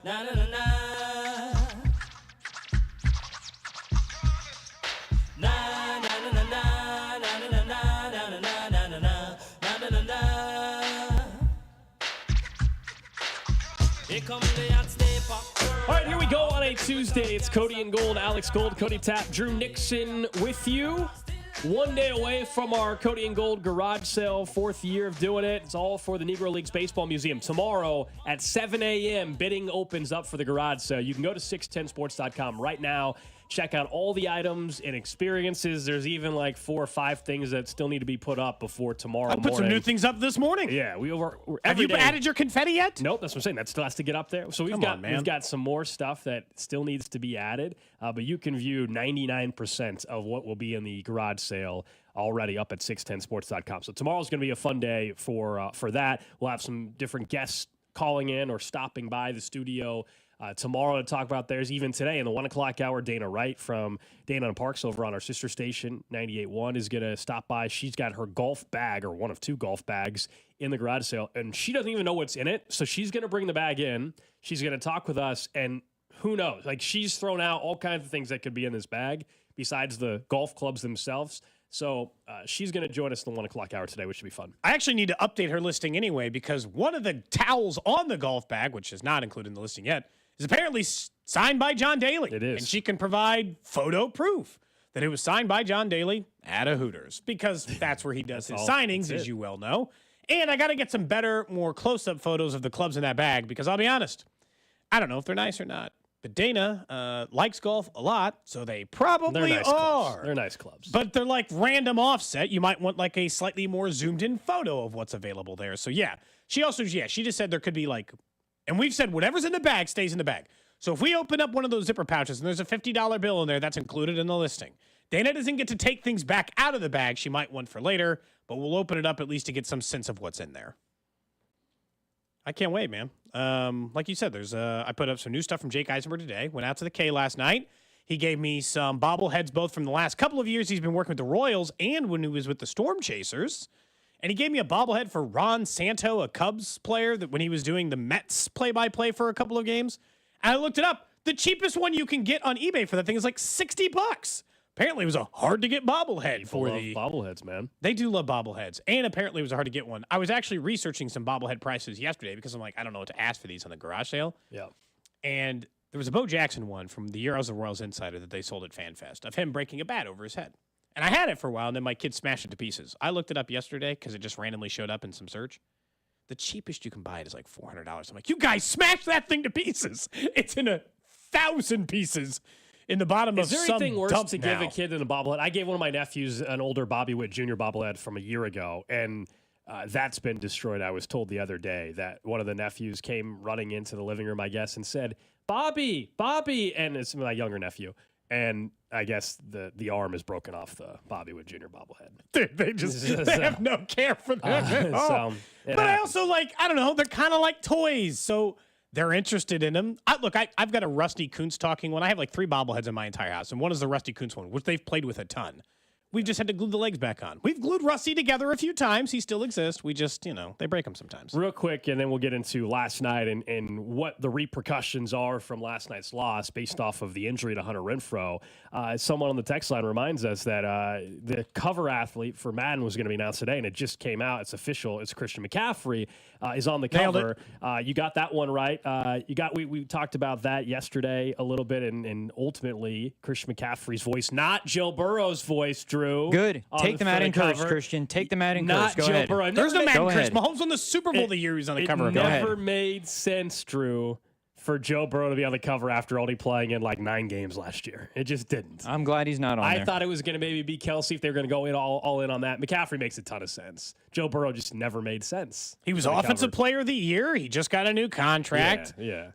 Na na na na. Na na na na na na na na na na na na na na. Here comes the hot stepper. All right, here we go on a Tuesday. It's Cody and Gold, Alex Gold, Cody Tapp, Drew Nixon with you. 1 day away from our Cody and Gold garage sale, fourth year of doing it. It's all for the Negro Leagues Baseball Museum. Tomorrow at 7 a.m., bidding opens up for the garage sale. You can go to 610sports.com right now. Check out all the items and experiences. There's even like 4 or 5 things that still need to be put up before tomorrow morning. I put some new things up this morning. Yeah, we're Have you added your confetti yet? Nope, that's what I'm saying. That still has to get up there. So we've got some more stuff that still needs to be added. But you can view 99% of what will be in the garage sale already up at 610sports.com. So tomorrow's going to be a fun day for that. We'll have some different guests calling in or stopping by the studio tomorrow to talk about theirs. Even today in the 1 o'clock hour, Dana Wright from Dana and Parks over on our sister station, 98.1, is going to stop by. She's got her golf bag, or one of 2 golf bags, in the garage sale, and she doesn't even know what's in it. So she's going to bring the bag in. She's going to talk with us, and who knows? Like, she's thrown out all kinds of things that could be in this bag besides the golf clubs themselves. So she's going to join us in the 1 o'clock hour today, which should be fun. I actually need to update her listing anyway, because one of the towels on the golf bag, which is not included in the listing yet, is apparently signed by John Daly. It is. And she can provide photo proof that it was signed by John Daly at a Hooters, because that's where he does his signings, as you well know. And I got to get some better, more close-up photos of the clubs in that bag, because I'll be honest, I don't know if they're nice or not. But Dana likes golf a lot, so they probably nice are. Clubs. They're nice clubs. But they're like random offset. You might want like a slightly more zoomed-in photo of what's available there. So, yeah. She just said there could be like, and we've said whatever's in the bag stays in the bag. So if we open up one of those zipper pouches and there's a $50 bill in there, that's included in the listing. Dana doesn't get to take things back out of the bag she might want for later, but we'll open it up at least to get some sense of what's in there. I can't wait, man. Like you said, I put up some new stuff from Jake Eisenberg today. Went out to the K last night. He gave me some bobbleheads, both from the last couple of years he's been working with the Royals and when he was with the Storm Chasers. And he gave me a bobblehead for Ron Santo, a Cubs player, that when he was doing the Mets play-by-play for a couple of games. And I looked it up. The cheapest one you can get on eBay for that thing is like $60. Apparently, it was a hard-to-get bobblehead. People love bobbleheads, man. They do love bobbleheads. And apparently, it was hard to get one. I was actually researching some bobblehead prices yesterday because I'm like, I don't know what to ask for these on the garage sale. Yeah. And there was a Bo Jackson one from the year I was a Royals insider that they sold at FanFest of him breaking a bat over his head. And I had it for a while, and then my kid smashed it to pieces. I looked it up yesterday because it just randomly showed up in some search. The cheapest you can buy it is like $400. I'm like, you guys smashed that thing to pieces. It's in 1,000 pieces in the bottom of some dump. Is there anything worse to give now. a kid than a bobblehead? I gave one of my nephews an older Bobby Witt Jr. bobblehead from a year ago, and that's been destroyed. I was told the other day that one of the nephews came running into the living room, I guess, and said, Bobby, and it's my younger nephew. And I guess the arm is broken off the Bobby Witt Jr. bobblehead. Dude, they have no care for them at all. But I also I don't know, they're kind of like toys. So they're interested in them. I've got a Rusty Kuntz talking one. I have like 3 bobbleheads in my entire house. And one is the Rusty Kuntz one, which they've played with a ton. We've just had to glue the legs back on. We've glued Rusty together a few times. He still exists. We just, they break him sometimes. Real quick, and then we'll get into last night and what the repercussions are from last night's loss based off of the injury to Hunter Renfroe. Someone on the text line reminds us that the cover athlete for Madden was going to be announced today, and it just came out. It's official. It's Christian McCaffrey is on the cover. You got that one right. We talked about that yesterday a little bit, and ultimately Christian McCaffrey's voice, not Joe Burrow's voice, Drew. Good. Take the Madden curse, Christian. Take the Madden curse. Go Joe ahead. Burrow. There's no Madden curse. ahead. Mahomes won the Super Bowl the year he was on the cover of it. It never made sense, Drew, for Joe Burrow to be on the cover after only playing in like 9 games last year. It just didn't. I'm glad he's not on there. I thought it was going to maybe be Kelsey if they were going to go in all in on that. McCaffrey makes a ton of sense. Joe Burrow just never made sense. He was Offensive Player of the Year. He just got a new contract. Yeah.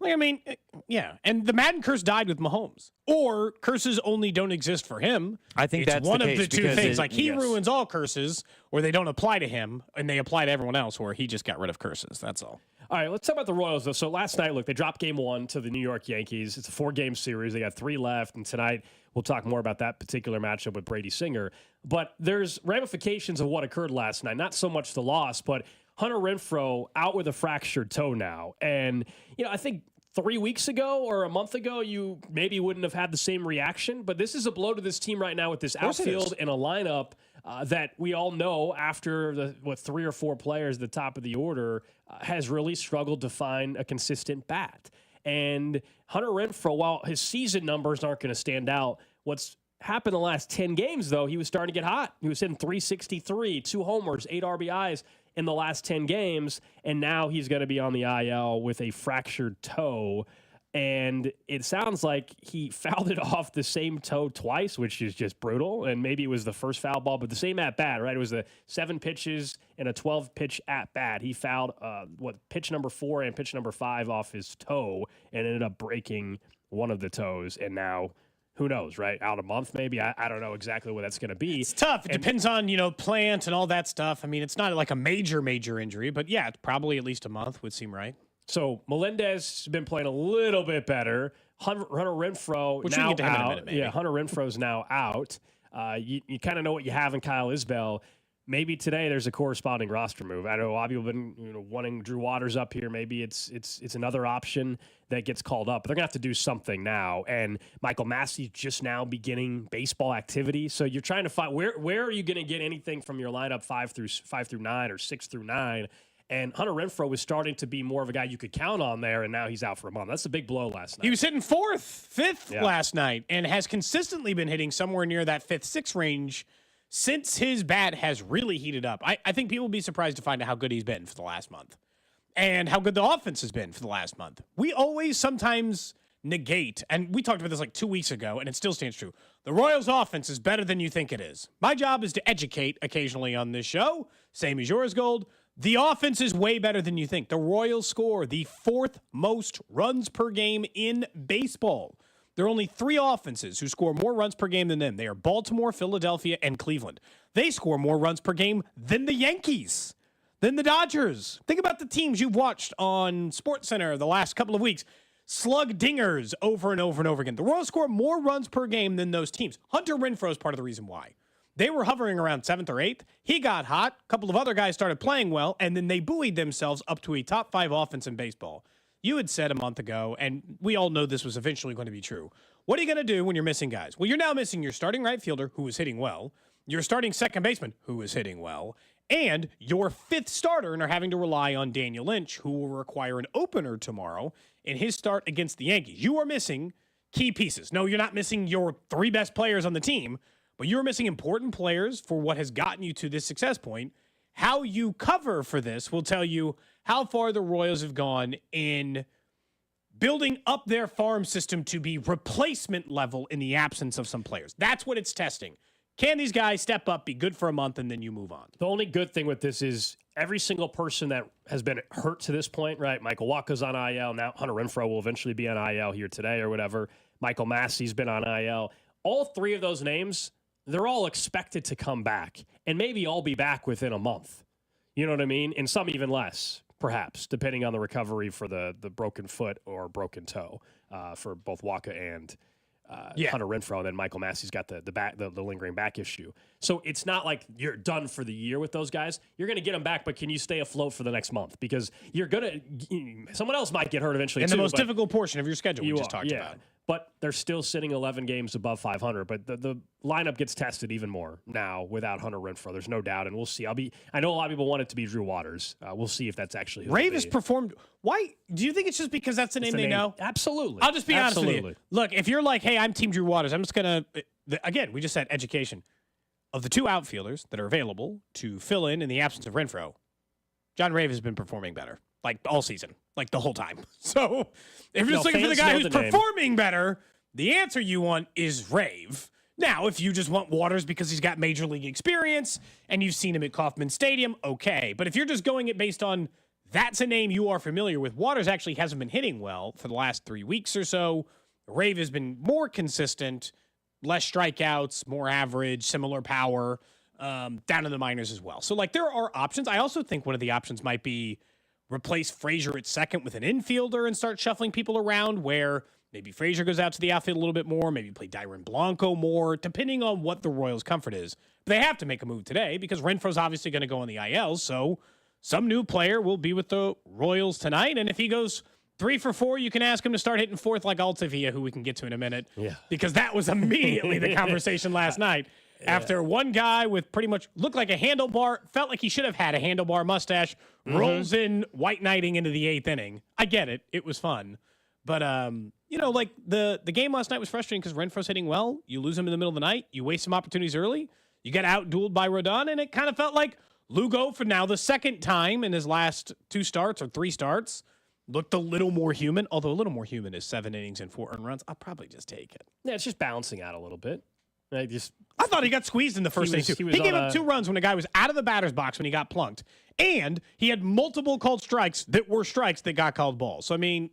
And the Madden curse died with Mahomes. Or curses only don't exist for him. I think that's one the of case the two because things. He ruins all curses, or they don't apply to him, and they apply to everyone else, or he just got rid of curses. That's all. All right, let's talk about the Royals, though. So last night, look, they dropped game 1 to the New York Yankees. It's a 4-game series. They got 3 left, and tonight we'll talk more about that particular matchup with Brady Singer. But there's ramifications of what occurred last night. Not so much the loss, but Hunter Renfroe out with a fractured toe now. And, I think 3 weeks ago or a month ago, you maybe wouldn't have had the same reaction. But this is a blow to this team right now with this outfield and a lineup that we all know after the 3 or 4 players at the top of the order has really struggled to find a consistent bat. And Hunter Renfroe, while his season numbers aren't going to stand out, what's happened the last 10 games, though, he was starting to get hot. He was hitting 363, 2 homers, 8 RBIs in the last 10 games, and now he's going to be on the IL with a fractured toe. And it sounds like he fouled it off the same toe twice, which is just brutal. And maybe it was the first foul ball, but the same at bat, right? It was the 7 pitches and a 12-pitch at bat. He fouled pitch number 4 and pitch number 5 off his toe and ended up breaking one of the toes. And now, who knows, right? Out a month, maybe. I don't know exactly what that's going to be. It's tough. It depends on, plant and all that stuff. I mean, it's not like a major injury, but yeah, it's probably at least a month would seem right. So Melendez has been playing a little bit better. Hunter Renfroe now out. Yeah, Hunter Renfroe's now out. You kind of know what you have in Kyle Isbell. Maybe today there's a corresponding roster move. I know a lot of people have been wanting Drew Waters up here. Maybe it's another option that gets called up. But they're going to have to do something now. And Michael Massey's just now beginning baseball activity. So you're trying to find where are you going to get anything from your lineup 5 through 9 or 6 through 9. And Hunter Renfroe was starting to be more of a guy you could count on there, and now he's out for a month. That's a big blow last night. He was hitting 4th, 5th last night, and has consistently been hitting somewhere near that 5th, 6th range since his bat has really heated up. I think people will be surprised to find out how good he's been for the last month and how good the offense has been for the last month. We always sometimes negate, and we talked about this like 2 weeks ago, and it still stands true. The Royals offense is better than you think it is. My job is to educate occasionally on this show, same as yours, Gold. The offense is way better than you think. The Royals score the 4th most runs per game in baseball. There are only 3 offenses who score more runs per game than them. They are Baltimore, Philadelphia, and Cleveland. They score more runs per game than the Yankees, than the Dodgers. Think about the teams you've watched on SportsCenter the last couple of weeks. Slug dingers over and over and over again. The Royals score more runs per game than those teams. Hunter Renfroe is part of the reason why. They were hovering around 7th or 8th. He got hot. A couple of other guys started playing well, and then they buoyed themselves up to a top 5 offense in baseball. You had said a month ago, and we all know this was eventually going to be true. What are you going to do when you're missing guys? Well, you're now missing your starting right fielder, who was hitting well, your starting second baseman, who was hitting well, and your 5th starter, and are having to rely on Daniel Lynch, who will require an opener tomorrow in his start against the Yankees. You are missing key pieces. No, you're not missing your 3 best players on the team, but you're missing important players for what has gotten you to this success point. How you cover for this will tell you how far the Royals have gone in building up their farm system to be replacement level in the absence of some players. That's what it's testing. Can these guys step up, be good for a month, and then you move on? The only good thing with this is every single person that has been hurt to this point, right? Michael Wacha's on IL. Now Hunter Renfroe will eventually be on IL here today or whatever. Michael Massey's been on IL. All 3 of those names, they're all expected to come back and maybe all be back within a month. You know what I mean? And some even less, perhaps, depending on the recovery for the broken foot or broken toe for both Wacha and Hunter Renfroe. And then Michael Massey's got the lingering back issue. So it's not like you're done for the year with those guys. You're going to get them back, but can you stay afloat for the next month? Because someone else might get hurt eventually. In the most difficult portion of your schedule we just talked about. But they're still sitting 11 games above 500. But the lineup gets tested even more now without Hunter Renfroe. There's no doubt, and we'll see. I know a lot of people want it to be Drew Waters. We'll see if that's actually Rave has performed. Why do you think it's just because that's the name they know? Absolutely. I'll just be honest with you. Look, if you're like, hey, I'm Team Drew Waters, I'm just gonna again. We just said education of the 2 outfielders that are available to fill in the absence of Renfroe. John Rave has been performing better, like all season, like the whole time. So if you're just looking for the guy who's performing better, the answer you want is Rave. Now, if you just want Waters because he's got major league experience and you've seen him at Kauffman Stadium, okay. But if you're just going it based on that's a name you are familiar with, Waters actually hasn't been hitting well for the last 3 weeks or so. Rave has been more consistent, less strikeouts, more average, similar power, down in the minors as well. So, like, there are options. I also think one of the options might be replace Frazier at second with an infielder and start shuffling people around where maybe Frazier goes out to the outfield a little bit more, maybe play Dyron Blanco more, depending on what the Royals' comfort is. But they have to make a move today because Renfroe's obviously going to go on the IL, so some new player will be with the Royals tonight. And if he goes 3 for 4, you can ask him to start hitting fourth like Altavia, who we can get to in a minute. Yeah. Because that was immediately the conversation last night. After one guy with pretty much looked like a handlebar, felt like he should have had a handlebar mustache, rolls in white knighting into the 8th inning. I get it. It was fun. But, like the game last night was frustrating because Renfroe's hitting well. You lose him in the middle of the night. You waste some opportunities early. You get out-dueled by Rodon, and it kind of felt like Lugo, for now the second time in his last 2 starts or 3 starts, looked a little more human, although a little more human is 7 innings and 4 earned runs. I'll probably just take it. Yeah, it's just balancing out a little bit. I thought he got squeezed in the first inning, too. He gave up 2 runs when the guy was out of the batter's box when he got plunked. And he had multiple called strikes that were strikes that got called balls. So, I mean,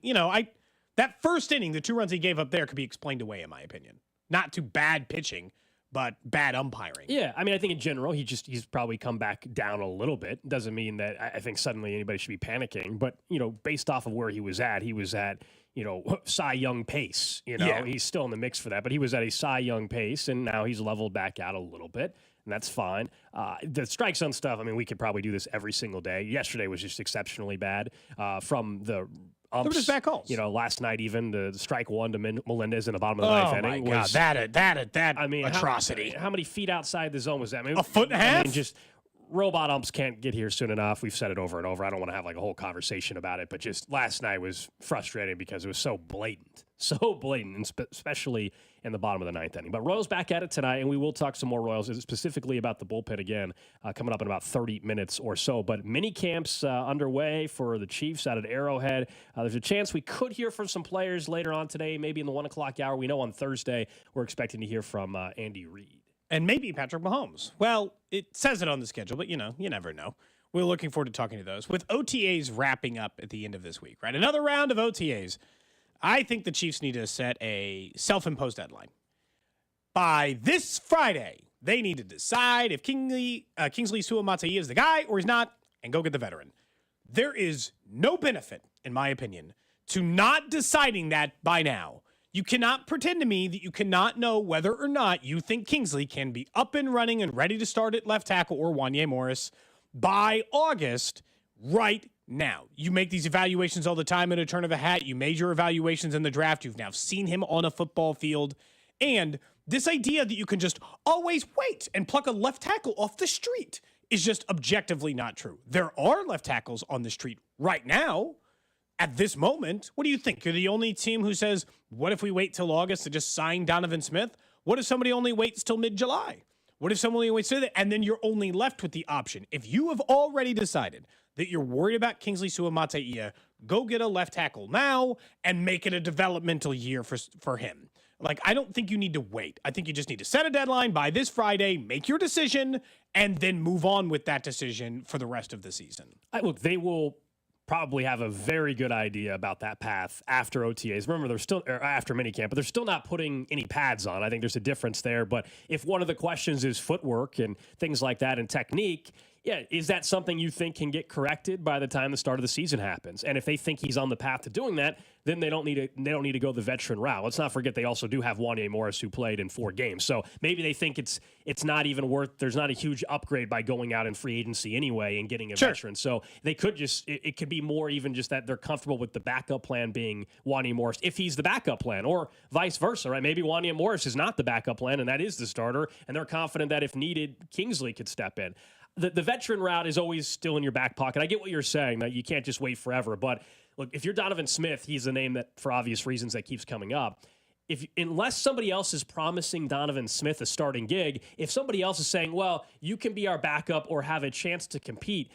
that first inning, the 2 runs he gave up there could be explained away, in my opinion. Not to bad pitching, but bad umpiring. Yeah, I mean, I think in general, he's probably come back down a little bit. Doesn't mean that I think suddenly anybody should be panicking. But, based off of where he was at, Cy Young pace. He's still in the mix for that. But he was at a Cy Young pace, and now he's leveled back out a little bit. And that's fine. The strike zone stuff, I mean, we could probably do this every single day. Yesterday was just exceptionally bad from the umps. They were just bad calls. Last night even, the strike 1 to Melendez in the bottom of the 9th inning. Oh, my God. That atrocity. How many feet outside the zone was that? I mean, a foot and a half? I mean, just robot umps can't get here soon enough. We've said it over and over. I don't want to have like a whole conversation about it, but just last night was frustrating because it was so blatant, and especially in the bottom of the 9th inning. But Royals back at it tonight, and we will talk some more Royals, specifically about the bullpen again, coming up in about 30 minutes or so. But mini camps underway for the Chiefs out at Arrowhead. There's a chance we could hear from some players later on today, maybe in the 1 o'clock hour. We know on Thursday we're expecting to hear from Andy Reid. And maybe Patrick Mahomes. Well, it says it on the schedule, but you never know. We're looking forward to talking to those. With OTAs wrapping up at the end of this week, right? Another round of OTAs. I think the Chiefs need to set a self-imposed deadline. By this Friday, they need to decide if Kingsley Suamataia is the guy or he's not, and go get the veteran. There is no benefit, in my opinion, to not deciding that by now. You cannot pretend to me that you cannot know whether or not you think Kingsley can be up and running and ready to start at left tackle or Wanye Morris by August right now. You make these evaluations all the time in a turn of a hat. You made your evaluations in the draft. You've now seen him on a football field. And this idea that you can just always wait and pluck a left tackle off the street is just objectively not true. There are left tackles on the street right now. At this moment, what do you think? You're the only team who says, what if we wait till August to just sign Donovan Smith? What if somebody only waits till mid-July? What if someone only waits till that? And then you're only left with the option. If you have already decided that you're worried about Kingsley Suamataia, go get a left tackle now and make it a developmental year for him. Like, I don't think you need to wait. I think you just need to set a deadline by this Friday, make your decision, and then move on with that decision for the rest of the season. Look, they will probably have a very good idea about that path after OTAs. Remember, they're still after minicamp, but they're still not putting any pads on. I think there's a difference there. But if one of the questions is footwork and things like that and technique, yeah, is that something you think can get corrected by the time the start of the season happens? And if they think he's on the path to doing that, then they don't need to go the veteran route. Let's not forget they also do have Wanye Morris who played in 4 games. So maybe they think it's not even worth. There's not a huge upgrade by going out in free agency anyway and getting a veteran. So they could just it could be more even just that they're comfortable with the backup plan being Wanye Morris if he's the backup plan, or vice versa, right? Maybe Wanye Morris is not the backup plan and that is the starter, and they're confident that if needed, Kingsley could step in. The veteran route is always still in your back pocket. I get what you're saying, that you can't just wait forever. But look, if you're Donovan Smith, he's a name that, for obvious reasons, that keeps coming up. Unless somebody else is promising Donovan Smith a starting gig, if somebody else is saying, well, you can be our backup or have a chance to compete,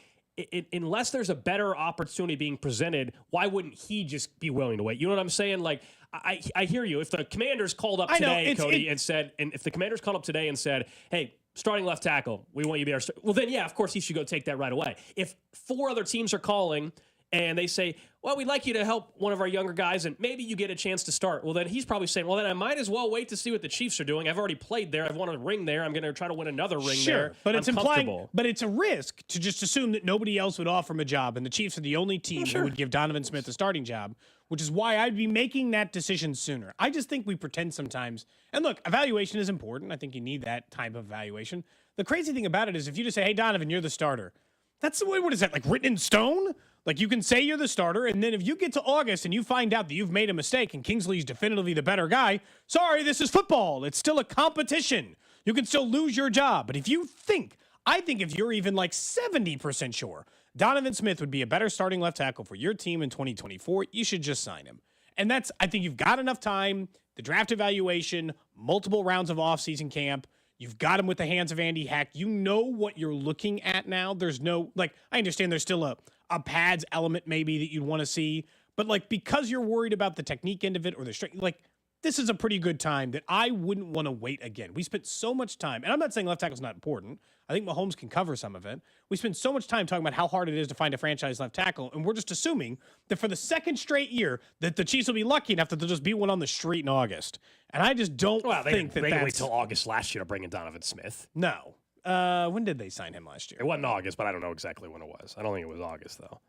unless there's a better opportunity being presented, why wouldn't he just be willing to wait? You know what I'm saying? Like, I hear you. If the Commanders called up today, Cody, and said, and if the Commanders called up today and said, hey, starting left tackle, we want you to be our starter. Well, then, yeah, of course he should go take that right away. If 4 other teams are calling and they say, well, we'd like you to help one of our younger guys and maybe you get a chance to start, well, then he's probably saying, well, then I might as well wait to see what the Chiefs are doing. I've already played there. I've won a ring there. I'm going to try to win another ring there. But it's implying, but it's a risk to just assume that nobody else would offer him a job, and the Chiefs are the only team who would give Donovan Smith a starting job, which is why I'd be making that decision sooner. I just think we pretend sometimes. And look, evaluation is important. I think you need that type of evaluation. The crazy thing about it is if you just say, hey, Donovan, you're the starter. That's the way, what is that, like written in stone? Like, you can say you're the starter, and then if you get to August and you find out that you've made a mistake and Kingsley's definitively the better guy, sorry, this is football. It's still a competition. You can still lose your job. But if you think, I think if you're even like 70% sure Donovan Smith would be a better starting left tackle for your team in 2024, you should just sign him. And I think you've got enough time, the draft evaluation, multiple rounds of offseason camp. You've got him with the hands of Andy Heck. You know what you're looking at now. There's no, like, I understand there's still a pads element maybe that you'd want to see. But, like, because you're worried about the technique end of it or the strength, like, this is a pretty good time that I wouldn't want to wait again. We spent so much time, and I'm not saying left tackle's not important. I think Mahomes can cover some of it. We spent so much time talking about how hard it is to find a franchise left tackle, and we're just assuming that for the second straight year that the Chiefs will be lucky enough that there'll just be one on the street in August. And I just don't think they wait till August last year to bring in Donovan Smith. No. When did they sign him last year? It wasn't August, but I don't know exactly when it was. I don't think it was August, though.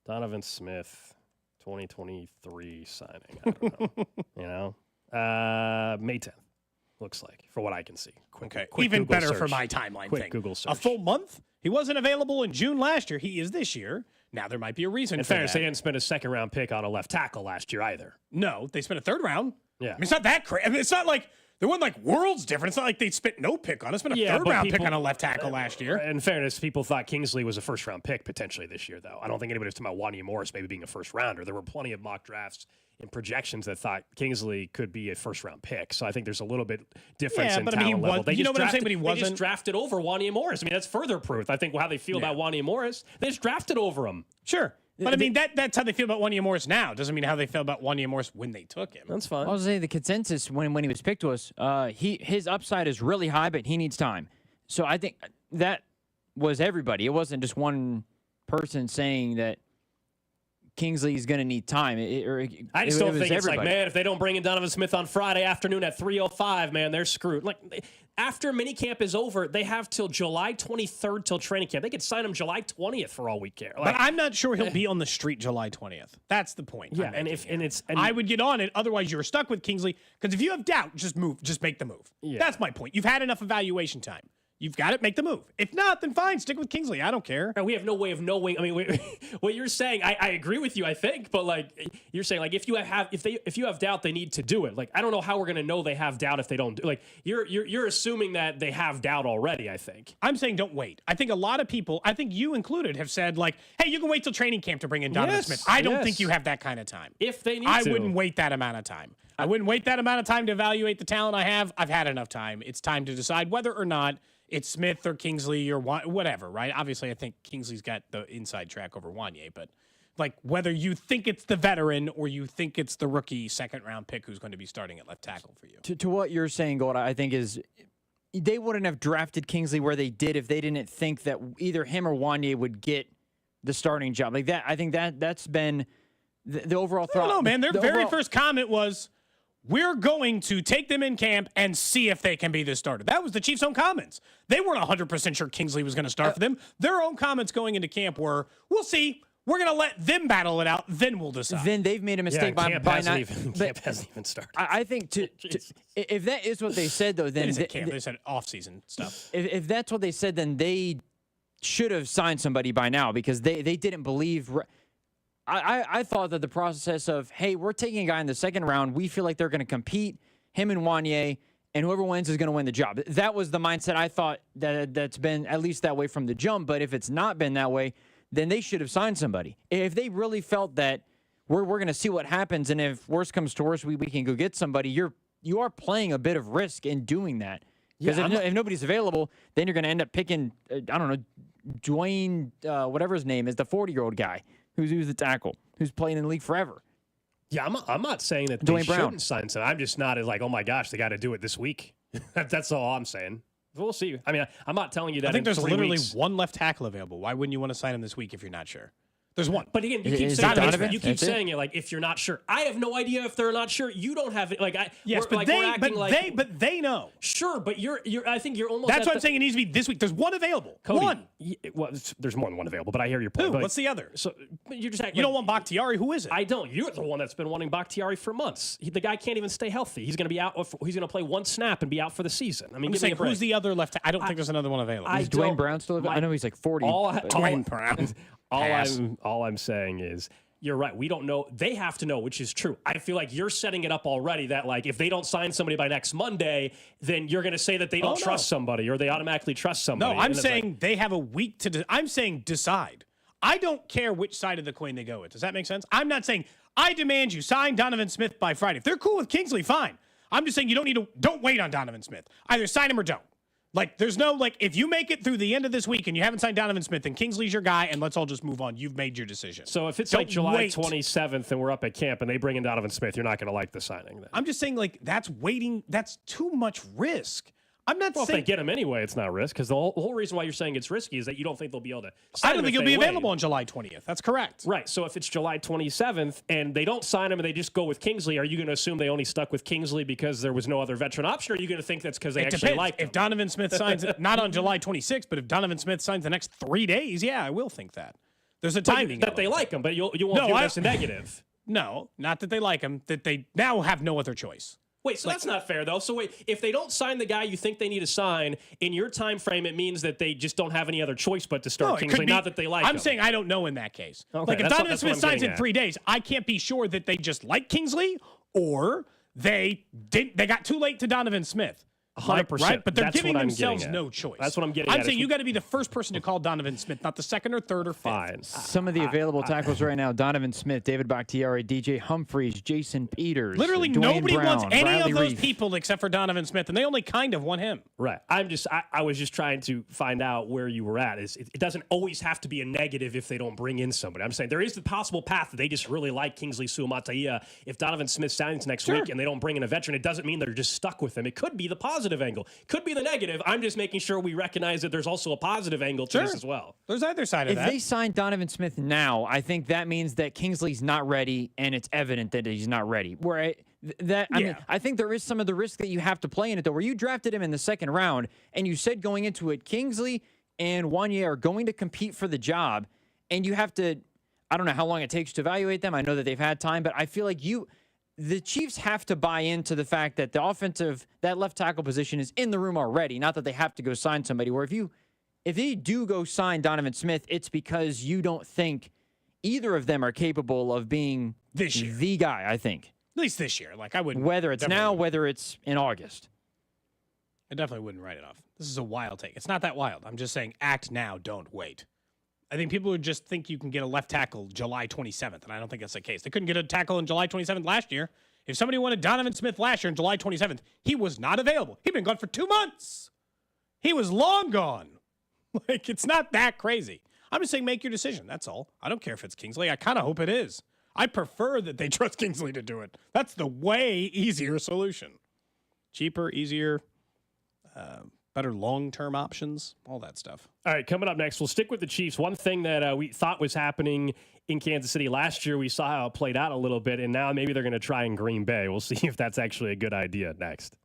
Donovan Smith, 2023 signing. I don't know. You know? May 10th, looks like, for what I can see. Quick Even Google better search. for my timeline Quick thing. Google search. A full month? He wasn't available in June last year. He is this year. Now there might be a reason in for fairness, that. they didn't spend a second-round pick on a left tackle last year either. No, they spent a third round. Yeah. I mean, it's not that crazy. I mean, it's not like there wasn't like worlds different. It's not like they spent no pick on it. Spent a third round pick on a left tackle last year. In fairness, people thought Kingsley was a first-round pick potentially this year, though. I don't think anybody was talking about Wanya Morris maybe being a first-rounder. There were plenty of mock drafts and projections that thought Kingsley could be a first-round pick. So I think there's a little bit difference in talent level. You know what I'm saying? But he wasn't. They just drafted over Wanya Morris. I mean, that's further proof. I think how they feel about Wanya Morris. They just drafted over him. Sure. But I mean, that's how they feel about Wanya Morris now. Doesn't mean how they feel about Wanya Morris when they took him. That's fine. I was saying the consensus when he was picked was his upside is really high, but he needs time. So I think that was everybody. It wasn't just one person saying that Kingsley is going to need time. I just don't think it's like, man, if they don't bring in Donovan Smith on Friday afternoon at 3:05, man, they're screwed. Like, after minicamp is over, they have till July 23rd till training camp. They could sign him July 20th for all we care. Like, but I'm not sure he'll be on the street July 20th. That's the point. Yeah, I would get on it. Otherwise, you're stuck with Kingsley. Because if you have doubt, just move. Just make the move. Yeah. That's my point. You've had enough evaluation time. You've got it. Make the move. If not, then fine. Stick with Kingsley. I don't care. And we have no way of knowing. I mean, what you're saying, I agree with you. I think, but like you're saying, like if you have doubt, they need to do it. Like I don't know how we're gonna know they have doubt if they don't do. Like you're assuming that they have doubt already. I think I'm saying don't wait. I think a lot of people, I think you included, have said like, hey, you can wait till training camp to bring in Donovan Smith. I don't think you have that kind of time. If they need I to. wouldn't wait that amount of time. I wouldn't wait that amount of time to evaluate the talent I have. I've had enough time. It's time to decide whether or not it's Smith or Kingsley or whatever, right? Obviously, I think Kingsley's got the inside track over Wanye, but like whether you think it's the veteran or you think it's the rookie second-round pick who's going to be starting at left tackle for you. To what you're saying, Gold, I think is they wouldn't have drafted Kingsley where they did if they didn't think that either him or Wanye would get the starting job. Like that, I think that's been the overall thought. I don't know, man. Their very first comment was, we're going to take them in camp and see if they can be the starter. That was the Chiefs' own comments. They weren't 100% sure Kingsley was going to start for them. Their own comments going into camp were, we'll see. We're going to let them battle it out. Then we'll decide. Then they've made a mistake by not. Camp hasn't even started. I think if that is what they said, though, then they said off-season stuff. If that's what they said, then they should have signed somebody by now because they didn't believe. I thought that the process of, hey, we're taking a guy in the second round. We feel like they're going to compete, him and Wanye, and whoever wins is going to win the job. That was the mindset I thought that's been at least that way from the jump. But if it's not been that way, then they should have signed somebody. If they really felt that we're going to see what happens, and if worse comes to worse, we can go get somebody, you are playing a bit of risk in doing that. Because if nobody's available, then you're going to end up picking, I don't know, Dwayne, whatever his name is, the 40-year-old guy. Who's the tackle? Who's playing in the league forever? Yeah, I'm not saying that they shouldn't sign some. I'm just not as like, oh my gosh, they got to do it this week. That's all I'm saying. We'll see. I mean, I'm not telling you that. I think there's literally weeks. one left tackle available. Why wouldn't you want to sign him this week if you're not sure? There's one. But again, you keep saying it like if you're not sure. I have no idea if they're not sure. You don't have it. Like but they know. Sure, but I think you're almost. That's what I'm saying. It needs to be this week. There's one available. Cody, one. Well, there's more than one available, but I hear your point. Who? What's the other? So you're just you don't want Bakhtiari. Who is it? I don't. You're the one that's been wanting Bakhtiari for months. The guy can't even stay healthy. He's going to be out. He's going to play one snap and be out for the season. I mean, I'm saying who's the other left? I don't think there's another one available. Is Dwayne Brown still available? I know he's like 40. Dwayne Brown. All I'm saying is, you're right. We don't know. They have to know, which is true. I feel like you're setting it up already that, like, if they don't sign somebody by next Monday, then you're going to say that they don't trust somebody or they automatically trust somebody. No, I'm saying they have a week to I'm saying decide. I don't care which side of the coin they go with. Does that make sense? I'm not saying I demand you sign Donovan Smith by Friday. If they're cool with Kingsley, fine. I'm just saying you don't wait on Donovan Smith. Either sign him or don't. Like, there's no, like, if you make it through the end of this week and you haven't signed Donovan Smith, then Kingsley's your guy, and let's all just move on. You've made your decision. So if it's like July 27th and we're up at camp and they bring in Donovan Smith, you're not going to like the signing then. I'm just saying, like, that's waiting. That's too much risk. I'm not saying. If they get him anyway, it's not risk, because the whole reason why you're saying it's risky is that you don't think they'll be able to sign I don't think he'll be available on July 20th. That's correct. Right. So if it's July 27th and they don't sign him and they just go with Kingsley, are you going to assume they only stuck with Kingsley because there was no other veteran option, or are you going to think that's because they actually like him? If Donovan Smith signs, not on July 26th, but if Donovan Smith signs the next 3 days, yeah, I will think that. There's a timing. That they like him, but you won't view it as a negative. No, not that they like him, that they now have no other choice. Wait, so that's not fair, though. So wait, if they don't sign the guy you think they need to sign, in your time frame, it means that they just don't have any other choice but to start Kingsley, not that they like him. I'm saying I don't know in that case. Okay, like, if Donovan Smith signs in 3 days, I can't be sure that they just like Kingsley or they got too late to Donovan Smith. 100%. Right? But they're That's giving what I'm themselves getting at. no choice. That's what I'm getting at. I'm saying you got to be the first person to call Donovan Smith, not the second or third or fifth. Fine. Some of the available tackles right now: Donovan Smith, David Bakhtiari, DJ Humphries, Jason Peters. Literally Dwayne nobody Brown, wants any Riley of those Reef. people except for Donovan Smith, and they only kind of want him. Right. I was just trying to find out where you were at. It doesn't always have to be a negative if they don't bring in somebody. I'm saying there is the possible path that they just really like Kingsley Suamataia. If Donovan Smith signs next week and they don't bring in a veteran, it doesn't mean they're just stuck with him. It could be the positive angle. Could be the negative. I'm just making sure we recognize that there's also a positive angle to this as well. There's either side of that. If they sign Donovan Smith now, I think that means that Kingsley's not ready, and it's evident that he's not ready. I think there is some of the risk that you have to play in it, though, where you drafted him in the second round, and you said going into it, Kingsley and Wanye are going to compete for the job, and you have to, I don't know how long it takes to evaluate them. I know that they've had time, but I feel like the Chiefs have to buy into the fact that that left tackle position is in the room already, not that they have to go sign somebody. Where if they do go sign Donovan Smith, it's because you don't think either of them are capable of being the guy, I think. At least this year. Like, I wouldn't. Whether it's now, whether it's in August. I definitely wouldn't write it off. This is a wild take. It's not that wild. I'm just saying act now, don't wait. I think people would just think you can get a left tackle July 27th, and I don't think that's the case. They couldn't get a tackle on July 27th last year. If somebody wanted Donovan Smith last year on July 27th, he was not available. He'd been gone for 2 months. He was long gone. Like, it's not that crazy. I'm just saying make your decision. That's all. I don't care if it's Kingsley. I kind of hope it is. I prefer that they trust Kingsley to do it. That's the way easier solution. Cheaper, easier, better long-term options, all that stuff. All right, coming up next, we'll stick with the Chiefs. One thing that we thought was happening in Kansas City last year, we saw how it played out a little bit, and now maybe they're going to try in Green Bay. We'll see if that's actually a good idea next.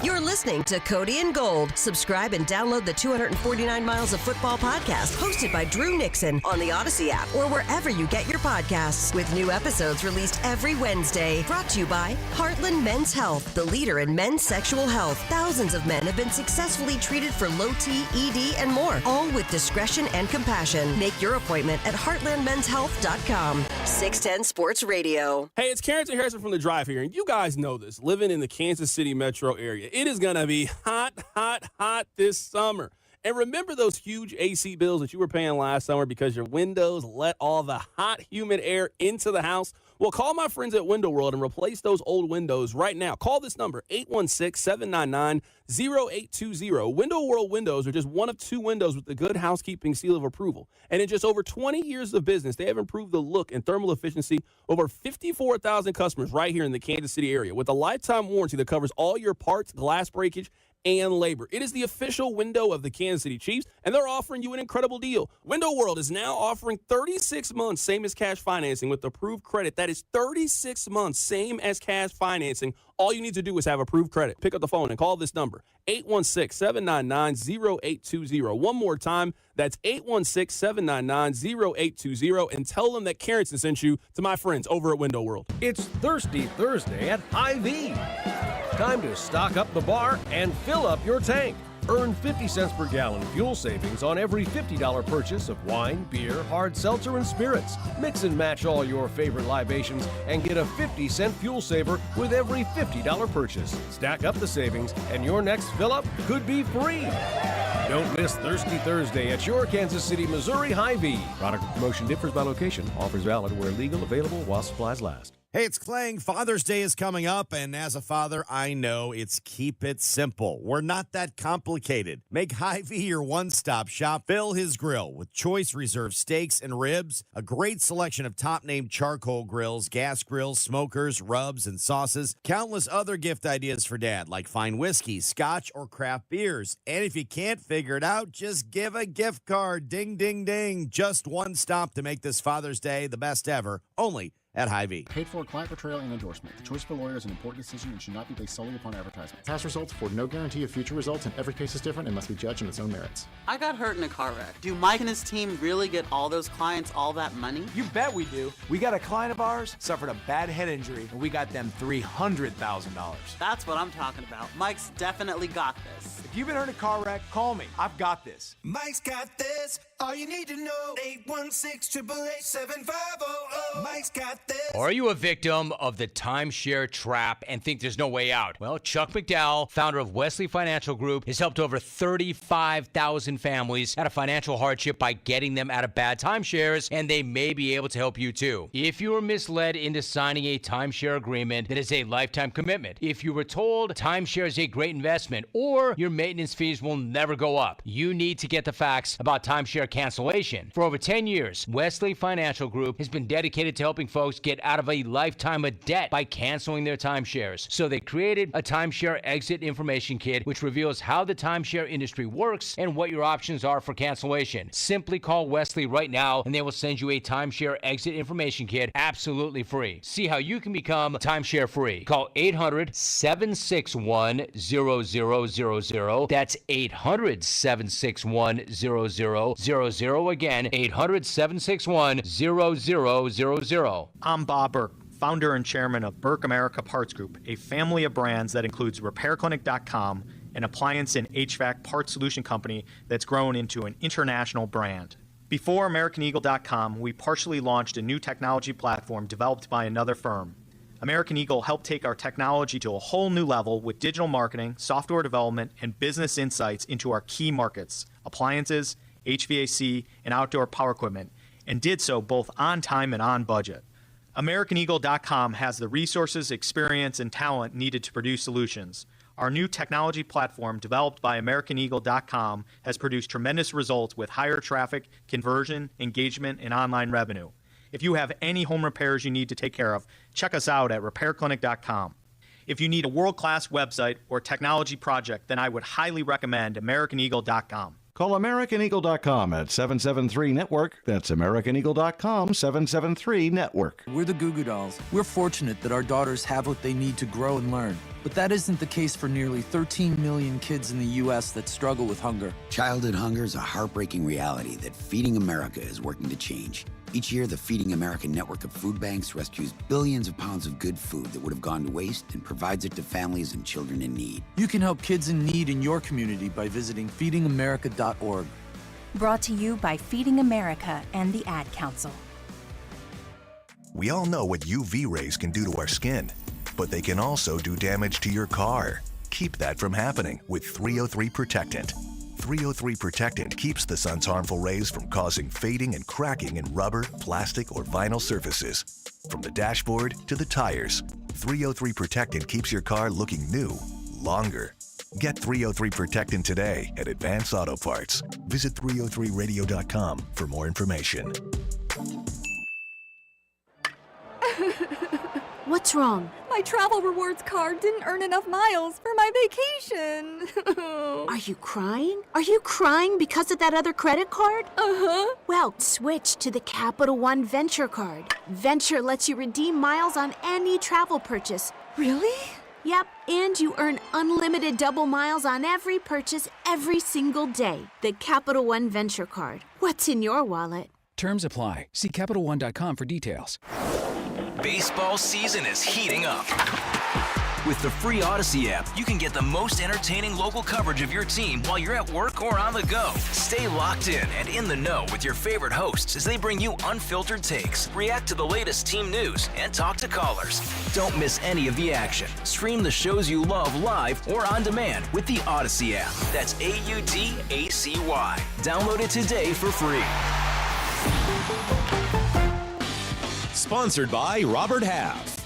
You're listening to Cody and Gold. Subscribe and download the 249 Miles of Football podcast, hosted by Drew Nixon on the Odyssey app or wherever you get your podcasts, with new episodes released every Wednesday. Brought to you by Heartland Men's Health, the leader in men's sexual health. Thousands of men have been successfully treated for low T, ED, and more, all with discretion and compassion. Make your appointment at heartlandmenshealth.com. 610 Sports Radio. Hey, it's Carrington Harrison from The Drive here, and you guys know this, living in the Kansas City metro area. It is going to be hot, hot, hot this summer. And remember those huge AC bills that you were paying last summer because your windows let all the hot, humid air into the house? Well, call my friends at Window World and replace those old windows right now. Call this number, 816-799-0820. Window World windows are just one of 2 windows with the Good Housekeeping seal of approval. And in just over 20 years of business, they have improved the look and thermal efficiency of over 54,000 customers right here in the Kansas City area with a lifetime warranty that covers all your parts, glass breakage, and labor. It is the official window of the Kansas City Chiefs, and they're offering you an incredible deal. Window World is now offering 36 months, same as cash financing with approved credit. That is 36 months, same as cash financing. All you need to do is have approved credit. Pick up the phone and call this number, 816-799-0820. One more time, that's 816-799-0820, and tell them that Carrington sent you to my friends over at Window World. It's Thirsty Thursday at Hy-Vee. Time to stock up the bar and fill up your tank. Earn 50 cents per gallon fuel savings on every $50 purchase of wine, beer, hard seltzer, and spirits. Mix and match all your favorite libations and get a 50-cent fuel saver with every $50 purchase. Stack up the savings, and your next fill-up could be free. Don't miss Thirsty Thursday at your Kansas City, Missouri Hy-Vee. Product promotion differs by location. Offers valid where legal, available while supplies last. Hey, it's Clang. Father's Day is coming up, and as a father, I know it's keep it simple. We're not that complicated. Make Hy-Vee your one-stop shop. Fill his grill with choice reserve steaks and ribs, a great selection of top-name charcoal grills, gas grills, smokers, rubs, and sauces, countless other gift ideas for Dad, like fine whiskey, scotch, or craft beers. And if you can't figure it out, just give a gift card. Ding, ding, ding. Just one stop to make this Father's Day the best ever. Only at Hy-Vee. Paid for client portrayal and endorsement. The choice of a lawyer is an important decision and should not be based solely upon advertisement. Past results afford no guarantee of future results, and every case is different and must be judged on its own merits. I got hurt in a car wreck. Do Mike and his team really get all those clients all that money? You bet we do. We got a client of ours suffered a bad head injury, and we got them $300,000. That's what I'm talking about. Mike's definitely got this. If you've been hurt in a car wreck, call me. I've got this. Mike's got this. All you need to know, 816-888-7500. Mike's got this. Are you a victim of the timeshare trap and think there's no way out? Well, Chuck McDowell, founder of Wesley Financial Group, has helped over 35,000 families out of financial hardship by getting them out of bad timeshares, and they may be able to help you too. If you were misled into signing a timeshare agreement that is a lifetime commitment, if you were told timeshare is a great investment, or your maintenance fees will never go up, you need to get the facts about timeshare cancellation. For over 10 years, Wesley Financial Group has been dedicated to helping folks get out of a lifetime of debt by canceling their timeshares. So they created a timeshare exit information kit, which reveals how the timeshare industry works and what your options are for cancellation. Simply call Wesley right now and they will send you a timeshare exit information kit absolutely free. See how you can become timeshare free. Call 800-761-0000. That's 800-761-0000. Again, 800-761-0000. I'm Bob Burke, founder and chairman of Burke America Parts Group, a family of brands that includes RepairClinic.com, an appliance and HVAC parts solution company that's grown into an international brand. Before AmericanEagle.com, we partially launched a new technology platform developed by another firm. American Eagle helped take our technology to a whole new level with digital marketing, software development, and business insights into our key markets, appliances, HVAC, and outdoor power equipment, and did so both on time and on budget. AmericanEagle.com has the resources, experience, and talent needed to produce solutions. Our new technology platform, developed by AmericanEagle.com, has produced tremendous results with higher traffic, conversion, engagement, and online revenue. If you have any home repairs you need to take care of, check us out at RepairClinic.com. If you need a world-class website or technology project, then I would highly recommend AmericanEagle.com. Call AmericanEagle.com at 773-NETWORK. That's AmericanEagle.com, 773-NETWORK. We're the Goo Goo Dolls. We're fortunate that our daughters have what they need to grow and learn. But that isn't the case for nearly 13 million kids in the U.S. that struggle with hunger. Childhood hunger is a heartbreaking reality that Feeding America is working to change. Each year, the Feeding America network of food banks rescues billions of pounds of good food that would have gone to waste and provides it to families and children in need. You can help kids in need in your community by visiting feedingamerica.org. Brought to you by Feeding America and the Ad Council. We all know what UV rays can do to our skin, but they can also do damage to your car. Keep that from happening with 303 Protectant. 303 Protectant keeps the sun's harmful rays from causing fading and cracking in rubber, plastic, or vinyl surfaces. From the dashboard to the tires, 303 Protectant keeps your car looking new longer. Get 303 Protectant today at Advance Auto Parts. Visit 303radio.com for more information. What's wrong? My travel rewards card didn't earn enough miles for my vacation. Are you crying? Are you crying because of that other credit card? Uh-huh. Well, switch to the Capital One Venture card. Venture lets you redeem miles on any travel purchase. Really? Yep, and you earn unlimited double miles on every purchase every single day. The Capital One Venture card. What's in your wallet? Terms apply. See CapitalOne.com for details. Baseball season is heating up. With the free Odyssey app, you can get the most entertaining local coverage of your team while you're at work or on the go. Stay locked in the know with your favorite hosts as they bring you unfiltered takes, react to the latest team news, and talk to callers. Don't miss any of the action. Stream the shows you love live or on demand with the Odyssey app. That's AUDACY. Download it today for free. Sponsored by Robert Half.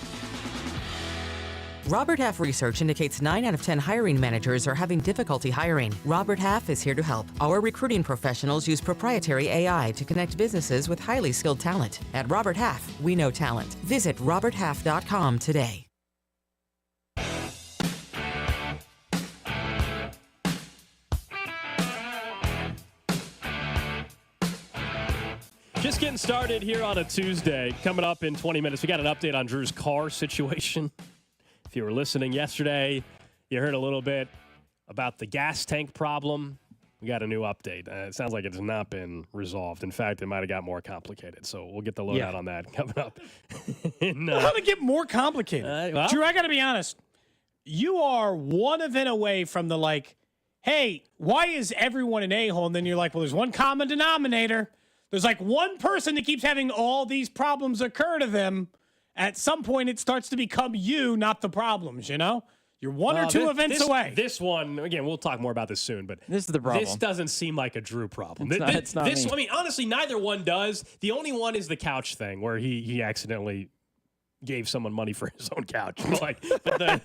Robert Half research indicates 9 out of 10 hiring managers are having difficulty hiring. Robert Half is here to help. Our recruiting professionals use proprietary AI to connect businesses with highly skilled talent. At Robert Half, we know talent. Visit roberthalf.com today. Just getting started here on a Tuesday. Coming up in 20 minutes, we got an update on Drew's car situation. If you were listening yesterday, you heard a little bit about the gas tank problem. We got a new update. It sounds like it has not been resolved. In fact, it might have got more complicated. So we'll get the lowdown on that coming up. How to get more complicated? Drew, I got to be honest. You are one event away from the hey, why is everyone an a-hole? And then you're like, well, there's one common denominator. There's one person that keeps having all these problems occur to them. At some point, it starts to become you, not the problems, you know? You're one or two events away. This one, again, we'll talk more about this soon, but this is the problem. This doesn't seem like a Drew problem. It's not me. I mean, honestly, neither one does. The only one is the couch thing where he accidentally gave someone money for his own couch. That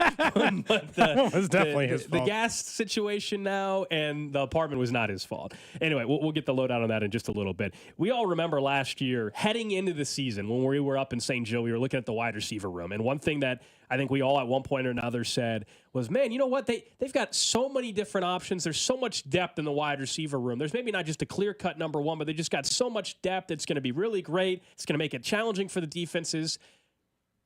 was definitely his fault. The gas situation now and the apartment was not his fault. Anyway, we'll get the lowdown on that in just a little bit. We all remember last year, heading into the season, when we were up in St. Joe, we were looking at the wide receiver room. And one thing that I think we all at one point or another said was, man, you know what? They've got so many different options. There's so much depth in the wide receiver room. There's maybe not just a clear-cut number one, but they just got so much depth. It's going to be really great. It's going to make it challenging for the defenses.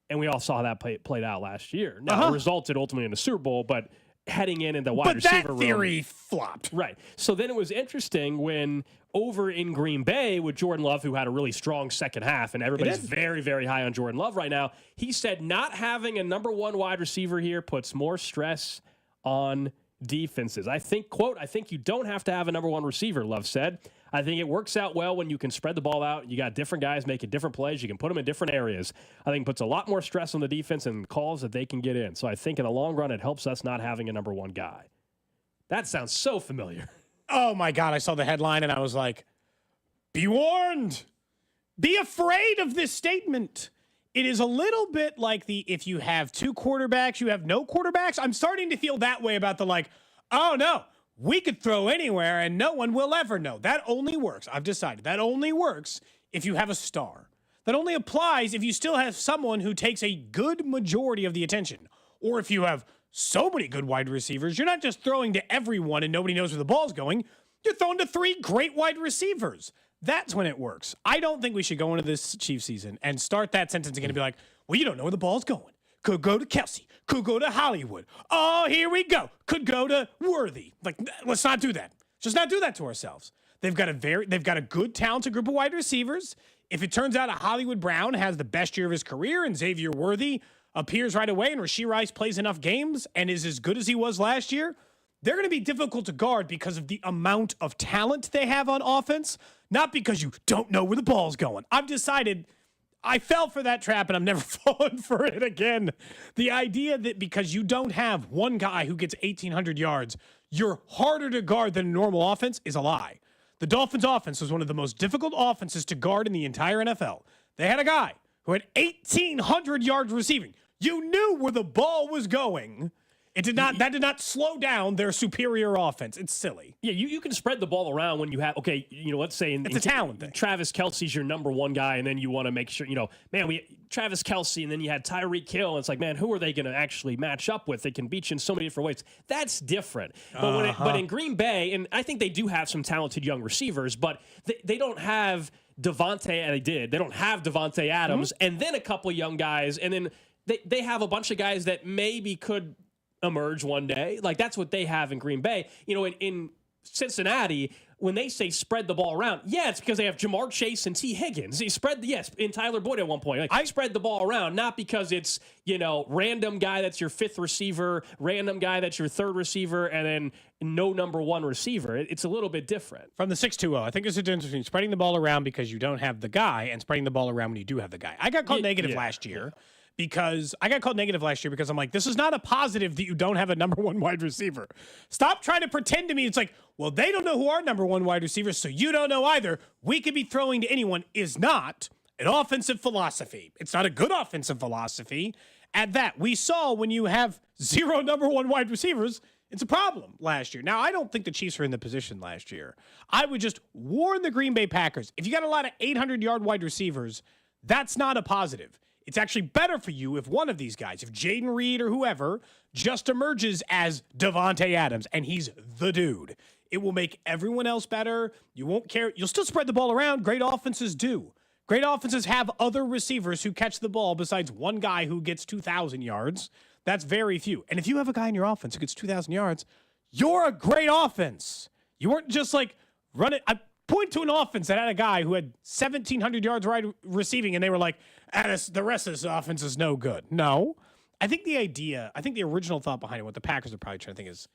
And we all saw that played out last year. Now, it resulted ultimately in the Super Bowl, but heading in the wide receiver room. But that theory flopped. Right. So then it was interesting when over in Green Bay with Jordan Love, who had a really strong second half, and everybody's very, very high on Jordan Love right now, he said not having a number one wide receiver here puts more stress on defenses. I think, quote, I think you don't have to have a number one receiver, Love said. I think it works out well when you can spread the ball out. You got different guys making different plays. You can put them in different areas. I think it puts a lot more stress on the defense and calls that they can get in. So I think in the long run, it helps us not having a number one guy. That sounds so familiar. Oh, my God. I saw the headline, and I was like, be warned. Be afraid of this statement. It is a little bit like if you have two quarterbacks, you have no quarterbacks. I'm starting to feel that way about oh, no. We could throw anywhere and no one will ever know. That only works. I've decided that only works if you have a star. That only applies if you still have someone who takes a good majority of the attention. Or if you have so many good wide receivers, you're not just throwing to everyone and nobody knows where the ball's going. You're throwing to three great wide receivers. That's when it works. I don't think we should go into this Chiefs season and start that sentence again and be like, well, you don't know where the ball's going. Could go to Kelsey. Could go to Hollywood. Oh, here we go. Could go to Worthy. Let's not do that. Just not do that to ourselves. They've got a good, talented group of wide receivers. If it turns out Hollywood Brown has the best year of his career and Xavier Worthy appears right away and Rashee Rice plays enough games and is as good as he was last year, they're going to be difficult to guard because of the amount of talent they have on offense, not because you don't know where the ball's going. I've decided I fell for that trap, and I'm never falling for it again. The idea that because you don't have one guy who gets 1,800 yards, you're harder to guard than a normal offense is a lie. The Dolphins' offense was one of the most difficult offenses to guard in the entire NFL. They had a guy who had 1,800 yards receiving. You knew where the ball was going. That did not slow down their superior offense. It's silly. Yeah, you can spread the ball around when you have, let's say it's a talent thing. Travis Kelce's your number one guy, and then you want to make sure, Travis Kelce, and then you had Tyreek Hill, and it's like, man, who are they going to actually match up with? They can beat you in so many different ways. That's different. But in Green Bay, and I think they do have some talented young receivers, but they don't have Devontae, and they don't have Devontae Adams, and then a couple of young guys, and then they have a bunch of guys that maybe could emerge one day. That's what they have in Green Bay. In Cincinnati, when they say spread the ball around, yeah, it's because they have Jamar Chase and T. Higgins. They spread and Tyler Boyd at one point. Like, I spread the ball around, not because it's, random guy that's your fifth receiver, random guy that's your third receiver, and then no number one receiver. It's a little bit different. From the 620, I think there's a difference between spreading the ball around because you don't have the guy and spreading the ball around when you do have the guy. I got called negative last year. Because I'm like, this is not a positive that you don't have a number one wide receiver. Stop trying to pretend to me. It's like, well, they don't know who our number one wide receiver is, so you don't know either. We could be throwing to anyone is not an offensive philosophy. It's not a good offensive philosophy. At that, we saw when you have 0 number one wide receivers, it's a problem last year. Now, I don't think the Chiefs were in the position last year. I would just warn the Green Bay Packers. If you got a lot of 800-yard wide receivers, that's not a positive. It's actually better for you if one of these guys, if Jaden Reed or whoever, just emerges as Devontae Adams, and he's the dude. It will make everyone else better. You won't care. You'll still spread the ball around. Great offenses do. Great offenses have other receivers who catch the ball besides one guy who gets 2,000 yards. That's very few. And if you have a guy in your offense who gets 2,000 yards, you're a great offense. You weren't just like, run it. I point to an offense that had a guy who had 1,700 yards receiving, and they were like, the rest of this offense is no good. No. I think the original thought behind it, what the Packers are probably trying to think is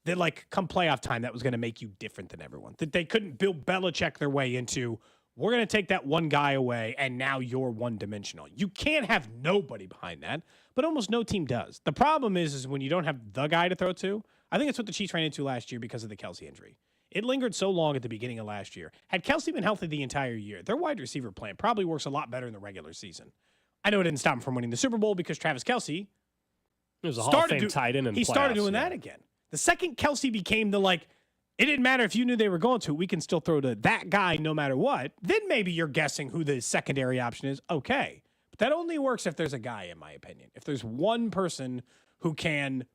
that, like, come playoff time, that was going to make you different than everyone. That they couldn't Bill Belichick their way into, we're going to take that one guy away, and now you're one-dimensional. You can't have nobody behind that, but almost no team does. The problem is when you don't have the guy to throw to. I think that's what the Chiefs ran into last year because of the Kelsey injury. It lingered so long at the beginning of last year. Had Kelsey been healthy the entire year, their wide receiver plan probably works a lot better in the regular season. I know it didn't stop him from winning the Super Bowl because Travis Kelsey was a Hall of Fame tight end in he playoffs, started doing that again. The second Kelsey became it didn't matter if you knew they were going to, we can still throw to that guy no matter what, then maybe you're guessing who the secondary option is. Okay. But that only works if there's a guy, in my opinion. If there's one person who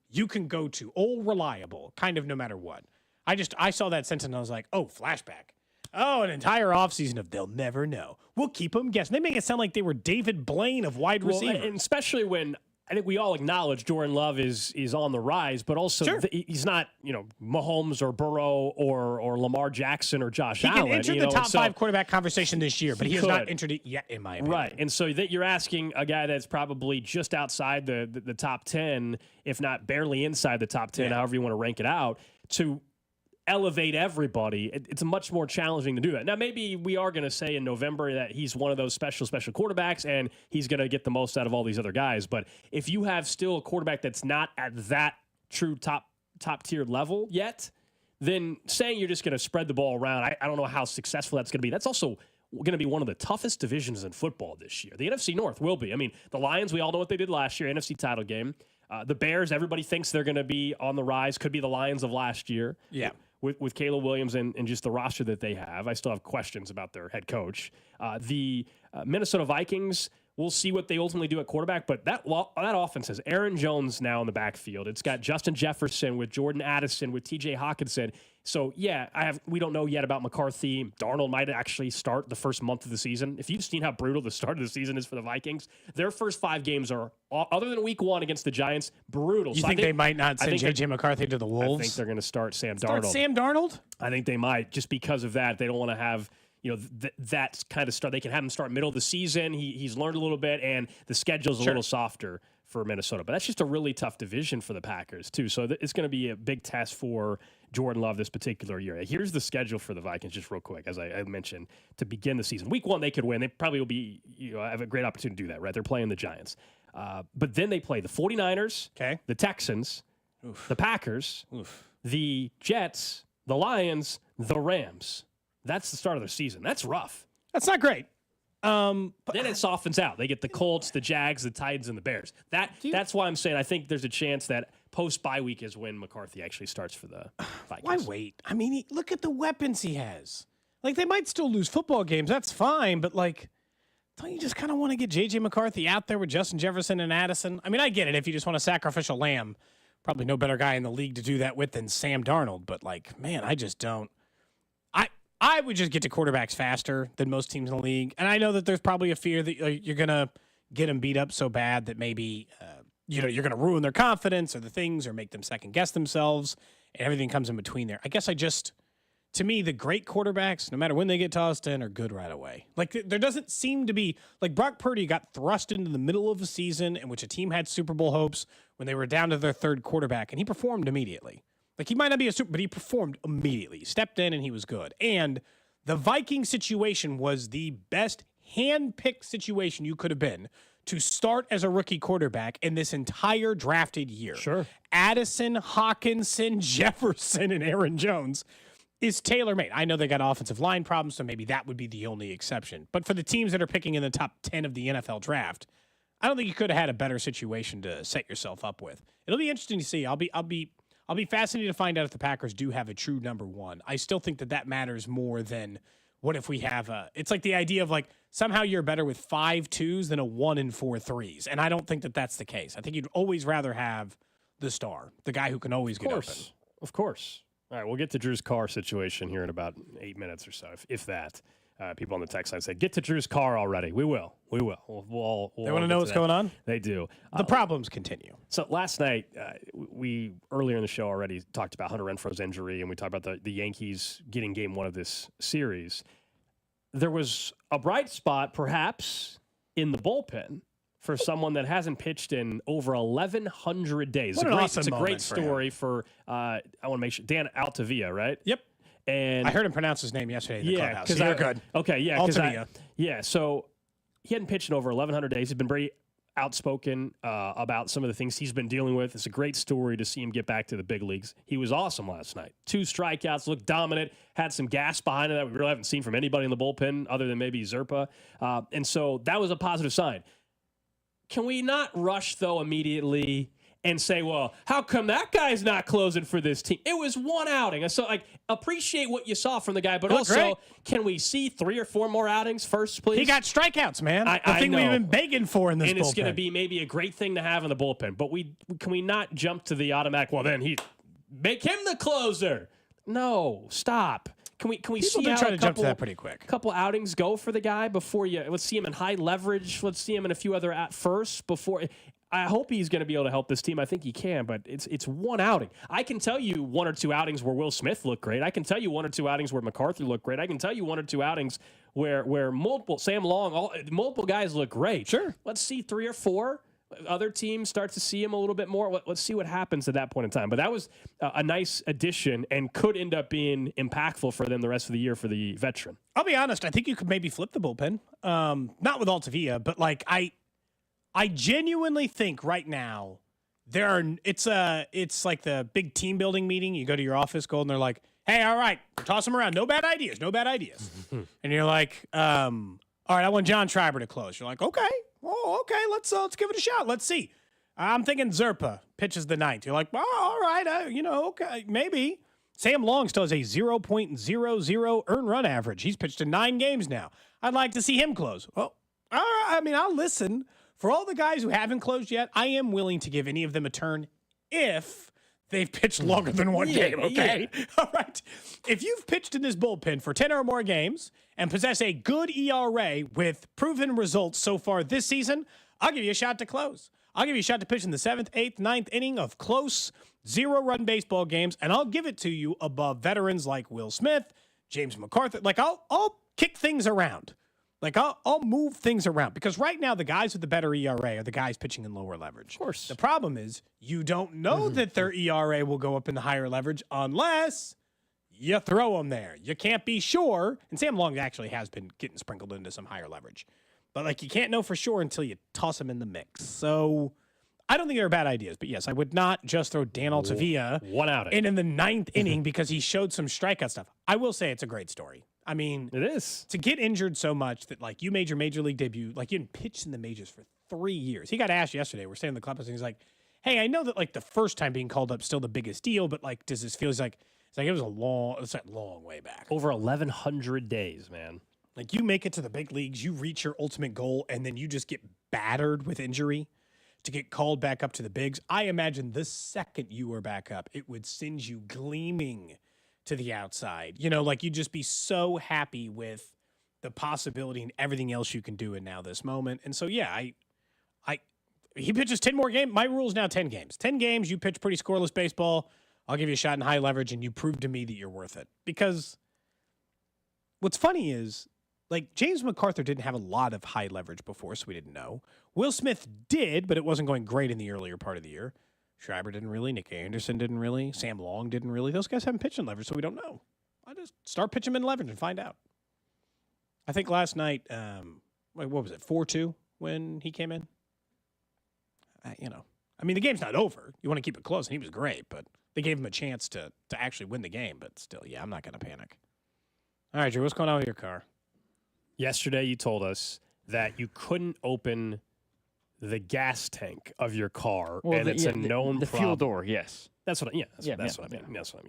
you can go to, all reliable, kind of no matter what. I saw that sentence and I was like, oh, flashback. Oh, an entire offseason of they'll never know. We'll keep them guessing. They make it sound like they were David Blaine of wide receivers. And especially when I think we all acknowledge Jordan Love is on the rise, but also he's not, Mahomes or Burrow or Lamar Jackson or Josh Allen. He can enter the top 5 quarterback conversation this year, but he has not entered it yet, in my opinion. Right, and so that you're asking a guy that's probably just outside the top 10, if not barely inside the top 10, however you want to rank it out, to elevate everybody. It's much more challenging to do that. Now, maybe we are going to say in November that he's one of those special quarterbacks and he's going to get the most out of all these other guys. But if you have still a quarterback that's not at that true top tier level yet, then saying you're just going to spread the ball around, I don't know how successful that's going to be. That's also going to be one of the toughest divisions in football this year. The NFC North will be. I mean, the Lions, we all know what they did last year, NFC title game. The Bears, everybody thinks they're going to be on the rise, could be the Lions of last year. Yeah. With Caleb Williams and just the roster that they have. I still have questions about their head coach. The Minnesota Vikings, we'll see what they ultimately do at quarterback, but that offense has Aaron Jones now in the backfield. It's got Justin Jefferson with Jordan Addison, with TJ Hawkinson. So, we don't know yet about McCarthy. Darnold might actually start the first month of the season. If you've seen how brutal the start of the season is for the Vikings, their first 5 games are, other than week 1 against the Giants, brutal. You think they might not send J.J. McCarthy to the Wolves? I think they're going to start Sam Darnold. Sam Darnold? I think they might, just because of that. They don't want to have that kind of start. They can have him start middle of the season. He's learned a little bit, and the schedule's a little softer for Minnesota. But that's just a really tough division for the Packers, too. So it's going to be a big test for Jordan Love this particular year. Here's the schedule for the Vikings, just real quick, as I mentioned, to begin the season. Week 1, they could win. They probably will be, have a great opportunity to do that, right? They're playing the Giants. But then they play the 49ers, the Texans, the Packers, the Jets, the Lions, the Rams. That's the start of their season. That's rough. That's not great. But then it softens out. They get the Colts, the Jags, the Titans, and the Bears. That's why I'm saying I think there's a chance that post-bye week is when McCarthy actually starts for the Vikings. Why wait? I mean, look at the weapons he has. Like, they might still lose football games. That's fine, but, like, don't you just kind of want to get J.J. McCarthy out there with Justin Jefferson and Addison? I mean, I get it if you just want a sacrificial lamb. Probably no better guy in the league to do that with than Sam Darnold. But, like, man, I just don't. I would just get to quarterbacks faster than most teams in the league. And I know that there's probably a fear that you're going to get them beat up so bad that maybe, you're going to ruin their confidence or the things or make them second guess themselves and everything comes in between there. I guess to me, the great quarterbacks, no matter when they get tossed in, are good right away. Like, there doesn't seem to be, like, Brock Purdy got thrust into the middle of a season in which a team had Super Bowl hopes when they were down to their third quarterback, and he performed immediately. Like, he might not be a super, but he performed immediately. He stepped in, and he was good. And the Viking situation was the best hand-picked situation you could have been to start as a rookie quarterback in this entire drafted year. Sure. Addison, Hawkinson, Jefferson, and Aaron Jones is tailor-made. I know they got offensive line problems, so maybe that would be the only exception. But for the teams that are picking in the top 10 of the NFL draft, I don't think you could have had a better situation to set yourself up with. It'll be interesting to see. I'll be fascinated to find out if the Packers do have a true number one. I still think that matters more than what if we have it's like the idea of like somehow you're better with 5 2s than a 1 and 4 3s. And I don't think that that's the case. I think you'd always rather have the star, the guy who can always get open. Of course. All right, we'll get to Drew's car situation here in about 8 minutes or so, if that. People on the text line say, get to Drew's car already. We will. We'll they want to know what's going on? They do. The problems continue. So last night, we earlier in the show already talked about Hunter Renfro's injury, and we talked about the Yankees getting game one of this series. There was a bright spot, perhaps, in the bullpen for someone that hasn't pitched in over 1,100 days. It's a great story for I want to make sure, Dan Altavia, right? Yep. And I heard him pronounce his name yesterday in the clubhouse. So you're good. Okay, yeah. Altavia. So he hadn't pitched in over 1,100 days. He's been very outspoken about some of the things he's been dealing with. It's a great story to see him get back to the big leagues. He was awesome last night. 2 strikeouts, looked dominant, had some gas behind it that we really haven't seen from anybody in the bullpen other than maybe Zerpa. And so that was a positive sign. Can we not rush, though, immediately and say, well, how come that guy's not closing for this team? It was one outing. So, appreciate what you saw from the guy, but also, great. Can we see 3 or 4 more outings first, please? He got strikeouts, man. I thing know. we've been begging for in this bullpen. And it's going to be maybe a great thing to have in the bullpen, but can we not jump to the automatic, well, then make him the closer? No, stop. Can we People see do how try to jump to that pretty quick. Couple outings go for the guy before let's see him in high leverage. Let's see him in a few other at first before. I hope he's going to be able to help this team. I think he can, but it's one outing. I can tell you 1 or 2 outings where Will Smith looked great. I can tell you 1 or 2 outings where McCarthy looked great. I can tell you 1 or 2 outings where multiple Sam Long, multiple guys look great. Sure. Let's see 3 or 4. Other teams start to see him a little bit more. Let's see what happens at that point in time. But that was a nice addition and could end up being impactful for them the rest of the year for the veteran. I'll be honest. I think you could maybe flip the bullpen. Not with Altavia, but I genuinely think right now it's like the big team building meeting. You go to your office, Gold, and they're like, hey, all right, toss them around. No bad ideas. And you're like, all right, I want John Schreiber to close. You're like, okay. Oh, okay, let's give it a shot. Let's see. I'm thinking Zerpa pitches the 9th. You're like, oh, all right, okay, maybe. Sam Long still has a 0.00 earned run average. He's pitched in 9 games now. I'd like to see him close. Well, all right, I'll listen. For all the guys who haven't closed yet, I am willing to give any of them a turn if they've pitched longer than 1 game, okay? Yeah. All right. If you've pitched in this bullpen for 10 or more games and possess a good ERA with proven results so far this season, I'll give you a shot to close. I'll give you a shot to pitch in the 7th, 8th, 9th inning of close 0-run baseball games, and I'll give it to you above veterans like Will Smith, James McCarthy. I'll kick things around. I'll move things around because right now the guys with the better ERA are the guys pitching in lower leverage. Of course. The problem is you don't know that their ERA will go up in the higher leverage unless you throw them there. You can't be sure. And Sam Long actually has been getting sprinkled into some higher leverage. But, you can't know for sure until you toss them in the mix. So I don't think they're bad ideas. But, yes, I would not just throw Dan Altavia one outing in the 9th inning because he showed some strikeout stuff. I will say it's a great story. It is. To get injured so much that, you made your major league debut, you didn't pitch in the majors for 3 years. He got asked yesterday, we're staying in the clubhouse, and he's like, hey, I know that, the first time being called up is still the biggest deal, but, does this feel, it was a long way back. Over 1,100 days, man. You make it to the big leagues, you reach your ultimate goal, and then you just get battered with injury to get called back up to the bigs. I imagine the second you were back up, it would send you gleaming to the outside. You'd just be so happy with the possibility and everything else you can do in now this moment. And so, yeah, he pitches 10 more games. My rule is now 10 games. 10 games, you pitch pretty scoreless baseball. I'll give you a shot in high leverage, and you prove to me that you're worth it. Because what's funny is, like, James MacArthur didn't have a lot of high leverage before, so we didn't know. Will Smith did, but it wasn't going great in the earlier part of the year. Schreiber didn't really. Nick Anderson didn't really. Sam Long didn't really. Those guys haven't pitched in leverage, so we don't know. I just start pitching them in leverage and find out. I think last night, what was it, 4-2 when he came in? I mean, the game's not over. You want to keep it close, and he was great, but they gave him a chance to actually win the game. But still, yeah, I'm not going to panic. All right, Drew, what's going on with your car? Yesterday, you told us that you couldn't open the gas tank of your car, and it's a known the problem. fuel door. Yes, that's what. That's what I mean. That's what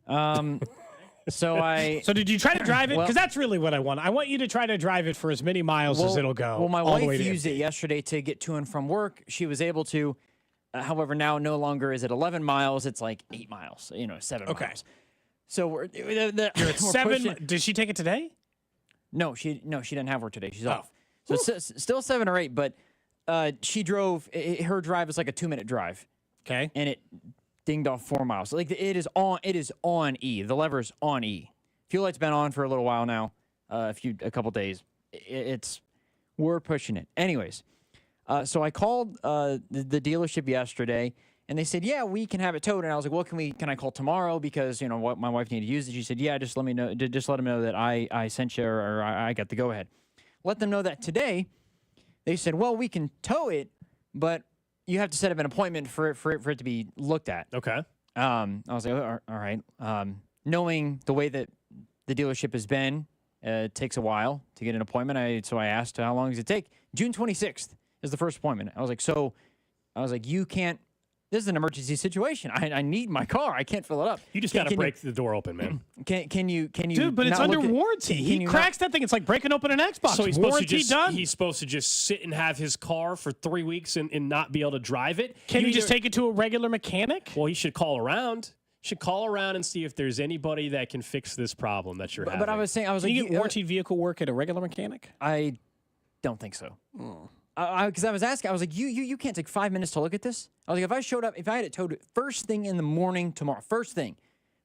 I'm. Yeah. So did you try to drive it? Because that's really what I want. I want you to try to drive it for as many miles as it'll go. Well, my wife used it yesterday to get to and from work. She was able to. However, now no longer is it 11 miles. It's like 8 miles. 7 miles. So you're at 7. Did she take it today? No, she didn't have work today. She's off. So still 7 or 8, but she drove. Her drive is like a 2-minute drive. Okay, and it dinged off 4 miles. Like it is on E. The lever's on E. Fuel light's been on for a little while now. A couple days. We're pushing it. Anyways, so I called the dealership yesterday. And they said, yeah, we can have it towed. And I was like, well, can I call tomorrow? Because, what my wife needed to use it. She said, yeah, just let me know. Just let them know that I sent you or I got the go ahead. Let them know that today. They said, well, we can tow it, but you have to set up an appointment for it to be looked at. Okay. I was like, all right. Knowing the way that the dealership has been, it takes a while to get an appointment. So I asked, how long does it take? June 26th is the first appointment. I was like, you can't. This is an emergency situation. I need my car. I can't fill it up. You just got to break the door open, man. Can you? Dude, but it's under warranty. He cracks that thing. It's like breaking open an Xbox. So he's He's supposed to just sit and have his car for 3 weeks and not be able to drive it. Can you just take it to a regular mechanic? Well, he should call around. And see if there's anybody that can fix this problem that you're having. But I was can you get warranted vehicle work at a regular mechanic? I don't think so. Because I was asking, I was like, you can't take 5 minutes to look at this? I was like, if I had it towed first thing in the morning tomorrow, first thing,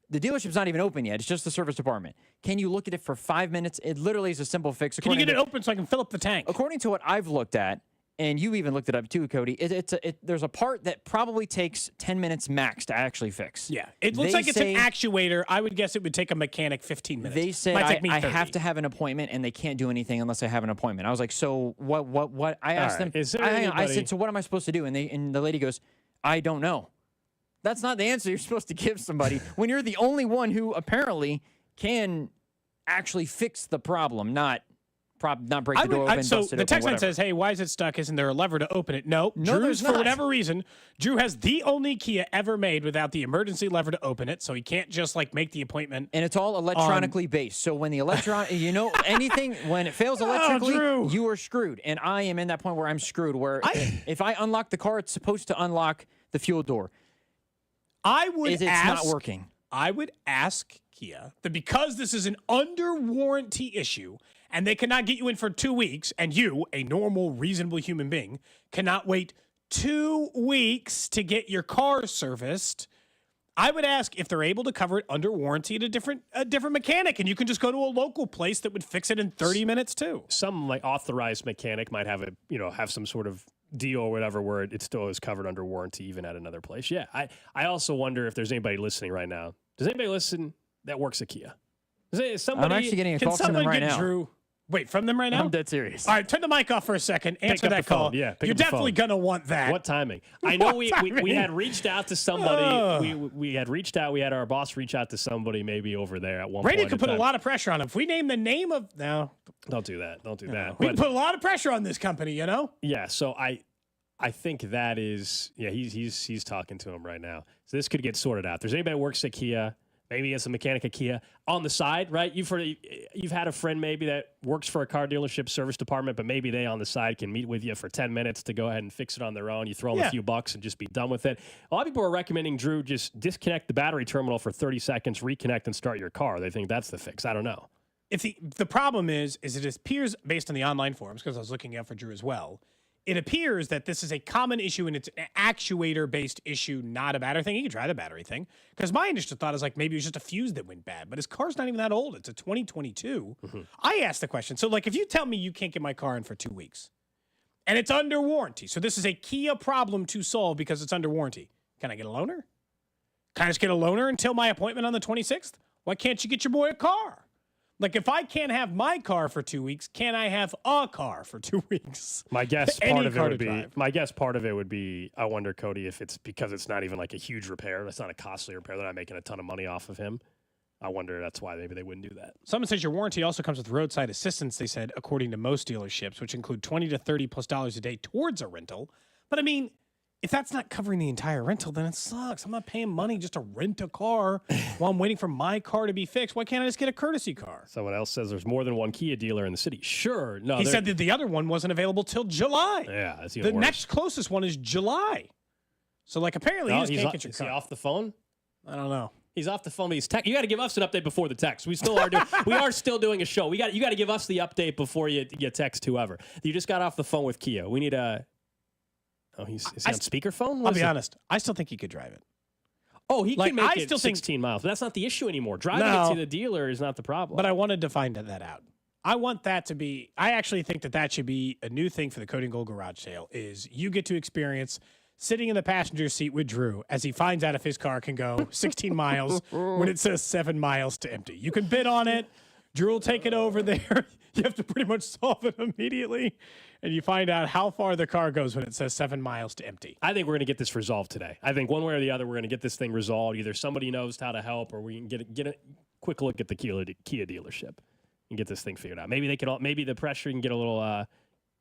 the dealership's not even open yet. It's just the service department. Can you look at it for 5 minutes? It literally is a simple fix. Can you get it open so I can fill up the tank? According to what I've looked at, and you even looked it up too, Cody, there's a part that probably takes 10 minutes max to actually fix. Yeah. It looks like it's an actuator. I would guess it would take a mechanic 15 minutes. They said I have to have an appointment, and they can't do anything unless I have an appointment. I was like, so what? I asked them. I said, so what am I supposed to do? And the lady goes, I don't know. That's not the answer you're supposed to give somebody when you're the only one who apparently can actually fix the problem, not break the door open. So the text line says, hey, why is it stuck? Isn't there a lever to open it? No, Drew's, for whatever reason, Drew has the only Kia ever made without the emergency lever to open it, so he can't just make the appointment. And it's all electronically based. So when the anything, when it fails electrically, you are screwed. And I am in that point where I'm screwed, where if I unlock the car, it's supposed to unlock the fuel door. It's not working. I would ask Kia that because this is an under warranty issue, and they cannot get you in for 2 weeks, and you, a normal, reasonable human being, cannot wait 2 weeks to get your car serviced, I would ask if they're able to cover it under warranty at a different mechanic, and you can just go to a local place that would fix it in 30 minutes too. Some authorized mechanic might have have some sort of deal or whatever where it still is covered under warranty even at another place. Yeah, I also wonder if there's anybody listening right now. Does anybody listen that works at Kia? I'm actually getting a call from them right now. Drew? Wait, from them right now? I'm dead serious. All right, turn the mic off for a second. Answer that call. Yeah, you're definitely going to want that. What timing? I know we had reached out to somebody. We had reached out. We had our boss reach out to somebody maybe over there at one point. Brady could put a lot of pressure on him. If we name the name of... No. Don't do that. Don't do that. We can put a lot of pressure on this company, Yeah, so I think that is... Yeah, he's talking to him right now. So this could get sorted out. If there's anybody that works at Kia... Maybe as a mechanic at Kia on the side, right? You've had a friend maybe that works for a car dealership service department, but maybe they on the side can meet with you for 10 minutes to go ahead and fix it on their own. You throw them a few bucks and just be done with it. A lot of people are recommending, Drew, just disconnect the battery terminal for 30 seconds, reconnect and start your car. They think that's the fix. I don't know. If the problem is it appears based on the online forums, because I was looking out for Drew as well, it appears that this is a common issue and it's an actuator-based issue, not a battery thing. You can try the battery thing. Because my initial thought is like maybe it was just a fuse that went bad. But his car's not even that old. It's a 2022. I asked the question. So, like, if you tell me you can't get my car in for 2 weeks, and it's under warranty, so this is a Kia problem to solve because it's under warranty, can I get a loaner? Can I just get a loaner until my appointment on the 26th? Why can't you get your boy a car? Like, if I can't have my car for 2 weeks, can I have a car for 2 weeks? My guess part of it would be, I wonder, Cody, if it's because it's not even like a huge repair. It's not a costly repair. They're not making a ton of money off of him. I wonder that's why maybe they wouldn't do that. Someone says your warranty also comes with roadside assistance, they said, according to most dealerships, which include $20 to $30+ a day towards a rental. But I mean, if that's not covering the entire rental, then it sucks. I'm not paying money just to rent a car while I'm waiting for my car to be fixed. Why can't I just get a courtesy car? Someone else says there's more than one Kia dealer in the city. Sure. No, he said that the other one wasn't available till July. Yeah, that's even the worse. next closest one is July. So, like, apparently you just can't get your car. Is he off the phone? I don't know. He's off the phone, but he's you got to give us an update before the text. We still are we are still doing a show. You got to give us the update before you text whoever. You just got off the phone with Kia. We need a. Oh, is he on speakerphone? I'll be honest. I still think he could drive it. Oh, he can make it 16 miles. But that's not the issue anymore. Driving it to the dealer is not the problem. But I wanted to find that out. I want that to be. I actually think that should be a new thing for the Cody and Gold garage sale. Is you get to experience sitting in the passenger seat with Drew as he finds out if his car can go 16 miles when it says 7 miles to empty. You can bid on it. Drew will take it over there. You have to pretty much solve it immediately. And you find out how far the car goes when it says 7 miles to empty. I think we're going to get this resolved today. I think one way or the other, we're going to get this thing resolved. Either somebody knows how to help or we can get a quick look at the Kia dealership and get this thing figured out. Maybe they can. Maybe the pressure can get a little,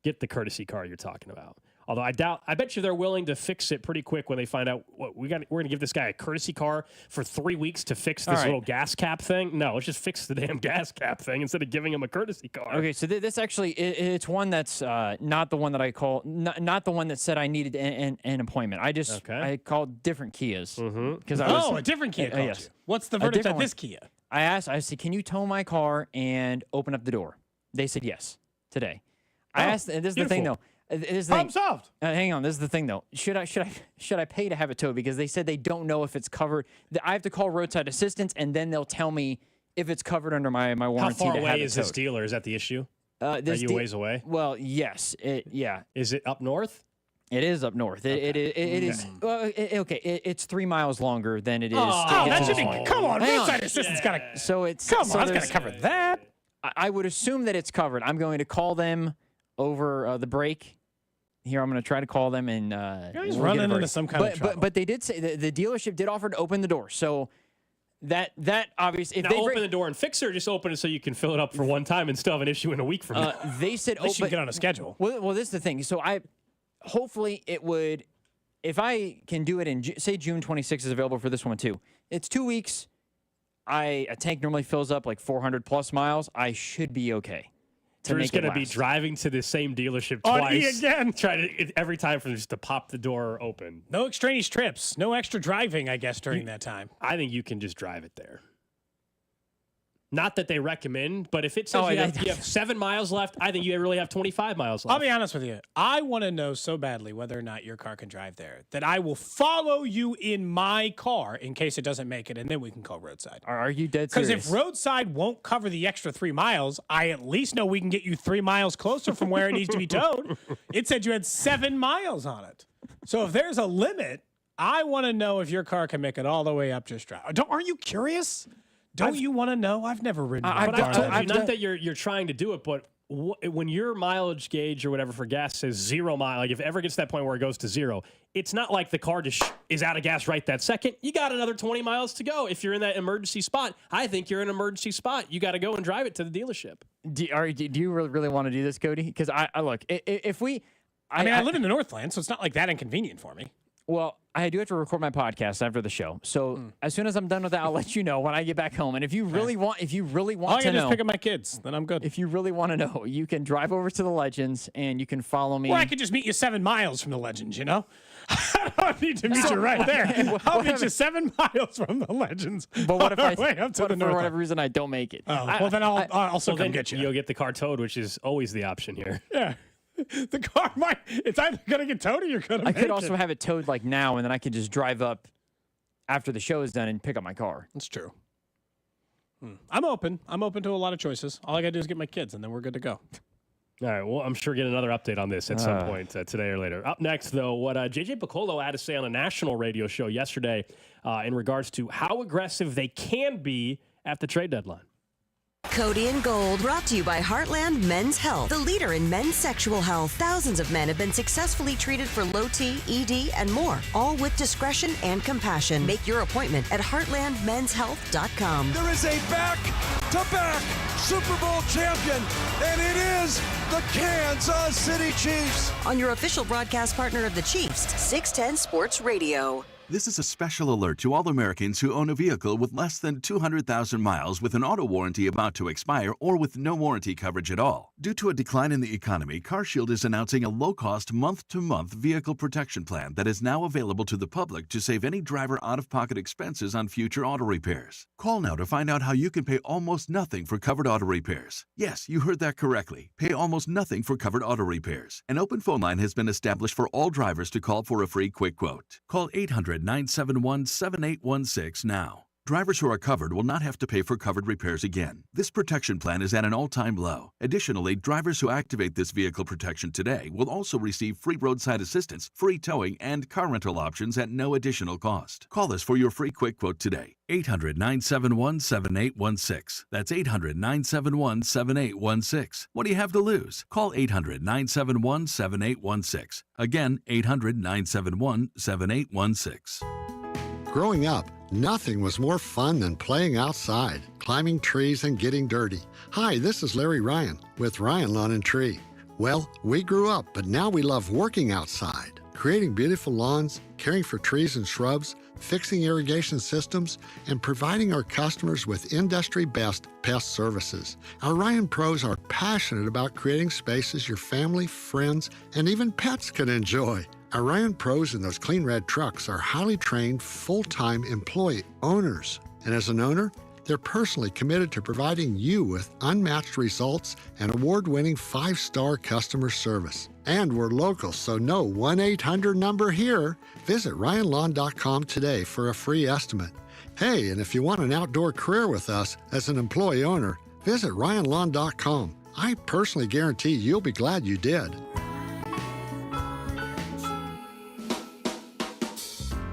get the courtesy car you're talking about. Although I bet you they're willing to fix it pretty quick when they find out we're going to give this guy a courtesy car for 3 weeks to fix this little gas cap thing. No, let's just fix the damn gas cap thing instead of giving him a courtesy car. Okay, so this actually it's one that's not the one that I call not the one that said I needed an appointment. I called different Kias because a different Kia called you. What's the verdict on this Kia? I said, can you tow my car and open up the door? They said yes today. I asked. This is the thing though. Problem solved. Hang on. This is the thing, though. Should I pay to have it towed? Because they said they don't know if it's covered. I have to call roadside assistance, and then they'll tell me if it's covered under my warranty. How far away is this dealer? Is that the issue? Are you ways away? Well, yes. Yeah. Is it up north? It is up north. It is. Well, it's 3 miles longer than it is. That should be. Come on, roadside assistance got to. So it's. Come on, it's got to cover that. I would assume that it's covered. I'm going to call them over the break. Here, I'm going to try to call them and he's running into some kind of trouble. But they did say the dealership did offer to open the door. So that obviously, if now they open the door and fix it, or just open it so you can fill it up for one time and still have an issue in a week from now. They said, they should get on a schedule. Well, this is the thing. So hopefully it would, if I can do it in say June 26th is available for this one too. It's 2 weeks. A tank normally fills up like 400+ miles. I should be okay. Drew's going to be driving to the same dealership twice. Again. Every time for just to pop the door open. No extraneous trips. No extra driving, I guess, during that time. I think you can just drive it there. Not that they recommend, but if it says you have 7 miles left, I think you really have 25 miles left. I'll be honest with you. I want to know so badly whether or not your car can drive there that I will follow you in my car in case it doesn't make it, and then we can call roadside. Are you dead serious? Because if roadside won't cover the extra 3 miles, I at least know we can get you 3 miles closer from where it needs to be towed. It said you had 7 miles on it. So if there's a limit, I want to know if your car can make it all the way up just drive. Aren't you curious? Don't you want to know? I've never ridden. I've told you, not that you're trying to do it, but when your mileage gauge or whatever for gas says 0 mile, like if it ever gets to that point where it goes to 0, it's not like the car just is out of gas right that second. You got another 20 miles to go. If you're in that emergency spot, I think you're in an emergency spot. You got to go and drive it to the dealership. Do you really want to do this, Cody? Because I look, if we, I live in the Northland, so it's not like that inconvenient for me. Well, I do have to record my podcast after the show. So as soon as I'm done with that, I'll let you know when I get back home. And if you really want to know, I can just pick up my kids. Then I'm good. If you really want to know, you can drive over to the Legends and you can follow me. Or I could just meet you 7 miles from the Legends. You know, I don't need to meet you right there. I'll meet you 7 miles from the Legends. But what if for whatever reason I don't make it? Well, then I'll also come get you. You'll get the car towed, which is always the option here. Yeah. The car it's either going to get towed or you're going to I could also have it towed like now, and then I could just drive up after the show is done and pick up my car. That's true. I'm open. I'm open to a lot of choices. All I got to do is get my kids, and then we're good to go. All right, well, I'm sure get another update on this at some point today or later. Up next, though, what J.J. Piccolo had to say on a national radio show yesterday in regards to how aggressive they can be at the trade deadline. Cody and Gold, brought to you by Heartland Men's Health, the leader in men's sexual health. Thousands of men have been successfully treated for low T, ED, and more, all with discretion and compassion. Make your appointment at heartlandmenshealth.com. There is a back-to-back Super Bowl champion, and it is the Kansas City Chiefs. On your official broadcast partner of the Chiefs, 610 Sports Radio. This is a special alert to all Americans who own a vehicle with less than 200,000 miles with an auto warranty about to expire or with no warranty coverage at all. Due to a decline in the economy, CarShield is announcing a low-cost month-to-month vehicle protection plan that is now available to the public to save any driver out-of-pocket expenses on future auto repairs. Call now to find out how you can pay almost nothing for covered auto repairs. Yes, you heard that correctly. Pay almost nothing for covered auto repairs. An open phone line has been established for all drivers to call for a free quick quote. Call 800-971-7816 now. Drivers who are covered will not have to pay for covered repairs again. This protection plan is at an all-time low. Additionally, drivers who activate this vehicle protection today will also receive free roadside assistance, free towing, and car rental options at no additional cost. Call us for your free quick quote today. 800-971-7816. That's 800-971-7816. What do you have to lose? Call 800-971-7816. Again, 800-971-7816. Growing up, nothing was more fun than playing outside, climbing trees, and getting dirty. Hi, this is Larry Ryan with Ryan Lawn and Tree. Well, we grew up, but now we love working outside, creating beautiful lawns, caring for trees and shrubs, fixing irrigation systems, and providing our customers with industry-best pest services. Our Ryan Pros are passionate about creating spaces your family, friends, and even pets can enjoy. Our Ryan Pros in those clean red trucks are highly trained, full-time employee owners. And as an owner, they're personally committed to providing you with unmatched results and award-winning 5-star customer service. And we're local, so no 1-800 number here. Visit RyanLawn.com today for a free estimate. Hey, and if you want an outdoor career with us as an employee owner, visit RyanLawn.com. I personally guarantee you'll be glad you did.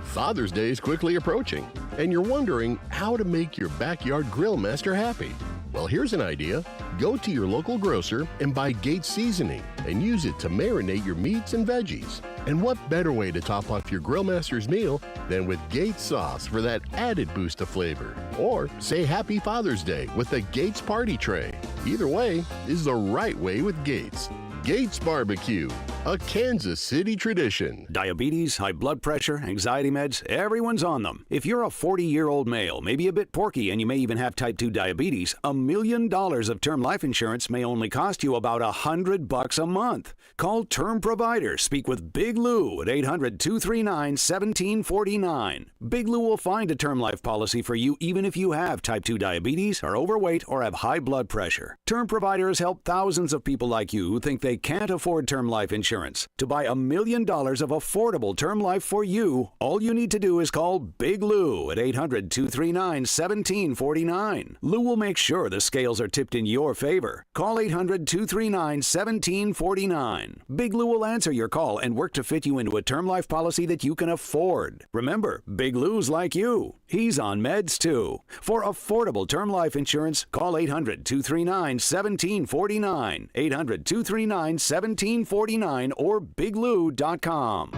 Father's Day is quickly approaching, and you're wondering how to make your backyard grill master happy. Well, here's an idea. Go to your local grocer and buy Gates seasoning and use it to marinate your meats and veggies. And what better way to top off your grill master's meal than with Gates sauce for that added boost of flavor? Or say Happy Father's Day with a Gates party tray. Either way is the right way with Gates. Gates Barbecue, a Kansas City tradition. Diabetes, high blood pressure, anxiety meds, everyone's on them. If you're a 40-year-old male, maybe a bit porky, and you may even have type 2 diabetes, $1 million of term life insurance may only cost you about $100 a month. Call Term Provider. Speak with Big Lou at 800-239-1749. Big Lou will find a term life policy for you even if you have type 2 diabetes, are overweight, or have high blood pressure. Term Provider has helped thousands of people like you who think they can't afford term life insurance. To buy $1 million of affordable term life for you, all you need to do is call Big Lou at 800-239-1749. Lou will make sure the scales are tipped in your favor. Call 800-239-1749. Big Lou will answer your call and work to fit you into a term life policy that you can afford. Remember, Big Lou's like you. He's on meds too. For affordable term life insurance, call 800-239-1749. 800-239-1749 or biglou.com.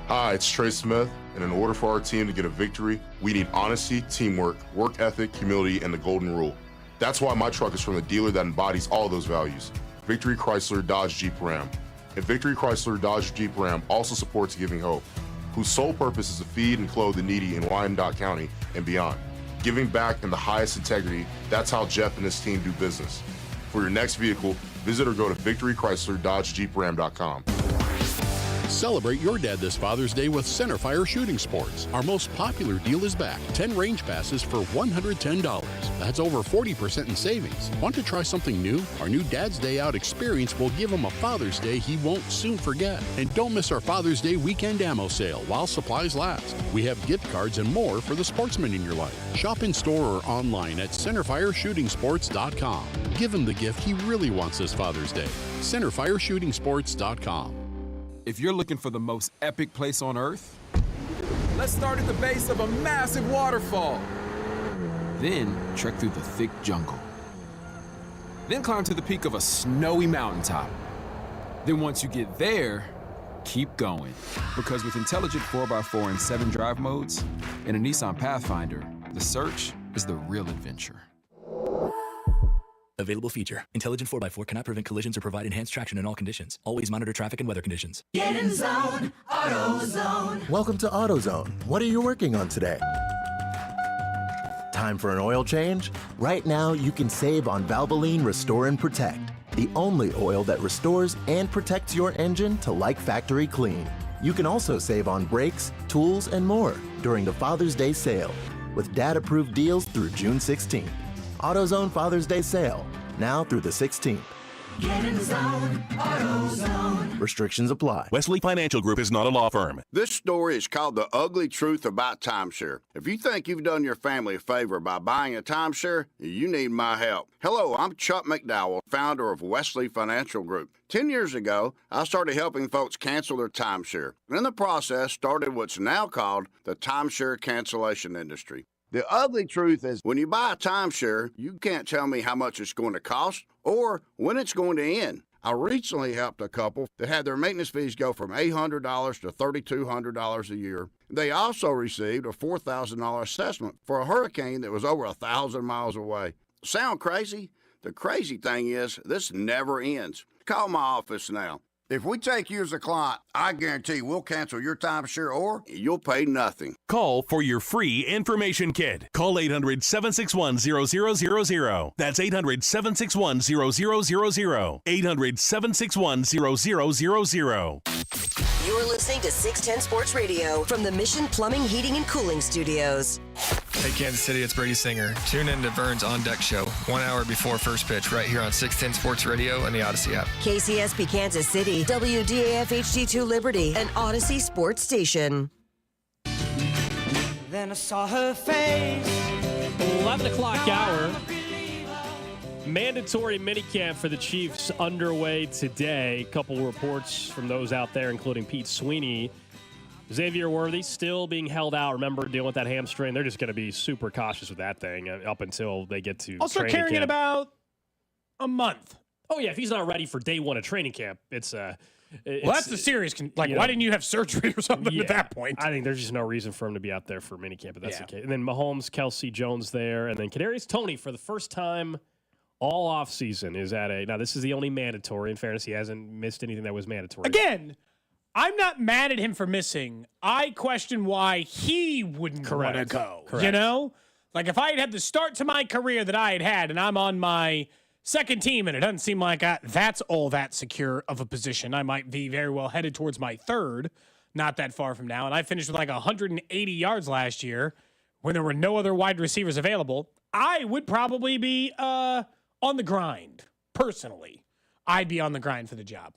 Hi, it's Trey Smith, and in order for our team to get a victory, we need honesty, teamwork, work ethic, humility, and the golden rule. That's why my truck is from the dealer that embodies all those values, Victory Chrysler Dodge Jeep Ram. And Victory Chrysler Dodge Jeep Ram also supports Giving Hope, whose sole purpose is to feed and clothe the needy in Wyandotte County and beyond. Giving back in the highest integrity, that's how Jeff and his team do business. For your next vehicle, visit or go to victorychrysler-dodge-jeepram.com. Celebrate your dad this Father's Day with Centerfire Shooting Sports. Our most popular deal is back. 10 range passes for $110. That's over 40% in savings. Want to try something new? Our new Dad's Day Out experience will give him a Father's Day he won't soon forget. And don't miss our Father's Day weekend ammo sale while supplies last. We have gift cards and more for the sportsman in your life. Shop in store or online at centerfireshootingsports.com. Give him the gift he really wants this Father's Day. centerfireshootingsports.com. If you're looking for the most epic place on Earth, let's start at the base of a massive waterfall. Then trek through the thick jungle. Then climb to the peak of a snowy mountaintop. Then once you get there, keep going. Because with intelligent 4x4 and 7 drive modes and a Nissan Pathfinder, the search is the real adventure. Available feature. Intelligent 4x4 cannot prevent collisions or provide enhanced traction in all conditions. Always monitor traffic and weather conditions. Get in zone, AutoZone. Welcome to AutoZone. What are you working on today? Time for an oil change? Right now, you can save on Valvoline Restore and Protect, the only oil that restores and protects your engine to like factory clean. You can also save on brakes, tools, and more during the Father's Day sale with dad-approved deals through June 16th. AutoZone Father's Day sale, now through the 16th. Get in zone, AutoZone. Restrictions apply. Wesley Financial Group is not a law firm. This story is called The Ugly Truth About Timeshare. If you think you've done your family a favor by buying a timeshare, you need my help. Hello, I'm Chuck McDowell, founder of Wesley Financial Group. 10 years ago, I started helping folks cancel their timeshare. And in the process, started what's now called the timeshare cancellation industry. The ugly truth is when you buy a timeshare, you can't tell me how much it's going to cost or when it's going to end. I recently helped a couple that had their maintenance fees go from $800 to $3,200 a year. They also received a $4,000 assessment for a hurricane that was over 1,000 miles away. Sound crazy? The crazy thing is this never ends. Call my office now. If we take you as a client, I guarantee we'll cancel your timeshare or you'll pay nothing. Call for your free information kit. Call 800-761-0000. That's 800-761-0000. 800-761-0000. You're listening to 610 Sports Radio from the Mission Plumbing, Heating, and Cooling Studios. Hey, Kansas City, it's Brady Singer. Tune in to Vern's On Deck Show 1 hour before first pitch right here on 610 Sports Radio and the Odyssey app. KCSP Kansas City, WDAF HD2 Liberty, and Odyssey Sports Station. Then I saw her face. 11 o'clock hour. Mandatory minicamp for the Chiefs underway today. A couple reports from those out there, including Pete Sweeney. Xavier Worthy still being held out. Remember, dealing with that hamstring. They're just going to be super cautious with that thing up until they get to I'll start carrying it about a month. Oh, yeah. If he's not ready for day one of training camp, it's well, that's the serious. Why didn't you have surgery or something at that point? I think there's just no reason for him to be out there for minicamp, if that's the case. And then Mahomes, Kelsey, Jones there. And then Kadarius Toney, for the first time all offseason, is at a... Now, this is the only mandatory. In fairness, he hasn't missed anything that was mandatory. Again, I'm not mad at him for missing. I question why he wouldn't want to go. Correct. You know? Like, if I had the start to my career that I had and I'm on my second team and it doesn't seem like that's all that secure of a position, I might be very well headed towards my third, not that far from now. And I finished with like 180 yards last year when there were no other wide receivers available. I would probably be on the grind, personally. I'd be on the grind for the job.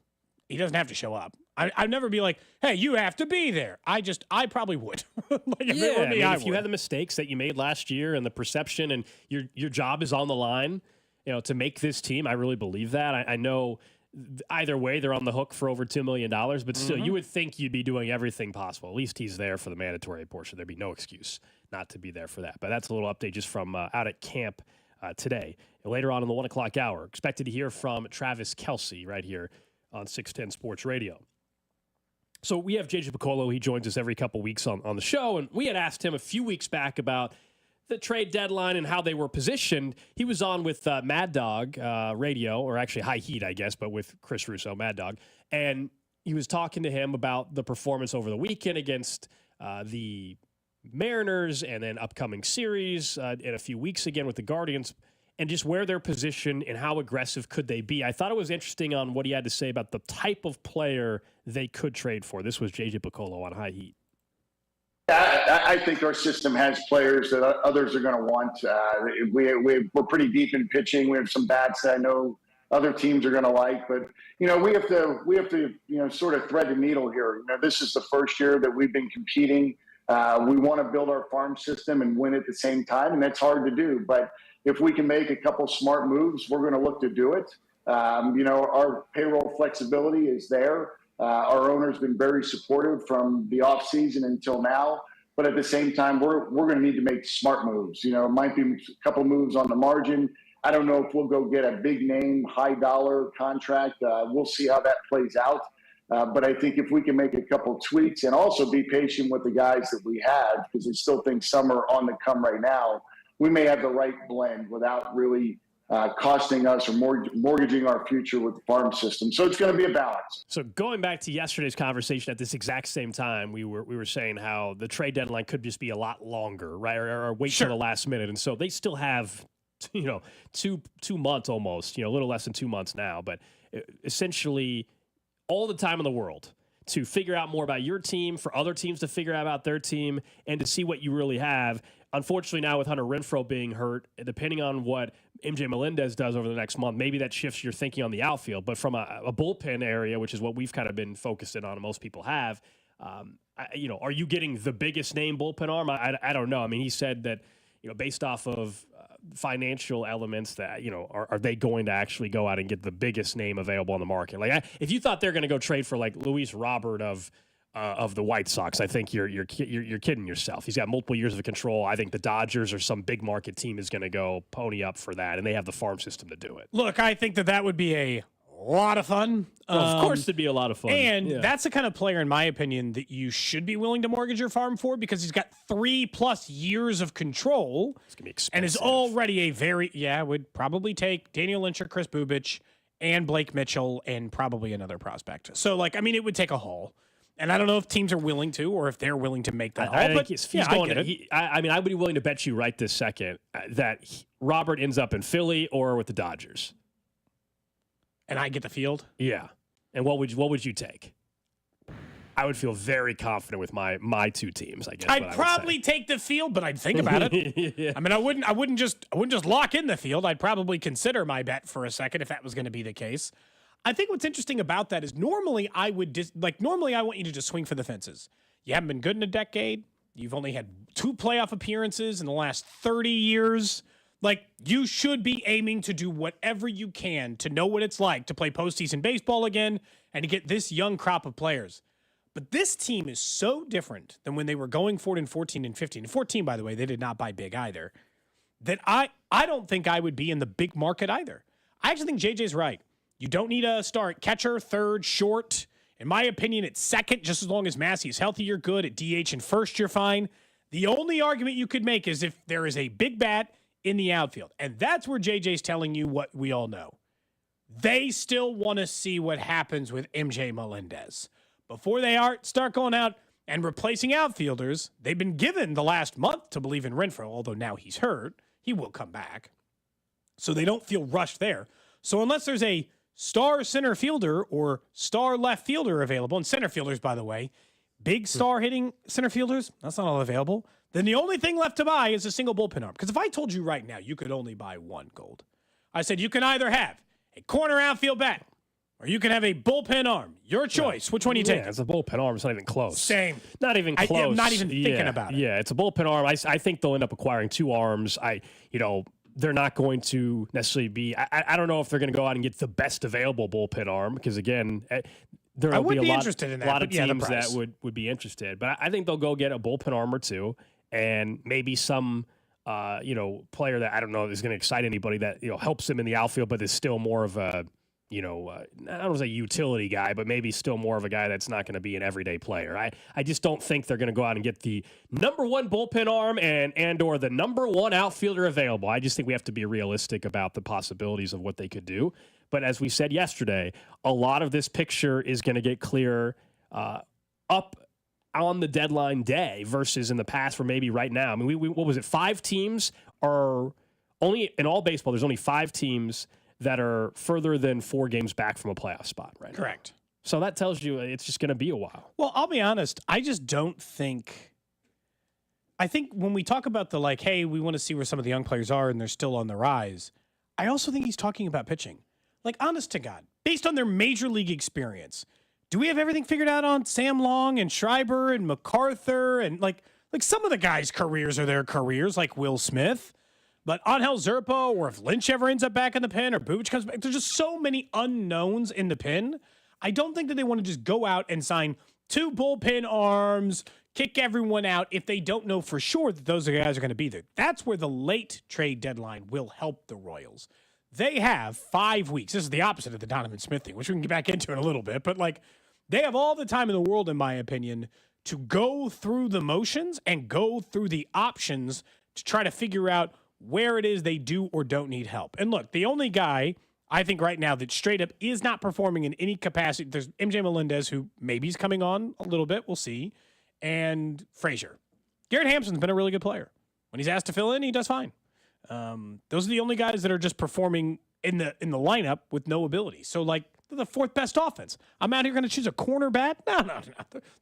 He doesn't have to show up. I'd never be like, hey, you have to be there. I probably would. If you had the mistakes that you made last year and the perception and your job is on the line, to make this team, I really believe that. I know either way they're on the hook for over $2 million, but still, you would think you'd be doing everything possible. At least he's there for the mandatory portion. There'd be no excuse not to be there for that. But that's a little update just from out at camp today. And later on in the 1 o'clock hour, expected to hear from Travis Kelce right here on 610 Sports Radio. So we have JJ Piccolo. He joins us every couple weeks on the show, and we had asked him a few weeks back about the trade deadline and how they were positioned. He was on with Mad Dog Radio, or actually High Heat, I guess, but with Chris Russo, Mad Dog, and he was talking to him about the performance over the weekend against the Mariners and then upcoming series in a few weeks again with the Guardians, and just where they're positioned and how aggressive could they be. I thought it was interesting on what he had to say about the type of player they could trade for. This was JJ Piccolo on High Heat. That I think our system has players that others are going to want. We're pretty deep in pitching. We have some bats that I know other teams are going to like, but we have to sort of thread the needle here. This is the first year that we've been competing. We want to build our farm system and win at the same time, and that's hard to do. But if we can make a couple smart moves, we're going to look to do it. Our payroll flexibility is there. Our owner's been very supportive from the offseason until now. But at the same time, we're going to need to make smart moves. It might be a couple moves on the margin. I don't know if we'll go get a big name, high dollar contract. We'll see how that plays out. But I think if we can make a couple tweaks and also be patient with the guys that we have, because I still think some are on the come right now, we may have the right blend without really costing us or mortgaging our future with the farm system. So it's going to be a balance. So going back to yesterday's conversation at this exact same time, we were saying how the trade deadline could just be a lot longer, right? Or wait till the last minute. And so they still have, 2 months almost, a little less than 2 months now, but essentially all the time in the world to figure out more about your team, for other teams to figure out about their team, and to see what you really have. Unfortunately, now with Hunter Renfroe being hurt, depending on what MJ Melendez does over the next month, maybe that shifts your thinking on the outfield. But from a bullpen area, which is what we've kind of been focused in on, and most people have, are you getting the biggest name bullpen arm? I don't know. I mean, he said that, based off of financial elements that, are they going to actually go out and get the biggest name available on the market? Like, if you thought they're going to go trade for like Luis Robert of the White Sox, I think you're kidding yourself. He's got multiple years of control. I think the Dodgers or some big market team is going to go pony up for that, and they have the farm system to do it. Look, I think that would be a lot of fun. Of course it'd be a lot of fun. And that's the kind of player, in my opinion, that you should be willing to mortgage your farm for, because he's got 3+ years of control. It's going to be expensive. And is already would probably take Daniel Lynch or Chris Bubich and Blake Mitchell and probably another prospect. So, it would take a haul. And I don't know if teams are willing to, or if they're willing to make that haul. I would be willing to bet you right this second that Robert ends up in Philly or with the Dodgers. And I get the field? Yeah. And what would you take? I would feel very confident with my two teams, I guess. I'd probably take the field, but I'd think about it. Yeah. I wouldn't just lock in the field. I'd probably consider my bet for a second if that was going to be the case. I think what's interesting about that is normally I want you to just swing for the fences. You haven't been good in a decade. You've only had 2 playoff appearances in the last 30 years. You should be aiming to do whatever you can to know what it's like to play postseason baseball again and to get this young crop of players. But this team is so different than when they were going for it in 14 and 15. In 14, by the way, they did not buy big either. That I don't think I would be in the big market either. I actually think JJ's right. You don't need a start catcher, third, short. In my opinion, it's second, just as long as Massey's healthy, you're good. At DH and first, you're fine. The only argument you could make is if there is a big bat in the outfield. And that's where JJ's telling you what we all know. They still want to see what happens with MJ Melendez. Before they start going out and replacing outfielders, they've been given the last month to believe in Renfroe, although now he's hurt. He will come back. So they don't feel rushed there. So unless there's a star center fielder or star left fielder available, and center fielders, by the way, big star hitting center fielders, that's not all available, then the only thing left to buy is a single bullpen arm. Because if I told you right now you could only buy one, Gold, I said you can either have a corner outfield bat or you can have a bullpen arm. Your choice. Yeah. Which one do you take? It's a bullpen arm. It's not even close. Same. Not even close. I'm not even thinking about it. Yeah, it's a bullpen arm. I think they'll end up acquiring 2 arms. They're not going to necessarily be. I don't know if they're going to go out and get the best available bullpen arm because, again, there will be a lot of teams that would be interested. But I think they'll go get a bullpen arm or 2 and maybe some player that I don't know is going to excite anybody that helps them in the outfield, but is still more of a I don't want to say utility guy, but maybe still more of a guy that's not going to be an everyday player. I just don't think they're going to go out and get the number 1 bullpen arm and or the number 1 outfielder available. I just think we have to be realistic about the possibilities of what they could do. But as we said yesterday, a lot of this picture is going to get clearer up on the deadline day versus in the past or maybe right now. I mean, what was it? 5 teams are only in all baseball. There's only 5 teams that are further than 4 games back from a playoff spot right now. Correct. So that tells you it's just going to be a while. Well, I'll be honest. I just don't think I think when we talk about the like, hey, we want to see where some of the young players are and they're still on the rise, I also think he's talking about pitching. Like, honest to God, based on their major league experience, do we have everything figured out on Sam Long and Schreiber and MacArthur and like some of the guys' careers are their careers, like Will Smith, but Angel Zerpo, or if Lynch ever ends up back in the pen or Bubic comes back, there's just so many unknowns in the pen. I don't think that they want to just go out and sign 2 bullpen arms, kick everyone out if they don't know for sure that those guys are going to be there. That's where the late trade deadline will help the Royals. They have 5 weeks. This is the opposite of the Donovan Smith thing, which we can get back into in a little bit. But, like, they have all the time in the world, in my opinion, to go through the motions and go through the options to try to figure out where it is they do or don't need help. And, look, the only guy I think right now that straight up is not performing in any capacity, there's MJ Melendez, who maybe is coming on a little bit. We'll see. And Frazier. Garrett Hampson's been a really good player. When he's asked to fill in, he does fine. Those are the only guys that are just performing in the lineup with no ability. So, like, they're the 4th best offense. I'm out here going to choose a corner bat? No.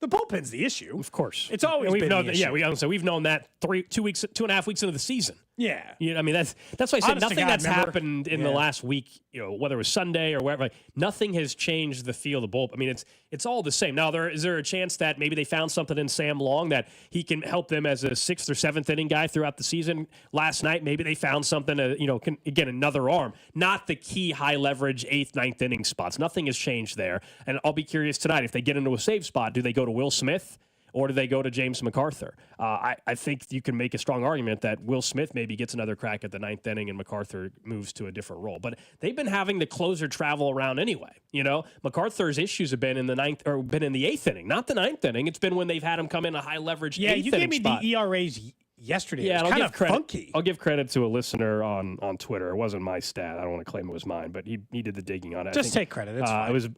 The bullpen's the issue. Of course. It's always been the issue. Yeah, we've known that 2.5 weeks into the season. Yeah. You know, I mean, that's why I said nothing that's happened in the last week, you know, whether it was Sunday or whatever, like, nothing has changed the feel of the bullpen. I mean, it's all the same. Now, is there a chance that maybe they found something in Sam Long that he can help them as a 6th or 7th inning guy throughout the season? Last night, maybe they found something, again, another arm. Not the key high leverage 8th, 9th inning spots. Nothing has changed there. And I'll be curious tonight, if they get into a save spot, do they go to Will Smith? Or do they go to James MacArthur? I think you can make a strong argument that Will Smith maybe gets another crack at the 9th inning and MacArthur moves to a different role. But they've been having the closer travel around anyway. You know, MacArthur's issues have been in the 8th inning, not the 9th inning. It's been when they've had him come in a high leverage 8th inning spot. Yeah, you gave me the ERAs yesterday. Yeah, it's kind of funky. I'll give credit to a listener on Twitter. It wasn't my stat. I don't want to claim it was mine, but he did the digging on it. Just take credit. It's fine. It was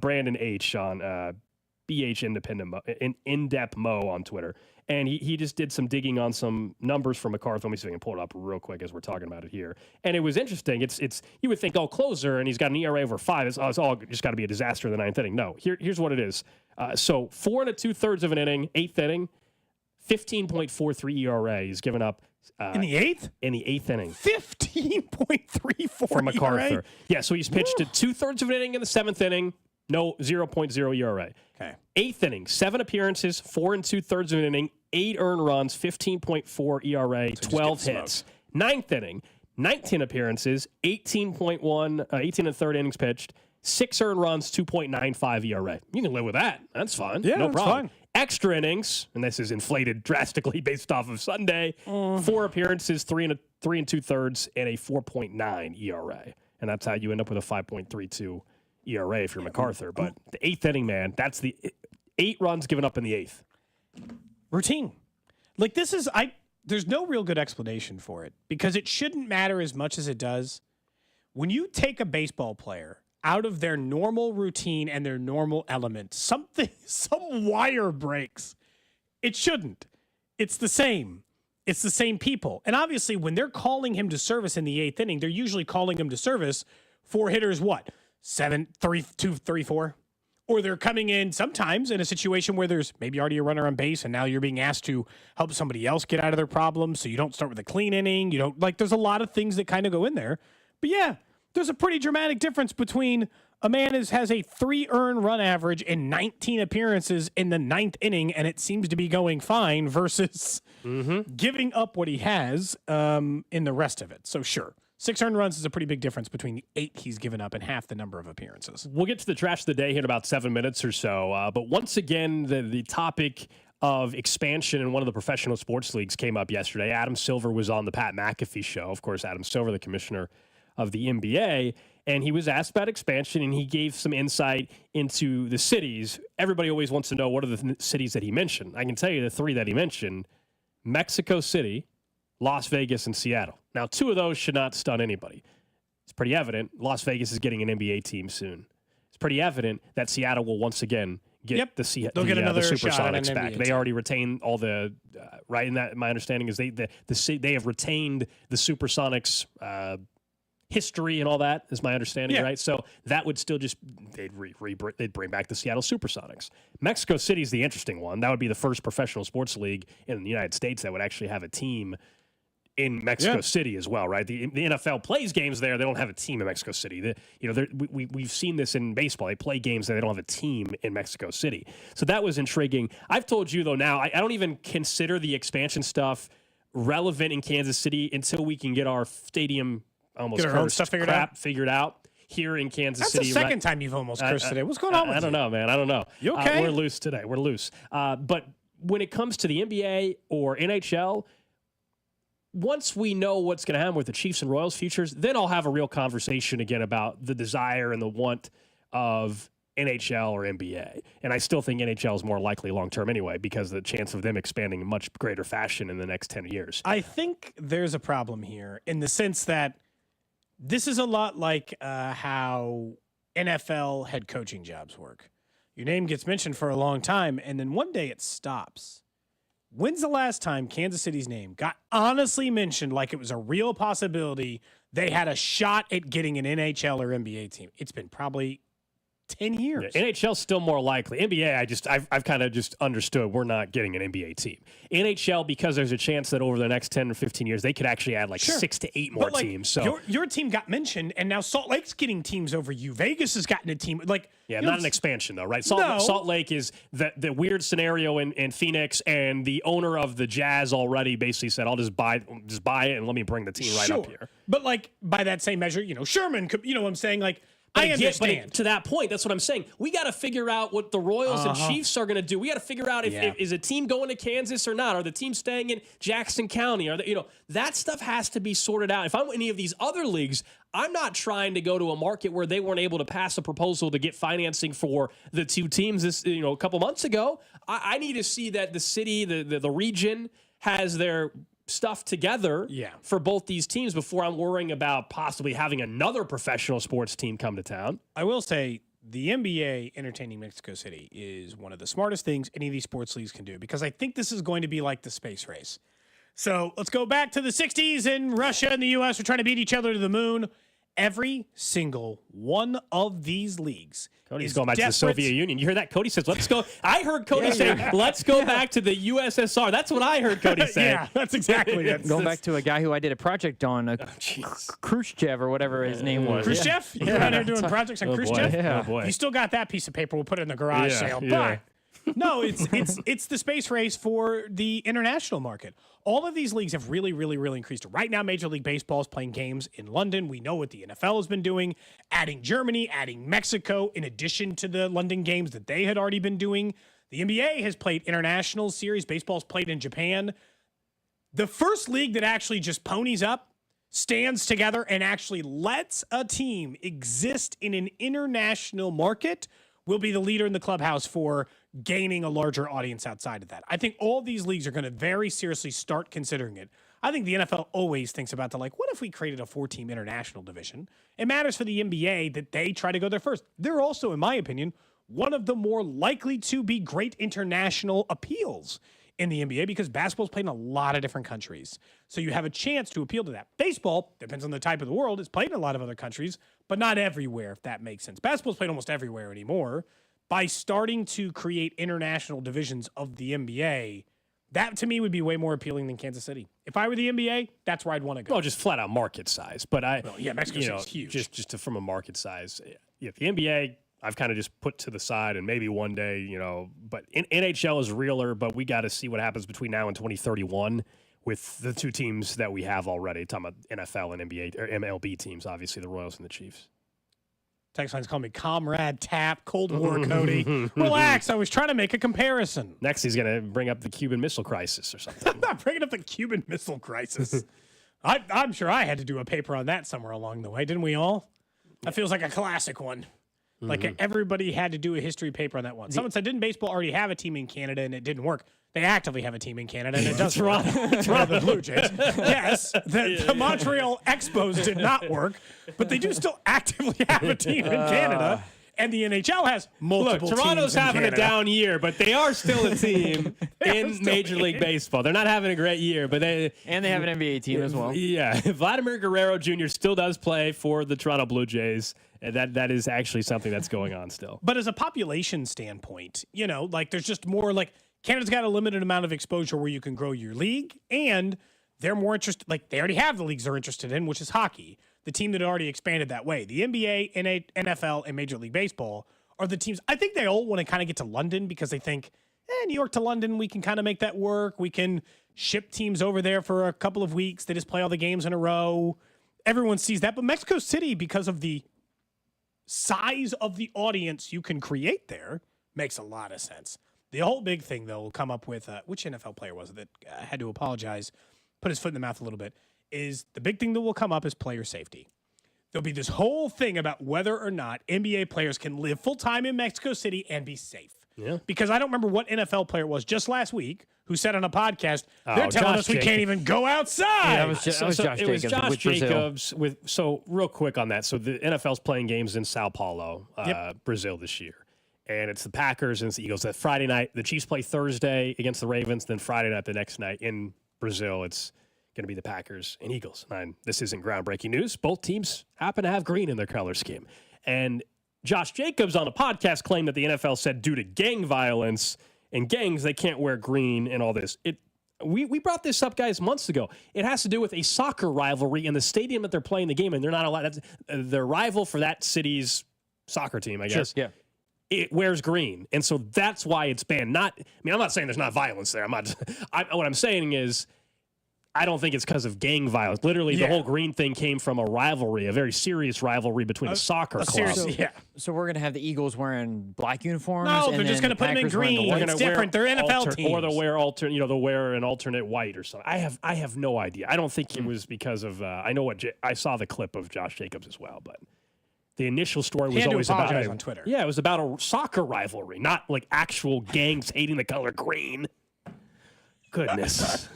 Brandon H. on BH In-Depth Mo on Twitter. And he just did some digging on some numbers from MacArthur. Let me see if I can pull it up real quick as we're talking about it here. And it was interesting. It's you would think, closer, and he's got an ERA over 5. It's all just got to be a disaster in the 9th inning. No, here's what it is. So 4 2/3 of an inning, 8th inning, 15.43 ERA. He's given up. In the 8th? In the 8th inning. 15.34 for MacArthur. ERA? Yeah, so he's pitched to 2/3 of an inning in the 7th inning. No, 0.0 ERA. Okay. 8th inning, 7 appearances, 4 2/3 of an inning, 8 earned runs, 15.4 ERA, so 12 hits. 9th inning, 19 appearances, 18 1/3 innings pitched, 6 earned runs, 2.95 ERA. You can live with that. That's fine. Yeah, no that's problem. fine. Extra innings, and this is inflated drastically based off of Sunday. 4 appearances, 3 2/3, and a 4.9 ERA. And that's how you end up with a 5.32 ERA if you're MacArthur. But the 8th inning, man, that's the 8 runs given up in the 8th. Routine. Like, this is, there's no real good explanation for it because it shouldn't matter as much as it does. When you take a baseball player out of their normal routine and their normal element, some wire breaks. It shouldn't. It's the same. It's the same people. And obviously, when they're calling him to service in the 8th inning, they're usually calling him to service for hitters, 7, 3, 2, 3, 4. Or they're coming in sometimes in a situation where there's maybe already a runner on base and now you're being asked to help somebody else get out of their problem. So you don't start with a clean inning. You don't, there's a lot of things that kind of go in there. But yeah, there's a pretty dramatic difference between a man has a 3 earned run average in 19 appearances in the 9th inning and it seems to be going fine versus giving up what he has in the rest of it. So sure. 6 earned runs is a pretty big difference between the 8 he's given up and half the number of appearances. We'll get to the trash of the day here in about 7 minutes or so. But once again, the topic of expansion in one of the professional sports leagues came up yesterday. Adam Silver was on the Pat McAfee show. Of course, Adam Silver, the commissioner of the NBA. And he was asked about expansion, and he gave some insight into the cities. Everybody always wants to know what are the cities that he mentioned. I can tell you the 3 that he mentioned: Mexico City, Las Vegas, and Seattle. Now, 2 of those should not stun anybody. It's pretty evident Las Vegas is getting an NBA team soon. It's pretty evident that Seattle will once again get the Supersonics back. They already retained all the right in that. My understanding is they have retained the Supersonics history and all that, is my understanding, Yeah. right? So that would still just, they'd bring back the Seattle Supersonics. Mexico City is the interesting one. That would be the first professional sports league in the United States that would actually have a team in Mexico City as well, right? The NFL plays games there. They don't have a team in Mexico City. We've seen this in baseball. They play games that they don't have a team in Mexico City. So that was intriguing. I've told you, though, now, I don't even consider the expansion stuff relevant in Kansas City until we can get our stadium almost Get our own stuff figured out here in Kansas That's City. the second time you've almost cursed today. What's going on with you? I don't know, man. I don't know. You okay? We're loose today. We're loose. But when it comes to the NBA or NHL, once we know what's going to happen with the Chiefs and Royals futures, then I'll have a real conversation again about the desire and the want of NHL or NBA. And I still think NHL is more likely long-term anyway, because of the chance of them expanding in much greater fashion in the next 10 years. I think there's a problem here in the sense that this is a lot like how NFL head coaching jobs work. Your name gets mentioned for a long time, and then one day it stops. When's the last time Kansas City's name got honestly mentioned like it was a real possibility they had a shot at getting an NHL or NBA team? It's been probably 10 years. Yeah, NHL's still more likely. NBA, I've kind of just understood we're not getting an NBA team. NHL, because there's a chance that over the next 10 or 15 years, they could actually add 6 to 8 more teams. So your team got mentioned, and now Salt Lake's getting teams over you. Vegas has gotten a team. Not an expansion, though, right? Salt Lake is the weird scenario in Phoenix, and the owner of the Jazz already basically said, I'll just buy it and let me bring the team right up here. But by that same measure, Sherman could, what I'm saying? I understand. But to that point, that's what I'm saying. We got to figure out what the Royals and Chiefs are going to do. We got to figure out if is a team going to Kansas or not. Are the team staying in Jackson County? That stuff has to be sorted out. If I'm any of these other leagues, I'm not trying to go to a market where they weren't able to pass a proposal to get financing for the two teams a couple months ago. I need to see that the city, the region has their stuff together for both these teams before I'm worrying about possibly having another professional sports team come to town. I will say the NBA entertaining Mexico City is one of the smartest things any of these sports leagues can do, because I think this is going to be like the space race. So let's go back to the 60s, and Russia and the U.S. are trying to beat each other to the moon. Every single one of these leagues Cody's going back to the Soviet Union. You hear that? Cody says, let's go. I heard Cody say, let's go back to the USSR. That's what I heard Cody say. Yeah, that's exactly it. Going back to a guy who I did a project on, Khrushchev or whatever his name was. Khrushchev? You're out here doing projects on Khrushchev? Oh, boy. You still got that piece of paper. We'll put it in the garage sale. But no, it's the space race for the international market. All of these leagues have really, really, really increased. Right now, Major League Baseball is playing games in London. We know what the NFL has been doing, adding Germany, adding Mexico, in addition to the London games that they had already been doing. The NBA has played international series. Baseball's played in Japan. The first league that actually just ponies up, stands together, and actually lets a team exist in an international market will be the leader in the clubhouse for gaining a larger audience outside of that. I think all these leagues are going to very seriously start considering it. I think the NFL always thinks about what if we created a 4-team international division? It matters for the NBA that they try to go there first. They're also, in my opinion, one of the more likely to be great international appeals in the NBA, because basketball's played in a lot of different countries. So you have a chance to appeal to that. Baseball, depends on the type of the world, it's played in a lot of other countries, but not everywhere, if that makes sense. Basketball's played almost everywhere anymore. By starting to create international divisions of the NBA, that to me would be way more appealing than Kansas City. If I were the NBA, that's where I'd want to go. Well, just flat out market size. But Mexico City's huge. Just from a market size. The NBA, I've kind of just put to the side, and maybe one day, but NHL is realer, but we got to see what happens between now and 2031 with the two teams that we have already. Talking about NFL and NBA or MLB teams, obviously the Royals and the Chiefs. Text lines call me Comrade Tap, Cold War Cody. Relax, I was trying to make a comparison. Next, he's going to bring up the Cuban Missile Crisis or something. I'm not bringing up the Cuban Missile Crisis. I'm sure I had to do a paper on that somewhere along the way, didn't we all? That feels like a classic one. Like everybody had to do a history paper on that one. Someone said, didn't baseball already have a team in Canada and it didn't work? They actively have a team in Canada and it does work. Toronto Blue Jays. Yes, the Montreal Expos did not work, but they do still actively have a team in Canada. And the NHL has multiple Look, Toronto's teams in having Canada. a down year, but they are still a team in Major League Baseball. They're not having a great year, but they have an NBA team as well. Yeah, Vladimir Guerrero Jr. still does play for the Toronto Blue Jays. And that is actually something that's going on still. But as a population standpoint, there's just more Canada's got a limited amount of exposure where you can grow your league, and they're more interested. They already have the leagues they're interested in, which is hockey. The team that already expanded that way. The NBA, NFL, and Major League Baseball are the teams. I think they all want to kind of get to London because they think, New York to London, we can kind of make that work. We can ship teams over there for a couple of weeks. They just play all the games in a row. Everyone sees that. But Mexico City, because of the size of the audience you can create there, makes a lot of sense. The whole big thing, though, will come up with which NFL player was it that had to apologize, put his foot in the mouth a little bit, is the big thing that will come up is player safety. There'll be this whole thing about whether or not NBA players can live full-time in Mexico City and be safe. Yeah. Because I don't remember what NFL player it was just last week who said on a podcast, they're telling us we can't even go outside. Yeah, that was Josh it was Jacobs Josh with Brazil. Jacobs so real quick on that. So the NFL's playing games in Sao Paulo, Brazil this year. And it's the Packers and it's the Eagles. That Friday night, the Chiefs play Thursday against the Ravens. Then Friday night, the next night in Brazil, it's going to be the Packers and Eagles. And this isn't groundbreaking news. Both teams happen to have green in their color scheme. And Josh Jacobs on a podcast claimed that the NFL said due to gang violence and gangs, they can't wear green and all this. We brought this up, guys, months ago. It has to do with a soccer rivalry in the stadium that they're playing the game, and they're not allowed. That's the rival for that city's soccer team, I guess. Sure, yeah. It wears green, and so that's why it's banned. I'm not saying there's not violence there. What I'm saying is, I don't think it's because of gang violence. Literally, the whole green thing came from a rivalry, a very serious rivalry between a soccer club. So we're going to have the Eagles wearing black uniforms? No, and they're just then going to put them in Packers wearing the green. white? It's different. They're NFL teams. Or they'll wear they'll wear an alternate white or something. I have no idea. I don't think it was because of. I know I saw the clip of Josh Jacobs as well, but the initial story was always about on Twitter. Yeah, it was about a soccer rivalry, not like actual gangs hating the color green. Goodness.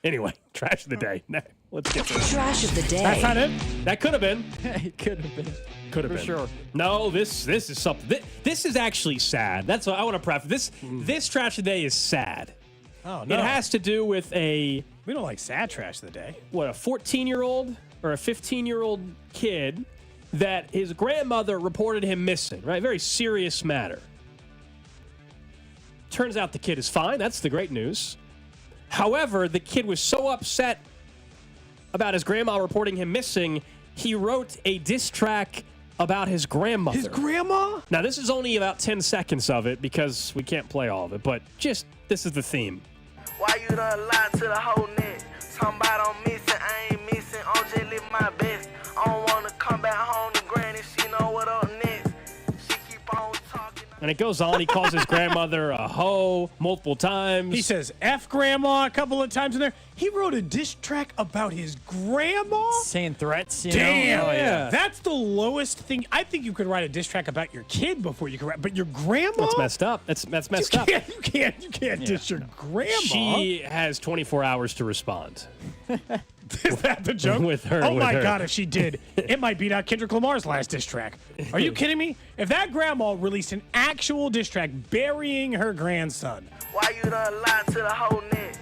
Anyway, trash of the day. Let's get to it. Trash of the day. That's not it. That could have been. It could have been. Could have For been. sure. No, this is something. This is actually sad. That's what I want to preface. This trash of the day is sad. Oh, no. It has to do with We don't like sad trash of the day. a 14-year-old or a 15-year-old kid that his grandmother reported him missing, right? Very serious matter. Turns out the kid is fine. That's the great news. However, the kid was so upset about his grandma reporting him missing, he wrote a diss track about his grandmother. His grandma? Now, this is only about 10 seconds of it because we can't play all of it, but just this is the theme. Why you done lied to the whole net? Somebody I'm missing, I ain't missing. I'm just living my best. I don't want to come back home to granny. She know what up next. She keep on talking. And it goes on. He calls his grandmother a hoe multiple times. He says F grandma a couple of times in there. He wrote a diss track about his grandma? Saying threats, Damn. know? Oh, yeah. That's the lowest thing. I think you could write a diss track about your kid before you could write, but your grandma? That's messed up. That's messed up. You can't diss your grandma. She has 24 hours to respond. Is that the joke? With her. Oh with my her. God, if she did, it might beat out Kendrick Lamar's last diss track. Are you kidding me? If that grandma released an actual diss track burying her grandson. Why you done lied to the whole net?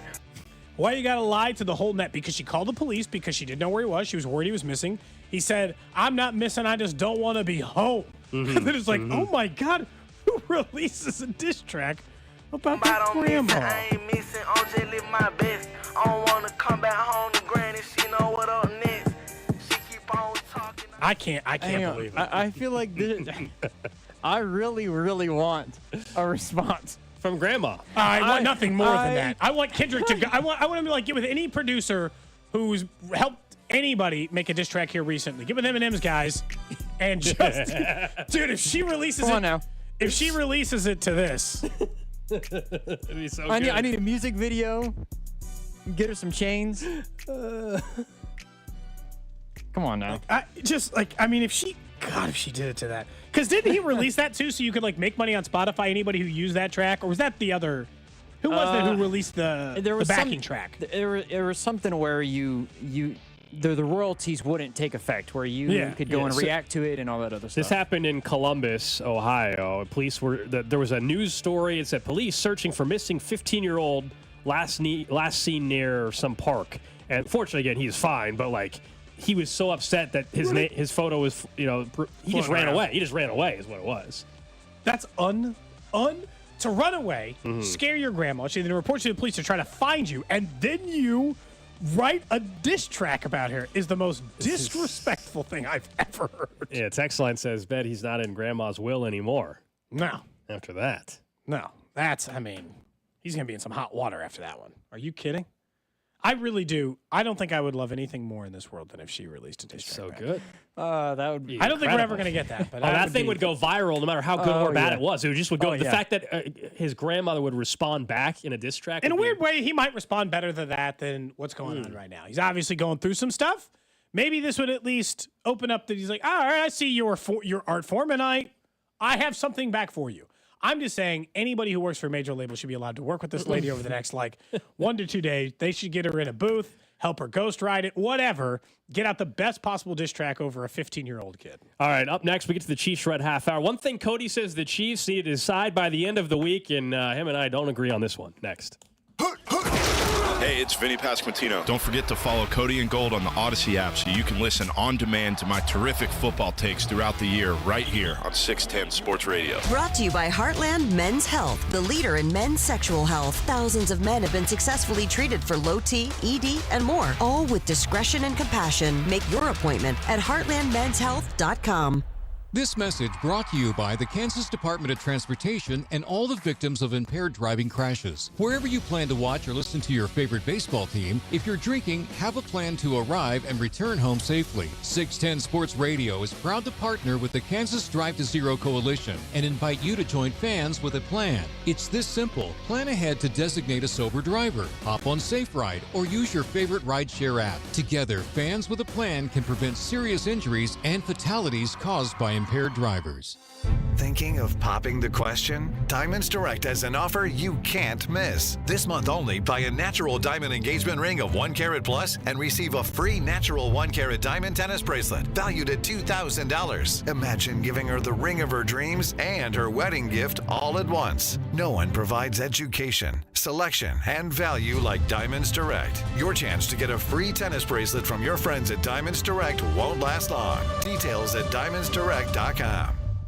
Why you gotta lie to the whole net? Because she called the police because she didn't know where he was. She was worried he was missing. He said, I'm not missing. I just don't want to be home. And then it's like, oh my God, who releases a diss track about that grandma? I ain't missing. I'm just living my best. I don't want to come back home to granny. She know what up next. She keep on talking. I can't believe it. I feel like I really, really want a response from grandma. I want nothing more than that. I want Kendrick to go. I want him to like get with any producer who's helped anybody make a diss track here recently. Get with M&M's guys, and just dude, if she releases Come on now. If she releases it to this, it'd be so I good. need a music video. Get her some chains. Come on now. if she did it to that. Because didn't he release that too, so you could like make money on Spotify? Anybody who used that track, or was that the other? Who was it who released the backing track? There was something where you the royalties wouldn't take effect, where you could go and react to it and all that other stuff. This happened in Columbus, Ohio. Police there was a news story. It said police searching for missing 15-year-old last seen near some park. And fortunately, again, he's fine. But like, he was so upset that his photo was, he just ran away. He just ran away, is what it was. That's to run away, scare your grandma, she then reports you to the police to try to find you, and then you write a diss track about her is the most disrespectful thing I've ever heard. Yeah, text line says, bet he's not in grandma's will anymore. No. After that. No. He's going to be in some hot water after that one. Are you kidding? I really do. I don't think I would love anything more in this world than if she released a diss track. So back. good. That would be I don't think we're ever going to get that. But that thing would go viral no matter how good or bad it was. It just would go. The fact that his grandmother would respond back in a diss track. In a weird way, he might respond better to that than what's going on right now. He's obviously going through some stuff. Maybe this would at least open up that he's like, all right, I see your art form, and I have something back for you. I'm just saying anybody who works for a major label should be allowed to work with this lady over the next 1 to 2 days. They should get her in a booth, help her ghost ride it, whatever. Get out the best possible diss track over a 15-year-old kid. All right, up next, we get to the Chiefs Red Half Hour. One thing Cody says the Chiefs need to decide by the end of the week, and him and I don't agree on this one. Next. Hey, it's Vinny Pasquantino. Don't forget to follow Cody and Gold on the Odyssey app so you can listen on demand to my terrific football takes throughout the year right here on 610 Sports Radio. Brought to you by Heartland Men's Health, the leader in men's sexual health. Thousands of men have been successfully treated for low T, ED, and more, all with discretion and compassion. Make your appointment at heartlandmenshealth.com. This message brought to you by the Kansas Department of Transportation and all the victims of impaired driving crashes. Wherever you plan to watch or listen to your favorite baseball team, if you're drinking, have a plan to arrive and return home safely. 610 Sports Radio is proud to partner with the Kansas Drive to Zero Coalition and invite you to join fans with a plan. It's this simple. Plan ahead to designate a sober driver, hop on Safe Ride, or use your favorite rideshare app. Together, fans with a plan can prevent serious injuries and fatalities caused by impaired drivers. Thinking of popping the question? Diamonds Direct has an offer you can't miss. This month only, buy a natural diamond engagement ring of 1 carat plus and receive a free natural 1 carat diamond tennis bracelet valued at $2,000. Imagine giving her the ring of her dreams and her wedding gift all at once. No one provides education, selection, and value like Diamonds Direct. Your chance to get a free tennis bracelet from your friends at Diamonds Direct won't last long. Details at diamondsdirect.com.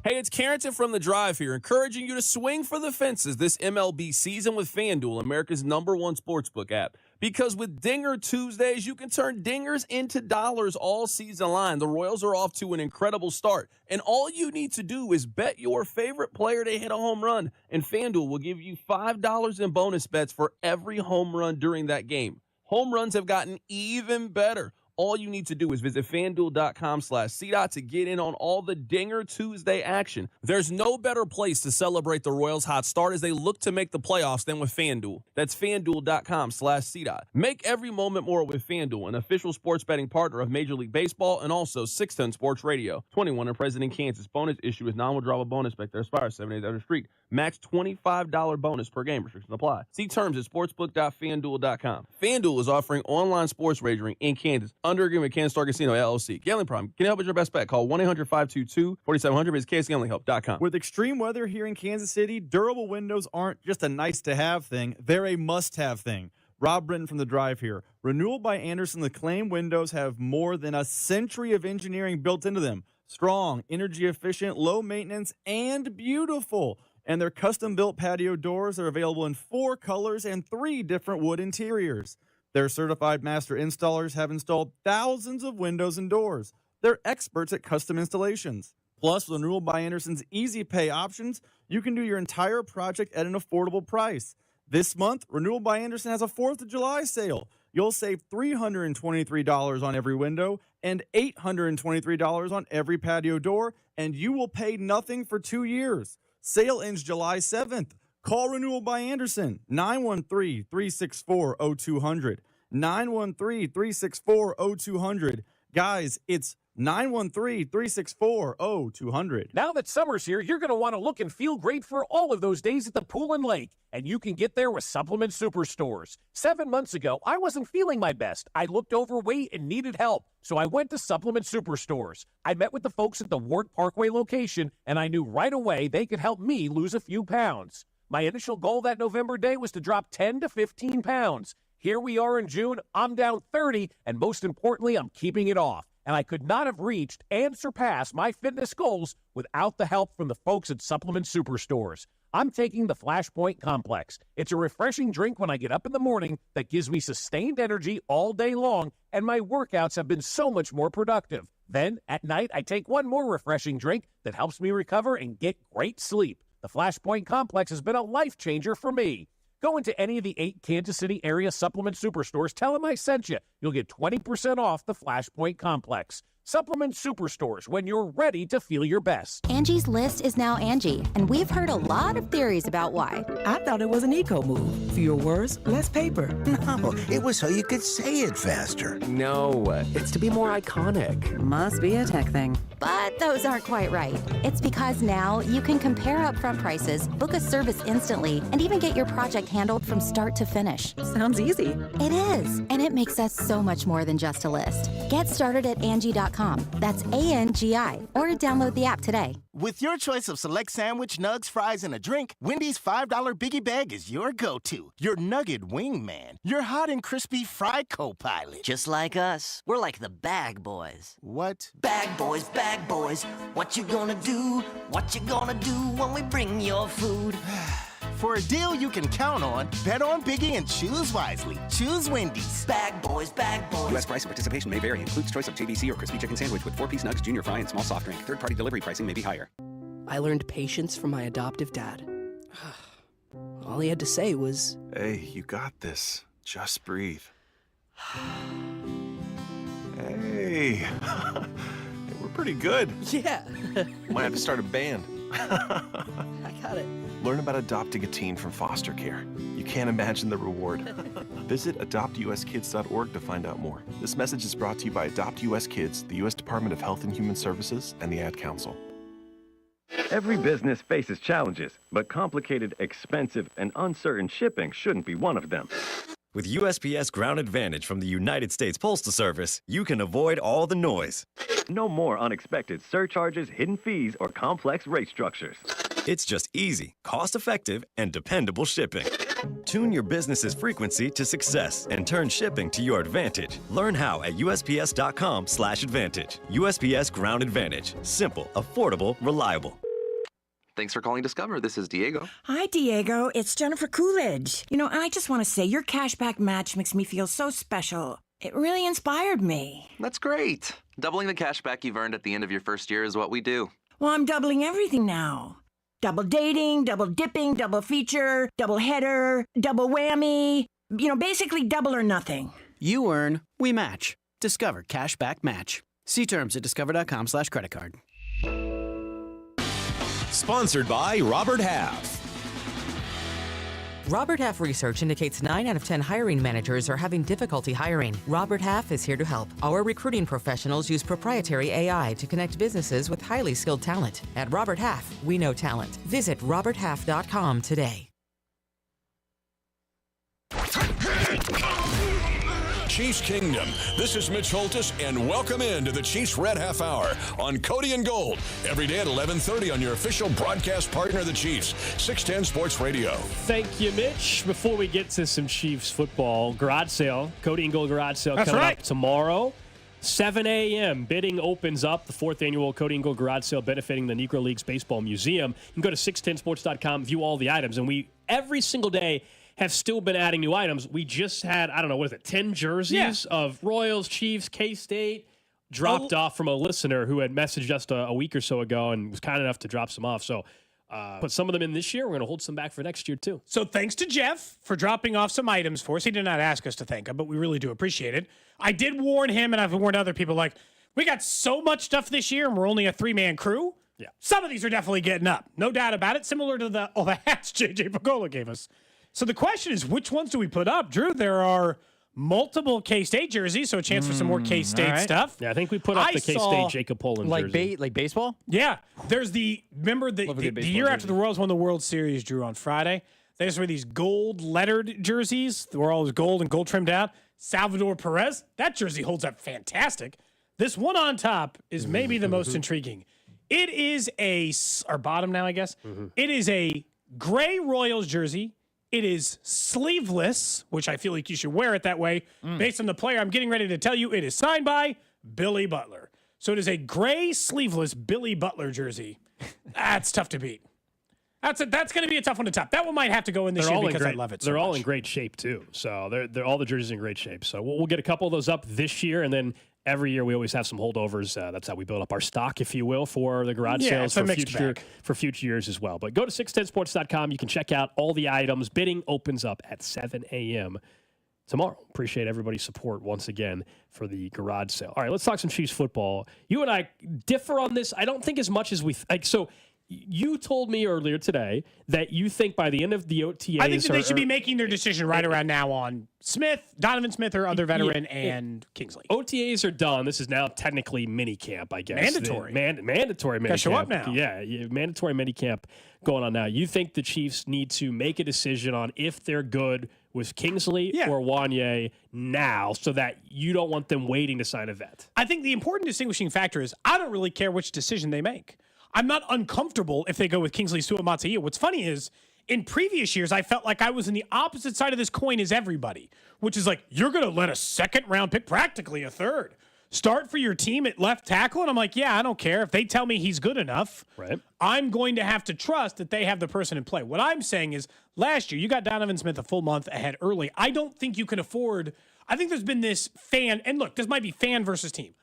Hey, it's Carrington from The Drive here, encouraging you to swing for the fences this MLB season with FanDuel, America's #1 sportsbook app. Because with Dinger Tuesdays, you can turn dingers into dollars all season long. The Royals are off to an incredible start, and all you need to do is bet your favorite player to hit a home run, and FanDuel will give you $5 in bonus bets for every home run during that game. Home runs have gotten even better. All you need to do is visit FanDuel.com/CDOT to get in on all the Dinger Tuesday action. There's no better place to celebrate the Royals' hot start as they look to make the playoffs than with FanDuel. That's FanDuel.com/CDOT. Make every moment more with FanDuel, an official sports betting partner of Major League Baseball and also 610 Sports Radio. 21 and present in Kansas. Bonus issue is non-withdrawable bonus bet that expires 7 days after street. Max $25 bonus per game. Restrictions apply. See terms at sportsbook.fanduel.com. FanDuel is offering online sports wagering in Kansas under agreement with Kansas Star Casino, LLC. Gambling problem. Can you help with your best bet? Call 1-800-522-4700. Visit KSGamblingHelp.com. With extreme weather here in Kansas City, durable windows aren't just a nice-to-have thing. They're a must-have thing. Rob Britton from The Drive here. Renewal by Andersen, the claim windows have more than a century of engineering built into them. Strong, energy-efficient, low maintenance, and beautiful. And their custom-built patio doors are available in 4 colors and 3 different wood interiors. Their certified master installers have installed thousands of windows and doors. They're experts at custom installations. Plus, with Renewal by Andersen's easy pay options, you can do your entire project at an affordable price. This month, Renewal by Andersen has a 4th of July sale. You'll save $323 on every window and $823 on every patio door, and you will pay nothing for 2 years. Sale ends July 7th. Call Renewal by Andersen, 913-364-0200, 913-364-0200. Guys, it's 913-364-0200. Now that summer's here, you're going to want to look and feel great for all of those days at the pool and lake. And you can get there with Supplement Superstores. 7 months ago, I wasn't feeling my best. I looked overweight and needed help. So I went to Supplement Superstores. I met with the folks at the Ward Parkway location, and I knew right away they could help me lose a few pounds. My initial goal that November day was to drop 10 to 15 pounds. Here we are in June, I'm down 30, and most importantly, I'm keeping it off. And I could not have reached and surpassed my fitness goals without the help from the folks at Supplement Superstores. I'm taking the Flashpoint Complex. It's a refreshing drink when I get up in the morning that gives me sustained energy all day long, and my workouts have been so much more productive. Then, at night, I take one more refreshing drink that helps me recover and get great sleep. The Flashpoint Complex has been a life changer for me. Go into any of the 8 Kansas City area Supplement Superstores. Tell them I sent you. You'll get 20% off the Flashpoint Complex. Supplement Superstores, when you're ready to feel your best. Angie's List is now Angie, and we've heard a lot of theories about why. I thought it was an eco move. Fewer words, less paper. No, it was so you could say it faster. No, it's to be more iconic. Must be a tech thing. But those aren't quite right. It's because now you can compare upfront prices, book a service instantly, and even get your project handled from start to finish. Sounds easy. It is, and it makes us so much more than just a list. Get started at Angie.com. That's ANGI, or download the app today. With your choice of select sandwich, nugs, fries, and a drink, Wendy's $5 Biggie Bag is your go-to. Your nugget wingman. Your hot and crispy fry co-pilot. Just like us. We're like the bag boys. What? Bag boys, what you gonna do? What you gonna do when we bring your food? For a deal you can count on, bet on Biggie and choose wisely. Choose Wendy's. Bag boys. U.S. price and participation may vary. Includes choice of JBC or crispy chicken sandwich with 4-piece nugs, junior fry, and small soft drink. Third-party delivery pricing may be higher. I learned patience from my adoptive dad. All he had to say was, "Hey, you got this. Just breathe." Hey, we're pretty good. Yeah. Might have to start a band. I got it. Learn about adopting a teen from foster care. You can't imagine the reward. Visit adoptuskids.org to find out more. This message is brought to you by Adopt US Kids, the U.S. Department of Health and Human Services, and the Ad Council. Every business faces challenges, but complicated, expensive, and uncertain shipping shouldn't be one of them. With USPS Ground Advantage from the United States Postal Service, you can avoid all the noise. No more unexpected surcharges, hidden fees, or complex rate structures. It's just easy, cost-effective, and dependable shipping. Tune your business's frequency to success and turn shipping to your advantage. Learn how at USPS.com/advantage. USPS Ground Advantage. Simple, affordable, reliable. Thanks for calling Discover. This is Diego. Hi, Diego. It's Jennifer Coolidge. I just want to say your cashback match makes me feel so special. It really inspired me. That's great. Doubling the cashback you've earned at the end of your first year is what we do. Well, I'm doubling everything now. Double dating, double dipping, double feature, double header, double whammy. Basically double or nothing. You earn, we match. Discover Cashback Match. See terms at discover.com/creditcard. Sponsored by Robert Half. Robert Half research indicates 9 out of 10 hiring managers are having difficulty hiring. Robert Half is here to help. Our recruiting professionals use proprietary AI to connect businesses with highly skilled talent. At Robert Half, we know talent. Visit roberthalf.com today. Chiefs Kingdom. This is Mitch Holtis, and welcome into the Chiefs Red Half Hour on Cody and Gold. Every day at 11:30 on your official broadcast partner, the Chiefs, 610 Sports Radio. Thank you, Mitch. Before we get to some Chiefs football, garage sale, Cody and Gold garage sale coming up tomorrow. 7 a.m. Bidding opens up. The 4th annual Cody and Gold garage sale benefiting the Negro Leagues Baseball Museum. You can go to 610sports.com, view all the items, and we, every single day, have still been adding new items. We just had, 10 jerseys of Royals, Chiefs, K-State, dropped off from a listener who had messaged us a week or so ago and was kind enough to drop some off. So put some of them in this year. We're going to hold some back for next year, too. So thanks to Jeff for dropping off some items for us. He did not ask us to thank him, but we really do appreciate it. I did warn him, and I've warned other people, we got so much stuff this year, and we're only a 3-man crew. Yeah. Some of these are definitely getting up. No doubt about it. Similar to the hats J.J. Pagola gave us. So the question is, which ones do we put up? Drew, there are multiple K-State jerseys, so a chance for some more K-State stuff. Yeah, I think we put up the K-State Jacob Poland jersey. Like baseball? Yeah. There's remember the year after the Royals won the World Series, Drew, on Friday, they just wear these gold lettered jerseys. They were always gold and gold trimmed out. Salvador Perez, that jersey holds up fantastic. This one on top is maybe the most intriguing. It is our bottom now, I guess. It is a gray Royals jersey. It is sleeveless, which I feel like you should wear it that way. Based on the player I'm getting ready to tell you, it is signed by Billy Butler. So it is a gray sleeveless Billy Butler jersey. That's tough to beat. That's going to be a tough one to top. That one might have to go in this year because I love it so They're all much. in great shape, too. So they're all the jerseys in great shape. So we'll get a couple of those up this year, and then every year we always have some holdovers. That's how we build up our stock, if you will, for the garage sales for future years as well. But go to 610sports.com. You can check out all the items. Bidding opens up at 7 a.m. tomorrow. Appreciate everybody's support once again for the garage sale. All right, let's talk some Chiefs football. You and I differ on this. I don't think as much as we like. So you told me earlier today that you think by the end of the OTAs, I think that they should be making their decision right around now on Donovan Smith, or other veteran, and Kingsley. OTAs are done. This is now technically mini camp, I guess. Mandatory. Mandatory mini camp. Show up now. Yeah, mandatory mini camp going on now. You think the Chiefs need to make a decision on if they're good with Kingsley or Wanye now, so that you don't want them waiting to sign a vet? I think the important distinguishing factor is I don't really care which decision they make. I'm not uncomfortable if they go with Kingsley Suamataia. What's funny is in previous years, I felt like I was in the opposite side of this coin as everybody, which is like, you're going to let a second-round pick, practically a third, start for your team at left tackle? And I'm like, yeah, I don't care. If they tell me he's good enough, I'm going to have to trust that they have the person in play. What I'm saying is last year, you got Donovan Smith a full month ahead early. I don't think you can afford – I think there's been this fan – and look, this might be fan versus team.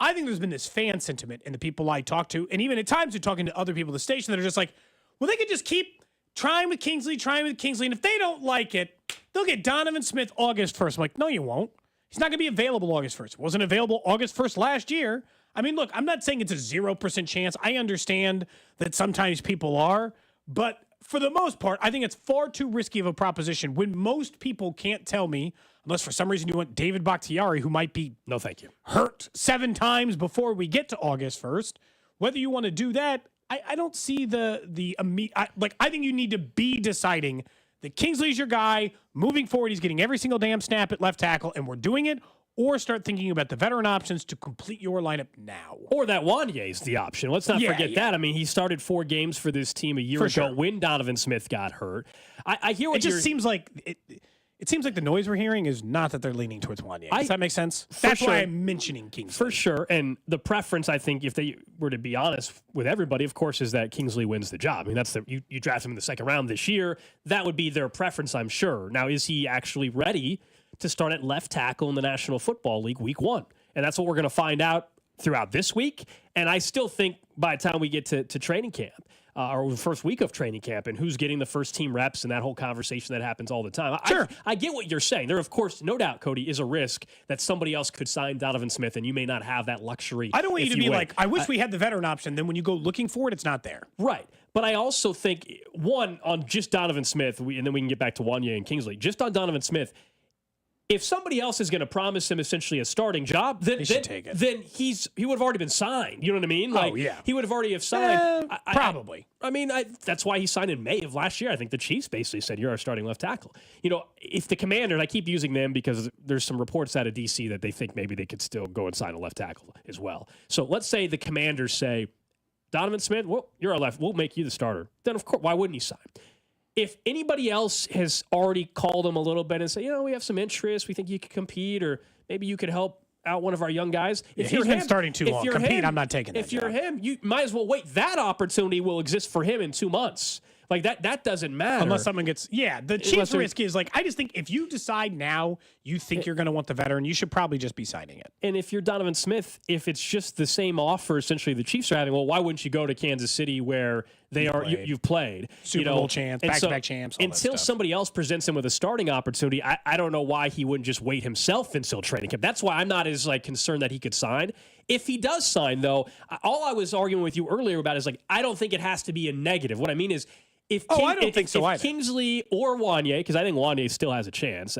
I think there's been this fan sentiment in the people I talk to, and even at times you're talking to other people at the station that are just like, well, they could just keep trying with Kingsley, and if they don't like it, they'll get Donovan Smith August 1st. I'm like, no, you won't. He's not going to be available August 1st. It wasn't available August 1st last year. I mean, look, I'm not saying it's a 0% chance. I understand that sometimes people are, but for the most part, I think it's far too risky of a proposition when most people can't tell me, unless for some reason you want David Bakhtiari, who might be no, thank you, hurt 7 times before we get to August 1st. Whether you want to do that, I don't see I think you need to be deciding that Kingsley's your guy. Moving forward, he's getting every single damn snap at left tackle, and we're doing it. Or start thinking about the veteran options to complete your lineup now. Or that Wanye's the option. Let's not forget that. I mean, he started 4 games for this team a year ago when Donovan Smith got hurt. I hear what it just seems like it seems like the noise we're hearing is not that they're leaning towards Wanye. Does that make sense? That's why I'm mentioning Kingsley. For sure. And the preference, I think, if they were to be honest with everybody, of course, is that Kingsley wins the job. I mean, that's you draft him in the second round this year. That would be their preference, I'm sure. Now, is he actually ready to start at left tackle in the National Football League week 1? And that's what we're going to find out throughout this week. And I still think by the time we get to training camp, or the first week of training camp, and who's getting the first team reps and that whole conversation that happens all the time. Sure. I get what you're saying. There, of course, no doubt, Cody, is a risk that somebody else could sign Donovan Smith, and you may not have that luxury. I don't want you to be like, I wish we had the veteran option. Then when you go looking for it, it's not there. Right. But I also think, one, on just Donovan Smith, and then we can get back to Wanye and Kingsley, just on Donovan Smith, if somebody else is going to promise him essentially a starting job, then he would have already been signed. You know what I mean? Like, he would have already have signed. Probably. That's why he signed in May of last year. I think the Chiefs basically said, you're our starting left tackle. You know, if the Commander, and I keep using them because there's some reports out of D.C. that they think maybe they could still go and sign a left tackle as well. So let's say the Commanders say, Donovan Smith, well, you're our left. We'll make you the starter. Then, of course, why wouldn't he sign? If anybody else has already called him a little bit and say, we have some interest, we think you could compete, or maybe you could help out one of our young guys. If he's been starting too long, compete, I'm not taking that. If you're him, you might as well wait. That opportunity will exist for him in 2 months. Like that doesn't matter. Unless someone gets, the Chiefs' risk is like, I just think if you decide now you think you're going to want the veteran, you should probably just be signing it. And if you're Donovan Smith, if it's just the same offer essentially the Chiefs are having, well, why wouldn't you go to Kansas City where you've played? Super Bowl champs, back-to-back champs, all until that stuff. Somebody else presents him with a starting opportunity, I don't know why he wouldn't just wait himself until training camp. That's why I'm not as concerned that he could sign. If he does sign, though, all I was arguing with you earlier about is I don't think it has to be a negative. What I mean is, if I don't think so either. Kingsley or Wanye, because I think Wanye still has a chance,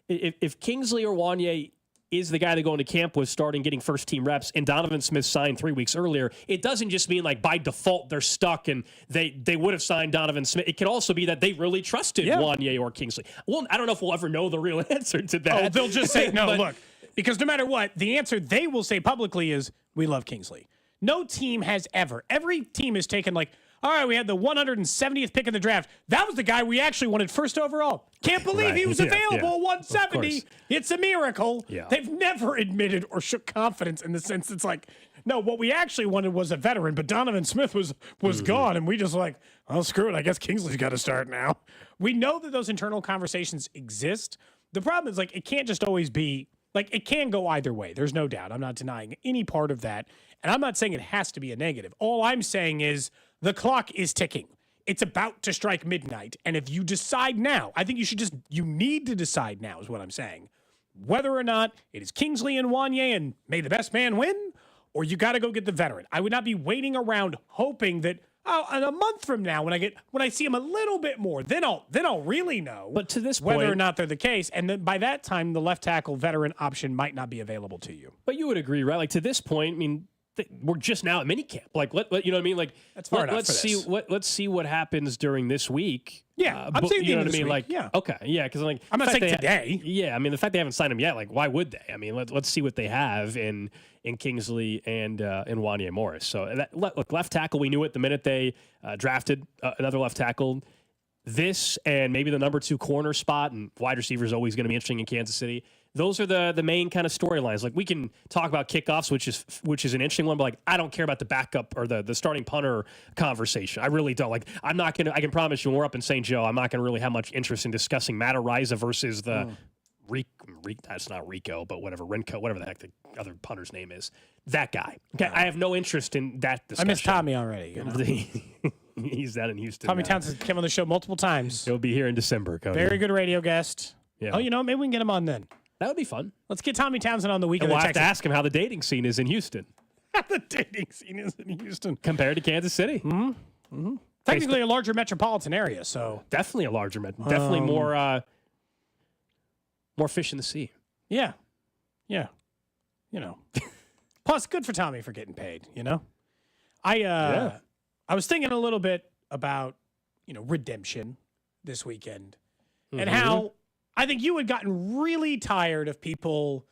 if Kingsley or Wanye is the guy they go into camp with starting getting first-team reps, and Donovan Smith signed 3 weeks earlier, it doesn't just mean like by default they're stuck and they would have signed Donovan Smith. It could also be that they really trusted Wanye or Kingsley. Well, I don't know if we'll ever know the real answer to that. Oh, they'll just say, no, look, because no matter what, the answer they will say publicly is, we love Kingsley. No team has ever. Every team has taken like, all right, we had the 170th pick in the draft. That was the guy we actually wanted first overall. Can't believe he was available at 170. It's a miracle. Yeah. They've never admitted or shook confidence in the sense it's like, no, what we actually wanted was a veteran, but Donovan Smith was gone, and we just like, oh, screw it. I guess Kingsley's got to start now. We know that those internal conversations exist. The problem is, like, it can't just always be, like, it can go either way. There's no doubt. I'm not denying any part of that, and I'm not saying it has to be a negative. All I'm saying is, the clock is ticking. It's about to strike midnight. And if you decide now, I think you need to decide now is what I'm saying, whether or not it is Kingsley and Wanye and may the best man win, or you got to go get the veteran. I would not be waiting around hoping that, in a month from now, when I see him a little bit more, then I'll really know. But to this point, whether or not they're the case. And then by that time, the left tackle veteran option might not be available to you. But you would agree, right? Like to this point, I mean, we're just now at minicamp. Like, you know what I mean? Like, that's far enough let's for see this. let's see what happens during this week. Yeah, I'm saying you know what I this mean? week. Like, yeah, okay, yeah, because like I'm not saying today. Yeah, I mean the fact they haven't signed him yet. Like, why would they? I mean, let's see what they have in Kingsley and Wanye Morris. So look, left tackle. We knew it the minute they drafted another left tackle. This and maybe the number 2 corner spot and wide receiver is always going to be interesting in Kansas City. Those are the main kind of storylines. Like we can talk about kickoffs, which is an interesting one, but like I don't care about the backup or the starting punter conversation. I really don't. Like I'm not gonna. I can promise you, when we're up in St. Joe, I'm not gonna really have much interest in discussing Matt Ariza versus the that's not Rico, but whatever Renko, whatever the heck the other punter's name is. That guy. Okay, I have no interest in that discussion. I miss Tommy already. You know? He's down in Houston. Tommy now. Townsend came on the show multiple times. He'll be here in December, Cody. Very good radio guest. Yeah. Oh, you know, maybe we can get him on then. That would be fun. Let's get Tommy Townsend on the weekend. And we'll have to ask him how the dating scene is in Houston. The dating scene is in Houston. Compared to Kansas City. Mm-hmm. Mm-hmm. Technically a larger metropolitan area, so. Definitely a larger definitely more fish in the sea. Yeah. Yeah. You know. Plus, good for Tommy for getting paid, you know? I was thinking a little bit about, redemption this weekend and how I think you had gotten really tired of people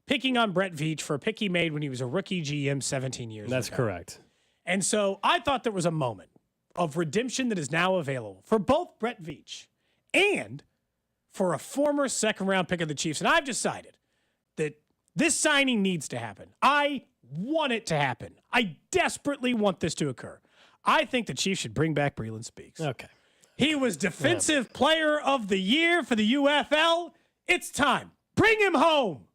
picking on Brett Veach for a pick he made when he was a rookie GM 17 years ago. That's correct. And so I thought there was a moment of redemption that is now available for both Brett Veach and for a former second-round pick of the Chiefs. And I've decided that this signing needs to happen. I want it to happen. I desperately want this to occur. I think the Chiefs should bring back Breeland Speaks. Okay. He was Defensive Player of the Year for the UFL. It's time. Bring him home.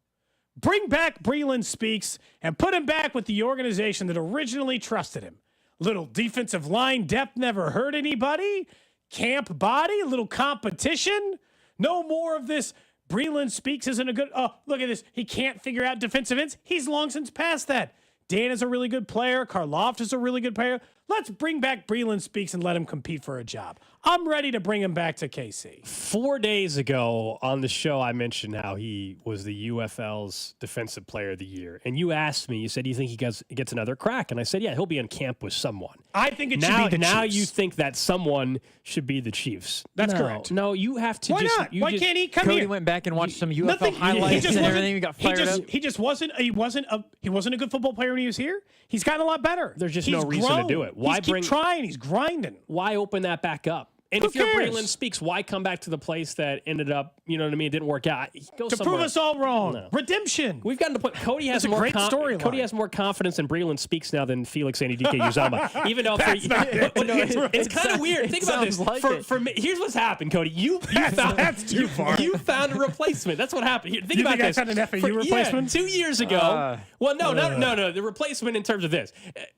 Bring back Breeland Speaks and put him back with the organization that originally trusted him. Little defensive line depth never hurt anybody. Camp body, a little competition. No more of this. Breeland Speaks isn't a good. Oh, look at this. He can't figure out defensive ends. He's long since past that. Dan is a really good player. Karloff is a really good player. Let's bring back Breeland Speaks and let him compete for a job. I'm ready to bring him back to KC. 4 days ago on the show, I mentioned how he was the UFL's Defensive Player of the Year. And you asked me, you said, do you think he gets another crack? And I said, yeah, he'll be in camp with someone. I think it should be the Now Chiefs. you think that someone should be the Chiefs. That's correct. No, you have to Why just... not? Why can't he come Cody here? went back and watched some UFL highlights and everything. He got fired up. He wasn't a good football player when he was here. He's gotten a lot better. There's just no reason to do it. Why keep trying? He's grinding. Why open that back up? And Who if you're cares? Breeland Speaks, why come back to the place that ended up, you know what I mean, it didn't work out? Go To somewhere. prove us all wrong. No. Redemption. We've gotten to put Cody has That's a more great storyline. Cody has more confidence in Breeland Speaks now than Felix Anudike Uzomah. Even though it's kind of weird. Think about this. Like for me, here's what's happened, Cody. That's too far. You found a replacement. That's what happened. Here, think You about think I this. found an FAU replacement? 2 years ago. No. The replacement in terms of this.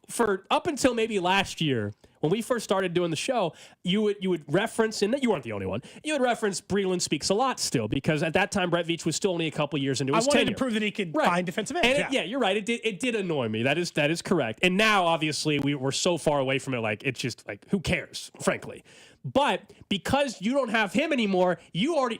For up until maybe last year, when we first started doing the show, you would reference, and you weren't the only one, you would reference Breeland Speaks a lot still, because at that time, Brett Veach was still only a couple years into his tenure. I wanted to prove that he could find defensive ends. And you're right. It did annoy me. That is correct. And now, obviously, we're so far away from it, like, it's just, like, who cares, frankly. But because you don't have him anymore,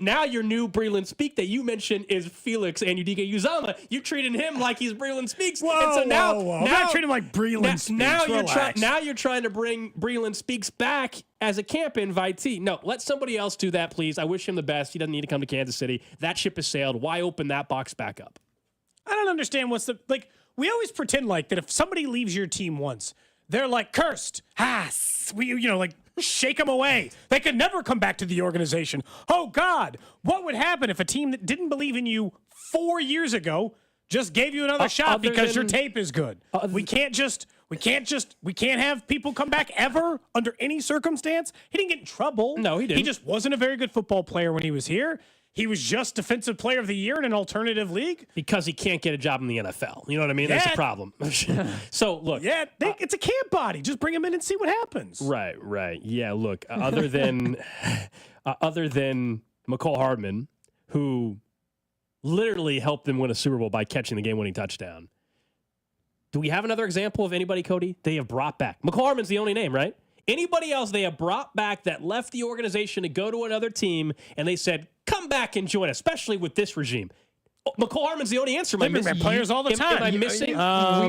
now your new Breland Speak that you mentioned is Felix Anudike-Uzomah. You're treating him like he's Breland Speaks. Whoa, and so now, whoa. I'm not treating him like Breland Speaks. Now you're trying to bring Breland Speaks back as a camp invitee. No, let somebody else do that, please. I wish him the best. He doesn't need to come to Kansas City. That ship has sailed. Why open that box back up? I don't understand we always pretend like that if somebody leaves your team once, they're like cursed. Shake them away. They could never come back to the organization. Oh God, what would happen if a team that didn't believe in you 4 years ago just gave you another shot because your tape is good? We can't have people come back ever under any circumstance. He didn't get in trouble. No, he didn't. He just wasn't a very good football player when he was here. He was just Defensive Player of the Year in an alternative league. Because he can't get a job in the NFL. You know what I mean? That's the problem. So, look. Yeah, it's a camp body. Just bring him in and see what happens. Right. Yeah, look, other than McCall Hardman, who literally helped them win a Super Bowl by catching the game-winning touchdown, do we have another example of anybody, Cody, they have brought back? McCall Hardman's the only name, right? Anybody else they have brought back that left the organization to go to another team, and they said, come back and join us, especially with this regime. McCall Harmon's the only answer. They bring back players all the time. Am I missing?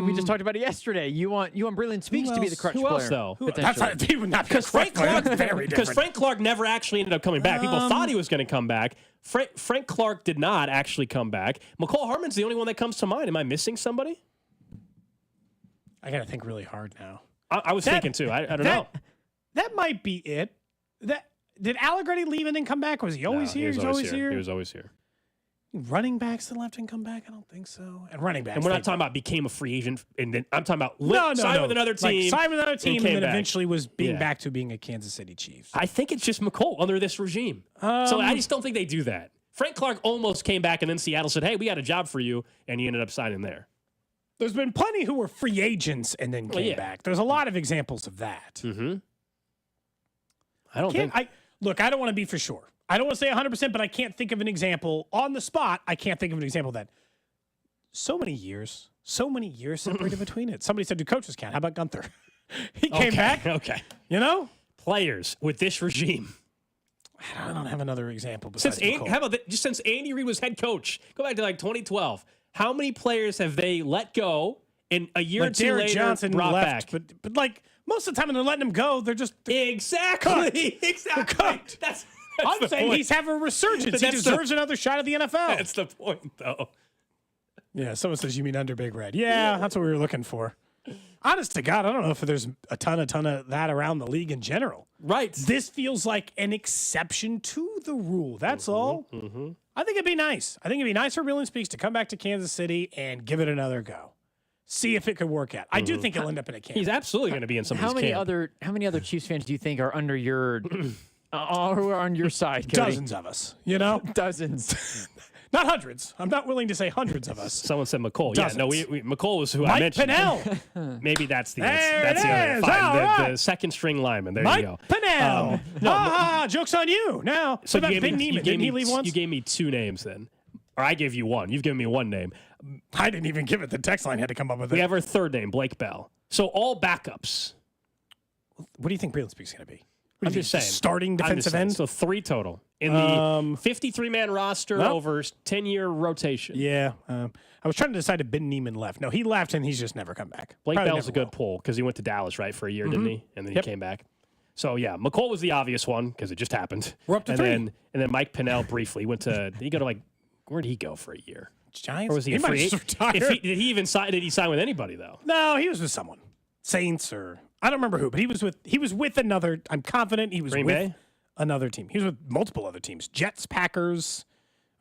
We just talked about it yesterday. You want Breland Speaks to be the crutch player. Who else, though? He would not be a crutch player. Because Frank Clark never actually ended up coming back. People thought he was going to come back. Frank Clark did not actually come back. McCall Harmon's the only one that comes to mind. Am I missing somebody? I got to think really hard now. I was thinking, too. I don't know. That might be it. Did Allegretti leave and then come back? Was he always here? He was always here. He was always here. Running backs that left and come back? I don't think so. And running backs. And we're not talking about became a free agent. And then I'm talking about signed with another team. Signed with another team and then eventually was back to being a Kansas City Chiefs. I think it's just McCall under this regime. So I just don't think they do that. Frank Clark almost came back and then Seattle said, hey, we got a job for you. And he ended up signing there. There's been plenty who were free agents and then came back. There's a lot of examples of that. Mm-hmm. I don't want to be for sure. I don't want to say 100%, but I can't think of an example on the spot. I can't think of an example that so many years separated between it. Somebody said, do coaches count? How about Gunther? He came back. Okay. You know? Players with this regime. I don't have another example besides how about that? Just since Andy Reid was head coach, go back to 2012. How many players have they let go in a year or two Derek later Johnson brought left, back? But most of the time when they're letting him go, they're just exactly. That's I'm saying point. he's having a resurgence. He deserves another shot at the NFL. That's the point, though. Yeah, someone says you mean under Big Red. Yeah, that's what we were looking for. Honest to God, I don't know if there's a ton of that around the league in general. Right. This feels like an exception to the rule. That's all. Mm-hmm. I think it'd be nice. I think it'd be nice for Breland Speaks to come back to Kansas City and give it another go. See if it could work out. I do think he'll end up in a camp. He's absolutely going to be in somebody's camp. How many other Chiefs fans do you think are under your who are on your side, Cody? Dozens of us. You know, dozens. Not hundreds. I'm not willing to say hundreds of us. Someone said McCall. Dozens. Yeah, no, McCall was who Mike I mentioned. Pennell. Maybe that's the There that's it the other. is. Fine. All right. The second string lineman. There Mike you go. Pennell. Joke's on you. Now, So what about Ben Neiman? Didn't he leave once? You gave me two names then. Or I gave you one. You've given me one name. I didn't even give it. The text line had to come up with it. We have our third name, Blake Bell. So all backups. What do you think Breland Speaks going to be? I'm just saying. Starting defensive end? So 3 total. In the 53-man roster over 10-year rotation. Yeah. I was trying to decide if Ben Neiman left. No, he left, and he's just never come back. Blake Probably Bell's a good pull because he went to Dallas, right, for a year, didn't he? And then he came back. So, yeah, McCall was the obvious one because it just happened. We're up to 3. And then Mike Pennell briefly went to – did he go to, where did he go for a year? Giants? Or was he a free agent? Did he even sign? Did he sign with anybody though? No, he was with someone, Saints or I don't remember who, but he was with another. I'm confident he was Green with Bay? another team. He was with multiple other teams: Jets, Packers.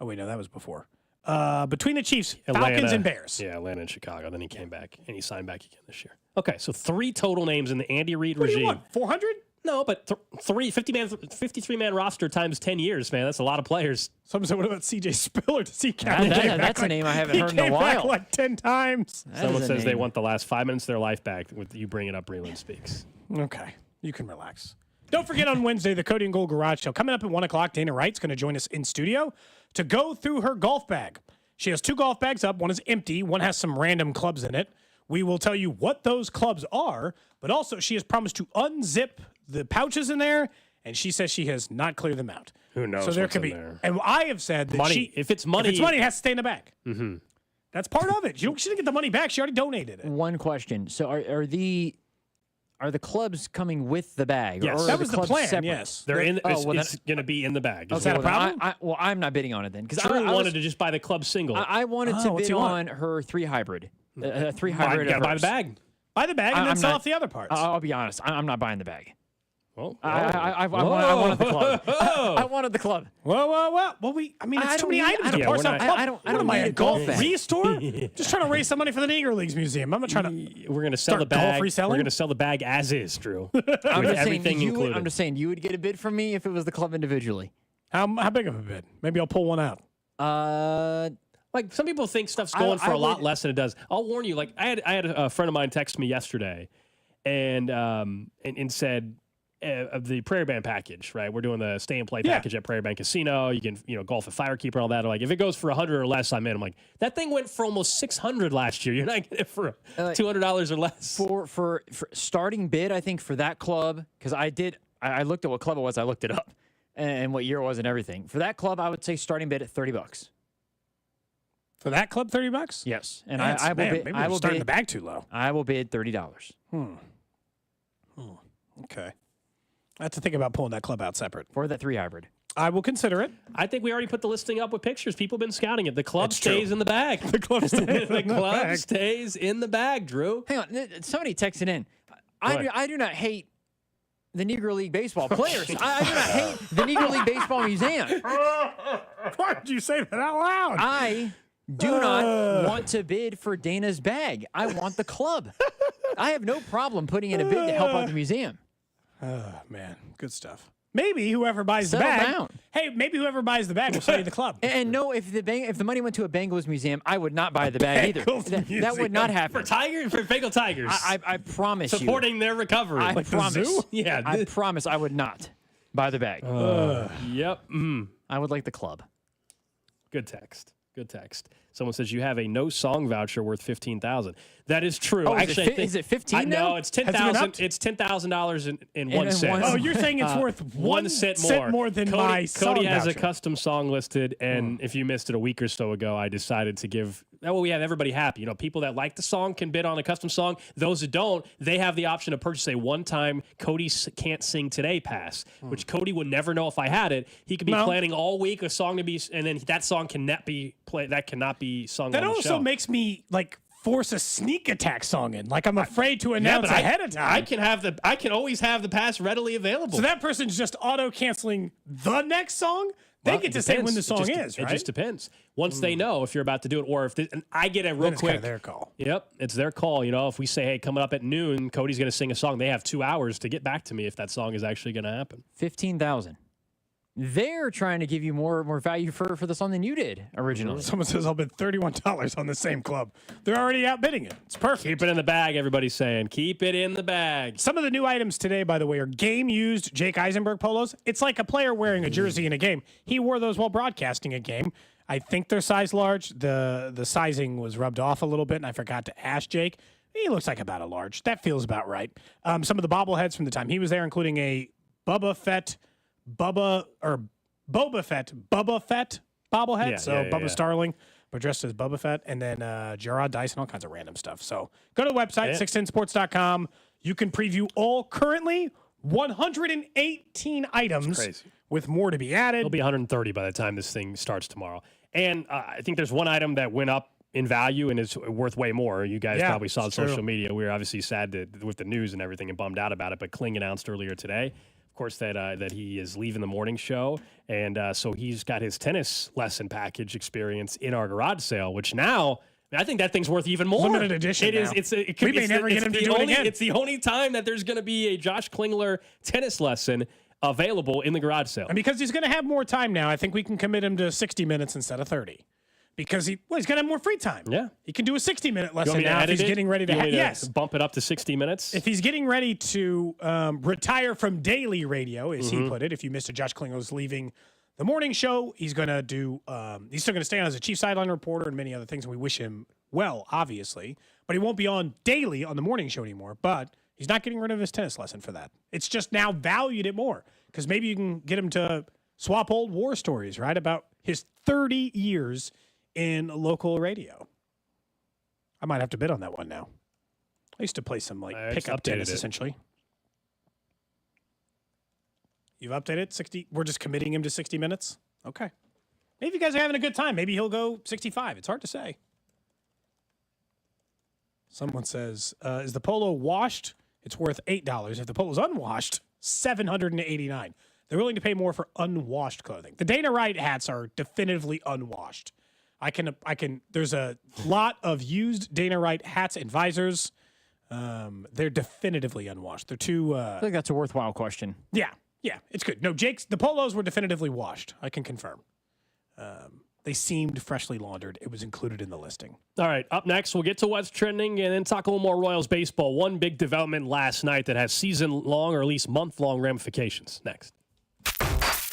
Oh wait, no, that was before. Between the Chiefs, Falcons, and Bears. Yeah, Atlanta and Chicago. Then he came back and he signed back again this year. Okay, so 3 total names in the Andy Reid regime. What do you want? 400? No, but 53-man roster times 10 years, man. That's a lot of players. Someone said, what about CJ Spiller? Does he count? That's a name I haven't heard in a while. Back like 10 times. Someone says they want the last 5 minutes of their life back with you bringing up Breland Speaks. Okay, you can relax. Don't forget on Wednesday, the Cody and Gold Garage Show. Coming up at 1 o'clock, Dana Wright's going to join us in studio to go through her golf bag. She has 2 golf bags up. One is empty. One has some random clubs in it. We will tell you what those clubs are, but also she has promised to unzip the pouches in there and she says she has not cleared them out. Who knows? So there what's could in be. there. And I have said that Money. If it's money, it has to stay in the bag. Mm-hmm. That's part of it. She didn't get the money back. She already donated it. One question. So are the clubs coming with the bag? Yes. Or That are was the clubs plan, separate? yes. They're in. Oh, well, it's going to be in the bag. Is that a problem? I'm not bidding on it then because Drew I wanted to just buy the club single. I wanted to what's bid he want? on her 3 hybrid. 3 You hybrid. got to of buy the hers. bag. Buy the bag and then I'm sell not- off the other parts. I'll be honest. I'm not buying the bag. Well, I wanted the club. I wanted the club. Whoa. Well, it's too many items to parse out. I don't What am I, need a a golf golf bag. re-store? Just trying to raise some money for the Negro Leagues Museum. I'm not trying to. We're going to sell Start the bag. golf reselling? We're going to sell the bag as is, Drew. I'm with just saying everything included. I'm just saying you would get a bid from me if it was the club individually. How big of a bid? Maybe I'll pull one out. Like some people think stuff's going for a lot would- less than it does. I'll warn you. Like I had a friend of mine text me yesterday, and said of the Prairie Band package. Right, we're doing the stay and play package at Prairie Band Casino. You can golf at Firekeeper, all that. Like if it goes for 100 or less, I'm in. I'm like that thing went for almost 600 last year. You're not getting it for $200 or less. For starting bid, I think for that club because I looked at what club it was. I looked it up and what year it was and everything. For that club, I would say starting bid at $30. For that club, $30? Yes, and Man, I will bid. maybe I we're will starting bid the bag too low. I will bid $30 Okay. I have to think about pulling that club out separate. for that 3 hybrid. I will consider it. I think we already put the listing up with pictures. People have been scouting it. The club That's true. stays in the bag. The club stays the in the club bag. stays in the bag, Drew. Hang on, somebody texted in. I do not hate the Negro League baseball players. I do not hate the Negro League Baseball Museum. Why did you say that out loud? I do not want to bid for Dana's bag. I want the club. I have no problem putting in a bid to help out the museum. Oh, man. Good stuff. Maybe whoever buys Settle the bag. down. Hey, maybe whoever buys the bag will sell you the club. And no, if the money went to a Bengals museum, I would not buy the bag either. Bengals That would not happen. For Bengal Tigers. I promise you. Supporting their recovery. I Like the promise. zoo? Yeah. I promise I would not buy the bag. Yep. I would like the club. Good text. Good text. Someone says you have a no song voucher worth $15,000. That is true. Oh, Actually, is it 15 now? No, it's Has it been $10,000. upped? It's $10,000 in In 1 cent. one Oh, you're saying it's worth 1 cent more. than Cody, my song Cody has a voucher. custom song listed, and if you missed it a week or so ago, I decided to give. That way we have everybody happy. People that like the song can bid on a custom song. Those that don't, they have the option to purchase a one-time Cody Can't Sing Today pass, which Cody would never know if I had it. He could be planning all week a song to be, and then that song cannot be played. That cannot be sung. That on the also show. makes me force a sneak attack song in. Like I'm afraid to announce ahead of time. I can always have the pass readily available. So that person's just auto canceling the next song. They get to say when the song is, right? It just depends. Once they know if you're about to do it, or if and I get it real Then it's quick. kinda their call. Yep, it's their call. If we say, "Hey, coming up at noon, Cody's going to sing a song," they have 2 hours to get back to me if that song is actually going to happen. 15,000. They're trying to give you more value for the song than you did originally. Someone says I'll bid $31 on the same club. They're already outbidding it. It's perfect. Keep it in the bag. Everybody's saying, "Keep it in the bag." Some of the new items today, by the way, are game-used Jake Eisenberg polos. It's like a player wearing a jersey in a game. He wore those while broadcasting a game. I think they're size large. The sizing was rubbed off a little bit, and I forgot to ask Jake. He looks like about a large. That feels about right. Some of the bobbleheads from the time he was there, including a Boba Fett bobblehead. Yeah, so yeah, Bubba yeah. Starling, but dressed as Boba Fett, and then Gerard Dyson, all kinds of random stuff. So go to the website, 610sports.com. You can preview all currently 118 items crazy. with more to be added. It'll be 130 by the time this thing starts tomorrow. And I think there's one item that went up in value and is worth way more. You guys probably saw on it's true. social media. We were obviously sad with the news and everything and bummed out about it. But Kling announced earlier today, of course, that he is leaving the morning show. And so he's got his tennis lesson package experience in our garage sale, which now I think that thing's worth even more. Limited edition It is. now. We may never get him to do it again. It's the only time that there's going to be a Josh Klingler tennis lesson available in the garage sale. And because he's going to have more time now, I think we can commit him to 60 minutes instead of 30. Because he's going to have more free time. Yeah. He can do a 60-minute You want lesson me to now if edit he's it? getting ready to You want me yes. bump it up to 60 minutes. If he's getting ready to retire from daily radio, as he put it, if you missed it, Josh Klinger's leaving the morning show. He's going to do, he's still going to stay on as a chief sideline reporter and many other things. And we wish him well, obviously. But he won't be on daily on the morning show anymore. But he's not getting rid of his tennis lesson for that. It's just now valued at more because maybe you can get him to swap old war stories, right, about his 30 years in local radio. I might have to bid on that one now. I used to play some pickup tennis, essentially. You've updated 60. We're just committing him to 60 minutes. Okay. Maybe you guys are having a good time. Maybe he'll go 65. It's hard to say. Someone says, is the polo washed? It's worth $8. If the polo's unwashed, $789. They're willing to pay more for unwashed clothing. The Dana Wright hats are definitively unwashed. There's a lot of used Dana Wright hats and visors. They're definitively unwashed. They're too. I think that's a worthwhile question. Yeah, it's good. No, the polos were definitively washed. I can confirm. They seemed freshly laundered. It was included in the listing. All right, up next, we'll get to what's trending and then talk a little more Royals baseball. One big development last night that has season-long or at least month-long ramifications. Next.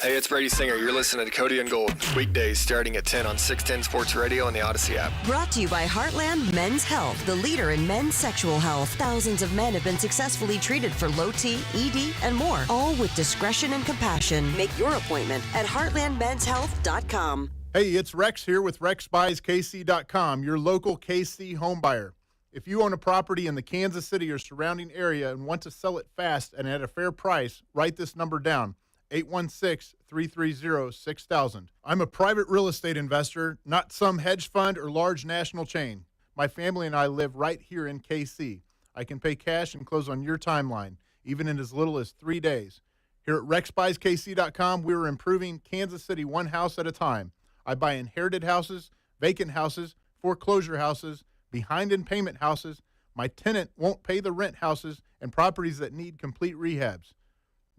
Hey, it's Brady Singer. You're listening to Cody and Gold, weekdays starting at 10 on 610 Sports Radio and the Odyssey app. Brought to you by Heartland Men's Health, the leader in men's sexual health. Thousands of men have been successfully treated for low T, ED, and more, all with discretion and compassion. Make your appointment at heartlandmenshealth.com. Hey, it's Rex here with RexBuysKC.com, your local KC home buyer. If you own a property in the Kansas City or surrounding area and want to sell it fast and at a fair price, write this number down. 816-330-6000. I'm a private real estate investor, not some hedge fund or large national chain. My family and I live right here in KC. I can pay cash and close on your timeline, even in as little as 3 days. Here at RexBuysKC.com, we're improving Kansas City one house at a time. I buy inherited houses, vacant houses, foreclosure houses, behind in payment houses, my tenant won't pay the rent houses, and properties that need complete rehabs.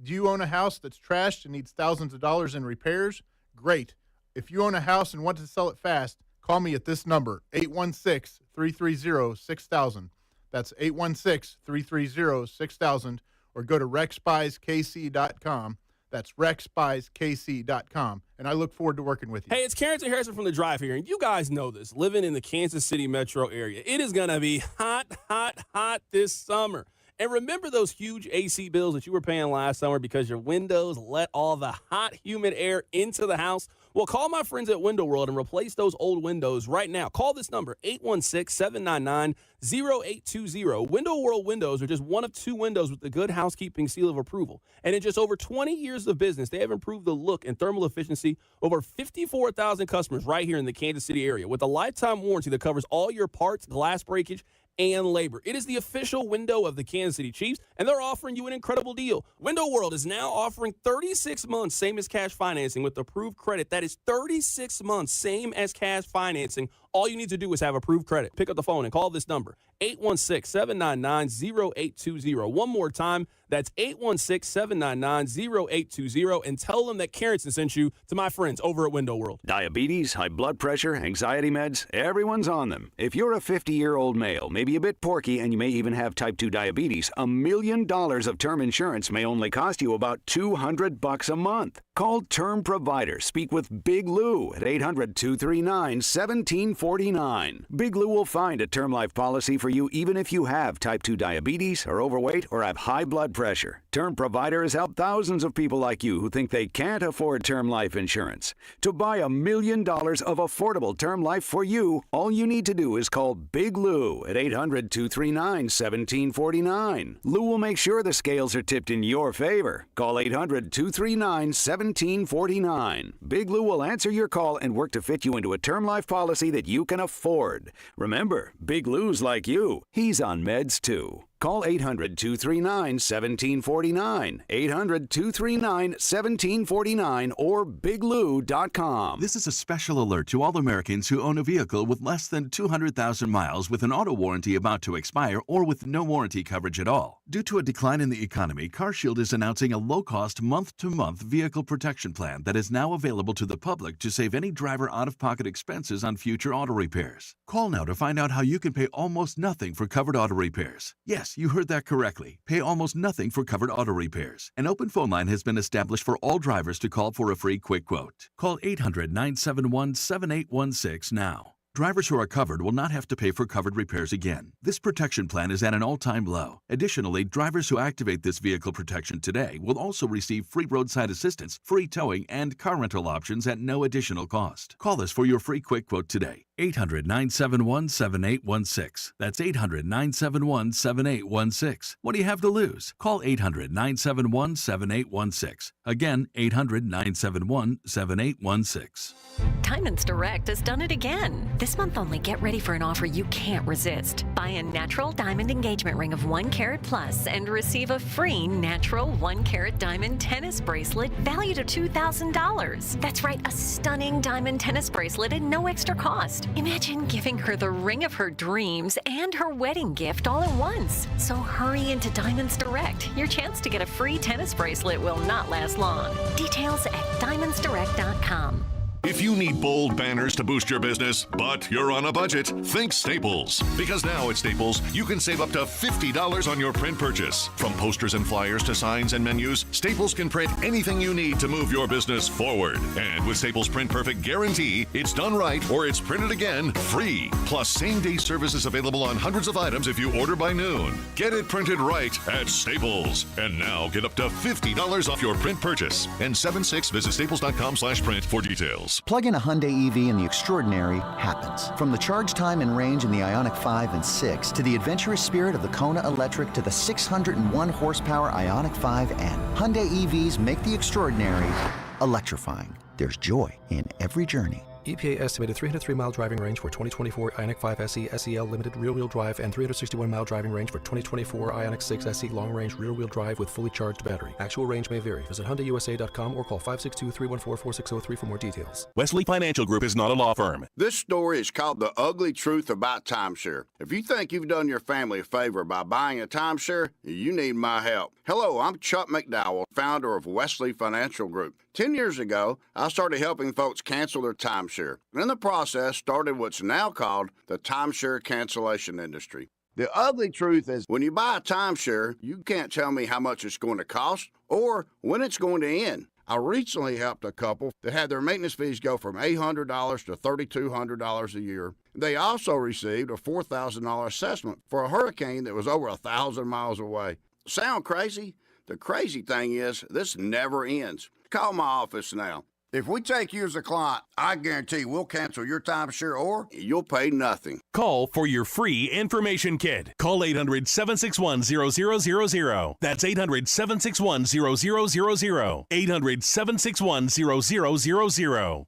Do you own a house that's trashed and needs thousands of dollars in repairs? Great. If you own a house and want to sell it fast, call me at this number, 816-330-6000. That's 816-330-6000, or go to RexBuysKC.com. That's RexBuysKC.com. And I look forward to working with you. Hey, it's Carrington Harrison from The Drive here, and you guys know this. Living in the Kansas City metro area, it is going to be hot, hot, hot this summer. And remember those huge AC bills that you were paying last summer because your windows let all the hot, humid air into the house? Well, call my friends at Window World and replace those old windows right now. Call this number, 816-799-0820. Window World windows are just one of two windows with the Good Housekeeping seal of approval. And in just over 20 years of business, they have improved the look and thermal efficiency of over 54,000 customers right here in the Kansas City area with a lifetime warranty that covers all your parts, glass breakage, and labor. It is the official window of the Kansas City Chiefs, and they're offering you an incredible deal. Window World is now offering 36 months, same as cash financing with approved credit. That is 36 months, same as cash financing. All you need to do is have approved credit. Pick up the phone and call this number, 816-799-0820. One more time, that's 816-799-0820, and tell them that Carrington sent you to my friends over at Window World. Diabetes, high blood pressure, anxiety meds, everyone's on them. If you're a 50-year-old male, maybe a bit porky, and you may even have type 2 diabetes, $1 million of term insurance may only cost you about $200 a month. Call Term Provider. Speak with Big Lou at 800-239-1749. Big Lou will find a term life policy for you even if you have type 2 diabetes, are overweight, or have high blood pressure. Term Provider has helped thousands of people like you who think they can't afford term life insurance. To buy $1 million of affordable term life for you, all you need to do is call Big Lou at 800-239-1749. Lou will make sure the scales are tipped in your favor. Call 800-239-1749. Big Lou will answer your call and work to fit you into a term life policy that you can afford. Remember, Big Lou's like you. He's on meds too. Call 800-239-1749, 800-239-1749, or biglou.com. This is a special alert to all Americans who own a vehicle with less than 200,000 miles with an auto warranty about to expire or with no warranty coverage at all. Due to a decline in the economy, CarShield is announcing a low-cost month-to-month vehicle protection plan that is now available to the public to save any driver out-of-pocket expenses on future auto repairs. Call now to find out how you can pay almost nothing for covered auto repairs. Yes, you heard that correctly. Pay almost nothing for covered auto repairs. An open phone line has been established for all drivers to call for a free quick quote. Call 800-971-7816 now. Drivers who are covered will not have to pay for covered repairs again. This protection plan is at an all-time low. Additionally, drivers who activate this vehicle protection today will also receive free roadside assistance, free towing, and car rental options at no additional cost. Call us for your free quick quote today. 800-971-7816. That's 800-971-7816. What do you have to lose? Call 800-971-7816. Again, 800-971-7816. Diamonds Direct has done it again. This month only, get ready for an offer you can't resist. Buy a natural diamond engagement ring of 1 carat plus and receive a free natural 1 carat diamond tennis bracelet valued at $2,000. That's right, a stunning diamond tennis bracelet at no extra cost. Imagine giving her the ring of her dreams and her wedding gift all at once. So hurry into Diamonds Direct. Your chance to get a free tennis bracelet will not last long. Details at diamondsdirect.com. If you need bold banners to boost your business, but you're on a budget, think Staples. Because now at Staples, you can save up to $50 on your print purchase. From posters and flyers to signs and menus, Staples can print anything you need to move your business forward. And with Staples Print Perfect Guarantee, it's done right or it's printed again free. Plus, same-day service is available on hundreds of items if you order by noon. Get it printed right at Staples. And now get up to $50 off your print purchase. N76, visit staples.com/print for details. Plug in a Hyundai EV and the extraordinary happens. From the charge time and range in the Ioniq 5 and 6 to the adventurous spirit of the Kona Electric to the 601 horsepower Ioniq 5N. Hyundai EVs make the extraordinary electrifying. There's joy in every journey. EPA estimated 303-mile driving range for 2024 Ioniq 5 SE SEL limited rear-wheel drive and 361-mile driving range for 2024 Ioniq 6 SE long-range rear-wheel drive with fully charged battery. Actual range may vary. Visit HyundaiUSA.com or call 562-314-4603 for more details. Wesley Financial Group is not a law firm. This story is called The Ugly Truth About Timeshare. If you think you've done your family a favor by buying a timeshare, you need my help. Hello, I'm Chuck McDowell, founder of Wesley Financial Group. 10 years ago, I started helping folks cancel their timeshare. In the process, started what's now called the timeshare cancellation industry. The ugly truth is when you buy a timeshare, you can't tell me how much it's going to cost or when it's going to end. I recently helped a couple that had their maintenance fees go from $800 to $3,200 a year. They also received a $4,000 assessment for a hurricane that was over 1,000 miles away. Sound crazy? The crazy thing is, this never ends. Call my office now. If we take you as a client, I guarantee we'll cancel your timeshare or you'll pay nothing. Call for your free information kit. Call 800-761-0000. That's 800-761-0000. 800-761-0000.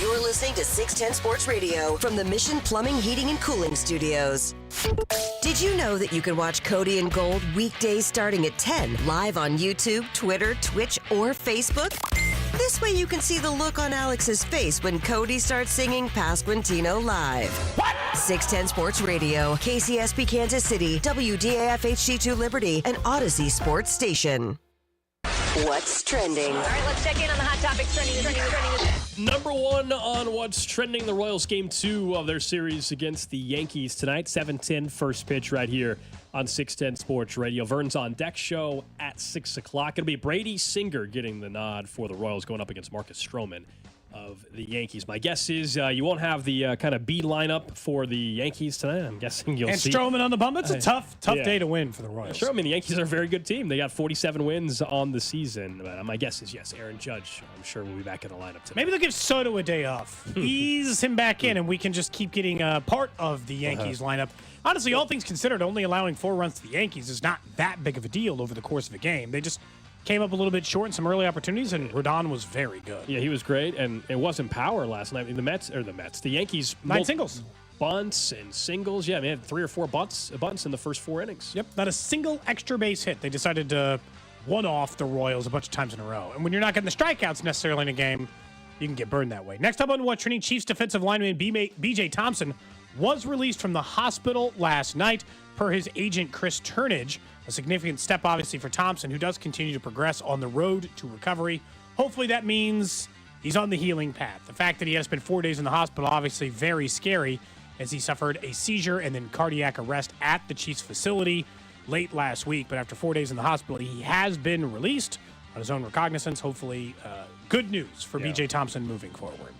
You're listening to 610 Sports Radio from the Mission Plumbing, Heating, and Cooling Studios. Did you know that you can watch Cody and Gold weekdays starting at 10 live on YouTube, Twitter, Twitch, or Facebook? This way you can see the look on Alex's face when Cody starts singing Pasquantino live. What? 610 Sports Radio, KCSP Kansas City, WDAF HD2 Liberty, and Odyssey Sports Station. What's trending? All right, let's check in on the hot topics trending. Number one on what's trending, the Royals game 2 of their series against the Yankees tonight. 7:10 first pitch right here on 610 Sports Radio. Vern's on Deck show at 6 o'clock. It'll be Brady Singer getting the nod for the Royals going up against Marcus Stroman of the Yankees. My guess is you won't have the kind of B lineup for the Yankees tonight. I'm guessing you'll see. And Stroman on the bump. It's a tough day to win for the Royals. Sure. I mean, the Yankees are a very good team. They got 47 wins on the season. My guess is, yes, Aaron Judge, I'm sure, will be back in the lineup tonight. Maybe they'll give Soto a day off. Ease him back in, and we can just keep getting part of the Yankees lineup. Honestly, all things considered, only allowing 4 runs to the Yankees is not that big of a deal over the course of a game. They just came up a little bit short in some early opportunities, and Rodon was very good. Yeah, he was great, and it wasn't power last night. The Yankees 9 singles, bunts and singles. Yeah, they had 3 or 4 bunts in the first 4 innings. Yep, not a single extra base hit. They decided to one-off the Royals a bunch of times in a row, and when you're not getting the strikeouts necessarily in a game, you can get burned that way. Next up on What's Trending, Chiefs defensive lineman B.J. Thompson was released from the hospital last night per his agent Chris Turnage. A significant step, obviously, for Thompson, who does continue to progress on the road to recovery. Hopefully that means he's on the healing path. The fact that he had to spend 4 days in the hospital, obviously very scary, as he suffered a seizure and then cardiac arrest at the Chiefs facility late last week. But after 4 days in the hospital, he has been released on his own recognizance. Hopefully good news for B.J. Thompson moving forward.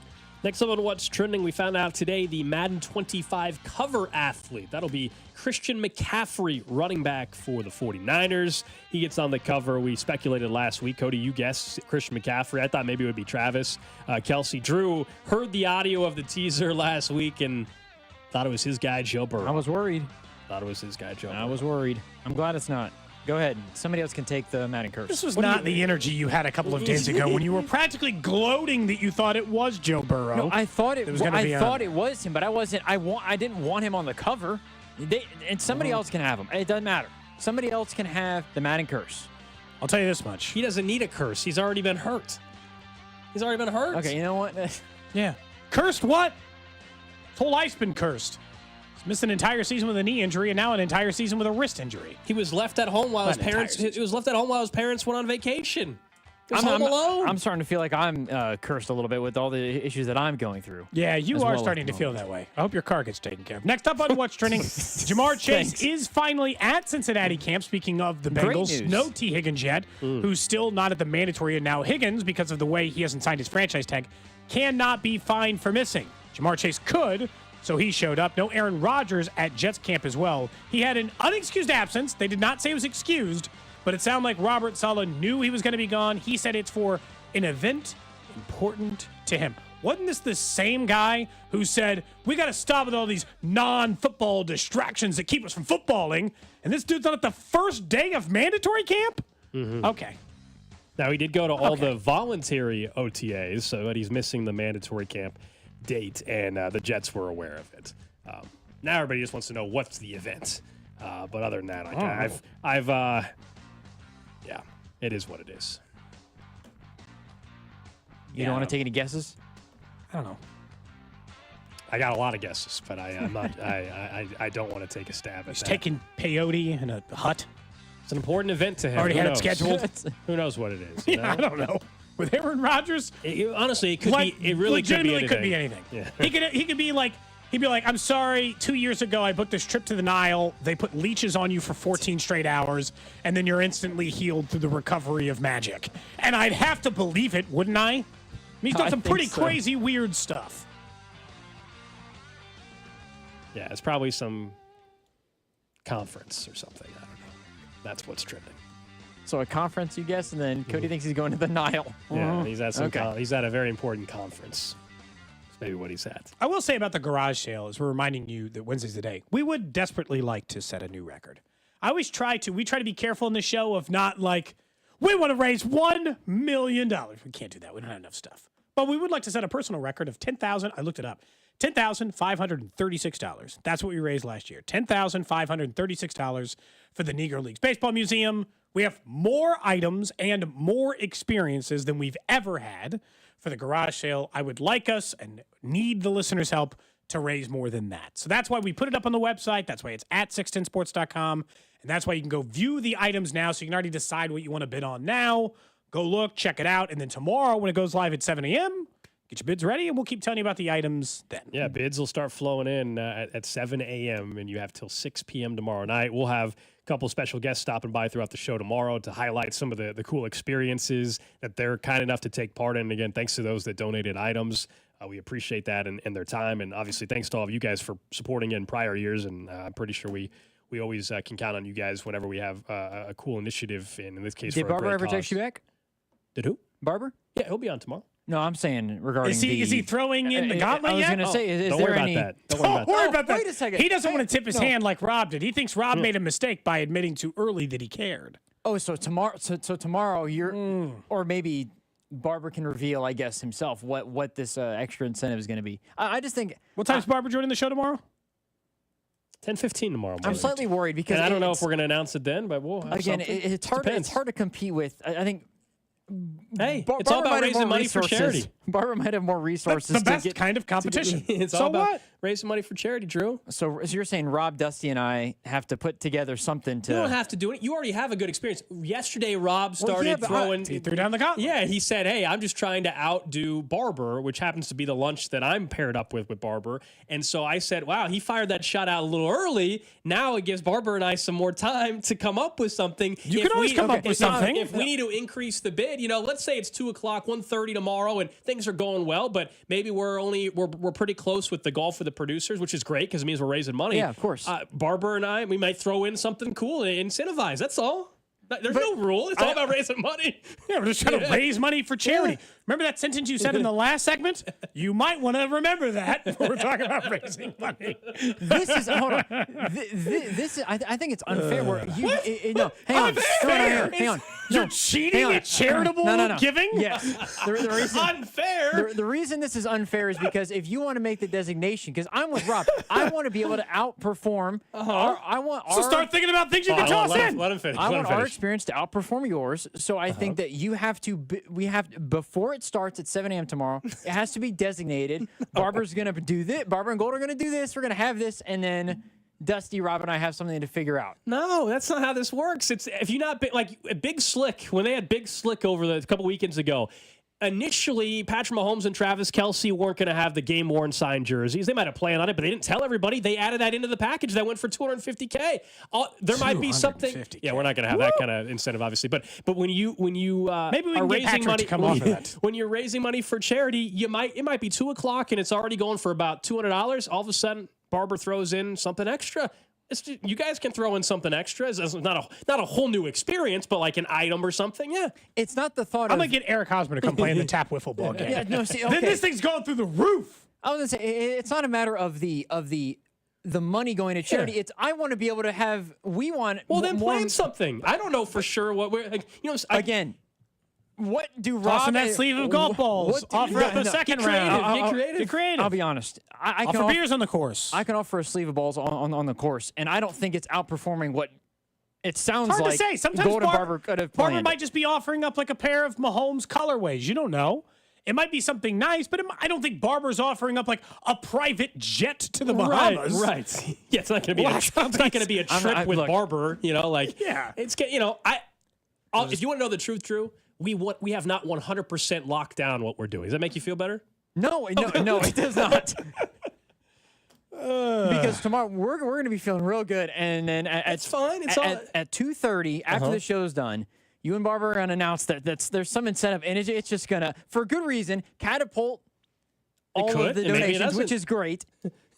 Next up on What's Trending, we found out today the Madden 25 cover athlete. That'll be Christian McCaffrey, running back for the 49ers. He gets on the cover. We speculated last week. Cody, you guessed Christian McCaffrey. I thought maybe it would be Travis Kelce. Drew heard the audio of the teaser last week and thought it was his guy, Joe Burrow. I was worried. Thought it was his guy, Joe Burrow. I was worried. I'm glad it's not. Go ahead. Somebody else can take the Madden curse. This was not the energy you had a couple of days ago when you were practically gloating that you thought it was Joe Burrow. No, I thought it was was him, but I wasn't. I didn't want him on the cover. And somebody else can have him. It doesn't matter. Somebody else can have the Madden curse. I'll tell you this much. He doesn't need a curse. He's already been hurt. Okay, you know what? Yeah. Cursed what? His whole life's been cursed. Missed an entire season with a knee injury, and now an entire season with a wrist injury. He was left at home while his parents. He was left at home while his parents went on vacation. He was home alone. I'm starting to feel like I'm cursed a little bit with all the issues that I'm going through. Yeah, you are starting to feel that way. I hope your car gets taken care of. Next up on What's Trending, Jamar Chase is finally at Cincinnati camp. Speaking of the Bengals, no T. Higgins yet, who's still not at the mandatory. And now Higgins, because of the way he hasn't signed his franchise tag, cannot be fined for missing. Jamar Chase could. So he showed up. No Aaron Rodgers at Jets camp as well. He had an unexcused absence. They did not say it was excused, but it sounded like Robert Saleh knew he was going to be gone. He said it's for an event important to him. Wasn't this the same guy who said, we got to stop with all these non-football distractions that keep us from footballing? And this dude's on at the first day of mandatory camp? Mm-hmm. Okay. Now, he did go to all the voluntary OTAs, so he's missing the mandatory camp date, and the Jets were aware of it. Now everybody just wants to know what's the event. But other than that, yeah, it is what it is. You don't want to take any guesses? I don't know. I got a lot of guesses, but I'm not. I don't want to take a stab at He's that. taking peyote in a hut. It's an important event to him. Already Who had knows? it scheduled. Who knows what it is? Yeah, I don't know. With Aaron Rodgers, honestly, it could be. It really legitimately could be anything. Yeah. Yeah. He could be like, he'd be like, I'm sorry, 2 years ago I booked this trip to the Nile. They put leeches on you for 14 straight hours, and then you're instantly healed through the recovery of magic. And I'd have to believe it, wouldn't I? I mean, he's done some pretty crazy, weird stuff. Yeah, it's probably some conference or something. I don't know. That's what's trending. So a conference, you guess, and then Cody thinks he's going to the Nile. Yeah, he's at some. He's at a very important conference. That's maybe what he's at. I will say about the garage sale, as we're reminding you that Wednesday's the day, we would desperately like to set a new record. I always try to. We try to be careful in the show of not like, we want to raise $1 million. We can't do that. We don't have enough stuff. But we would like to set a personal record of $10,000. I looked it up. $10,536. That's what we raised last year. $10,536 for the Negro Leagues Baseball Museum. We have more items and more experiences than we've ever had for the garage sale. I would like us and need the listeners' help to raise more than that. So that's why we put it up on the website. That's why it's at 610sports.com. And that's why you can go view the items now, so you can already decide what you want to bid on now. Go look, check it out. And then tomorrow when it goes live at 7 a.m., get your bids ready, and we'll keep telling you about the items then. Yeah, bids will start flowing in at 7 a.m., and you have till 6 p.m. tomorrow night. We'll have a couple special guests stopping by throughout the show tomorrow to highlight some of the cool experiences that they're kind enough to take part in. And again, thanks to those that donated items. We appreciate that and their time. And obviously, thanks to all of you guys for supporting in prior years. And I'm pretty sure we always can count on you guys whenever we have a cool initiative. And in this case, did for a Barber great ever cause. text you back? Did who? Barber? Yeah, he'll be on tomorrow. No, I'm saying regarding Is he throwing in the gauntlet I was yet? going to say, is don't there worry any... about that. Don't worry about that. Wait a second. He doesn't want to tip his hand like Rob did. He thinks Rob made a mistake by admitting too early that he cared. Oh, so tomorrow, tomorrow you're, or maybe Barber can reveal, I guess, himself what this extra incentive is going to be. I just think. What time's Barber joining the show tomorrow? 10:15 tomorrow morning. I'm slightly worried because and I don't know if we're going to announce it then, but we'll have again. something. It's hard. It's hard to compete with. I think. Hey, it's all about raising money for charity. Barber might have more resources. That's the best to get, kind of competition. It's so all about what? raising money for charity, Drew. So you're saying Rob, Dusty, and I have to put together something to... You don't have to do it. You already have a good experience. Yesterday, Rob started throwing... He threw down the gauntlet. Yeah, he said, hey, I'm just trying to outdo Barber, which happens to be the lunch that I'm paired up with Barber. And so I said, wow, he fired that shot out a little early. Now it gives Barber and I some more time to come up with something. You can always come up with something. If we need to increase the bid, let's say it's 2 o'clock, 1:30 tomorrow, and things are going well, but maybe we're pretty close with the golf with the producers, which is great because it means we're raising money. Yeah, of course. Barber and I, we might throw in something cool and incentivize. That's all. There's no rule. It's all about raising money. Yeah, we're just trying to raise money for charity. Yeah. Remember that sentence you said in the last segment? You might want to remember that when we're talking about raising money. This is hold on. This is. I think it's unfair. Where you no, hang on. Unfair. Hang on. You're cheating at charitable giving? Yes. The reason, unfair. The reason this is unfair is because if you want to make the designation, because I'm with Rob, I want to be able to outperform. So start thinking about things you can toss in. Let him finish. I want our experience to outperform yours. So I think that you have to. We have before it starts at 7 a.m. tomorrow. It has to be designated. Barber's gonna do this. Barber and Gold are gonna do this. We're gonna have this, and then Dusty, Rob, and I have something to figure out. No, that's not how this works. It's if you're not like Big Slick when they had Big Slick over a couple weekends ago. Initially, Patrick Mahomes and Travis Kelce weren't going to have the game-worn signed jerseys. They might have planned on it, but they didn't tell everybody. They added that into the package that went for $250K. There might be something. Yeah, we're not going to have that kind of incentive, obviously. But when you maybe we are can get raising Patrick money, to come off of that. When you're raising money for charity, it might be 2 o'clock and it's already going for about $200. All of a sudden, Barber throws in something extra. It's just, you guys can throw in something extra. It's not a whole new experience, but like an item or something. Yeah, it's not the thought. I'm gonna get Eric Hosmer to come play in the tap wiffle ball game. Yeah, no, see, Then this thing's going through the roof. I was gonna say it's not a matter of the money going to charity. Yeah. It's I want to be able to have. We want. Well, then plan something. I don't know for sure what we're like. Again. What do Rob... Toss in that sleeve of golf balls. Offer up a second round. Get creative. Get creative. I'll be honest. I can offer beers on the course. I can offer a sleeve of balls on the course, and I don't think it's outperforming what it sounds it's hard like. To say. Sometimes Gold and Barber could have planned. Barber might just be offering up like a pair of Mahomes colorways. You don't know. It might be something nice, but I don't think Barber's offering up like a private jet to the Bahamas. Right. Yeah, it's not going to be a trip with Barber. Yeah. It's if you want to know the truth, Drew. We have not 100% locked down what we're doing. Does that make you feel better? No, it does not. Because tomorrow we're going to be feeling real good, and then it's fine. It's at 2:30 after the show's done. You and Barbara are going to announce that there's some incentive, and it's just going to, for good reason, catapult all of the donations, which is great.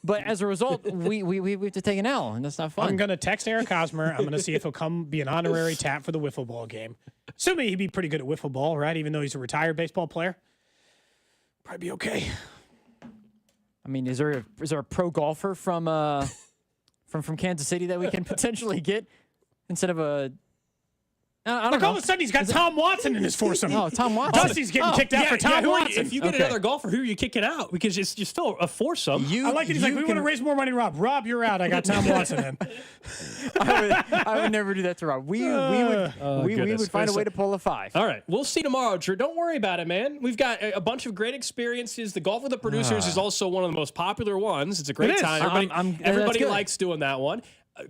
But as a result, we have to take an L, and that's not fun. I'm going to text Eric Hosmer. I'm going to see if he'll come be an honorary tap for the wiffle ball game. Assuming he'd be pretty good at wiffle ball, right? Even though he's a retired baseball player. Probably be okay. I mean, is there a pro golfer from Kansas City that we can potentially get instead of a... I don't know. All of a sudden, he's got Tom Watson in his foursome. Oh, Tom Watson. Dusty's getting kicked out for Tom Watson. If you get another golfer, who are you kicking out? Because you're still a foursome. I like it. He's like, we want to raise more money, Rob. Rob, you're out. I got Tom Watson in. I would never do that to Rob. We would find a way to pull a 5. All right. We'll see tomorrow, Drew. Don't worry about it, man. We've got a bunch of great experiences. The Golf with the Producers is also one of the most popular ones. It's a great time. Everybody likes doing that one.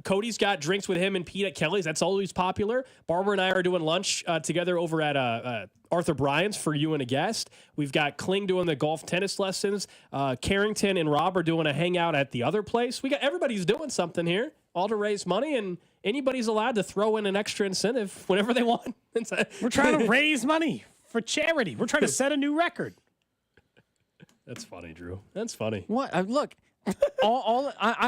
Cody's got drinks with him and Pete at Kelly's. That's always popular. Barbara and I are doing lunch together over at Arthur Bryant's for you and a guest. We've got Kling doing the golf tennis lessons. Carrington and Rob are doing a hangout at the other place. Everybody's doing something here, all to raise money, and anybody's allowed to throw in an extra incentive whenever they want. We're trying to raise money for charity. We're trying to set a new record. That's funny, Drew. That's funny. What? Look. He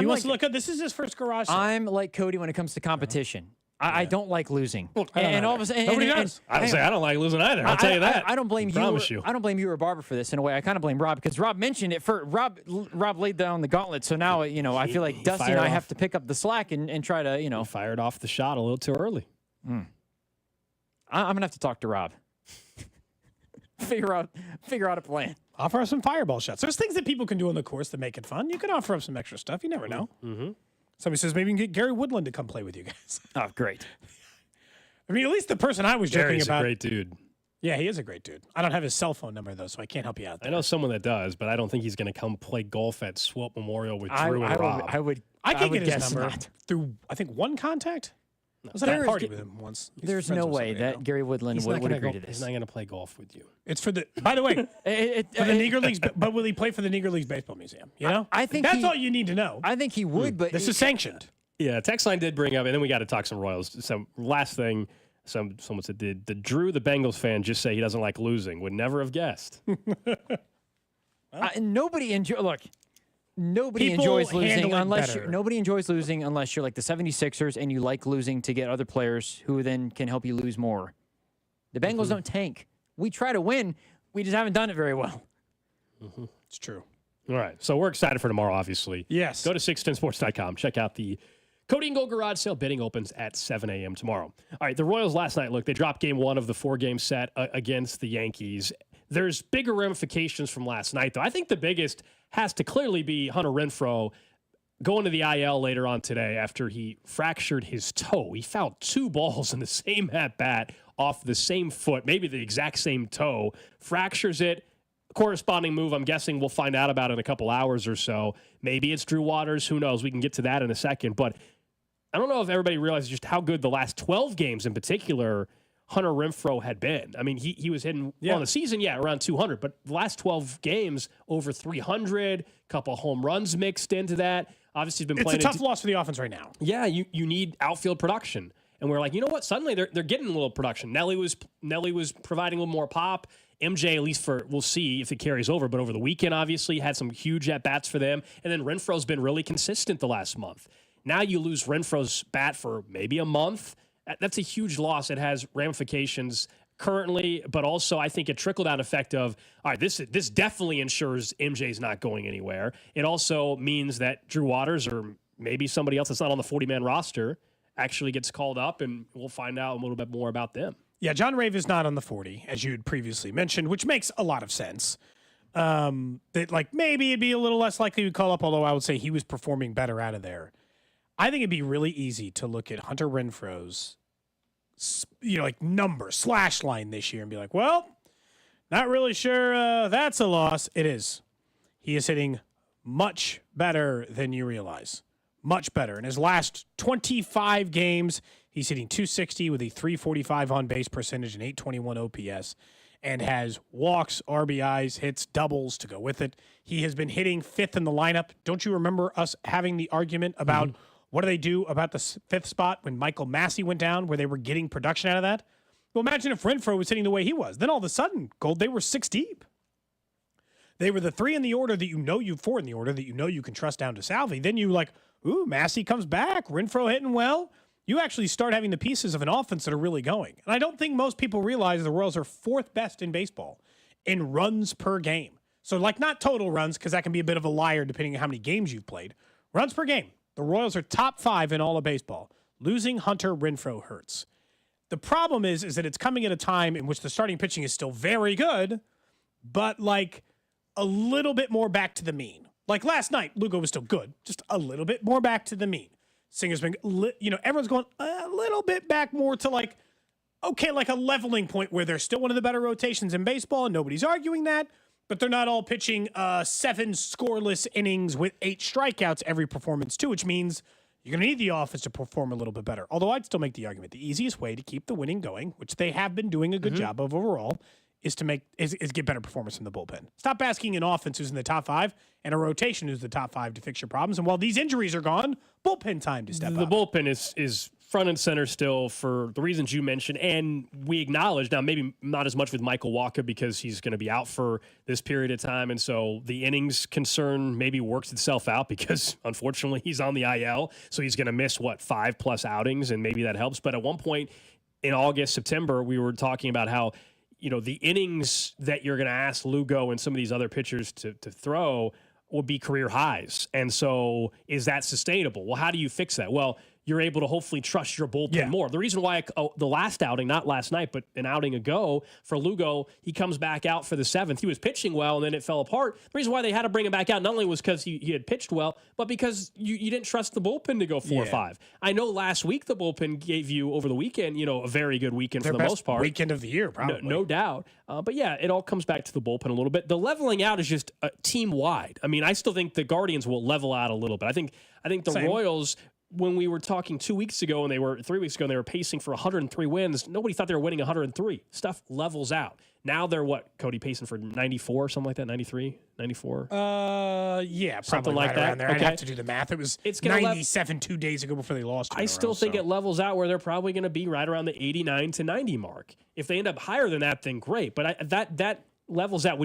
wants to look up. This is his first garage sale. I'm like Cody when it comes to competition. I don't like losing. And all of a sudden, nobody does. I don't like losing either. I'll tell you that. I don't blame you. I don't blame you or Barbara for this in a way. I kind of blame Rob because Rob mentioned it. Rob laid down the gauntlet. So now I feel like Dusty and I have to pick up the slack and try to He fired off the shot a little too early. I'm gonna have to talk to Rob. Figure out a plan. Offer up some fireball shots. There's things that people can do on the course to make it fun. You can offer up some extra stuff. You never know. Mm-hmm. Somebody says maybe you can get Gary Woodland to come play with you guys. Oh, great. I mean, at least the person I was joking Gary's about. a great dude. Yeah, he is a great dude. I don't have his cell phone number, though, so I can't help you out there. I know someone that does, but I don't think he's going to come play golf at Swope Memorial with Drew and Rob. I can get his number through, I think, one contact. I was at a party with him once. There's no way that Gary Woodland would agree to this. He's not going to play golf with you. It's for the, by the way, for the Negro Leagues, but will he play for the Negro Leagues Baseball Museum? You know? I think that's all you need to know. I think he would, but this is sanctioned. Yeah, text line did bring up, and then we got to talk some Royals. So last thing, someone said, did Drew, the Bengals fan, just say he doesn't like losing? Would never have guessed. Nobody enjoys losing unless nobody enjoys losing unless you're like the 76ers and you like losing to get other players who then can help you lose more. The Bengals don't tank. We try to win. We just haven't done it very well. It's true. All right. So we're excited for tomorrow, obviously. Yes. Go to 610sports.com. Check out the Cody and Gold garage sale. Bidding opens at 7 a.m. tomorrow. All right. The Royals last night, look, they dropped game 1 of the 4-game set against the Yankees. There's bigger ramifications from last night, though. I think the biggest has to clearly be Hunter Renfroe going to the IL later on today after he fractured his toe. He fouled 2 balls in the same at-bat off the same foot, maybe the exact same toe, fractures it. Corresponding move, I'm guessing we'll find out about in a couple hours or so. Maybe it's Drew Waters. Who knows? We can get to that in a second. But I don't know if everybody realizes just how good the last 12 games in particular Hunter Renfroe had been. I mean, he was hitting on the season, around 200, but the last 12 games over 300, couple home runs mixed into that. Obviously, he's been playing. It's a tough loss for the offense right now. Yeah, you need outfield production, and we're like, you know what? Suddenly they're getting a little production. Nelly was providing a little more pop. MJ, at least we'll see if it carries over, but over the weekend, obviously, had some huge at-bats for them, and then Renfroe's been really consistent the last month. Now you lose Renfroe's bat for maybe a month. That's a huge loss. It has ramifications currently, but also I think a trickle-down effect of, all right, this definitely ensures MJ's not going anywhere. It also means that Drew Waters or maybe somebody else that's not on the 40-man roster actually gets called up, and we'll find out a little bit more about them. Yeah, John Rave is not on the 40, as you had previously mentioned, which makes a lot of sense. That like maybe it'd be a little less likely to call up, although I would say he was performing better out of there. I think it'd be really easy to look at Hunter Renfroe's, number slash line this year and be like, well, not really sure that's a loss. It is. He is hitting much better than you realize. Much better. In his last 25 games, he's hitting .260 with a .345 on-base percentage and .821 OPS, and has walks, RBIs, hits, doubles to go with it. He has been hitting 5th in the lineup. Don't you remember us having the argument about what do they do about the 5th spot when Michael Massey went down, where they were getting production out of that? Well, imagine if Renfroe was hitting the way he was. Then all of a sudden, Gold, they were 6 deep. They were the 3 in the order that you 4 in the order that you can trust down to Salvi. Then you like, ooh, Massey comes back, Renfroe hitting well. You actually start having the pieces of an offense that are really going. And I don't think most people realize the Royals are 4th best in baseball in runs per game. So not total runs, because that can be a bit of a liar depending on how many games you've played. Runs per game. The Royals are top 5 in all of baseball. Losing Hunter Renfroe hurts. The problem is that it's coming at a time in which the starting pitching is still very good, but a little bit more back to the mean. Like last night, Lugo was still good, just a little bit more back to the mean. Singer's been, everyone's going a little bit back more to a leveling point where they're still one of the better rotations in baseball, and nobody's arguing that, but they're not all pitching 7 scoreless innings with 8 strikeouts every performance too, which means you're going to need the offense to perform a little bit better. Although I'd still make the argument the easiest way to keep the winning going, which they have been doing a good job of overall, is to get better performance from the bullpen. Stop asking an offense who's in the top 5 and a rotation who's the top 5 to fix your problems. And while these injuries are gone, bullpen time to step up. The bullpen is front and center still for the reasons you mentioned, and we acknowledge now maybe not as much with Michael Wacha because he's going to be out for this period of time, and so the innings concern maybe works itself out because unfortunately he's on the IL, so he's going to miss 5+ outings, and maybe that helps. But at one point in August, September, we were talking about how the innings that you're going to ask Lugo and some of these other pitchers to throw will be career highs. And so is that sustainable? Well, how do you fix that? Well, you're able to hopefully trust your bullpen more. The reason why the last outing, not last night, but an outing ago for Lugo, he comes back out for the 7th. He was pitching well, and then it fell apart. The reason why they had to bring him back out not only was because he had pitched well, but because you didn't trust the bullpen to go 4 or 5. I know last week the bullpen gave you, over the weekend, a very good weekend for the most part. Weekend of the year, probably. No doubt. But yeah, it all comes back to the bullpen a little bit. The leveling out is just team-wide. I mean, I still think the Guardians will level out a little bit. I think the Royals, when we were talking 2 weeks ago and 3 weeks ago, and they were pacing for 103 wins, nobody thought they were winning 103. Stuff levels out. Now they're Cody, pacing for 94 or something like that, 93, 94? Yeah, something probably like right that. around there. Okay. I'd have to do the math. It was 97 2 days ago before they lost. I still think it levels out where they're probably going to be right around the 89 to 90 mark. If they end up higher than that, then great. But that levels out.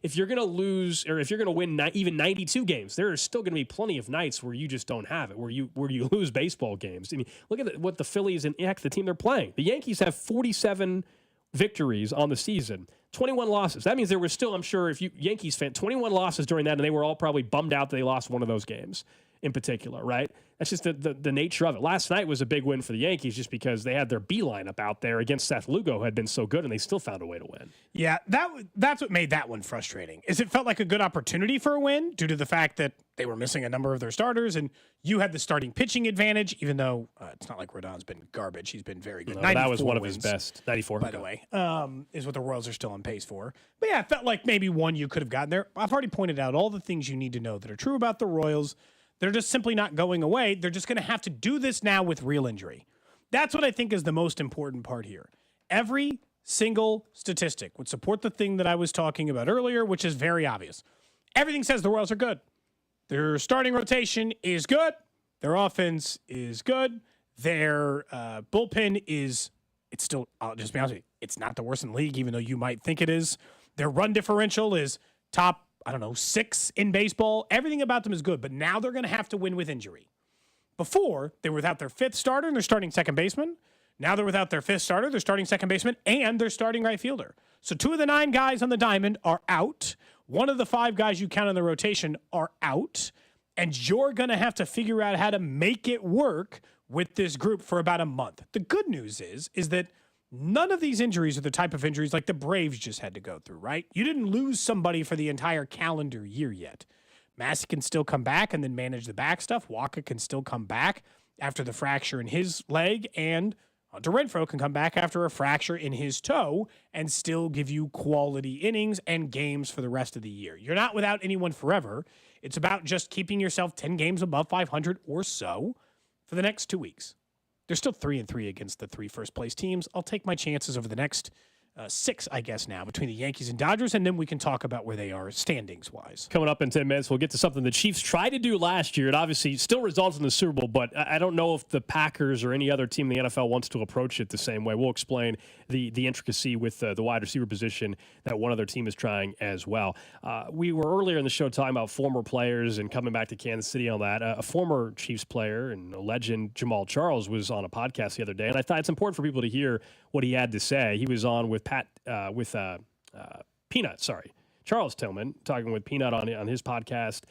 If you're going to lose, or if you're going to win even 92 games, there are still going to be plenty of nights where you just don't have it, where you lose baseball games. I mean, look at what the Phillies and the team they're playing. The Yankees have 47 victories on the season, 21 losses. That means there was still, I'm sure, if you Yankees fan, 21 losses during that, and they were all probably bummed out that they lost one of those games in particular, right? That's just the nature of it. Last night was a big win for the Yankees just because they had their B lineup out there against Seth Lugo, who had been so good, and they still found a way to win. Yeah, that's what made that one frustrating. Is it felt like a good opportunity for a win due to the fact that they were missing a number of their starters, and you had the starting pitching advantage, even though it's not like Rodon's been garbage. He's been very good. No, that was one of his best. 94. By the way, is what the Royals are still on pace for. But yeah, it felt like maybe one you could have gotten there. I've already pointed out all the things you need to know that are true about the Royals. They're just simply not going away. They're just going to have to do this now with real injury. That's what I think is the most important part here. Every single statistic would support the thing that I was talking about earlier, which is very obvious. Everything says the Royals are good. Their starting rotation is good. Their offense is good. Their bullpen is, it's still, I'll just be honest with you, it's not the worst in the league, even though you might think it is. Their run differential is top, 6 in baseball. Everything about them is good, but now they're going to have to win with injury. Before, they were without their 5th starter and their starting second baseman. Now they're without their 5th starter, their starting second baseman, and their starting right fielder. So 2 of the 9 guys on the diamond are out. 1 of the 5 guys you count on the rotation are out. And you're going to have to figure out how to make it work with this group for about a month. The good news is that none of these injuries are the type of injuries like the Braves just had to go through, right? You didn't lose somebody for the entire calendar year yet. Massey can still come back and then manage the back stuff. Waka can still come back after the fracture in his leg, and Hunter Renfroe can come back after a fracture in his toe and still give you quality innings and games for the rest of the year. You're not without anyone forever. It's about just keeping yourself 10 games above 500 or so for the next 2 weeks. They're still 3-3 against the 3 first-place teams. I'll take my chances over the next 6, I guess, now, between the Yankees and Dodgers, and then we can talk about where they are standings-wise. Coming up in 10 minutes, we'll get to something the Chiefs tried to do last year. It obviously still results in the Super Bowl, but I don't know if the Packers or any other team in the NFL wants to approach it the same way. We'll explain the intricacy with the wide receiver position that one other team is trying as well. We were earlier in the show talking about former players and coming back to Kansas City on that. A former Chiefs player and a legend, Jamal Charles, was on a podcast the other day, and I thought it's important for people to hear what he had to say. He was on with Charles Tillman, talking with Peanut on his podcast.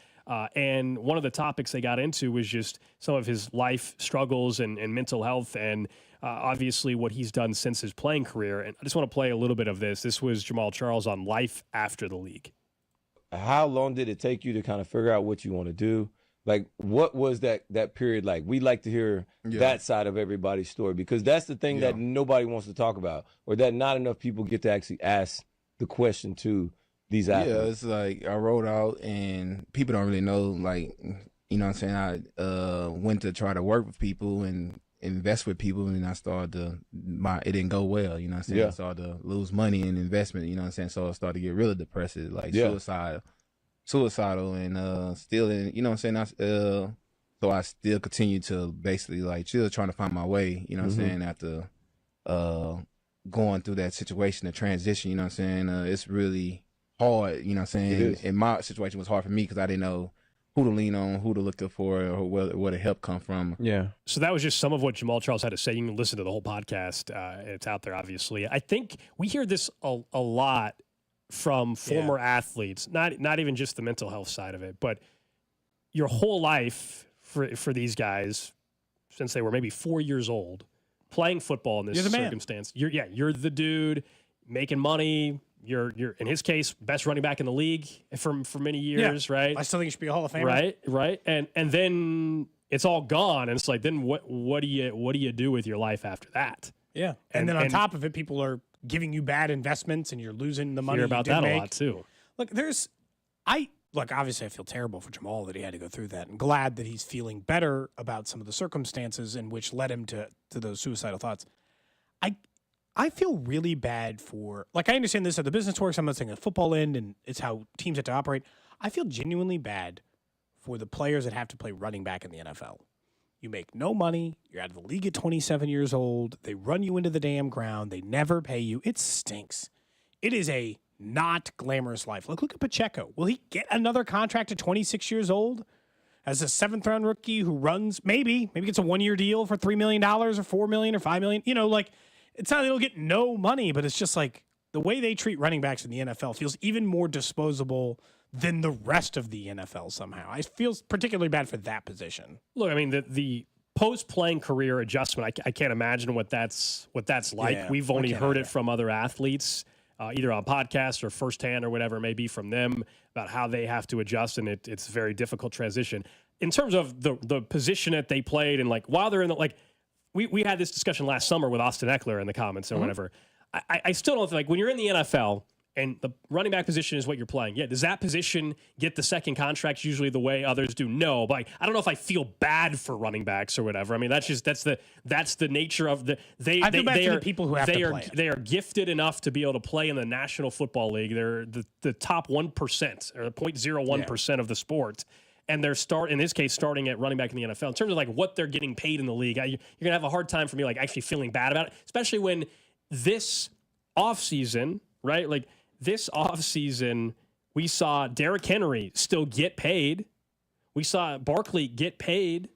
And one of the topics they got into was just some of his life struggles and mental health and obviously what he's done since his playing career. And I just want to play a little bit of this. This was Jamal Charles on life after the league. How long did it take you to kind of figure out what you want to do? Like, what was that period like? We like to hear that side of everybody's story, because that's the thing that nobody wants to talk about, or that not enough people get to actually ask the question to these athletes. Yeah, it's like I wrote out, and people don't really know, like, you know what I'm saying? I went to try to work with people and invest with people, and I started it didn't go well, you know what I'm saying? I started to lose money in investment, you know what I'm saying? So I started to get really depressive, like suicidal and still in, you know what I'm saying? So I still continue to basically like still trying to find my way, you know what I'm saying, after going through that situation, the transition, you know what I'm saying? It's really hard, you know what I'm saying? And my situation was hard for me because I didn't know who to lean on, who to look for, or where the help come from. Yeah. So that was just some of what Jamal Charles had to say. You can listen to the whole podcast. It's out there, obviously. I think we hear this a lot from former athletes, not even just the mental health side of it, but your whole life for these guys, since they were maybe 4 years old, playing football in this circumstance. You're the dude making money. You're in his case, best running back in the league for many years, right? I still think he should be a Hall of Famer. Right. And then it's all gone, and it's like, then what do you do with your life after that? Yeah, and then on top of it, people are giving you bad investments, and you're losing the money. Hear about you did that make. a lot too. Look, obviously, I feel terrible for Jamal that he had to go through that. I'm glad that he's feeling better about some of the circumstances in which led him to those suicidal thoughts. I feel really bad for, I understand this, how the business works. I'm not saying the football end, and it's how teams have to operate. I feel genuinely bad for the players that have to play running back in the NFL. You make no money. You're out of the league at 27 years old. They run you into the damn ground. They never pay you. It stinks. It is a not glamorous life. Look at Pacheco. Will he get another contract at 26 years old as a 7th-round rookie who runs? Maybe gets a 1-year deal for $3 million or $4 million or $5 million. It's not that he'll get no money, but it's just like the way they treat running backs in the NFL feels even more disposable than the rest of the NFL somehow. I feel particularly bad for that position. Look, I mean, the post-playing career adjustment, I can't imagine what that's like. Yeah, We've only heard it from other athletes, either on podcasts or firsthand or whatever it may be from them, about how they have to adjust, and it's a very difficult transition. In terms of the position that they played, and while they're in the we had this discussion last summer with Austin Eckler in the comments or whatever. I still don't think, when you're in the NFL and the running back position is what you're playing, does that position get the second contracts usually the way others do? No, but I don't know if I feel bad for running backs or whatever. I mean, that's the nature of the they I feel bad for are the people who have to play it. They are gifted enough to be able to play in the National Football League. They're the top 1% or 0.01% of the sport. And they're in this case, starting at running back in the NFL. In terms of what they're getting paid in the league, you're going to have a hard time for me actually feeling bad about it, especially when this offseason, right? This offseason, we saw Derrick Henry still get paid. We saw Barkley get paid.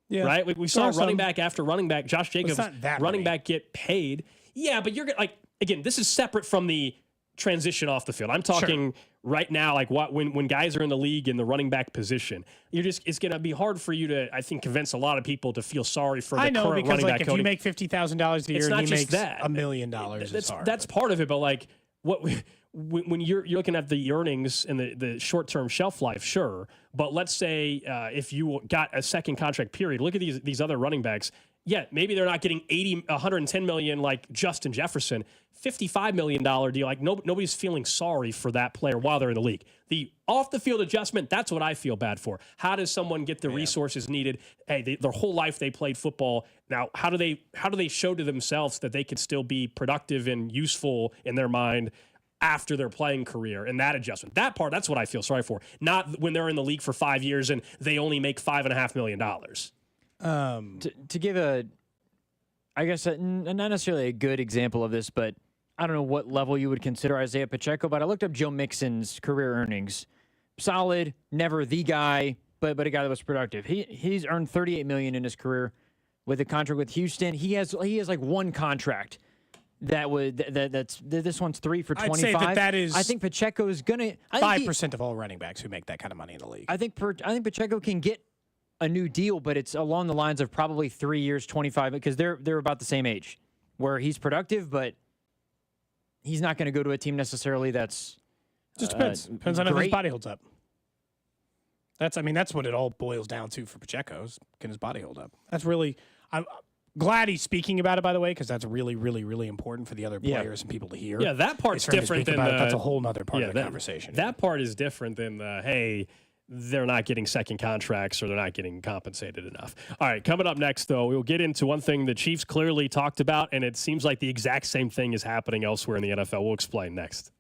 Yeah. Right? We saw running back after running back, Josh Jacobs, running back get paid. Yeah, but you're again, this is separate from the transition off the field. I'm talking right now, when guys are in the league in the running back position, it's going to be hard for you to, I think, convince a lot lot of people to feel sorry for the current running back. If you make $50,000 a year and he makes $1 million, that's part of it. But when you're looking at the earnings and the short-term shelf life, sure. But let's say if you got a second contract period, look at these other running backs. Yeah, maybe they're not getting $110 million like Justin Jefferson, $55 million deal. Nobody's feeling sorry for that player while they're in the league. The off-the-field adjustment, that's what I feel bad for. How does someone get the resources needed? Hey, their whole life they played football. Now, how do they show to themselves that they could still be productive and useful in their mind after their playing career? And that adjustment, that part, that's what I feel sorry for. Not when they're in the league for 5 years and they only make $5.5 million. To give I guess, not necessarily a good example of this, but I don't know what level you would consider Isaiah Pacheco, but I looked up Joe Mixon's career earnings. Solid, never the guy, but a guy that was productive. He's earned $38 million in his career with a contract with Houston. He has one contract that's this one's 3 for 25. I'd say that is. I think Pacheco is gonna 5% of all running backs who make that kind of money in the league. I think Pacheco can get a new deal, but it's along the lines of probably 3 years, 25, because they're about the same age, where he's productive, but he's not going to go to a team necessarily that's just depends on if his body holds up. That's what it all boils down to for Pacheco. Can his body hold up? That's really. I'm glad he's speaking about it, by the way, because that's really, really, really important for the other players and people to hear. Yeah, that part's different than that's a whole other part of the conversation. That part is different than hey, they're not getting second contracts or they're not getting compensated enough. All right, coming up next, though, we'll get into one thing the Chiefs clearly talked about, and it seems like the exact same thing is happening elsewhere in the NFL. We'll explain next.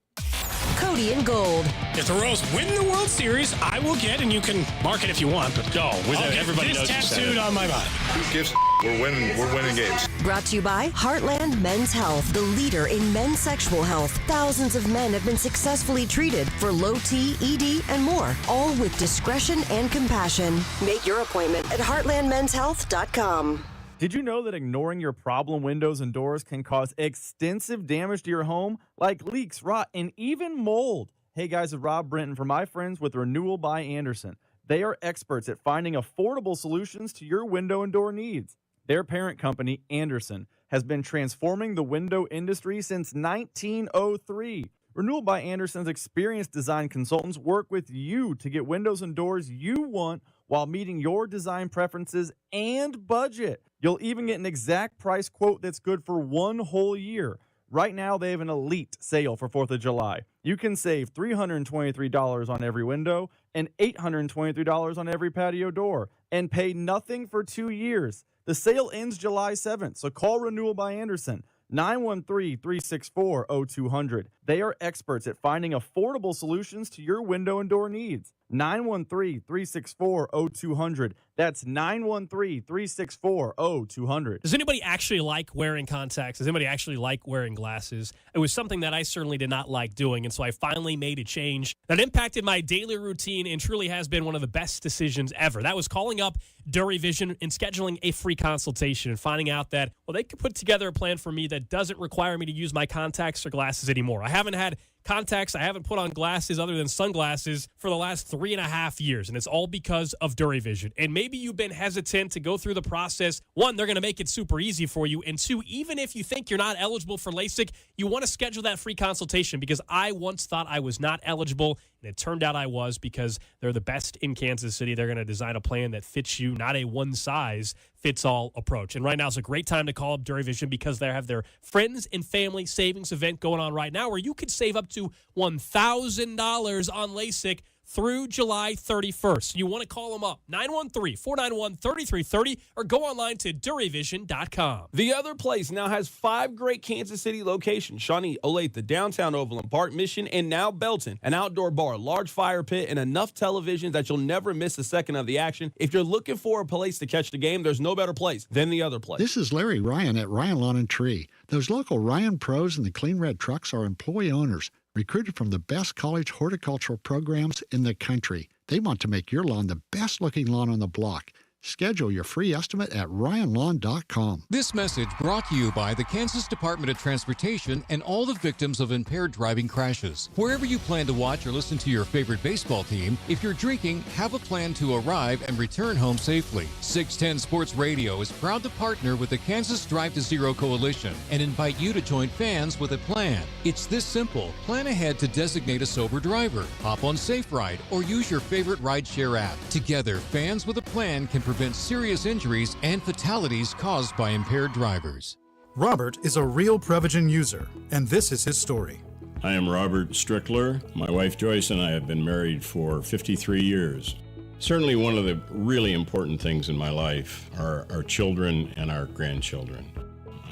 Cody and Gold. If the Royals win the World Series, I will get, and you can mark it if you want, but everybody knows this tattooed on my body. Who gives? We're winning games. Brought to you by Heartland Men's Health, the leader in men's sexual health. Thousands of men have been successfully treated for low T, ED, and more, all with discretion and compassion. Make your appointment at heartlandmenshealth.com. Did you know that ignoring your problem windows and doors can cause extensive damage to your home, like leaks, rot, and even mold? Hey guys, it's Rob Brenton for my friends with Renewal by Anderson. They are experts at finding affordable solutions to your window and door needs. Their parent company, Andersen, has been transforming the window industry since 1903. Renewal by Andersen's experienced design consultants work with you to get windows and doors you want while meeting your design preferences and budget. You'll even get an exact price quote that's good for one whole year. Right now, they have an elite sale for 4th of July. You can save $323 on every window and $823 on every patio door and pay nothing for 2 years. The sale ends July 7th, so call Renewal by Andersen, 913-364-0200. They are experts at finding affordable solutions to your window and door needs. 913-364-0200. That's 913-364-0200. Does anybody actually like wearing contacts? Does anybody actually like wearing glasses? It was something that I certainly did not like doing, and so I finally made a change that impacted my daily routine and truly has been one of the best decisions ever. That was calling up DuraVision and scheduling a free consultation and finding out that, well, they could put together a plan for me that doesn't require me to use my contacts or glasses anymore. I haven't had contacts, I haven't put on glasses other than sunglasses for the last 3.5 years, and it's all because of DuraVision. And maybe you've been hesitant to go through the process. One, they're going to make it super easy for you, and two, even if you think you're not eligible for LASIK, you want to schedule that free consultation, because I once thought I was not eligible, and it turned out I was, because they're the best in Kansas City. They're going to design a plan that fits you, not a one-size-fits-all approach. And right now is a great time to call up DuraVision, because they have their Friends and Family Savings event going on right now where you could save up to $1,000 on LASIK through July 31st. You want to call them up, 913-491-3330, or go online to DuraVision.com. The Other Place now has 5 great Kansas City locations: Shawnee, Olathe, downtown Overland Park, Mission, and now Belton. An outdoor bar, large fire pit, and enough television that you'll never miss a second of the action. If you're looking for a place to catch the game, there's no better place than The Other Place. This is Larry Ryan at Ryan Lawn and Tree. Those local Ryan pros and the Clean Red trucks are employee owners, recruited from the best college horticultural programs in the country. They want to make your lawn the best-looking lawn on the block. Schedule your free estimate at RyanLawn.com. This message brought to you by the Kansas Department of Transportation and all the victims of impaired driving crashes. Wherever you plan to watch or listen to your favorite baseball team, if you're drinking, have a plan to arrive and return home safely. 610 Sports Radio is proud to partner with the Kansas Drive to Zero Coalition and invite you to join fans with a plan. It's this simple. Plan ahead to designate a sober driver, hop on Safe Ride, or use your favorite rideshare app. Together, fans with a plan can prevent serious injuries and fatalities caused by impaired drivers. Robert is a real Prevagen user, and this is his story. I am Robert Strickler. My wife Joyce and I have been married for 53 years. Certainly one of the really important things in my life are our children and our grandchildren.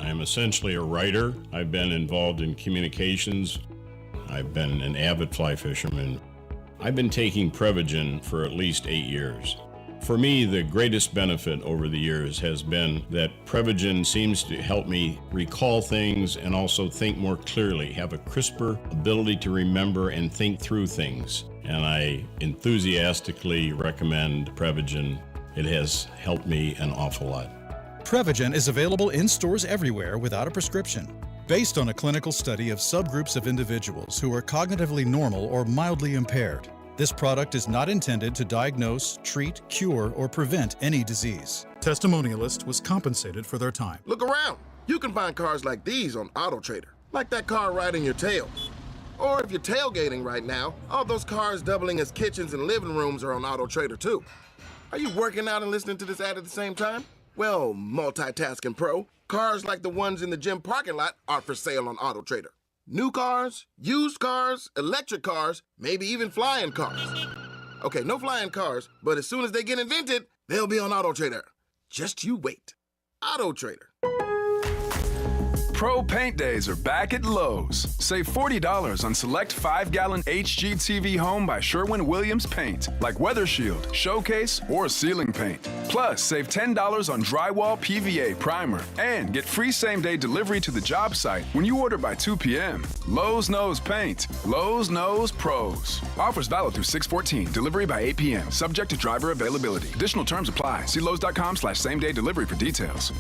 I am essentially a writer. I've been involved in communications. I've been an avid fly fisherman. I've been taking Prevagen for at least 8 years. For me, the greatest benefit over the years has been that Prevagen seems to help me recall things and also think more clearly, have a crisper ability to remember and think through things. And I enthusiastically recommend Prevagen. It has helped me an awful lot. Prevagen is available in stores everywhere without a prescription. Based on a clinical study of subgroups of individuals who are cognitively normal or mildly impaired, this product is not intended to diagnose, treat, cure, or prevent any disease. Testimonialist was compensated for their time. Look around. You can find cars like these on AutoTrader, like that car riding your tail. Or if you're tailgating right now, all those cars doubling as kitchens and living rooms are on AutoTrader too. Are you working out and listening to this ad at the same time? Well, multitasking pro, cars like the ones in the gym parking lot are for sale on AutoTrader. New cars, used cars, electric cars, maybe even flying cars. Okay, no flying cars, but as soon as they get invented, they'll be on AutoTrader. Just you wait. AutoTrader. Pro Paint Days are back at Lowe's. Save $40 on select 5-gallon HGTV Home by Sherwin-Williams paint, like Weather Shield, Showcase, or ceiling paint. Plus, save $10 on drywall PVA primer and get free same-day delivery to the job site when you order by 2 p.m. Lowe's knows paint. Lowe's knows pros. Offers valid through 6/14. Delivery by 8 p.m. Subject to driver availability. Additional terms apply. See Lowe's.com/same-day delivery for details.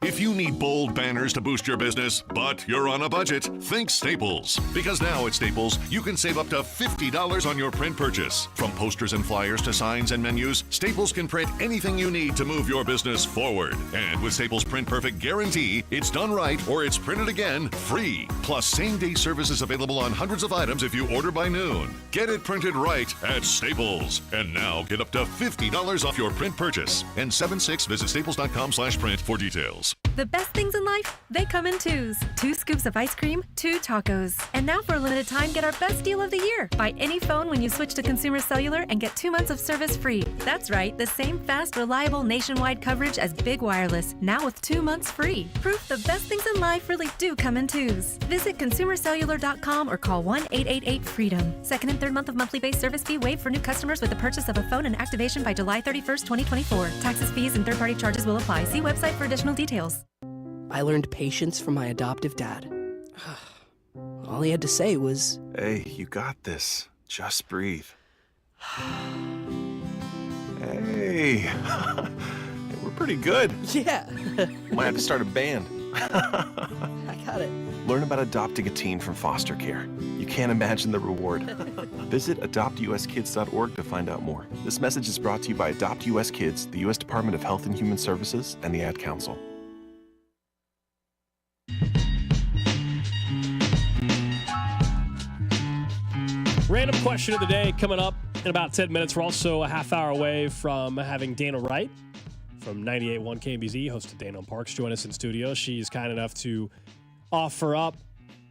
If you need bold banners to boost your business, but you're on a budget, think Staples. Because now at Staples, you can save up to $50 on your print purchase. From posters and flyers to signs and menus, Staples can print anything you need to move your business forward. And with Staples Print Perfect Guarantee, it's done right or it's printed again free. Plus, same-day service is available on hundreds of items if you order by noon. Get it printed right at Staples. And now get up to $50 off your print purchase. N76, visit staples.com/print for details. The best things in life, they come in twos. 2 scoops of ice cream, 2 tacos. And now for a limited time, get our best deal of the year. Buy any phone when you switch to Consumer Cellular and get 2 months of service free. That's right, the same fast, reliable nationwide coverage as Big Wireless, now with 2 months free. Proof the best things in life really do come in twos. Visit consumercellular.com or call 1-888-FREEDOM. Second and third month of monthly base service fee waived for new customers with the purchase of a phone and activation by July 31st, 2024. Taxes, fees, and third-party charges will apply. See website for additional details. I learned patience from my adoptive dad. All he had to say was, "Hey, you got this. Just breathe." Hey, we're pretty good. Yeah. Might have to start a band. I got it. Learn about adopting a teen from foster care. You can't imagine the reward. Visit adoptuskids.org to find out more. This message is brought to you by Adopt US Kids, the U.S. Department of Health and Human Services, and the Ad Council. Random question of the day coming up in about 10 minutes. We're also a half hour away from having Dana Wright from 98.1 KBZ, host of Dana on Parks, join us in studio. She's kind enough to offer up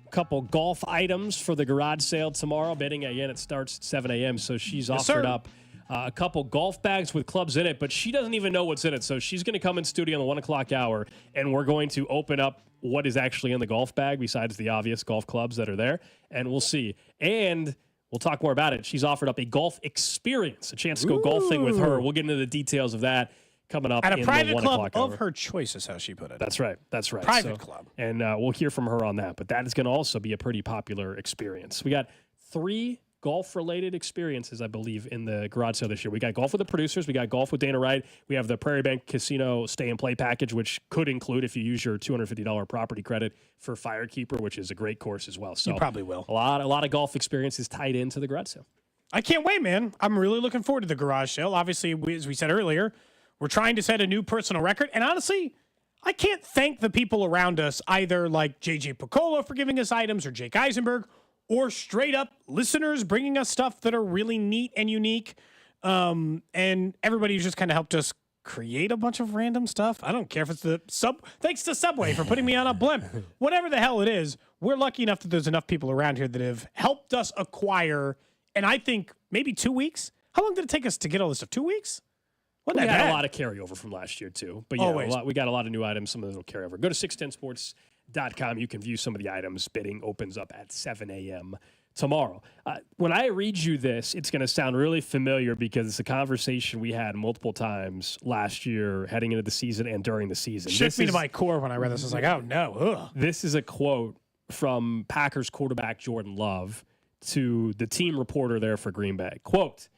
a couple golf items for the garage sale tomorrow. Bidding, again, it starts at 7 a.m., so she's offered up a couple golf bags with clubs in it, but she doesn't even know what's in it. So she's going to come in studio on the 1 o'clock hour, and we're going to open up what is actually in the golf bag besides the obvious golf clubs that are there, and we'll see. And we'll talk more about it. She's offered up a golf experience, a chance to go golfing with her. We'll get into the details of that coming up at a in private the 1 club o'clock of hour. her choice is how she put it. That's right. That's right. Private club. And we'll hear from her on that. But that is going to also be a pretty popular experience. We got 3 golf-related experiences, I believe, in the garage sale this year. We got golf with the producers. We got golf with Dana Wright. We have the Prairie Bank Casino stay-and-play package, which could include, if you use your $250 property credit, for Firekeeper, which is a great course as well. So you probably will. A lot of golf experiences tied into the garage sale. I can't wait, man. I'm really looking forward to the garage sale. Obviously, as we said earlier, we're trying to set a new personal record. And honestly, I can't thank the people around us, either like JJ Piccolo for giving us items or Jake Eisenberg, or straight up listeners bringing us stuff that are really neat and unique. And everybody who's just kind of helped us create a bunch of random stuff. I don't care if it's thanks to Subway for putting me on a blimp. Whatever the hell it is, we're lucky enough that there's enough people around here that have helped us acquire. And I think maybe 2 weeks. How long did it take us to get all this stuff? 2 weeks? We had a lot of carryover from last year, too. But yeah, we got a lot of new items. Some of them will carry over. Go to 610sports.com. You can view some of the items. Bidding opens up at 7 a.m. tomorrow. When I read you this, it's going to sound really familiar because it's a conversation we had multiple times last year heading into the season and during the season. Shook me to my core when I read this. I was like, oh, no. Ugh. This is a quote from Packers quarterback Jordan Love to the team reporter there for Green Bay. Quote,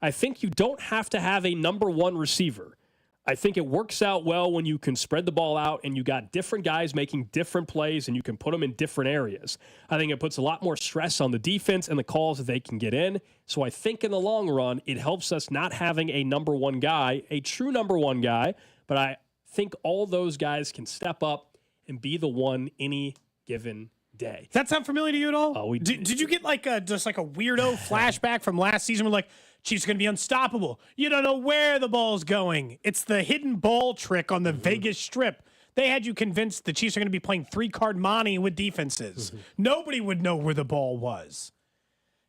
"I think you don't have to have a number one receiver. I think it works out well when you can spread the ball out and you got different guys making different plays and you can put them in different areas. I think it puts a lot more stress on the defense and the calls that they can get in. So I think in the long run, it helps us not having a number one guy, a true number one guy, but I think all those guys can step up and be the one any given day." Does that sound familiar to you at all? Did you get just like a weirdo flashback from last season where like, Chiefs are going to be unstoppable. You don't know where the ball's going. It's the hidden ball trick on the Vegas Strip. They had you convinced the Chiefs are going to be playing 3-card money with defenses. Nobody would know where the ball was.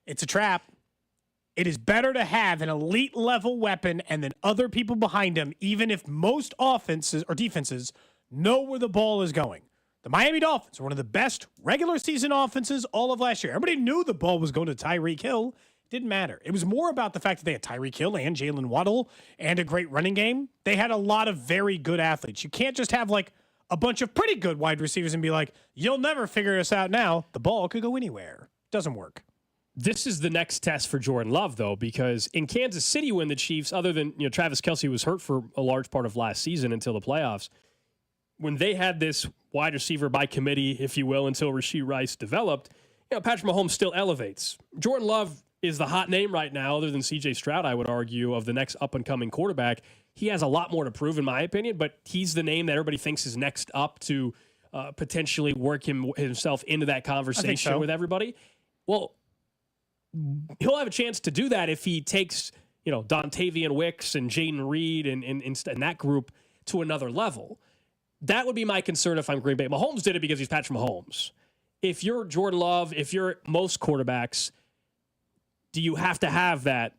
It's a trap. It is better to have an elite level weapon and then other people behind him, even if most offenses or defenses know where the ball is going. The Miami Dolphins are one of the best regular season offenses all of last year. Everybody knew the ball was going to Tyreek Hill. Didn't matter. It was more about the fact that they had Tyreek Hill and Jalen Waddle and a great running game. They had a lot of very good athletes. You can't just have like a bunch of pretty good wide receivers and be like, you'll never figure this out now. The ball could go anywhere. Doesn't work. This is the next test for Jordan Love, though, because in Kansas City, when the Chiefs, other than Travis Kelce was hurt for a large part of last season until the playoffs, when they had this wide receiver by committee, if you will, until Rashee Rice developed, Patrick Mahomes still elevates. Jordan Love is the hot name right now, other than C.J. Stroud, I would argue, of the next up-and-coming quarterback. He has a lot more to prove, in my opinion, but he's the name that everybody thinks is next up to potentially work himself into that conversation with everybody. Well, he'll have a chance to do that if he takes, Dontavian Wicks and Jaden Reed and that group to another level. That would be my concern if I'm Green Bay. Mahomes did it because he's Patrick Mahomes. If you're Jordan Love, if you're most quarterbacks, do you have to have that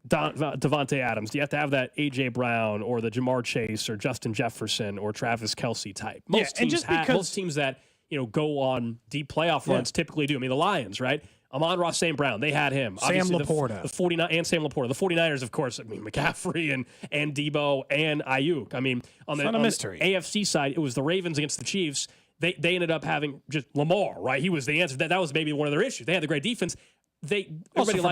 Devontae Adams? Do you have to have that A.J. Brown or the Jamar Chase or Justin Jefferson or Travis Kelce type? Most teams that go on deep playoff runs typically do. I mean, the Lions, right? Amon-Ra St. Brown, they had him. Sam Laporta. The 49 and Sam Laporta. The 49ers, of course, McCaffrey and Debo and Ayuk. I mean, on the AFC side, it was the Ravens against the Chiefs. They ended up having just Lamar, right? He was the answer. That was maybe one of their issues. They had the great defense. For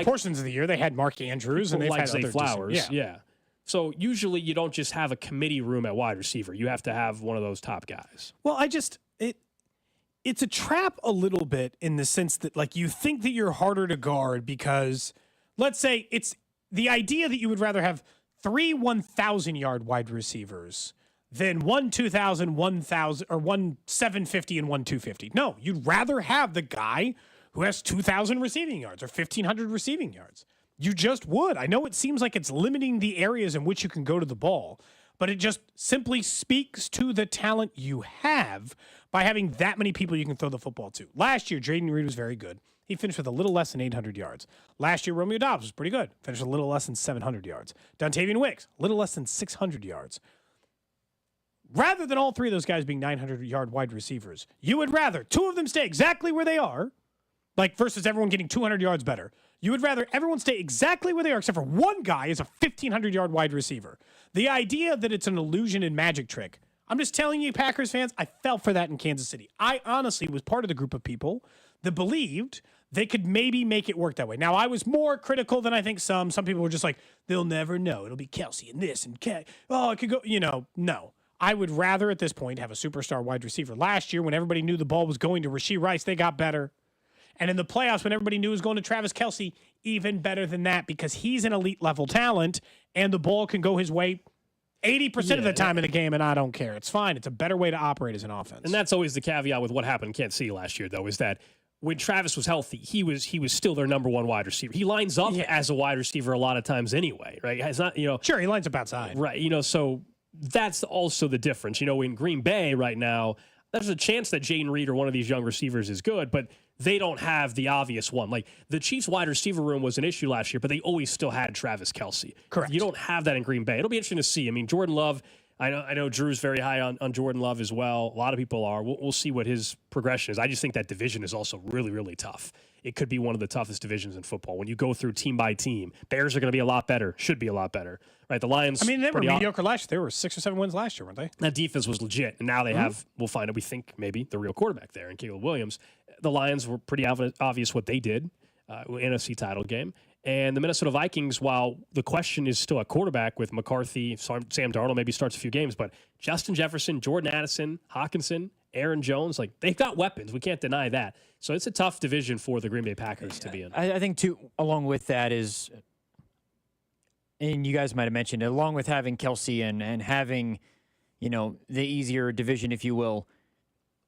portions of the year, they had Mark Andrews and they've had Zay other Flowers. Yeah. So usually you don't just have a committee room at wide receiver. You have to have one of those top guys. Well, it's a trap a little bit in the sense that you think that you're harder to guard because let's say it's the idea that you would rather have 3 1,000-yard wide receivers than 1 2,000, 1,000, or 1 750 and 1 250. No, you'd rather have the guy who has 2,000 receiving yards or 1,500 receiving yards. You just would. I know it seems like it's limiting the areas in which you can go to the ball, but it just simply speaks to the talent you have by having that many people you can throw the football to. Last year, Jaden Reed was very good. He finished with a little less than 800 yards. Last year, Romeo Doubs was pretty good. Finished with a little less than 700 yards. Dontavian Wicks, a little less than 600 yards. Rather than all three of those guys being 900-yard wide receivers, you would rather 2 of them stay exactly where they are, versus everyone getting 200 yards better. You would rather everyone stay exactly where they are, except for one guy is a 1,500-yard wide receiver. The idea that it's an illusion and magic trick, I'm just telling you, Packers fans, I fell for that in Kansas City. I honestly was part of the group of people that believed they could maybe make it work that way. Now, I was more critical than I think some. Some people were just like, they'll never know. It'll be Kelce and this and it could go, no. I would rather at this point have a superstar wide receiver. Last year, when everybody knew the ball was going to Rashee Rice, they got better. And in the playoffs, when everybody knew it was going to Travis Kelce, even better than that because he's an elite level talent and the ball can go his way 80% of the time in the game, and I don't care. It's fine. It's a better way to operate as an offense. And that's always the caveat with what happened in Kansas City last year, though, is that when Travis was healthy, he was still their number one wide receiver. He lines up as a wide receiver a lot of times anyway, right? It's not, Sure, he lines up outside. Right, so that's also the difference. In Green Bay right now, there's a chance that Jaden Reed or one of these young receivers is good, but they don't have the obvious one. Like the Chiefs wide receiver room was an issue last year, but they always still had Travis Kelce. Correct. You don't have that in Green Bay. It'll be interesting to see. I mean, Jordan Love, I know Drew's very high on Jordan Love as well. A lot of people are. We'll see what his progression is. I just think that division is also really, really tough. It could be one of the toughest divisions in football. When you go through team by team, Bears are going to be a lot better, should be a lot better, right? The Lions. I mean, they were mediocre last year. They were 6 or 7 wins last year, weren't they? That defense was legit, and now they have, we'll find out, we think maybe the real quarterback there in Caleb Williams. The Lions were pretty obvious what they did, NFC title game. And the Minnesota Vikings, while the question is still at quarterback with McCarthy, Sam Darnold maybe starts a few games, but Justin Jefferson, Jordan Addison, Hawkinson, Aaron Jones, they've got weapons. We can't deny that. So it's a tough division for the Green Bay Packers to be in. I think, too, along with that is, and you guys might have mentioned it, along with having Kelce and having, the easier division, if you will,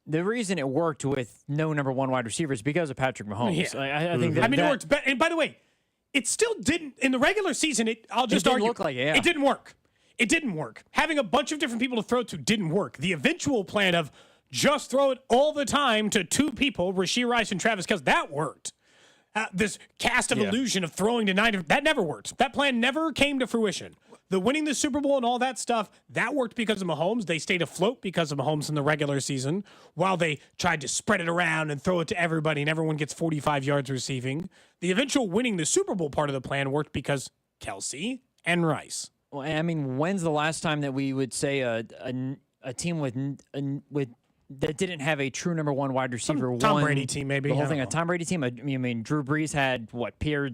the reason it worked with no number one wide receiver is because of Patrick Mahomes. Yeah. I think it worked better. And by the way, it still didn't, in the regular season, I'll just argue, look like it didn't work. It didn't work. Having a bunch of different people to throw to didn't work. The eventual plan of just throw it all the time to 2 people, Rashee Rice and Travis Kelce, that worked. This cast of illusion of throwing to 9, that never worked. That plan never came to fruition. The winning the Super Bowl and all that stuff, that worked because of Mahomes. They stayed afloat because of Mahomes in the regular season while they tried to spread it around and throw it to everybody and everyone gets 45 yards receiving. The eventual winning the Super Bowl part of the plan worked because Kelce and Rice. Well, I mean, when's the last time that we would say a team with that didn't have a true number one wide receiver? Tom Brady team, maybe. The whole thing, a Tom Brady team. I mean, Drew Brees had Pierre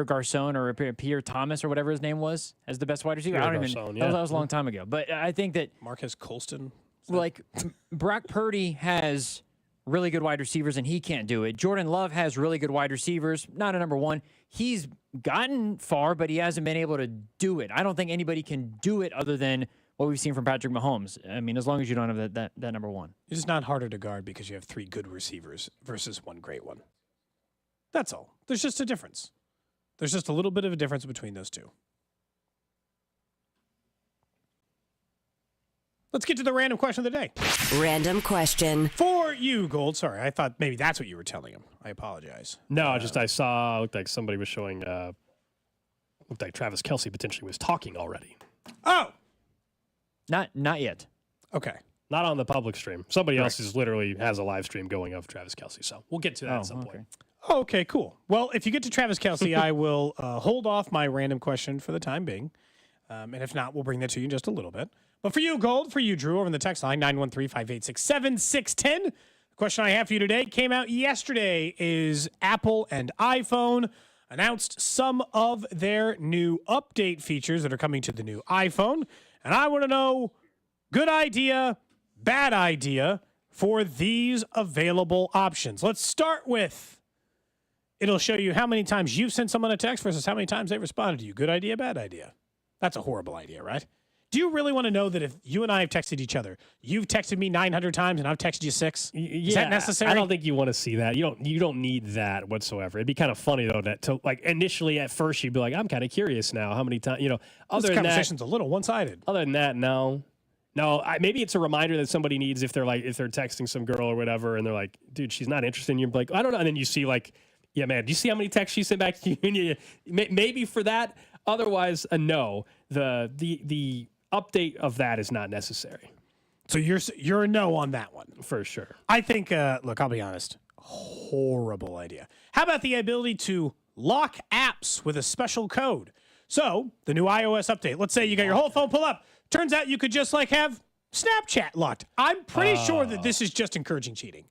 Garcon or Pierre Thomas or whatever his name was as the best wide receiver. Pierre I don't Garcon, even. That was a long time ago. But I think that Marquez Colston. Like, Brock Purdy has really good wide receivers, and he can't do it. Jordan Love has really good wide receivers, not a number one. He's gotten far, but he hasn't been able to do it. I don't think anybody can do it other than what we've seen from Patrick Mahomes. I mean, as long as you don't have that number one. It's just not harder to guard because you have 3 good receivers versus 1 great one. That's all. There's just a difference. There's just a little bit of a difference between those two. Let's get to the random question of the day. Random question. For you, Gold. Sorry, I thought maybe that's what you were telling him. I apologize. No, I saw, looked like somebody was showing, looked like Travis Kelce potentially was talking already. Oh! Not yet. Okay. Not on the public stream. Somebody else is literally has a live stream going of Travis Kelce. So we'll get to that at some point. Oh, okay, cool. Well, if you get to Travis Kelce, I will hold off my random question for the time being. And if not, we'll bring that to you in just a little bit. But for you, Gold, for you, Drew, over in the text line, 913-586-7610. The question I have for you today came out yesterday is Apple and iPhone announced some of their new update features that are coming to the new iPhone. And I want to know, good idea, bad idea for these available options. Let's start with, it'll show you how many times you've sent someone a text versus how many times they've responded to you. Good idea, bad idea. That's a horrible idea, right? Do you really want to know that if you and I have texted each other, you've texted me 900 times and I've texted you 6? Is that necessary? I don't think you want to see that. You don't need that whatsoever. It'd be kind of funny though that initially at first you'd be like, I'm kind of curious now how many times, This conversation's a little one-sided. Other than that, no, maybe it's a reminder that somebody needs if they're texting some girl or whatever and they're like, dude, she's not interested. And you're like, I don't know. And then you see like, yeah, man, do you see how many texts she sent back to you? And maybe for that. Otherwise, no. The update of that is not necessary. So you're a no on that one. For sure. I think, look, I'll be honest, horrible idea. How about the ability to lock apps with a special code? So the new iOS update, let's say you got your whole phone pulled up. Turns out you could just have Snapchat locked. I'm pretty sure that this is just encouraging cheating.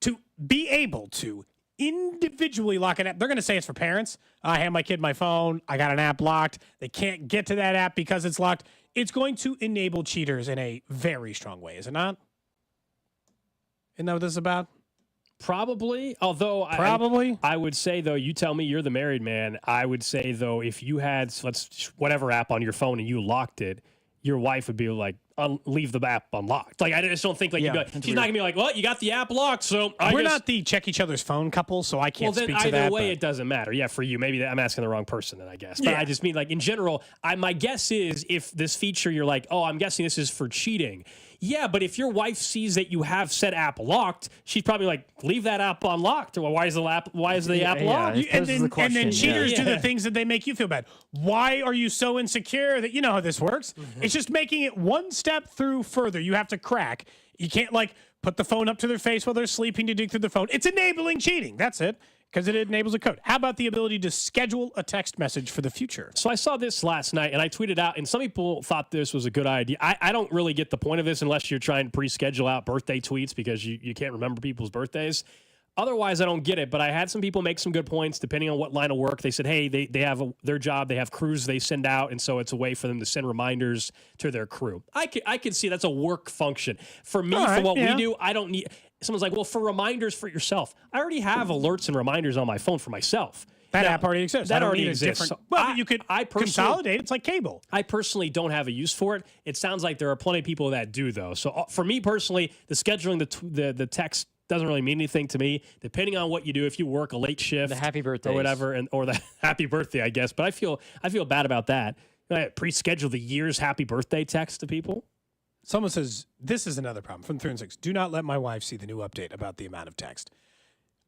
To be able to individually lock an app. They're going to say it's for parents. I hand my kid my phone. I got an app locked. They can't get to that app because it's locked. It's going to enable cheaters in a very strong way, is it not? Isn't that what this is about? Probably. Although I would say, though, you tell me you're the married man. I would say, though, if you had whatever app on your phone and you locked it, your wife would be like, leave the app unlocked. Like, I just don't think she's not gonna be like, well, you got the app locked, so we're not the check each other's phone couple, so I can't speak to that. Either way, it doesn't matter. Yeah, for you, maybe I'm asking the wrong person then, I guess. But I just mean in general, my guess is if this feature you're like, oh, I'm guessing this is for cheating. Yeah, but if your wife sees that you have said app locked, she's probably like, leave that app unlocked. Or why is the app locked? And then cheaters do the things that they make you feel bad. Why are you so insecure that you know how this works? Mm-hmm. It's just making it one step through further. You have to crack. You can't put the phone up to their face while they're sleeping to dig through the phone. It's enabling cheating. That's it. Because it enables a code. How about the ability to schedule a text message for the future? So I saw this last night, and I tweeted out, and some people thought this was a good idea. I don't really get the point of this unless you're trying to pre-schedule out birthday tweets because you can't remember people's birthdays. Otherwise, I don't get it. But I had some people make some good points depending on what line of work. They said, hey, they have their job. They have crews they send out, and so it's a way for them to send reminders to their crew. I can see that's a work function. For me, for what we do, I don't need... Someone's like, well, for reminders for yourself. I already have alerts and reminders on my phone for myself. That app already exists. That already exists. But you could consolidate. It's like cable. I personally don't have a use for it. It sounds like there are plenty of people that do, though. So for me personally, the scheduling the text doesn't really mean anything to me. Depending on what you do, if you work a late shift, the happy birthday or whatever, or the happy birthday, I guess. But I feel bad about that. I pre-schedule the year's happy birthday text to people. Someone says, this is another problem from 3 and 6. Do not let my wife see the new update about the amount of text.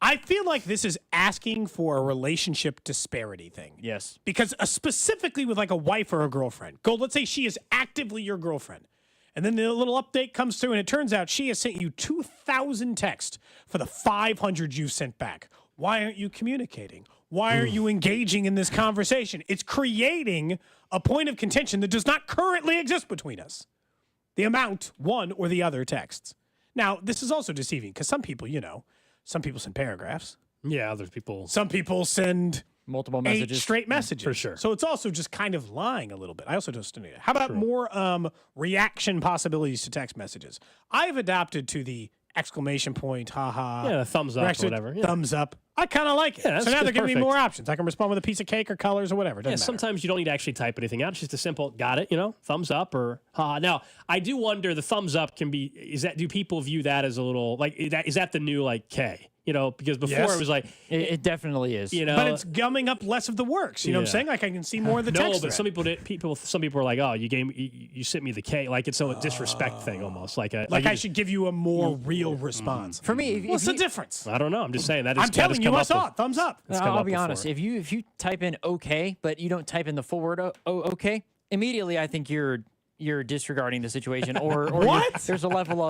I feel like this is asking for a relationship disparity thing. Yes. Because specifically with a wife or a girlfriend. Gold, let's say she is actively your girlfriend. And then the little update comes through and it turns out she has sent you 2,000 texts for the 500 you've sent back. Why aren't you communicating? Why aren't you engaging in this conversation? It's creating a point of contention that does not currently exist between us. The amount, one or the other texts. Now, this is also deceiving because some people, some people send paragraphs. Yeah, other people. Some people send multiple messages, 8 straight messages. For sure. So it's also just kind of lying a little bit. I also just need it. How about more reaction possibilities to text messages? I've adopted to the exclamation point, haha. Yeah, thumbs up or whatever. Yeah. Thumbs up. I kind of like it. Yeah, so now they're giving me perfect. more options. I can respond with a piece of cake or colors or whatever. It doesn't matter. Sometimes you don't need to actually type anything out. It's just a simple, got it, thumbs up or haha. Now, I do wonder, the thumbs up can be, do people view that as a little, is that the new, K? Because before it was like... It definitely is. But it's gumming up less of the works. You know what I'm saying? I can see more of the text. No, but some people are like, oh, you sent me the K. Like it's a disrespect thing almost. Like I should give you a more real response. For me, what's the difference? I don't know. I'm just saying that. I'm telling you, I saw it. Thumbs up. I'll be honest. If you type in okay, but you don't type in the full word okay, immediately I think you're disregarding the situation, or what? There's a level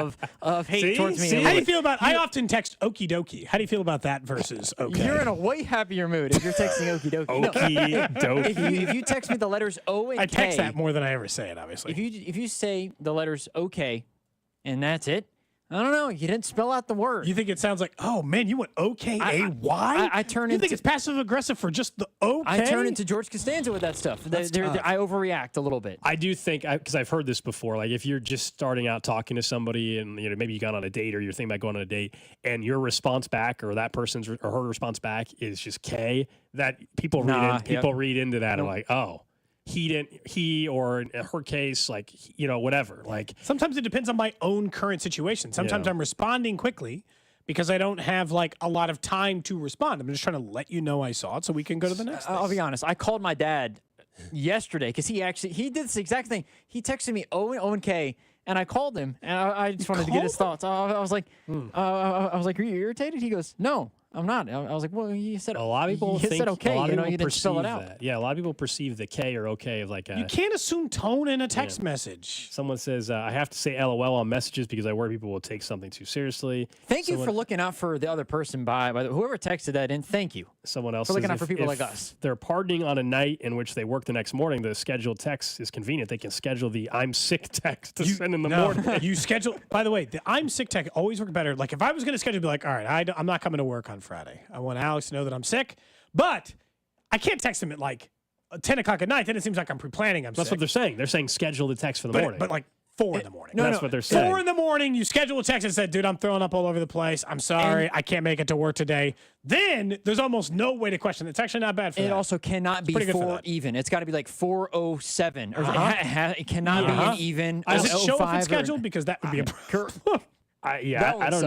of hate towards me. How do you feel about? I often text okie dokie. How do you feel about that versus okay? You're in a way happier mood if you're texting okie dokie. Okie dokie. If you text me the letters O and K, I text that more than I ever say it. Obviously, if you say the letters okay, and that's it. I don't know. You didn't spell out the word. You think it sounds like, oh man, you went O-K-A-Y? I turn you into. think it's passive aggressive for just the okay? I turn into George Costanza with that stuff. I overreact a little bit. I do think, because I've heard this before, like if you're just starting out talking to somebody and maybe you got on a date or you're thinking about going on a date and your response back or that person's or her response back is just K, that people read into that and like, oh. He or in her case, whatever. Like sometimes it depends on my own current situation. Sometimes I'm responding quickly because I don't have a lot of time to respond. I'm just trying to let you know I saw it so we can go to the next. I'll be honest. I called my dad yesterday because he did this exact thing. He texted me O and K, and I called him and I just wanted to get his thoughts. I was like, are you irritated? He goes, no. I'm not. I was like, well, you said a lot of people think said okay. You didn't spell it that. out. Yeah, a lot of people perceive the K or okay of you can't assume tone in a text message. Someone says, I have to say LOL on messages because I worry people will take something too seriously. Thank you for looking out for the other person by whoever texted that in. Thank you. Someone else for looking out for people if like us. They're partying on a night in which they work the next morning. The scheduled text is convenient. They can schedule the I'm sick text to send in the morning. You schedule. By the way, the I'm sick text always work better. Like if I was going to schedule, I'd be like, all right, I'm not coming to work on Friday. I want Alex to know that I'm sick, but I can't text him at 10 o'clock at night. Then it seems like I'm pre-planning. That's sick. what they're saying. They're saying schedule the text for the morning. But 4 in the morning. That's what they're saying. 4 in the morning, you schedule a text and said, dude, I'm throwing up all over the place. I'm sorry. I can't make it to work today. Then there's almost no way to question it. It's actually not bad for that. It also cannot be 4 even. It's got to be 407. It cannot be an even. Does it show if it's scheduled? Because that would be a problem. I don't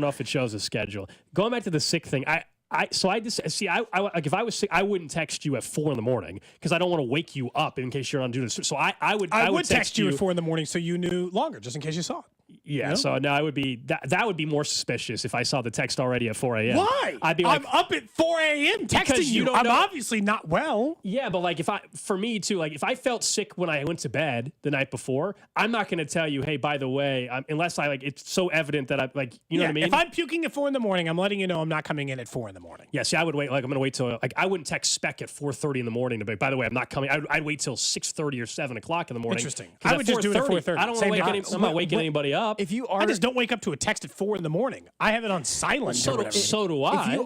know if it shows a schedule. Going back to the sick thing, if I was sick, I wouldn't text you at 4 in the morning because I don't want to wake you up in case you're on duty. So I would text you at 4 in the morning so you knew longer, just in case you saw it. Yeah, so now I would be that would be more suspicious if I saw the text already at 4 a.m. Why? I'd be like, I'm up at 4 a.m. texting you. I'm obviously not well. Yeah, but if I felt sick when I went to bed the night before, I'm not going to tell you, hey, by the way, unless it's so evident that what I mean? If I'm puking at 4 in the morning, I'm letting you know I'm not coming in at 4 in the morning. Yeah, see, I would wait. I'm going to wait till I wouldn't text spec at 4:30 in the morning to be. By the way, I'm not coming. I'd wait till 6:30 or 7 o'clock in the morning. Interesting. I would just do it at 4:30. I don't want to wake I'm not waking anybody up. If you are, I just don't wake up to a text at 4 in the morning. I have it on silent. So do I.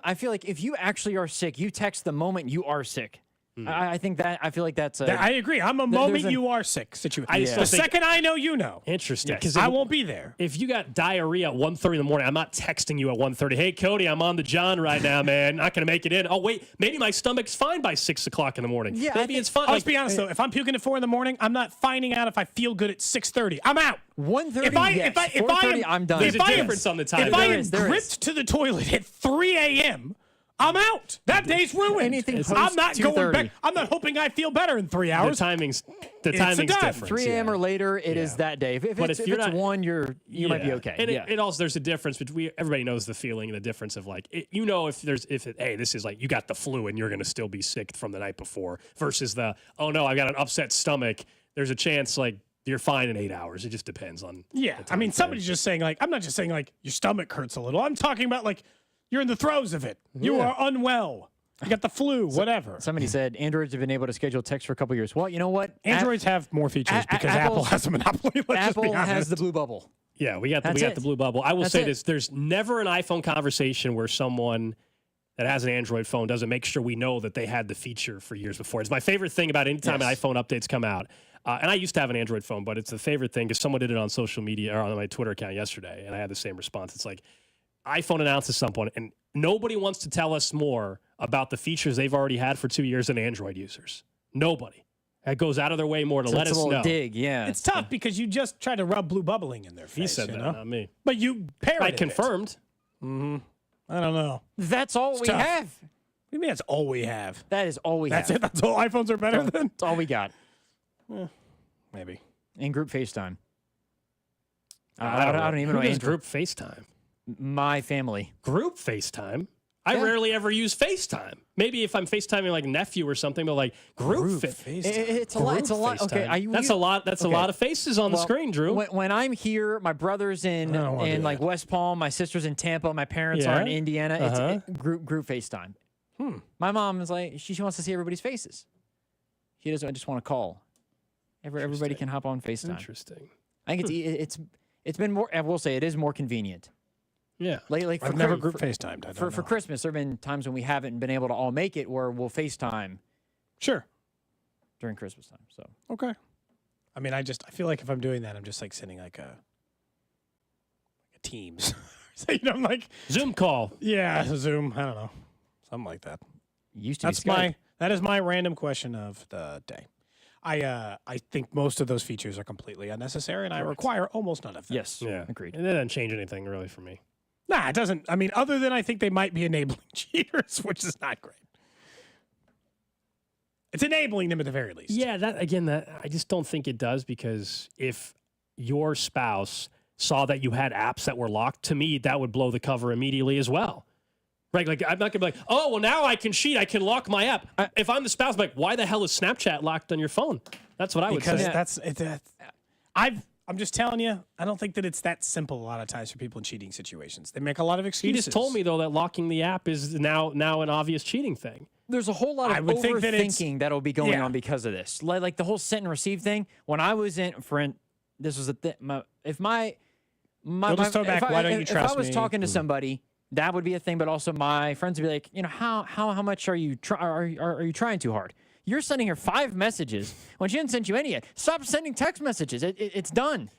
I feel like if you actually are sick, you text the moment you are sick. I feel like that's I agree. I'm a moment you are sick situation. The second I know, you know. Interesting. Because I won't be there. If you got diarrhea at 1:30 in the morning, I'm not texting you at 1:30. Hey, Cody, I'm on the John right now, man. Not going to make it in. Oh, wait. Maybe my stomach's fine by 6 o'clock in the morning. Yeah, maybe it's fine. Let's be honest, though. If I'm puking at 4 in the morning, I'm not finding out if I feel good at 6:30. I'm out. 1:30, if 4:30, I'm done. There's a difference on the time. If I am gripped to the toilet at 3 a.m., I'm out. That day's ruined. I'm not going back. I'm not hoping I feel better in 3 hours. The timing's different. 3 a.m. or later, it is that day. If it's 1, you might be okay. And it also, there's a difference between, everybody knows the feeling and the difference of hey, this is you got the flu and you're going to still be sick from the night before versus oh no, I've got an upset stomach. There's a chance you're fine in 8 hours. It just depends on. Yeah. I mean, somebody's just saying I'm not just saying your stomach hurts a little. I'm talking about you're in the throes of it. You are unwell. You got the flu, whatever. Somebody said Androids have been able to schedule text for a couple years. Well, you know what? Androids have more features because Apple has a monopoly. Apple has the blue bubble. Yeah, we got the blue bubble. I will say this: there's never an iPhone conversation where someone that has an Android phone doesn't make sure we know that they had the feature for years before. It's my favorite thing about any time an iPhone updates come out. And I used to have an Android phone, but it's the favorite thing because someone did it on social media or on my Twitter account yesterday, and I had the same response. It's like iPhone announces something, and nobody wants to tell us more about the features they've already had for 2 years than Android users. Nobody. It goes out of their way more to let us know. It's a little dig, yeah. It's tough because you just tried to rub blue bubbling in their face. He said that, know? not me. But you parroted I confirmed. Mm-hmm. I don't know. That's all we have. What do you mean that's all we have? That is all we have. That's it? That's all iPhones are better than? That's all we got. Maybe. And group FaceTime. I don't even know. Who does group FaceTime? My family. Group FaceTime? I rarely ever use FaceTime. Maybe if I'm FaceTiming like nephew or something, but like group FaceTime. It's a lot. It's a lot. Okay, that's a lot. That's a lot of faces on the screen, Drew. When I'm here, my brother's in like West Palm, my sister's in Tampa, my parents are in Indiana. It's group FaceTime. My mom is like she wants to see everybody's faces. She doesn't just want to call. Everybody can hop on FaceTime. Interesting. I think it's been more. I will say it is more convenient. Yeah. Like I've never group FaceTimed. For Christmas, there have been times when we haven't been able to all make it where we'll FaceTime. Sure. During Christmas time. So okay. I mean, I feel like if I'm doing that, I'm just like sending like a Teams. So, I'm like Zoom call. Yeah, Zoom. I don't know, something like that. Used to be Skype. That is my random question of the day. I think most of those features are completely unnecessary, and I require almost none of them. Yes. Yeah. Agreed. And it doesn't change anything really for me. Nah, it doesn't. I mean, other than I think they might be enabling cheaters, which is not great. It's enabling them at the very least. Yeah, that I just don't think it does because if your spouse saw that you had apps that were locked, to me, that would blow the cover immediately as well. Right? Like, I'm not going to be like, oh, well, now I can cheat. I can lock my app. If I'm the spouse, I'm like, why the hell is Snapchat locked on your phone? That's what I would say. Because I'm just telling you, I don't think that it's that simple a lot of times for people in cheating situations. They make a lot of excuses. You just told me, though, that locking the app is now an obvious cheating thing. There's a whole lot of overthinking that'll be going on because of this. Like the whole sent and receive thing. When I was this was a thing. If I was talking to somebody, that would be a thing. But also, my friends would be like, how much are you trying too hard? You're sending her 5 messages when she didn't send you any yet. Stop sending text messages. It's done.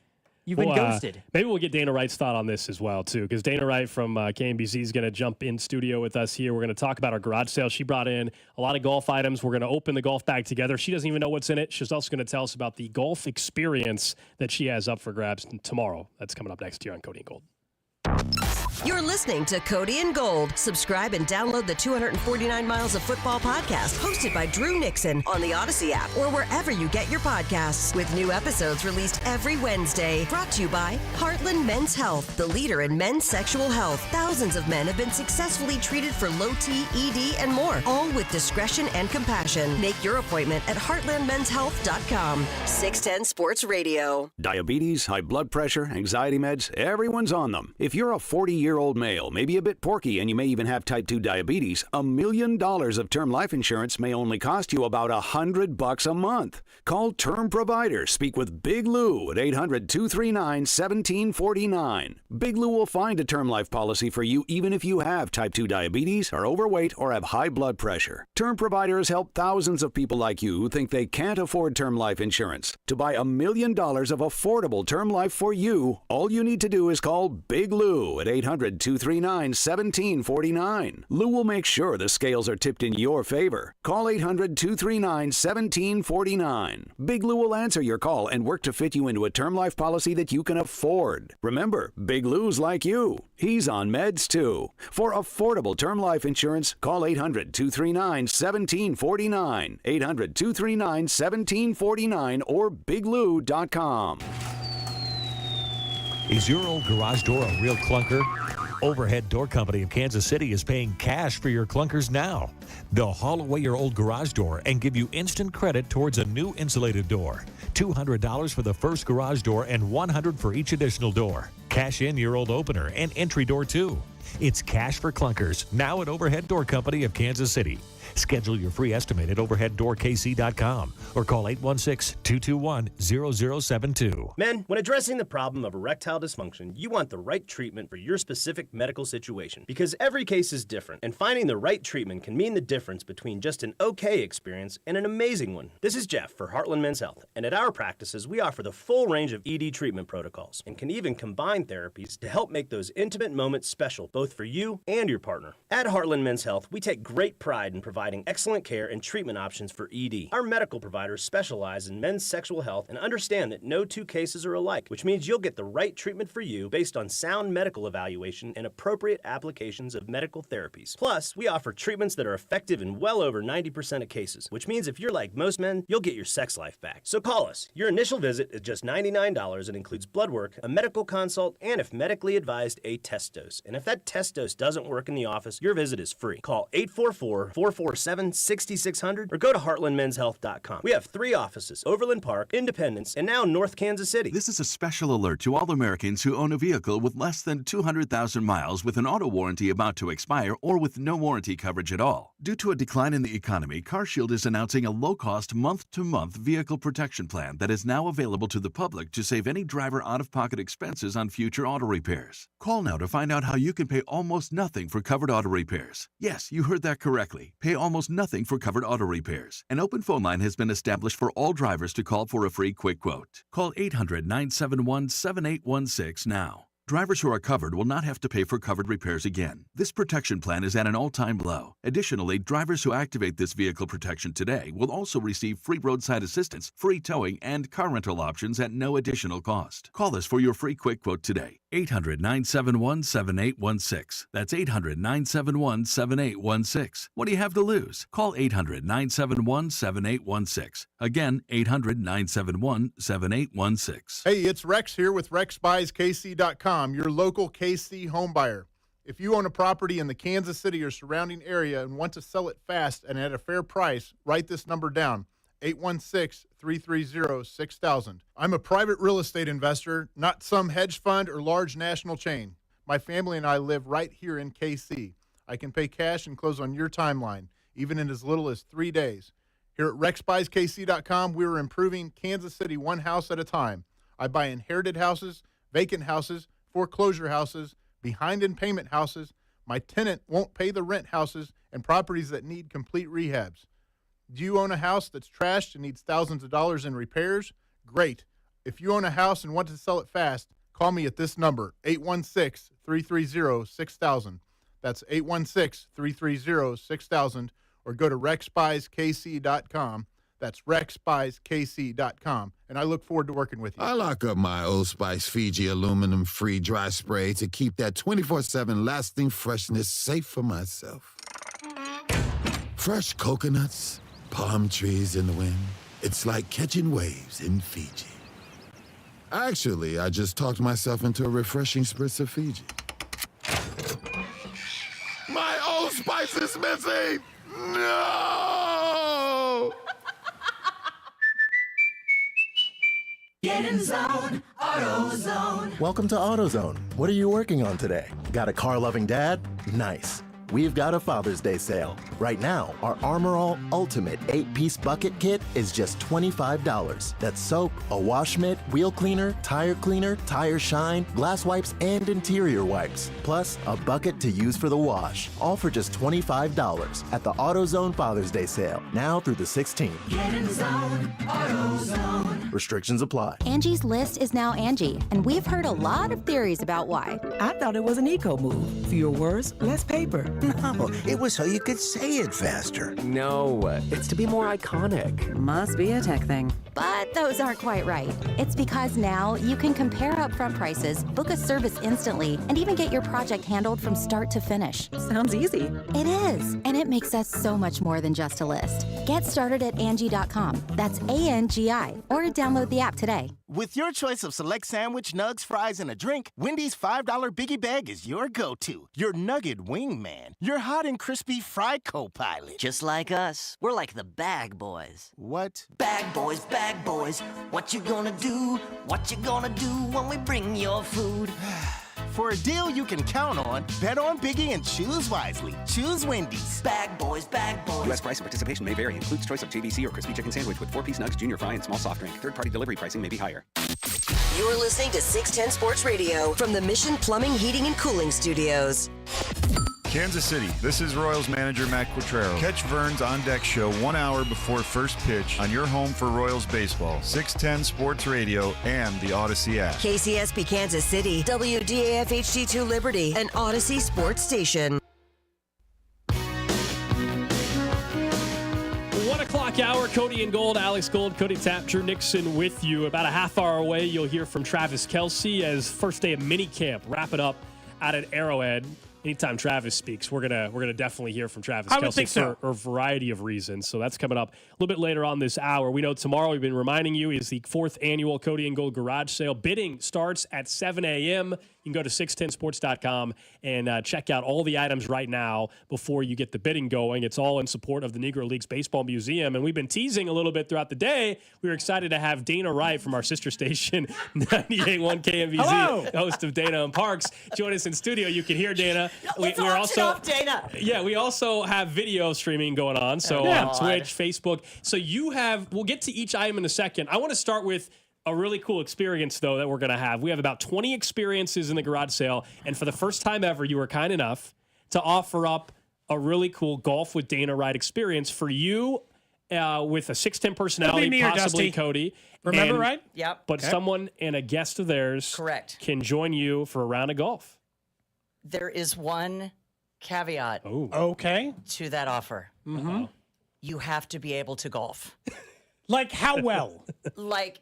You've been ghosted. Maybe we'll get Dana Wright's thought on this as well, too, because Dana Wright from KMBZ is going to jump in studio with us here. We're going to talk about our garage sale. She brought in a lot of golf items. We're going to open the golf bag together. She doesn't even know what's in it. She's also going to tell us about the golf experience that she has up for grabs tomorrow. That's coming up next here on Cody and Gold. You're listening to Cody and Gold. Subscribe and download the 249 Miles of Football podcast hosted by Drew Nixon on the Odyssey app or wherever you get your podcasts with new episodes released every Wednesday. Brought to you by Heartland Men's Health, the leader in men's sexual health. Thousands of men have been successfully treated for low T, ED, and more, all with discretion and compassion. Make your appointment at heartlandmenshealth.com. 610 Sports Radio. Diabetes, high blood pressure, anxiety meds, everyone's on them. If you're a 40-year-old male, maybe a bit porky, and you may even have type 2 diabetes, $1 million of term life insurance may only cost you about $100 a month. Call Term Provider. Speak with Big Lou at 800-239-1749. Big Lou will find a term life policy for you even if you have type 2 diabetes, are overweight, or have high blood pressure. Term Provider has helped thousands of people like you who think they can't afford term life insurance. To buy $1 million of affordable term life for you, all you need to do is call Big Lou at 800-239-1749. Lou will make sure the scales are tipped in your favor. Call 800-239-1749. Big Lou will answer your call and work to fit you into a term life policy that you can afford. Remember, Big Lou's like you. He's on meds too. For affordable term life insurance, call 800-239-1749. 800-239-1749 or biglou.com. Is your old garage door a real clunker? Overhead Door Company of Kansas City is paying cash for your clunkers now. They'll haul away your old garage door and give you instant credit towards a new insulated door. $200 for the first garage door and $100 for each additional door. Cash in your old opener and entry door too. It's cash for clunkers now at Overhead Door Company of Kansas City. Schedule your free estimate at overheaddoorkc.com or call 816-221-0072. Men, when addressing the problem of erectile dysfunction, you want the right treatment for your specific medical situation because every case is different, and finding the right treatment can mean the difference between just an okay experience and an amazing one. This is Jeff for Heartland Men's Health, and at our practices, we offer the full range of ED treatment protocols and can even combine therapies to help make those intimate moments special both for you and your partner. At Heartland Men's Health, we take great pride in providing excellent care and treatment options for ED. Our medical providers specialize in men's sexual health and understand that no two cases are alike, which means you'll get the right treatment for you based on sound medical evaluation and appropriate applications of medical therapies. Plus, we offer treatments that are effective in well over 90% of cases, which means if you're like most men, you'll get your sex life back. So call us. Your initial visit is just $99 and includes blood work, a medical consult, and if medically advised, a test dose. And if that test dose doesn't work in the office, your visit is free. Call 844-447-6600 or go to heartlandmenshealth.com. We have 3 offices: Overland Park, Independence, and now North Kansas City. This is a special alert to all Americans who own a vehicle with less than 200,000 miles with an auto warranty about to expire or with no warranty coverage at all. Due to a decline in the economy, CarShield is announcing a low-cost month-to-month vehicle protection plan that is now available to the public to save any driver out-of-pocket expenses on future auto repairs. Call now to find out how you can pay almost nothing for covered auto repairs. Yes, you heard that correctly. Pay almost nothing for covered auto repairs. An open phone line has been established for all drivers to call for a free quick quote. Call 800-971-7816 now. Drivers who are covered will not have to pay for covered repairs again. This protection plan is at an all-time low. Additionally, drivers who activate this vehicle protection today will also receive free roadside assistance, free towing, and car rental options at no additional cost. Call us for your free quick quote today. 800-971-7816. That's 800-971-7816. What do you have to lose? Call 800-971-7816. Again, 800-971-7816. Hey, it's Rex here with RexBuysKC.com, your local KC home buyer. If you own a property in the Kansas City or surrounding area and want to sell it fast and at a fair price, write this number down. 816-330-6000. I'm a private real estate investor, not some hedge fund or large national chain. My family and I live right here in KC. I can pay cash and close on your timeline, even in as little as 3 days. Here at RexBuysKC.com, we're improving Kansas City one house at a time. I buy inherited houses, vacant houses, foreclosure houses, behind in payment houses, my tenant won't pay the rent houses, and properties that need complete rehabs. Do you own a house that's trashed and needs thousands of dollars in repairs? Great. If you own a house and want to sell it fast, call me at this number, 816-330-6000. That's 816-330-6000, or go to RexBuysKC.com. That's RexBuysKC.com, and I look forward to working with you. I lock up my Old Spice Fiji aluminum-free dry spray to keep that 24/7 lasting freshness safe for myself. Fresh coconuts, palm trees in the wind. It's like catching waves in Fiji. Actually, I just talked myself into a refreshing spritz of Fiji. My Old Spice is missing! No! Get in zone, AutoZone. Welcome to AutoZone. What are you working on today? Got a car-loving dad? Nice. We've got a Father's Day sale. Right now, our Armor All Ultimate 8-piece bucket kit is just $25. That's soap, a wash mitt, wheel cleaner, tire shine, glass wipes, and interior wipes. Plus, a bucket to use for the wash. All for just $25 at the AutoZone Father's Day sale. Now through the 16th. Get in zone, AutoZone. Restrictions apply. Angie's List is now Angie, and we've heard a lot of theories about why. I thought it was an eco move. Fewer words, less paper. No, it was so you could say it faster. No, it's to be more iconic. Must be a tech thing. But those aren't quite right. It's because now you can compare upfront prices, book a service instantly, and even get your project handled from start to finish. Sounds easy. It is, and it makes us so much more than just a list. Get started at Angie.com. That's ANGI, or download the app today. With your choice of select sandwich, nugs, fries, and a drink, Wendy's $5 Biggie Bag is your go-to. Your nugget wingman. Your hot and crispy fry co-pilot. Just like us. We're like the bag boys. What? Bag boys, what you gonna do? What you gonna do when we bring your food? For a deal you can count on, bet on Biggie and choose wisely. Choose Wendy's. Bag boys, bag boys. U.S. price and participation may vary. Includes choice of JVC or crispy chicken sandwich with 4-piece nugs, junior fry, and small soft drink. Third-party delivery pricing may be higher. You're listening to 610 Sports Radio from the Mission Plumbing, Heating, and Cooling Studios. Kansas City, this is Royals manager Matt Quatrero. Catch Vern's On Deck show 1 hour before first pitch on your home for Royals baseball, 610 Sports Radio and the Odyssey app. KCSP Kansas City, WDAF HD2 Liberty, and Odyssey Sports Station. 1 o'clock hour, Cody and Gold, Alex Gold, Cody Tapp, Drew Nixon with you. About a half hour away, you'll hear from Travis Kelce as first day of mini camp. Wrap it up out at Arrowhead. Anytime Travis speaks, we're gonna definitely hear from Travis Kelce for a variety of reasons. So that's coming up a little bit later on this hour. We know tomorrow, we've been reminding you, is the 4th annual Cody and Gold garage sale. Bidding starts at 7 a.m. You can go to 610sports.com and check out all the items right now before you get the bidding going. It's all in support of the Negro Leagues Baseball Museum. And we've been teasing a little bit throughout the day. We were excited to have Dana Wright from our sister station, 98.1 KMVZ, host of Dana and Parks, join us in studio. You can hear Dana. Let's auction off Dana. Yeah, we also have video streaming going on. So on Twitch, Facebook. So we'll get to each item in a second. I want to start with a really cool experience, though, that we're going to have. We have about 20 experiences in the garage sale. And for the first time ever, you were kind enough to offer up a really cool Golf with Dana Wright experience for you with a 6'10 personality, possibly Cody. Remember, right? Yep. But someone and a guest of theirs can join you for a round of golf. There is one caveat to that offer. Mm-hmm. You have to be able to golf. Like how well? Like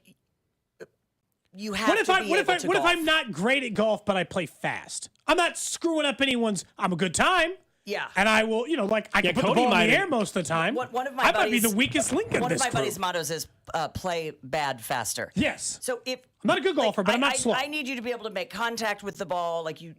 you have to be able to golf. What if I'm not great at golf, but I play fast? I'm not screwing up anyone's. I'm a good time. Yeah. And I will, I can put the ball in the air most of the time. One of my I buddies, might be the weakest link in this One of my group. buddies' mottos is play bad faster. Yes. So if I'm not a good golfer, but I'm not slow. I need you to be able to make contact with the ball. Like you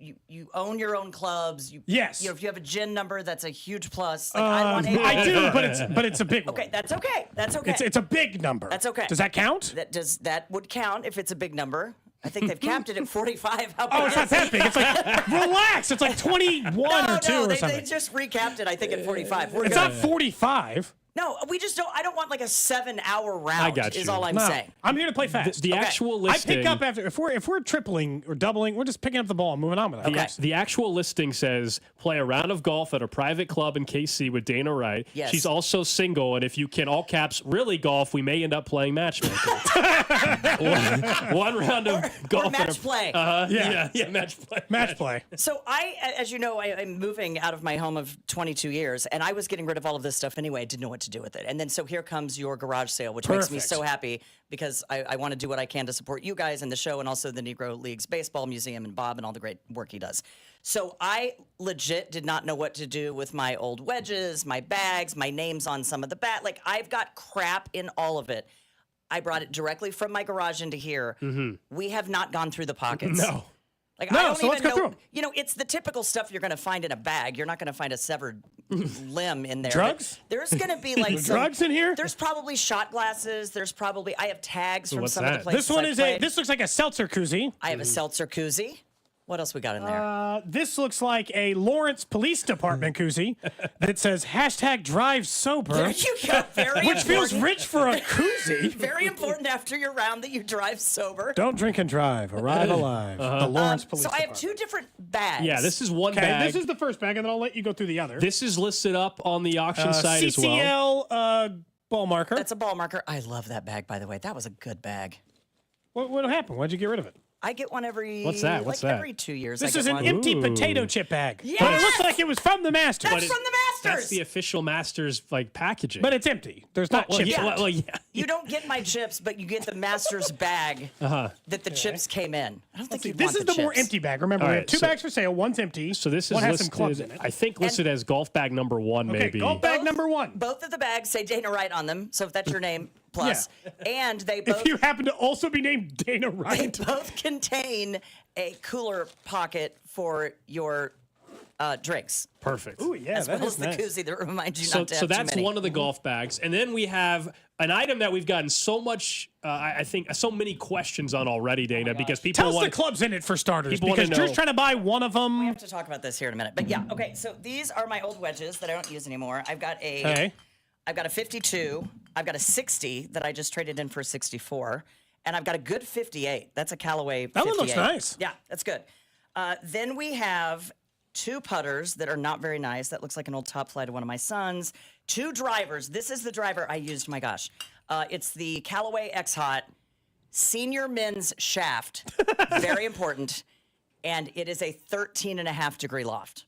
own your own clubs. Yes. If you have a GIN number, that's a huge plus. Like, I do, but it's a big one. Okay, that's okay. That's okay. It's a big number. That's okay. Does that count? That would count if it's a big number. I think they've capped it at 45. It's not that big. It's like, relax. It's like 21 or 2 or something. They just recapped it, I think, at 45. It's not 45. No, we just don't. I don't want like a 7-hour round. I got you. Is all I'm saying. I'm here to play fast. The actual listing. I pick up after if we're tripling or doubling, we're just picking up the ball and moving on with it. The actual listing says play a round of golf at a private club in KC with Dana Wright. Yes. She's also single, and if you can all caps really golf, we may end up playing matchmaking. one round of golf. Or match play. Yeah, match play. Match play. So as you know, I'm moving out of my home of 22 years, and I was getting rid of all of this stuff anyway. I didn't know what to do with it. And then so here comes your garage sale, which makes me so happy because I want to do what I can to support you guys and the show and also the Negro Leagues Baseball Museum and Bob and all the great work he does. So I legit did not know what to do with my old wedges, my bags, my names on some of the bat. Like I've got crap in all of it. I brought it directly from my garage into here. Mm-hmm. We have not gone through the pockets. No. Like, No, I don't so let's even go know. through 'em. You know, it's the typical stuff you're going to find in a bag. You're not going to find a severed limb in there. Drugs? But there's going to be like some, drugs in here? There's probably shot glasses. I have tags from what's some of the that? places This one I is played. this looks like a seltzer koozie. I have a seltzer koozie. What else we got in there? This looks like a Lawrence Police Department koozie that says #drive sober. There you go. Very Which feels important. rich for a koozie. Very important after your round that you drive sober. Don't drink and drive. Arrive alive. The Lawrence Police So I Department. have 2 different bags. Yeah, this is one Okay, bag. this is the first bag, and then I'll let you go through the other. This is listed up on the auction site as well. CCL ball marker. That's a ball marker. I love that bag, by the way. That was a good bag. What happened? Why'd you get rid of it? I get one every. What's that? What's that? Every 2 years. This I is get an one. empty Ooh. potato chip bag. Yes! But it looks like it was from the Masters. That's from the Masters. That's the official Masters packaging. But it's empty. There's not chips. Yeah. You don't get my chips, but you get the Masters bag that the chips came in. I don't think you This is the more empty bag. Remember, we have 2 bags for sale. One's empty. So this is one has listed, some clubs in it. I think listed as golf bag number 1, Okay, maybe. golf bag number 1. Both of the bags say Dana Wright on them, so if that's your name, plus. And they both If you happen to also be named Dana they Wright. both contain a cooler pocket for your drinks. Perfect. Ooh, yeah, as well as the koozie that reminds you not to have So that's too many. one of the golf bags. And then we have an item that we've gotten so much, I think, so many questions on already, Dana, because people Tell us want the clubs in it for starters, people because wanna Drew's know. trying to buy one of them. We have to talk about this here in a minute. But yeah, okay, so these are my old wedges that I don't use anymore. I've got a 52, I've got a 60 that I just traded in for a 64, and I've got a good 58. That's a Callaway 58. That one looks nice. Yeah, that's good. Then we have 2 putters that are not very nice. That looks like an old top flight of one of my sons. 2 drivers. This is the driver I used, my gosh. It's the Callaway X-Hot Senior Men's Shaft. Very important. And it is a 13.5-degree loft.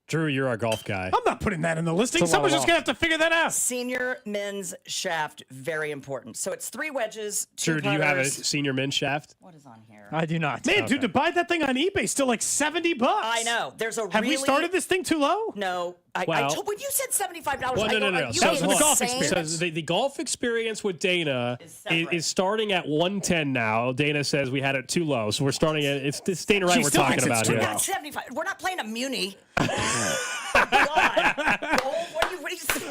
Drew, you're our golf guy. I'm not putting that in the listing. Someone's just going to have to figure that out. Senior Men's Shaft, very important. So it's 3 wedges, 2 Drew, do you have a senior men's shaft? What is on here? I do not. Man, dude, to buy that thing on eBay, still like $70. I know. There's a Have we started this thing too low? No. I told, when you said $75, Well, I go, no. are you So, insane? the golf experience. So the golf experience with Dana is starting at 110 now. Dana says we had it too low, so we're starting at it's Dana Wright we're talking about We're here. not 75. We're not playing a Muni.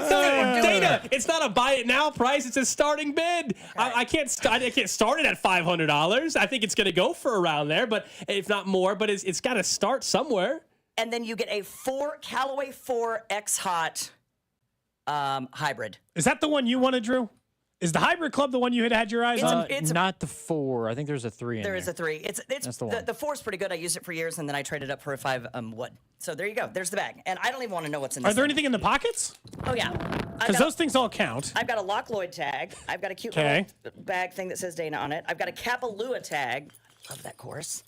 Dana, it's not a buy it now price. It's a starting bid. I can't start it at $500. I think it's going to go for around there, but if not more. But it's got to start somewhere. And then you get a Callaway 4 X-Hot hybrid. Is that the one you wanted, Drew? Is the hybrid club the one you had your eyes on? Not the 4. I think there's a 3 in there. There is a 3. That's the one. The 4's pretty good. I used it for years, and then I traded up for a 5 wood. So there you go. There's the bag. And I don't even want to know what's in this. Are there anything in the pockets? Oh, yeah. Because those things all count. I've got a Loch Lloyd tag. I've got a cute little bag thing that says Dana on it. I've got a Kapalua tag. Love that course.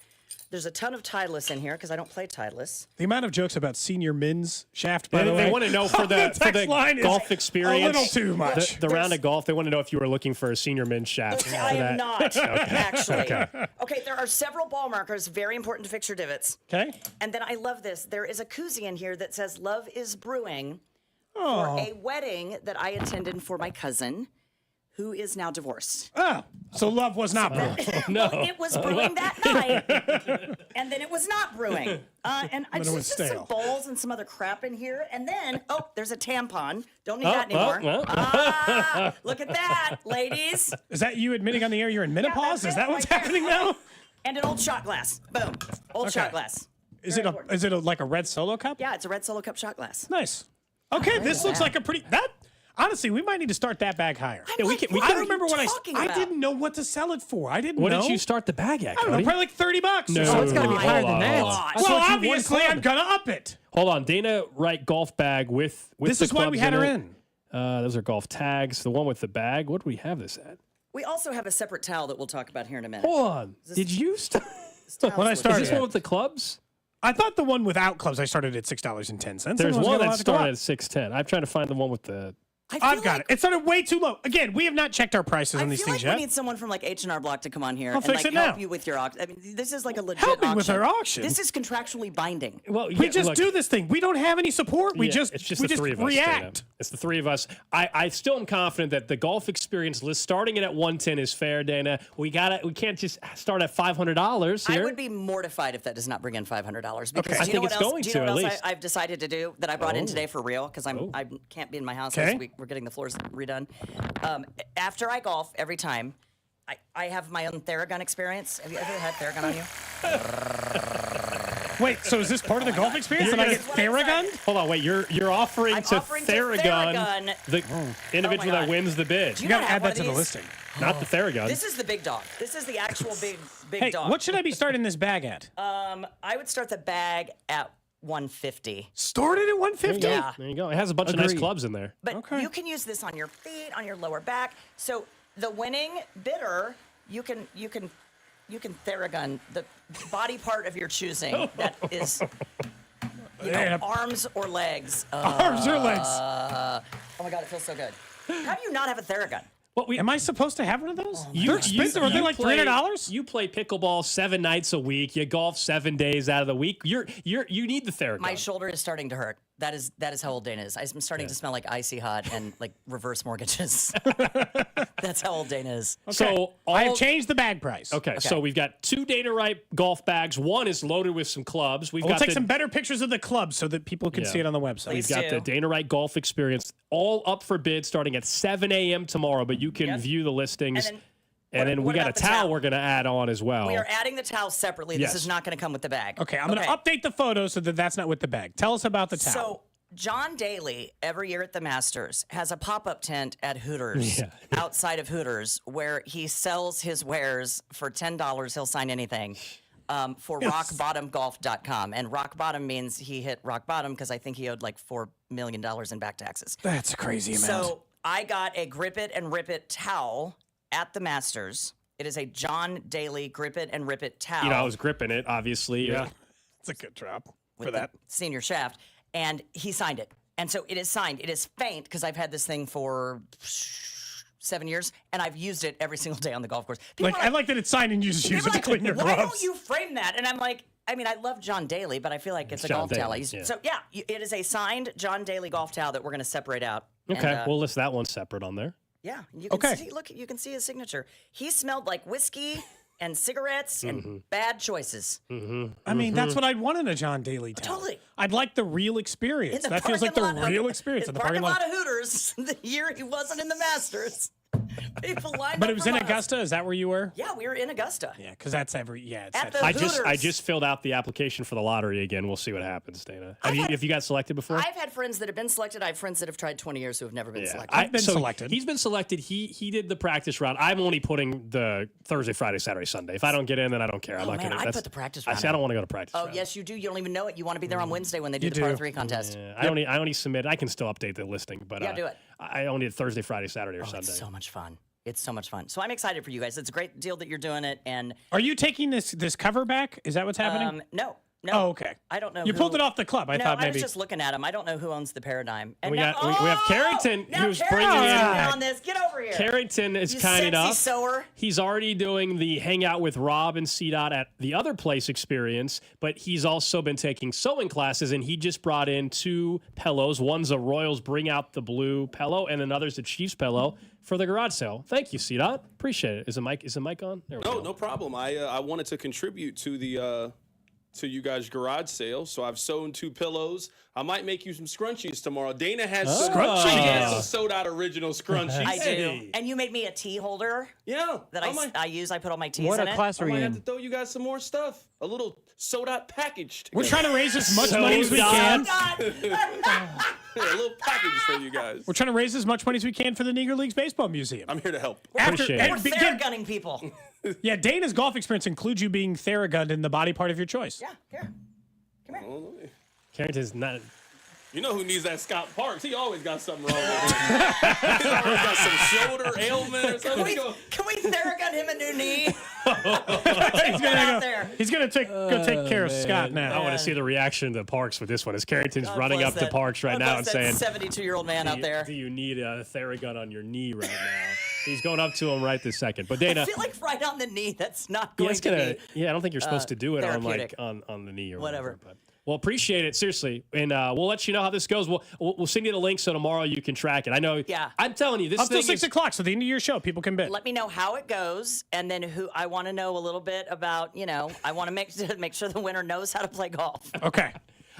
There's a ton of Titleist in here because I don't play Titleist. The amount of jokes about senior men's shaft, by the way. They want to know for the golf experience. A little too much. The round of golf, they want to know if you were looking for a senior men's shaft. I am not, actually. Okay. Okay, there are several ball markers, very important to fix your divots. Okay. And then I love this. There is a koozie in here that says Love is Brewing Oh. for a wedding that I attended for my cousin, who is now divorced. Oh, so love was not brewing. No. Well, it was brewing that night, and then it was not brewing. And I Then it was just put some stale. bowls and some other crap in here. And then, there's a tampon. Don't need that anymore. Look at that, ladies. Is that you admitting on the air you're in menopause? that's Is that it what's right happening now? And an old shot glass. Boom. Old shot glass. Is it like a red Solo cup? Yeah, it's a red Solo Cup shot glass. Nice. Okay, this looks like a pretty honestly, we might need to start that bag higher. Yeah, we can. I remember when talking I about? didn't know what to sell it for. I didn't What know. did you start the bag at, I don't know, Cody? probably like $30. No, it's got to be higher than that. Well, obviously, I'm gonna up it. Hold on, Dana Wright golf bag with This the is why we clubs had her it. in. Those are golf tags. The one with the bag. What do we have this at? We also have a separate towel that we'll talk about here in a minute. Hold on. Did you start? When I Is started, this one with the clubs? I thought the one without clubs I started at $6.10. There's was one gonna that have to go started up. at $6.10. I'm trying to find the one with the. I've got it. It started way too low. Again, we have not checked our prices on I these feel things like yet. we need someone from like H&R Block to come on here I'll and fix like it help now. you with your auction. I mean, this is like a legit Help me auction. with our auction. This is contractually binding. Well, We just look, do this thing. We don't have any support. We yeah, just it's just we the just three of us. react. Dana. It's the three of us. I still am confident that the golf experience list starting it at 110 is fair, Dana. We can't just start at $500 here. I would be mortified if that does not bring in $500 because I do you think know what it's else? going Do you to, know at what else least. I've decided to do that I brought in today for real because I can't be in my house Okay. as we're getting the floors redone. After I golf every time, I have my own Theragun experience. Have you ever had Theragun on you? Wait, so is this part of the golf experience? You're Did I gonna- get Theragun? Hold on, wait. You're offering I'm to offering to Theragun Theragun. the individual that God. wins the bid. Do You you gotta not add have one that of to the these? listing. Not the Theragun. This is the big dog. This is the actual big Hey, dog. what should I be starting this bag at? I would start the bag at 150. Started at 150? Yeah. There you go. It has a bunch of nice clubs in there. But you can use this on your feet, on your lower back. So the winning bidder, you can Theragun the body part of your choosing that is arms or legs. Arms or legs. Oh my God, it feels so good. How do you not have a Theragun? Am I supposed to have one of those? They're expensive. Are they like $300? You play pickleball 7 nights a week. You golf 7 days out of the week. You need the Theragun. My shoulder is starting to hurt That is how old Dana is. I'm starting to smell like icy hot and like reverse mortgages. That's how old Dana is. Okay. So I have changed the bag price. Okay, so we've got 2 Dana Wright golf bags. One is loaded with some clubs. We'll take some better pictures of the clubs so that people can see it on the website. We've got the Dana Wright Golf Experience all up for bid starting at 7 a.m. tomorrow, but you can view the listings. And then we got a towel we're going to add on as well. We are adding the towel separately. Yes. This is not going to come with the bag. Okay, I'm going to update the photo so that that's not with the bag. Tell us about the towel. So John Daly, every year at the Masters, has a pop-up tent at Hooters, outside of Hooters, where he sells his wares for $10. He'll sign anything. For rockbottomgolf.com. And rock bottom means he hit rock bottom because I think he owed like $4 million in back taxes. That's a crazy amount. So I got a Grip It and Rip It towel at the Masters. It is a John Daly Grip It and Rip It towel. I was gripping it, obviously. Yeah. It's a good drop for that. Senior shaft. And he signed it. And so it is signed. It is faint because I've had this thing for 7 years, and I've used it every single day on the golf course. I like that it's signed and you just use it to clean your gloves. Why don't you frame that? And I'm like, I mean, I love John Daly, but I feel like it's a golf towel. So, it is a signed John Daly golf towel that we're going to separate out. Okay, and, we'll list that one separate on there. Yeah, you can see, look, you can see his signature. He smelled like whiskey and cigarettes and bad choices. I mean, that's what I'd want in a John Daly towel. Totally. I'd like the real experience. That feels like the real experience. In the parking lot of Hooters, the year he wasn't in the Masters. People lined But up it was for in us. Augusta? Is that where you were? Yeah, we were in Augusta. Yeah, because that's every, it's At that the I Hooters. just filled out the application for the lottery again. We'll see what happens, Dana. Have you got selected before? I've had friends that have been selected. I have friends that have tried 20 years who have never been selected. I've been selected. He's been selected. He did the practice round. I'm only putting the Thursday, Friday, Saturday, Sunday. If I don't get in, then I don't care. I'm not man, gonna. I put the practice I round say I in. don't want to go to practice. Oh, round. yes, you do. You don't even know it. You want to be there on Wednesday when they do the par 3 contest. Yeah, I only submit. I can still update the listing, but do it. I only did Thursday, Friday, Saturday, or Sunday. It's so much fun. It's so much fun. So I'm excited for you guys. It's a great deal that you're doing it. And Are you taking this cover back? Is that what's happening? No. Oh, okay. I don't know. You pulled it off the club. I thought maybe. I was just looking at them. I don't know who owns the Paradigm. And we now, have Carrington now who's Carrington's bringing in. on this. Get over here. Carrington is You kind sexy enough. sower. He's already doing the hangout with Rob and CDOT at the other place experience, but he's also been taking sewing classes, and he just brought in 2 pillows. One's a Royals Bring Out the Blue pillow, and another's a Chiefs pillow for the garage sale. Thank you, CDOT. Appreciate it. Is the mic on? There we go. No problem. I wanted to contribute to the to you guys' garage sale, so I've sewn 2 pillows. I might make you some scrunchies tomorrow. Dana has some sewed out original scrunchies. I do. And you made me a tea holder. Yeah. That I use. I put all my teas What in a it. class I are you might have in? to throw you guys some more stuff. A little sewed out package. We're trying to raise as much money as we can. A little package for you guys. We're trying to raise as much money as we can for the Negro Leagues Baseball Museum. I'm here to help. We're Theragunning people. Yeah, Dana's golf experience includes you being Theragunned in the body part of your choice. Yeah, here. Come here. Carrington's not. You know who needs that? Scott Parks. He always got something wrong with him. He always got some shoulder ailment or something. Can we Theragun him a new knee? He's gonna go take care of Scott now. I want to see the reaction to Parks with this one. As Carrington's running up to Parks right now and saying, 72-year-old man out there. Do you need a Theragun on your knee right now? He's going up to him right this second. But Dana, I feel like right on the knee. That's not going to be. Yeah, I don't think you're supposed to do it on therapeutic. on the knee or Whatever. But. Well, appreciate it, seriously. And we'll let you know how this goes. We'll send you the link so tomorrow you can track it. I know. Yeah. I'm telling you, this up thing till 6 o'clock, so the end of your show, people can bid. Let me know how it goes, and then who I want to know a little bit about. I want to make sure the winner knows how to play golf. Okay.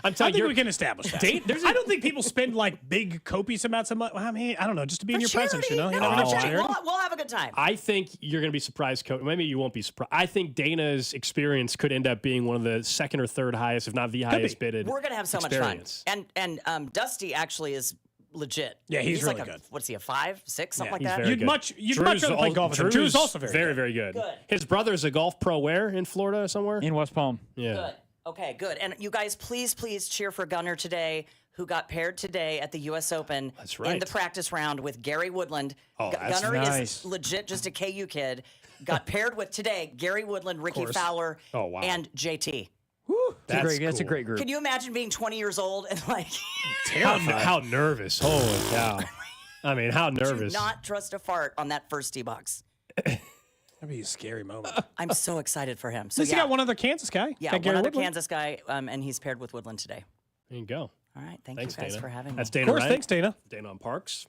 I'm telling you, you, we can establish that. I don't think people spend like big copious amounts of money. I mean, I don't know, just to be in your presence, you know. No, we'll have a good time. I think you're going to be surprised, Coach. Maybe you won't be surprised. I think Dana's experience could end up being one of the second or third highest, if not the highest bidded. We're going to have so much fun. And Dusty actually is legit. Yeah, he's really like good. What's he, a 5, 6, something like he's that? very You'd good. much rather play golf with him. Drew's also very good. His brother's a golf pro where? In Florida somewhere? In West Palm. Yeah. Good. Okay, good. And you guys, please cheer for Gunnar today, who got paired today at the U.S. Open in the practice round with Gary Woodland. Oh, that's Gunnar nice. is legit just a KU kid. Got paired with today Gary Woodland, Ricky Fowler, and JT. That's a great group. Can you imagine being 20 years old and like how nervous? Holy cow! I mean, how nervous? Do not trust a fart on that first tee box. That'd be a scary moment. I'm so excited for him. So He's got one other Kansas guy. Yeah, one other Kansas guy, and he's paired with Woodland today. There you go. All right. Thanks you guys Dana. for having me. That's Dana. Of course. Right? Thanks, Dana. Dana on Parks.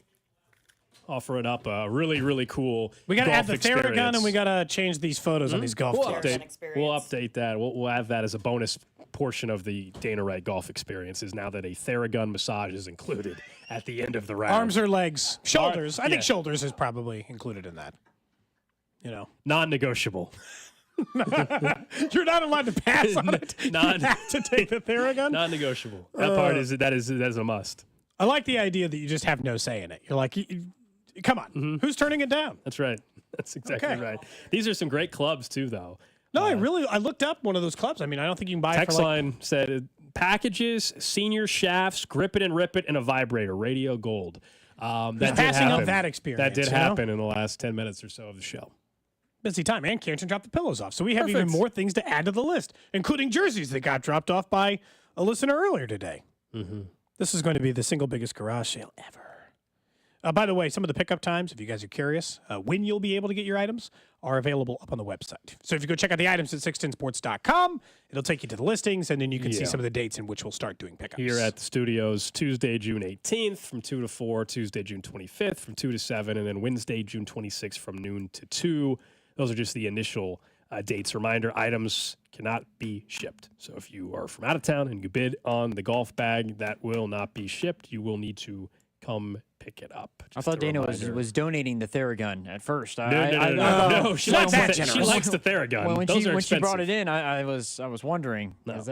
Offering up a really, really cool. We got to add the experience. Theragun, and we got to change these photos on these golf We'll teams. update that. We'll have that as a bonus portion of the Dana Wright golf experiences now that a Theragun massage is included at the end of the round. Arms or legs? Shoulders. I Yeah. think shoulders is probably included in that. Non-negotiable. You're not allowed to pass on it. You have to take the Theragun. Non-negotiable. That part is a must. I like the idea that you just have no say in it. You're like, come on, who's turning it down? That's right. That's exactly Okay. right. These are some great clubs too, though. No, I looked up one of those clubs. I mean, I don't think you can buy it for Text line said packages, senior shafts, grip it and rip it, and a vibrator, Radio Gold. That did passing up happen. that experience, That did you know? happen in the last 10 minutes or so of the show. busy time, and Carrington dropped the pillows off. So we have even more things to add to the list, including jerseys that got dropped off by a listener earlier today. Mm-hmm. This is going to be the single biggest garage sale ever. By the way, some of the pickup times, if you guys are curious, when you'll be able to get your items are available up on the website. So if you go check out the items at 610sports.com, it'll take you to the listings, and then you can see some of the dates in which we'll start doing pickups. Here at the studios, Tuesday, June 18th from 2 to 4, Tuesday, June 25th from 2 to 7, and then Wednesday, June 26th from noon to 2. Those are just the initial dates. Reminder, items cannot be shipped. So if you are from out of town and you bid on the golf bag, that will not be shipped. You will need to come pick it up. I thought Dana was donating the Theragun at first. No. She likes the Theragun. Well, when those are she brought expensive. it in, I was wondering. Is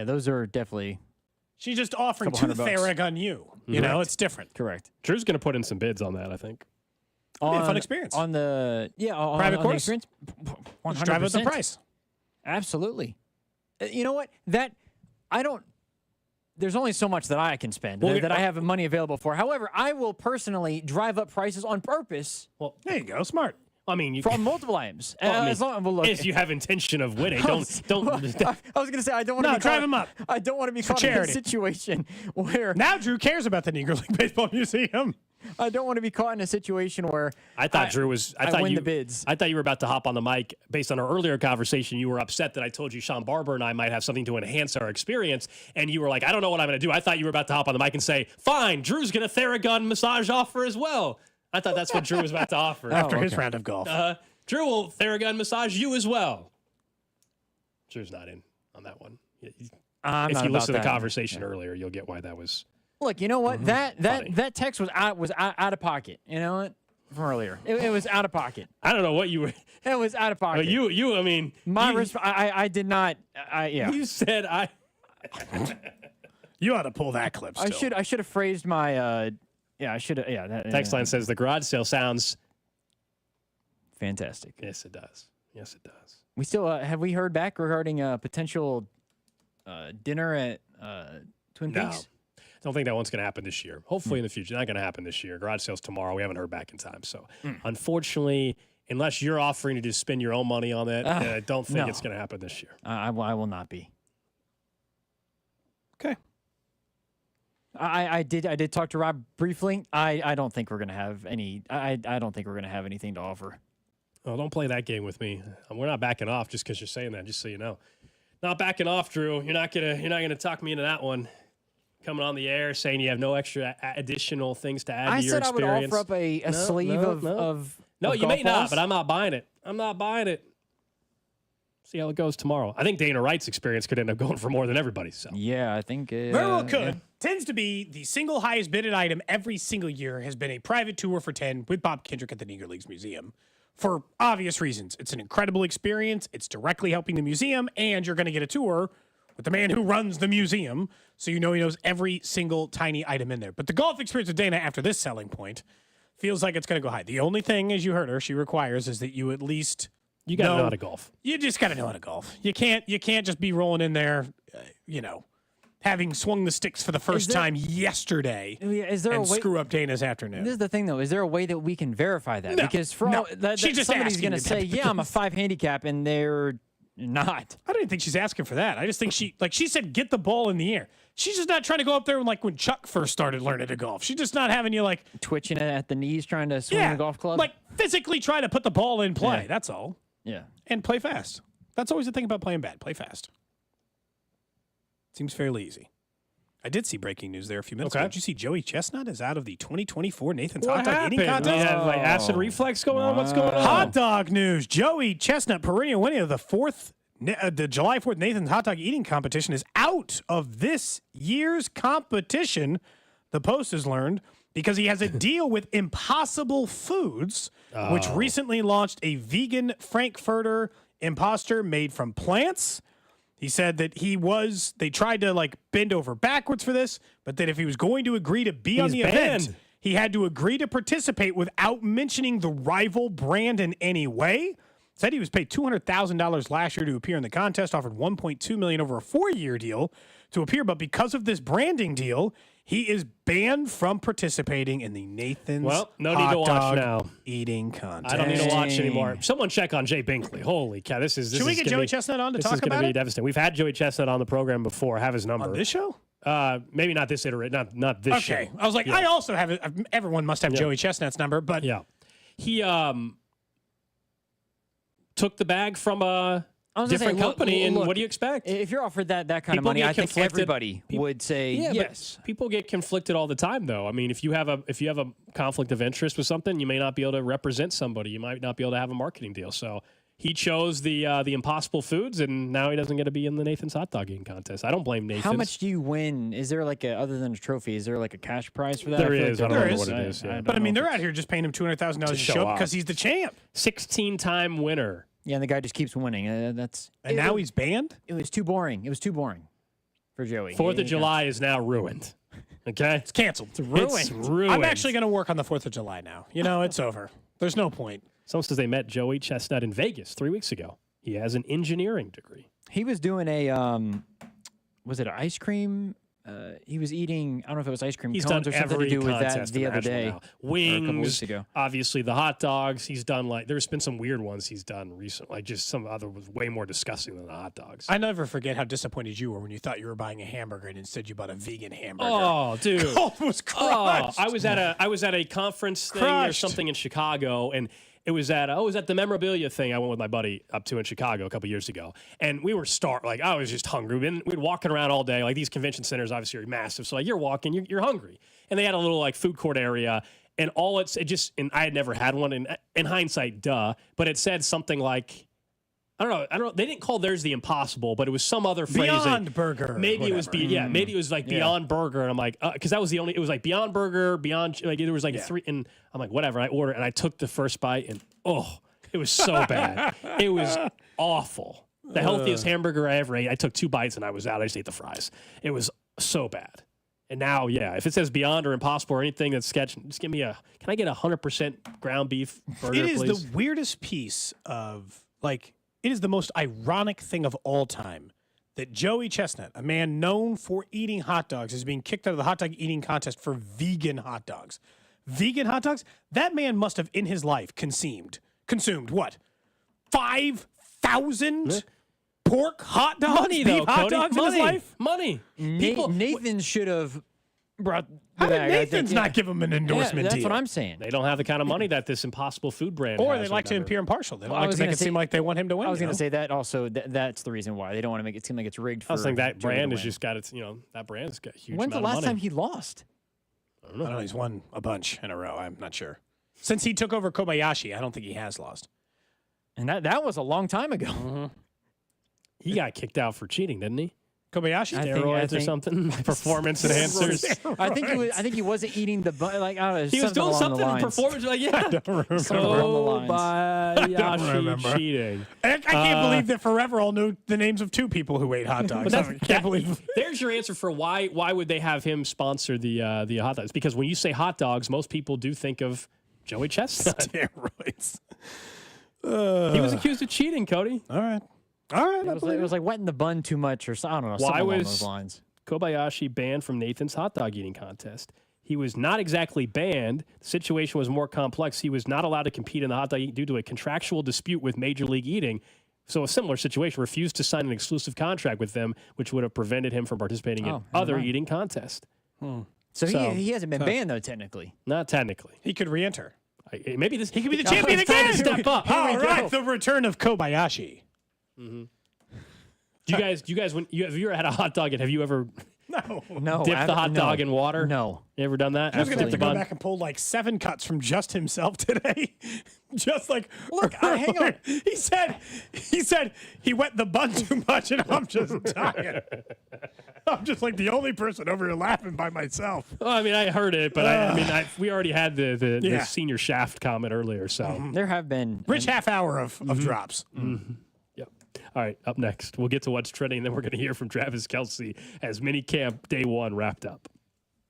those are definitely. She's just offering to Theragun you. You know, it's different. Correct. Drew's going to put in some bids on that, I think. It'll be a fun experience. On the private on course. The experience, 100%. Drive up the price. Absolutely. You know what? There's only so much that I can spend that I have money available for. However, I will personally drive up prices on purpose. Well, there you go. Smart. I mean, from multiple items. If you have intention of winning, don't. I was going to say I don't want to be drive him up. I don't want to be caught in a situation where now Drew cares about the Negro League Baseball Museum. I don't want to be caught in a situation where I thought Drew was. I thought win you, the bids. I thought you were about to hop on the mic based on our earlier conversation. You were upset that I told you Sean Barber and I might have something to enhance our experience, and you were like, "I don't know what I'm going to do." I thought you were about to hop on the mic and say, "Fine, Drew's going to Theragun massage offer as well." I thought that's what Drew was about to offer after his round of golf. Drew will Theragun massage you as well. Drew's not in on that one. If you listen to the conversation earlier, you'll get why that was. Look, you know what? That text was out of pocket. You know what? From earlier, it was out of pocket. I don't know what you were. It was out of pocket. I mean, I did not. Yeah. You said I. You ought to pull that clip. Still. I should have phrased my. Yeah, I should have. Yeah. Text line says the garage sale sounds fantastic. Yes, it does. Yes, it does. We still have we heard back regarding a potential dinner at Twin Peaks? I don't think that one's going to happen this year. Hopefully in the future. Not going to happen this year. Garage sale's tomorrow. We haven't heard back in time. So, unfortunately, unless you're offering to just spend your own money on that, I don't think it's going to happen this year. I will not be. Okay. I did talk to Rob briefly. I don't think we're going to have any. I don't think we're going to have anything to offer. Oh, don't play that game with me. We're not backing off just because you're saying that. Just so you know, not backing off, Drew. You're not gonna talk me into that one. Coming on the air saying you have no extra additional things to add to your experience. I said I would offer up a sleeve of No, you golf may not, balls. but I'm not buying it. I'm not buying it. See how it goes tomorrow. I think Dana Wright's experience could end up going for more than everybody's. So. Yeah, I think very well could. Yeah. Tends to be the single highest bidded item every single year has been a private tour for 10 with Bob Kendrick at the Negro Leagues Museum. For obvious reasons. It's an incredible experience. It's directly helping the museum, and you're going to get a tour with the man who runs the museum, so you know he knows every single tiny item in there. But the golf experience with Dana after this selling point feels like it's going to go high. The only thing, as you heard her, she requires is that you at least you got to know how to golf. You just got to know how to golf. You can't just be rolling in there, having swung the sticks for the first time yesterday and screw up Dana's afternoon. This is the thing, though. Is there a way that we can verify that? No, because somebody's going to say, yeah, I'm a 5 handicap, and they're not. I don't even think she's asking for that. I just think she said, get the ball in the air. She's just not trying to go up there like when Chuck first started learning to golf. She's just not having you like twitching it at the knees trying to swing the golf club. Like physically trying to put the ball in play. Yeah. That's all. Yeah. And play fast. That's always the thing about playing bad. Play fast. Seems fairly easy. I did see breaking news there a few minutes ago. Did you see Joey Chestnut is out of the 2024 Nathan's Hot Dog Eating Contest? We have like acid reflux going on. What's going on? Hot dog news. Joey Chestnut, perennial winner of the July 4th Nathan's Hot Dog Eating Competition, is out of this year's competition. The Post has learned because he has a deal with Impossible Foods, which recently launched a vegan Frankfurter imposter made from plants. He said that they tried to like bend over backwards for this, but that if he was going to agree to be on the event, he had to agree to participate without mentioning the rival brand in any way. Said he was paid $200,000 last year to appear in the contest, offered $1.2 million over a 4-year deal to appear, but because of this branding deal, he is banned from participating in the Nathan's no need to watch now. Eating contest. I don't need to watch anymore. Someone check on Jay Binkley. Holy cow, this is. Should we get Joey Chestnut on to talk about it? This is going to be devastating. We've had Joey Chestnut on the program before. Have his number on this show? Maybe not this iteration. Not this show. Okay, I was like, I also have it. Everyone must have Joey Chestnut's number, but he took the bag from a different company, and what do you expect? If you're offered that kind of money, I think everybody would say yes. People get conflicted all the time, though. I mean, if you have a conflict of interest with something, you may not be able to represent somebody. You might not be able to have a marketing deal. So he chose the Impossible Foods, and now he doesn't get to be in the Nathan's Hot Dog Eating Contest. I don't blame Nathan's. How much do you win? Is there like other than a trophy? Is there like a cash prize for that? There is. Like I don't know what it is. But I mean, they're out here just paying him $200,000 to show up because he's the champ. 16-time winner. Yeah, and the guy just keeps winning. Now he's banned? It was too boring. It was too boring for Joey. 4th of July is now ruined. Okay? It's canceled. It's ruined. It's ruined. I'm actually going to work on the 4th of July now. You know, it's over. There's no point. Someone says they met Joey Chestnut in Vegas 3 weeks ago. He has an engineering degree. He was doing was it an ice cream? He was eating, I don't know if it was ice cream He's cones done or something to every do with that contest the other day. now. Wings, or a couple weeks ago. Obviously the hot dogs. He's done there's been some weird ones he's done recently. Like just some other was way more disgusting than the hot dogs. I never forget how disappointed you were when you thought you were buying a hamburger and instead you bought a vegan hamburger. Oh, dude. Colt was crushed. I was at a conference thing or something in Chicago, and it was at the memorabilia thing I went with my buddy up to in Chicago a couple years ago. And we were starved. Like, I was just hungry. We'd walking around all day. Like, these convention centers obviously are massive. So, like, you're walking, you're hungry. And they had a little, like, food court area. And and I had never had one. In hindsight, duh. But it said something like, I don't know. They didn't call theirs the Impossible, but it was some other phrase. Beyond Burger. Maybe it was maybe it was like Beyond Burger, and I'm like, because that was the only. It was like Beyond Burger, Beyond. Like there was like 3, and I'm like, whatever. I ordered, and I took the first bite, and it was so bad. It was awful. The healthiest hamburger I ever ate. I took 2 bites, and I was out. I just ate the fries. It was so bad. And now, if it says Beyond or Impossible or anything that's sketch, just give me can I get 100% ground beef burger, please? It is the weirdest piece of it is the most ironic thing of all time that Joey Chestnut, a man known for eating hot dogs, is being kicked out of the hot dog eating contest for vegan hot dogs. Vegan hot dogs? That man must have in his life consumed what? 5,000 pork hot dogs? Money, beef though, hot Cody. dogs in his life? Money. Nathan should have brought the How did bag. Nathan's not give him an endorsement that's deal? what I'm saying. They don't have the kind of money that this Impossible Food brand Or has. they like to appear impartial. They Well, like to make it seem like they want him to win. I was going to say that also. That's the reason why they don't want to make it seem like it's rigged. I was thinking that Joey brand to has win. just got its, that brand's got a huge When's the amount of last money. time he lost? I don't know. He's won a bunch in a row. I'm not sure. Since he took over Kobayashi, I don't think he has lost. And that was a long time ago. Mm-hmm. He got kicked out for cheating, didn't he? Kobayashi? Steroids or something? Performance enhancers? I think he wasn't eating the I don't know. He was doing something in performance. Like, I don't remember. Kobayashi cheating. I can't believe that Forever all knew the names of 2 people who ate hot dogs. I can't believe. There's your answer for why would they have him sponsor the hot dogs? Because when you say hot dogs, most people do think of Joey Chestnut. Steroids. He was accused of cheating, Cody. All right. It was like wetting the bun too much, or I don't know. Something along those lines. Kobayashi banned from Nathan's hot dog eating contest? He was not exactly banned. The situation was more complex. He was not allowed to compete in the hot dog eating due to a contractual dispute with Major League Eating. So a similar situation, refused to sign an exclusive contract with them, which would have prevented him from participating in other eating contests. So he hasn't been banned, though, technically. Not technically. He could re-enter. Maybe he could be the champion it's time again. to step up. All right, the return of Kobayashi. Mm-hmm. Do you guys, have you ever had a hot dog and have you ever No. Dip the hot dog in water? No. You ever done that? He was going to have to go back and pull like 7 cuts from just himself today. Just like, look, hang on. He said he wet the bun too much, and I'm just dying. I'm just like the only person over here laughing by myself. Well, I mean, I heard it, but we already had the senior shaft comment earlier, so there have been rich half hour of drops. Mm-hmm. Yep. All right, up next, we'll get to what's trending, and then we're going to hear from Travis Kelce as minicamp day 1 wrapped up.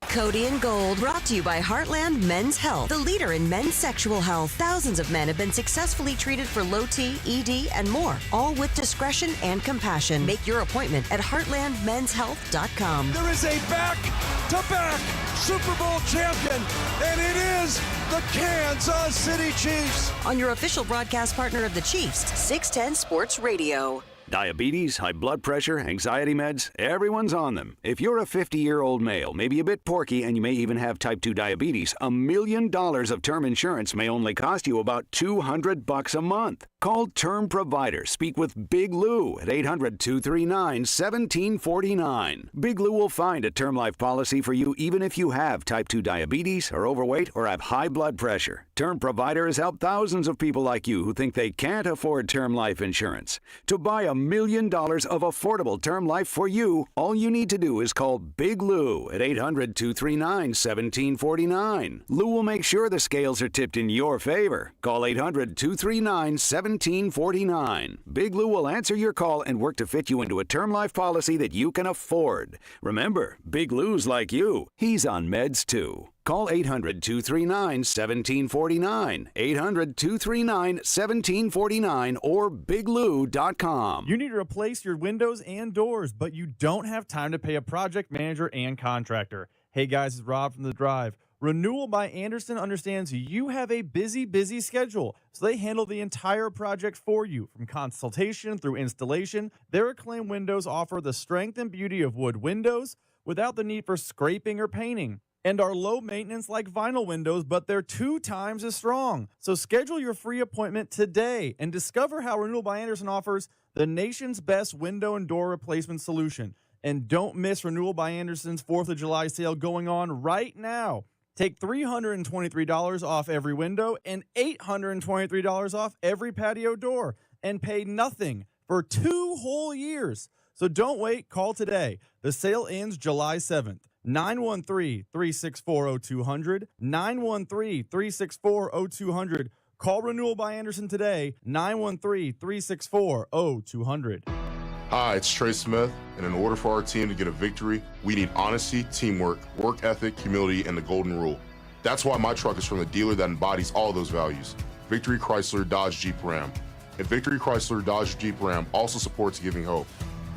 Cody and Gold, brought to you by Heartland Men's Health, the leader in men's sexual health. Thousands of men have been successfully treated for low T, ED, and more, all with discretion and compassion. Make your appointment at heartlandmenshealth.com. There is a back-to-back Super Bowl champion, and it is the Kansas City Chiefs. On your official broadcast partner of the Chiefs, 610 Sports Radio. Diabetes, high blood pressure, anxiety meds, everyone's on them. If you're a 50-year-old male, maybe a bit porky, and you may even have type 2 diabetes, $1 million of term insurance may only cost you about $200 a month. Call Term Provider. Speak with Big Lou at 800-239-1749. Big Lou will find a term life policy for you even if you have type 2 diabetes, are overweight, or have high blood pressure. Term Provider has helped thousands of people like you who think they can't afford term life insurance. To buy $1 million of affordable term life for you, all you need to do is call Big Lou at 800-239-1749. Lou will make sure the scales are tipped in your favor. Call 800-239-1749. Big Lou will answer your call and work to fit you into a term life policy that you can afford. Remember, Big Lou's like you. He's on meds too. Call 800-239-1749, 800-239-1749, or biglou.com. You need to replace your windows and doors, but you don't have time to pay a project manager and contractor. Hey guys, it's Rob from The Drive. Renewal by Andersen understands you have a busy schedule, so they handle the entire project for you, from consultation through installation. Their acclaimed windows offer the strength and beauty of wood windows without the need for scraping or painting, and are low maintenance like vinyl windows, but they're 2 times as strong. So schedule your free appointment today and discover how Renewal by Andersen offers the nation's best window and door replacement solution. And don't miss Renewal by Andersen's 4th of July sale going on right now. Take $323 off every window and $823 off every patio door, and pay nothing for 2 whole years. So don't wait, call today. The sale ends July 7th. 913-364-0200, 913-364-0200. Call Renewal by Andersen today, 913-364-0200. Hi, it's Trey Smith, and in order for our team to get a victory, we need honesty, teamwork, work ethic, humility, and the golden rule. That's why my truck is from the dealer that embodies all those values, Victory Chrysler Dodge Jeep Ram. And Victory Chrysler Dodge Jeep Ram also supports Giving Hope,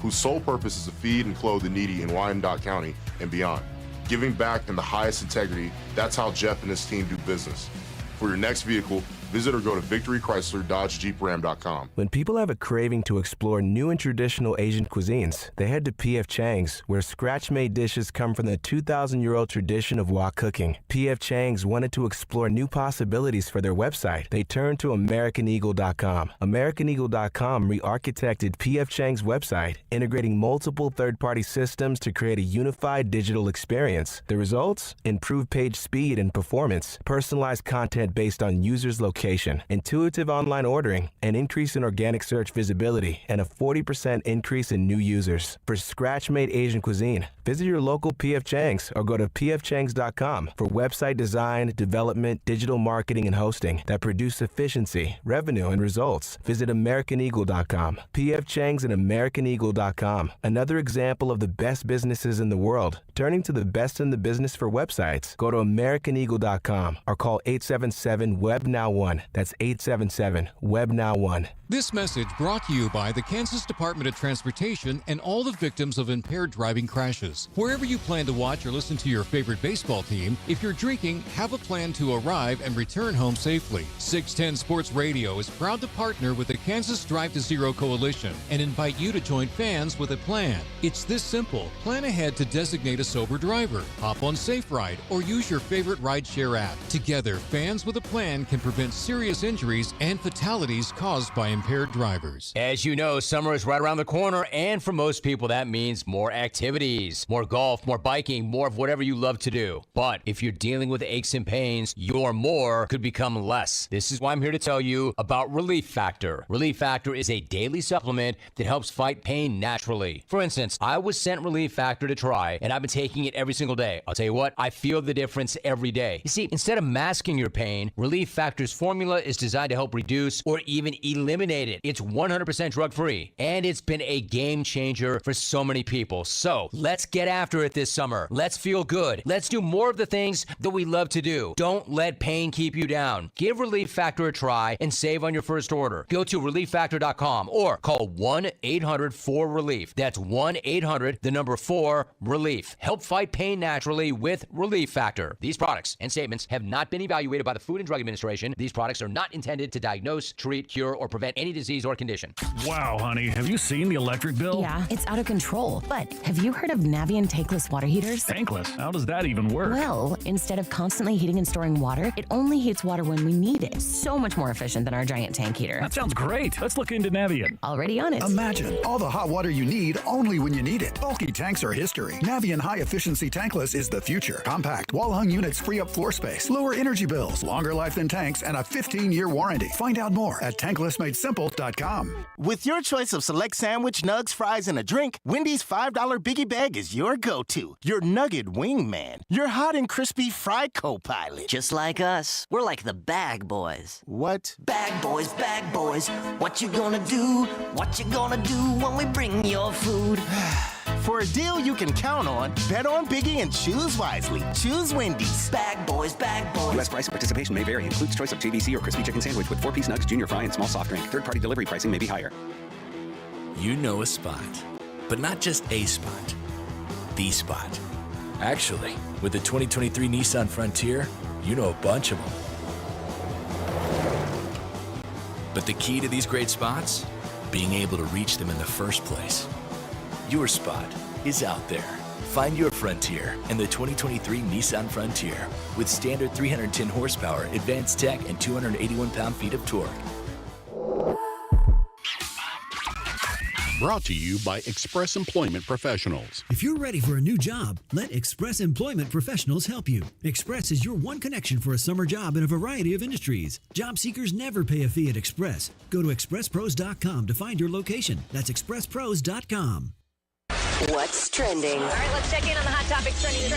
whose sole purpose is to feed and clothe the needy in Wyandotte County and beyond. Giving back in the highest integrity, that's how Jeff and his team do business. For your next vehicle, visit or go to victorychrysler-dodge-jeepram.com. When people have a craving to explore new and traditional Asian cuisines, they head to P.F. Chang's, where scratch-made dishes come from the 2,000-year-old tradition of wok cooking. P.F. Chang's wanted to explore new possibilities for their website. They turned to AmericanEagle.com. AmericanEagle.com re-architected P.F. Chang's website, integrating multiple third-party systems to create a unified digital experience. The results? Improved page speed and performance, personalized content based on users' location, intuitive online ordering, an increase in organic search visibility, and a 40% increase in new users. For scratch-made Asian cuisine, visit your local P.F. Chang's or go to pfchangs.com for website design, development, digital marketing, and hosting that produce efficiency, revenue, and results. Visit AmericanEagle.com. P.F. Chang's and AmericanEagle.com. Another example of the best businesses in the world, turning to the best in the business for websites. Go to AmericanEagle.com or call 877-WEB-NOW1. That's 877-WEB-NOW1. This message brought to you by the Kansas Department of Transportation and all the victims of impaired driving crashes. Wherever you plan to watch or listen to your favorite baseball team, if you're drinking, have a plan to arrive and return home safely. 610 Sports Radio is proud to partner with the Kansas Drive to Zero Coalition and invite you to join fans with a plan. It's this simple. Plan ahead to designate a sober driver, hop on Safe Ride, or use your favorite rideshare app. Together, fans with a plan can prevent serious injuries and fatalities caused by impaired drivers. As you know, summer is right around the corner, and for most people, that means more activities, more golf, more biking, more of whatever you love to do. But if you're dealing with aches and pains, your more could become less. This is why I'm here to tell you about Relief Factor. Relief Factor is a daily supplement that helps fight pain naturally. For instance, I was sent Relief Factor to try, and I've been taking it every single day. I'll tell you what, I feel the difference every day. You see, instead of masking your pain, Relief Factor's formula is designed to help reduce or even eliminate it. It's 100% drug-free, and it's been a game changer for so many people. So let's get after it this summer. Let's feel good. Let's do more of the things that we love to do. Don't let pain keep you down. Give Relief Factor a try and save on your first order. Go to ReliefFactor.com or call 1-800-4RELIEF. That's 1-800-4-RELIEF. Help fight pain naturally with Relief Factor. These products and statements have not been evaluated by the Food and Drug Administration. These products are not intended to diagnose, treat, cure, or prevent any disease or condition. Wow, honey, have you seen the electric bill? Yeah, it's out of control. But have you heard of Navien tankless water heaters? Tankless? How does that even work? Well, instead of constantly heating and storing water, it only heats water when we need it. So much more efficient than our giant tank heater. That sounds great. Let's look into Navien. Already on it. Imagine all the hot water you need only when you need it. Bulky tanks are history. Navien High Efficiency Tankless is the future. Compact, wall-hung units free up floor space, lower energy bills, longer life than tanks, and a 15-year warranty. Find out more at tanklessmadesimple.com. With your choice of select sandwich, nugs, fries, and a drink, Wendy's $5 Biggie Bag is your go-to. Your nugget wingman. Your hot and crispy fry co-pilot. Just like us. We're like the bag boys. What? Bag boys, what you gonna do? What you gonna do when we bring your food? For a deal you can count on, bet on Biggie and choose wisely. Choose Wendy's. Bag boys. U.S. price and participation may vary. Includes choice of JVC or crispy chicken sandwich with 4-piece nugs, junior fry, and small soft drink. Third-party delivery pricing may be higher. You know a spot, but not just a spot. The spot. Actually, with the 2023 Nissan Frontier, you know a bunch of them. But the key to these great spots? Being able to reach them in the first place. Your spot is out there. Find your Frontier in the 2023 Nissan Frontier with standard 310 horsepower, advanced tech, and 281 pound-feet of torque. Brought to you by Express Employment Professionals. If you're ready for a new job, let Express Employment Professionals help you. Express is your one connection for a summer job in a variety of industries. Job seekers never pay a fee at Express. Go to expresspros.com to find your location. That's expresspros.com. What's trending? All right, let's check in on the hot topics trending.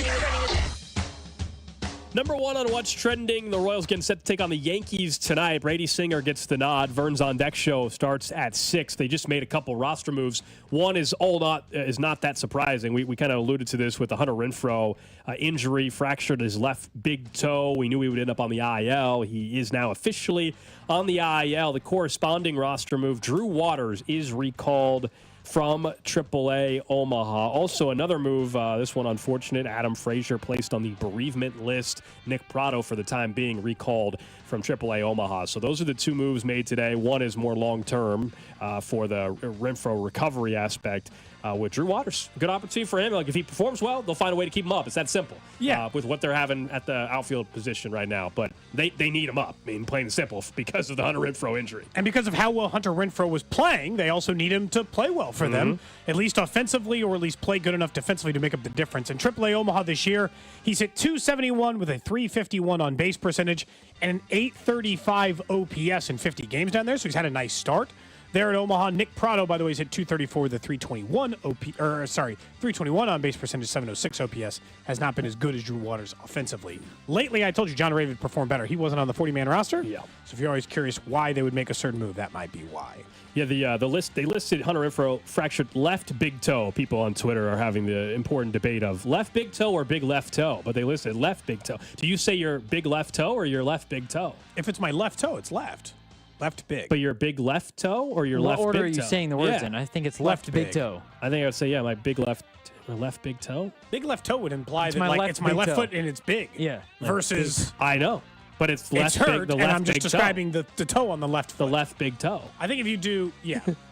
Number one on What's Trending, the Royals getting set to take on the Yankees tonight. Brady Singer gets the nod. Vern's On Deck show starts at 6. They just made a couple roster moves. One is not that surprising. We kind of alluded to this with the Hunter Renfroe injury, fractured his left big toe. We knew he would end up on the IL. He is now officially on the IL. The corresponding roster move, Drew Waters is recalled from AAA Omaha. Also, another move, this one unfortunate, Adam Frazier placed on the bereavement list. Nick Pratto, for the time being, recalled from AAA Omaha. So those are the two moves made today. One is more long-term for the Renfroe recovery aspect with Drew Waters. Good opportunity for him. Like, if he performs well, they'll find a way to keep him up. It's that simple. Yeah. With what they're having at the outfield position right now. But they need him up. I mean, plain and simple, because of the Hunter Renfroe injury. And because of how well Hunter Renfroe was playing, they also need him to play well for them, at least offensively, or at least play good enough defensively to make up the difference. In AAA Omaha this year, he's hit .271 with a .351 on base percentage and an .835 OPS in 50 games down there, so he's had a nice start. There at Omaha, Nick Pratto, by the way, is hit .234 with a .321 on base percentage, 706 OPS. Has not been as good as Drew Waters offensively. Lately, I told you John Raven performed better. He wasn't on the 40-man roster. Yeah. So if you're always curious why they would make a certain move, that might be why. Yeah, they listed Hunter Renfroe fractured left big toe. People on Twitter are having the important debate of left big toe or big left toe, but they listed left big toe. Do you say your big left toe or your left big toe? If it's my left toe, it's left. Left big. But your big left toe or your left big toe? What order are you saying the words in? I think it's left big toe. I think I would say, my left big toe. Big left toe would imply It's that my it's my left left toe. foot and it's big. Yeah. Versus I know, but it's left it's hurt, big, the and left I'm just big describing the toe on the left foot. The left big toe. I think if you do,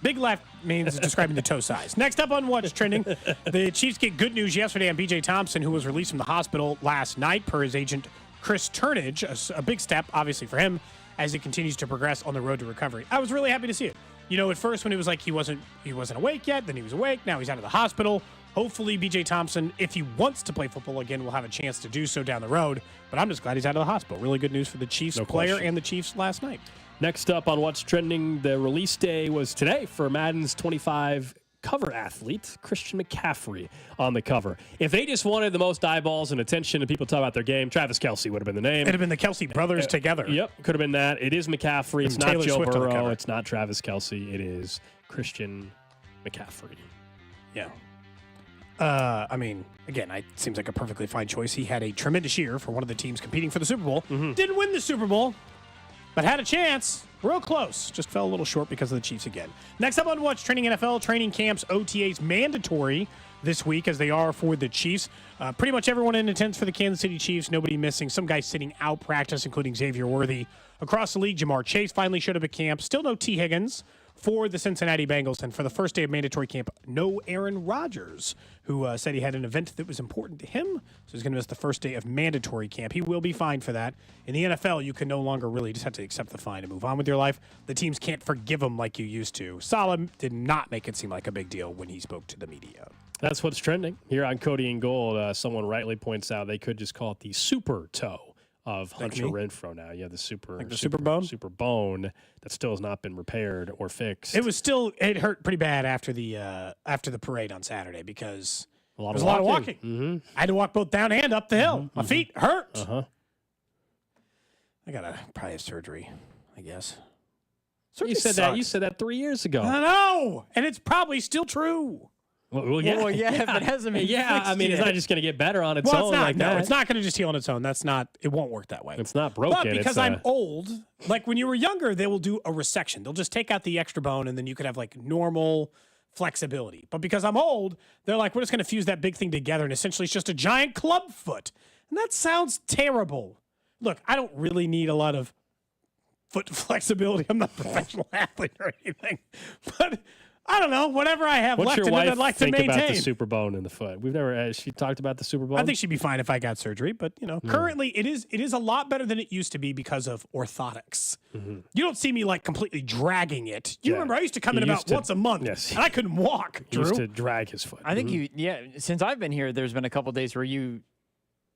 big left means describing the toe size. Next up on What's Trending, the Chiefs get good news yesterday on B.J. Thompson, who was released from the hospital last night per his agent Chris Turnage. A big step, obviously, for him. as he continues to progress on the road to recovery. I was really happy to see it. You know, at first when it was like he wasn't awake yet, then he was awake, now he's out of the hospital. Hopefully B.J. Thompson, if he wants to play football again, will have a chance to do so down the road. But I'm just glad he's out of the hospital. Really good news for the Chiefs player and the Chiefs last night. Next up on What's Trending, the release day was today for Madden's 25 cover athlete, Christian McCaffrey, on the cover. If they just wanted the most eyeballs and attention and people talk about their game, Travis Kelce would have been the name. It'd have been the Kelce brothers together. Yep, could have been that. It is McCaffrey. It's not Taylor Joe Swift on the Burrow. cover. It's not Travis Kelce. It is Christian McCaffrey. Yeah. Again, it seems like a perfectly fine choice. He had a tremendous year for one of the teams competing for the Super Bowl. Didn't win the Super Bowl, but had a chance. Real close. Just fell a little short because of the Chiefs again. Next up on What's Trending NFL, training camps, OTAs mandatory this week as they are for the Chiefs. Pretty much everyone in attendance for the Kansas City Chiefs. Nobody missing. Some guys sitting out practice, including Xavier Worthy. Across the league, Jamar Chase finally showed up at camp. Still no T. Higgins for the Cincinnati Bengals. And for the first day of mandatory camp, no Aaron Rodgers, who said he had an event that was important to him. So he's going to miss the first day of mandatory camp. He will be fined for that. In the NFL, you can no longer really just have to accept the fine and move on with your life. The teams can't forgive him like you used to. Saleh did not make it seem like a big deal when he spoke to the media. That's what's trending. Here on Cody and Gold, someone rightly points out they could just call it the super toe of Hunter Renfrow now. You have the super bone? Super bone that still has not been repaired or fixed. It hurt pretty bad after the parade on Saturday because there was a lot of walking. Mm-hmm. I had to walk both down and up the hill. My feet hurt. I gotta probably have surgery, I guess. You said that 3 years ago. I know, and it's probably still true. Well, yeah, if it hasn't been fixed it's yet. not just going to get better on its Well, own it's not. like No, that. it's not going to just heal on its own. It won't work that way. It's not broken. But because I'm old, like when you were younger, they will do a resection. They'll just take out the extra bone, and then you could have like normal flexibility. But because I'm old, they're like, we're just going to fuse that big thing together, and essentially it's just a giant club foot. And that sounds terrible. Look, I don't really need a lot of foot flexibility. I'm not a professional athlete or anything. But I don't know. Whatever I have What's left your in it, wife I'd like to think maintain. about the super bone in the foot? We've never. She talked about the super bone. I think she'd be fine if I got surgery, but currently it is a lot better than it used to be because of orthotics. Mm-hmm. You don't see me like completely dragging it. You remember I used to come in about once a month, and I couldn't walk. He used to drag his foot. I think since I've been here, there's been a couple days where you.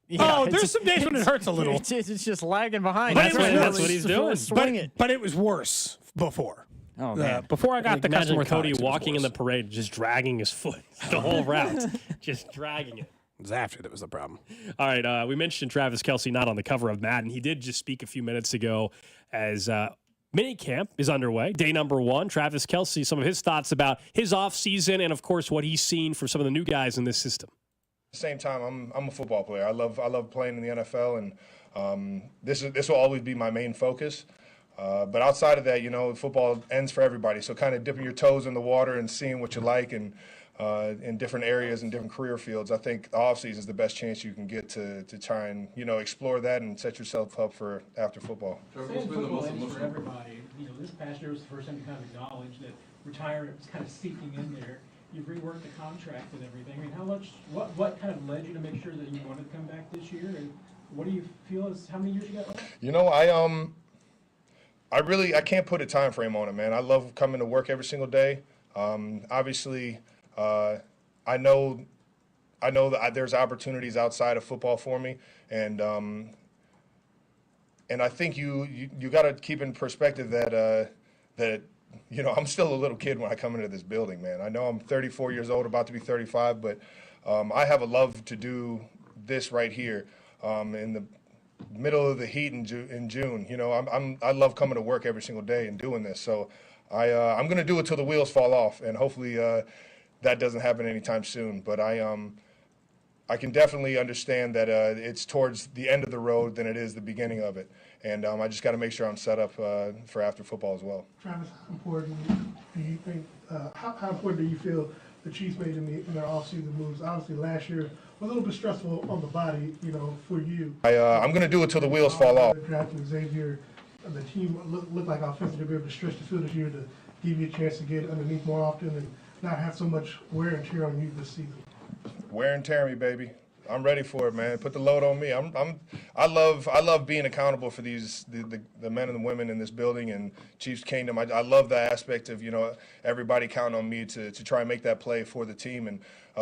There's some days when it hurts a little. It's just lagging behind. But That's what he's doing. But it was worse before. Oh man! Before I got the Imagine custom Cody orthotics, walking in the parade, just dragging his foot the whole route, just dragging it. It was after that was the problem. All right, we mentioned Travis Kelce not on the cover of Madden. He did just speak a few minutes ago as minicamp is underway. Day number 1. Travis Kelce, some of his thoughts about his offseason and, of course, what he's seen for some of the new guys in this system. At the same time, I'm a football player. I love playing in the NFL, and this will always be my main focus. But outside of that, football ends for everybody. So kind of dipping your toes in the water and seeing what you like and in different areas and different career fields, I think the offseason is the best chance you can get to try and, explore that and set yourself up for after football. Football ends for everybody. This past year was the first time you kind of acknowledged that retirement was kind of seeping in there. You've reworked the contract and everything. I mean, what kind of led you to make sure that you wanted to come back this year? And what do you feel how many years you got left? I can't put a time frame on it, man. I love coming to work every single day. Obviously, I know that there's opportunities outside of football for me, and I think you got to keep in perspective that I'm still a little kid when I come into this building, man. I know I'm 34 years old, about to be 35, but I have a love to do this right here in the middle of the heat in June. I love coming to work every single day and doing this. So I'm going to do it till the wheels fall off, and hopefully that doesn't happen anytime soon. But I can definitely understand that it's towards the end of the road than it is the beginning of it. And I just got to make sure I'm set up for after football as well. Travis, how important do you think, how important do you feel the Chiefs made in their offseason moves? Obviously, last year was a little bit stressful on the body, for you. I'm going to do it till the wheels fall off. Drafting Xavier, the team looked like offensively to be able to stretch the field this year to give you a chance to get underneath more often and not have so much wear and tear on you this season. Wear and tear me, baby. I'm ready for it, man. Put the load on me. I love being accountable for the men and the women in this building and Chiefs Kingdom. I love the aspect of, everybody counting on me to try and make that play for the team and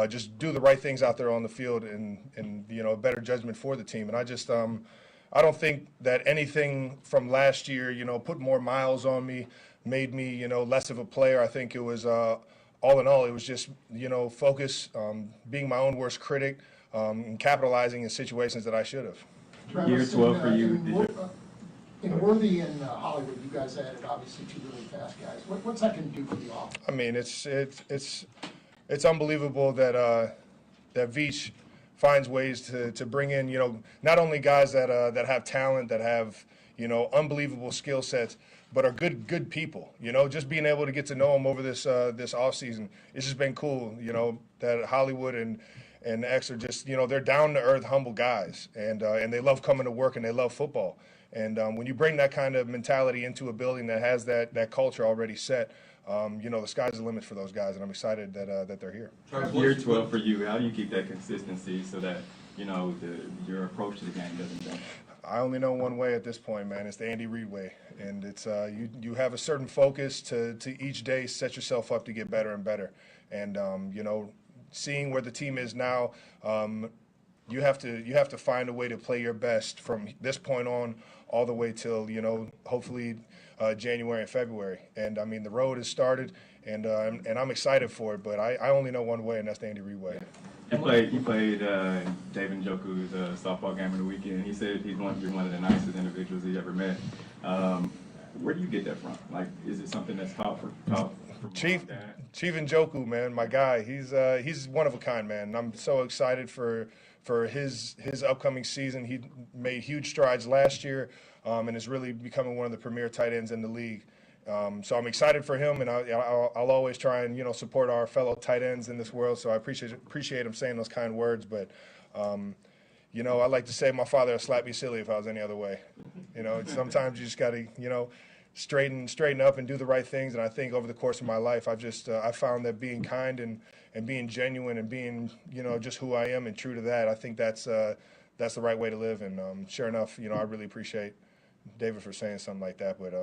just do the right things out there on the field and better judgment for the team. And I don't think that anything from last year, put more miles on me, made me, less of a player. I think it was all in all, it was just, focus, being my own worst critic, and capitalizing in situations that I should have. Year 12 for you. In Worthy and Hollywood, you guys added obviously 2 really fast guys. What's that going to do for the offense? I mean, it's unbelievable that Veach finds ways to bring in, not only guys that have talent, that have, unbelievable skill sets, but are good people. Just being able to get to know them over this offseason, it's just been cool. That Hollywood and X are just, they're down to earth, humble guys, and they love coming to work and they love football. And when you bring that kind of mentality into a building that has that culture already set, the sky's the limit for those guys, and I'm excited that they're here. Year 12 for you. How do you keep that consistency so that your approach to the game doesn't jump? I only know one way at this point, man. It's the Andy Reid way, and it's you have a certain focus to each day set yourself up to get better and better, and seeing where the team is now, you have to find a way to play your best from this point on all the way till hopefully January and February. And I mean the road has started, and I'm excited for it. But I only know one way, and that's the Andy Reid way. You played David Njoku's softball game of the weekend. He said you're one of the nicest individuals he ever met. Where do you get that from? Like, is it something that's taught from Chief Njoku, man, my guy. He's one of a kind, man. I'm so excited for his upcoming season. He made huge strides last year, and is really becoming one of the premier tight ends in the league. So I'm excited for him, and I'll always try and support our fellow tight ends in this world. So I appreciate him saying those kind words. But I like to say my father would slap me silly if I was any other way. Sometimes you just got to straighten up and do the right things. And I think over the course of my life, I found that being kind and being genuine and being just who I am and true to that, I think that's the right way to live. And sure enough, I really appreciate David for saying something like that. But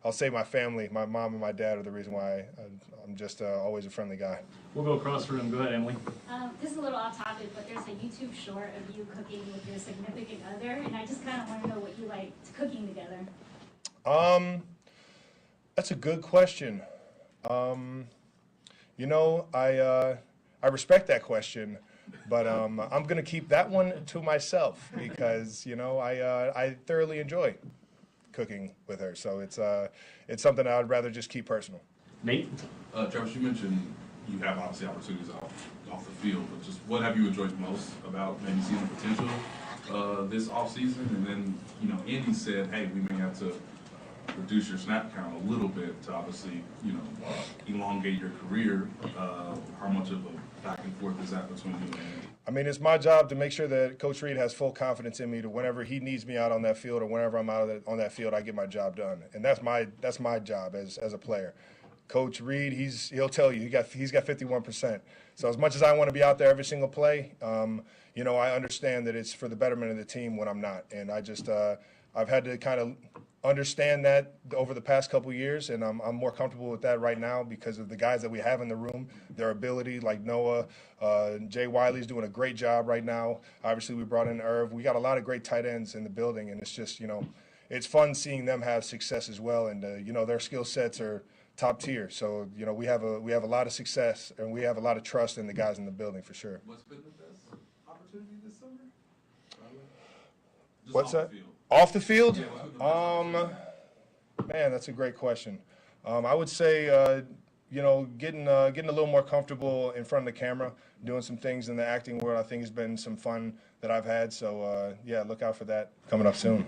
I'll say my family, my mom and my dad are the reason why I'm just always a friendly guy. We'll go across the room. Go ahead, Emily. This is a little off topic, but there's a YouTube short of you cooking with your significant other, and I just kind of want to know what you like cooking together. That's a good question. I respect that question, but I'm going to keep that one to myself because I thoroughly enjoy cooking with her, so it's something I would rather just keep personal. Nate? Travis, you mentioned you have obviously opportunities off the field, but just what have you enjoyed most about maybe seeing the potential this offseason? And then, Andy said, hey, we may have to reduce your snap count a little bit to obviously, elongate your career. How much of a back and forth is that between you and Andy? I mean, it's my job to make sure that Coach Reid has full confidence in me to whenever he needs me out on that field or whenever I'm out on that field, I get my job done. And that's my job as a player. Coach Reid, he'll tell you he's got 51%. So as much as I want to be out there every single play, I understand that it's for the betterment of the team when I'm not. And I've had to kind of understand that over the past couple of years, and I'm more comfortable with that right now because of the guys that we have in the room, their ability, like Noah, Jay Wiley's doing a great job right now. Obviously, we brought in Irv. We got a lot of great tight ends in the building, and it's just, it's fun seeing them have success as well, and their skill sets are top tier. So, we have a lot of success, and we have a lot of trust in the guys in the building for sure. What's been the best opportunity this summer? What's that? Off the field? Man, that's a great question. I would say, getting a little more comfortable in front of the camera, doing some things in the acting world, I think has been some fun that I've had. So, look out for that coming up soon.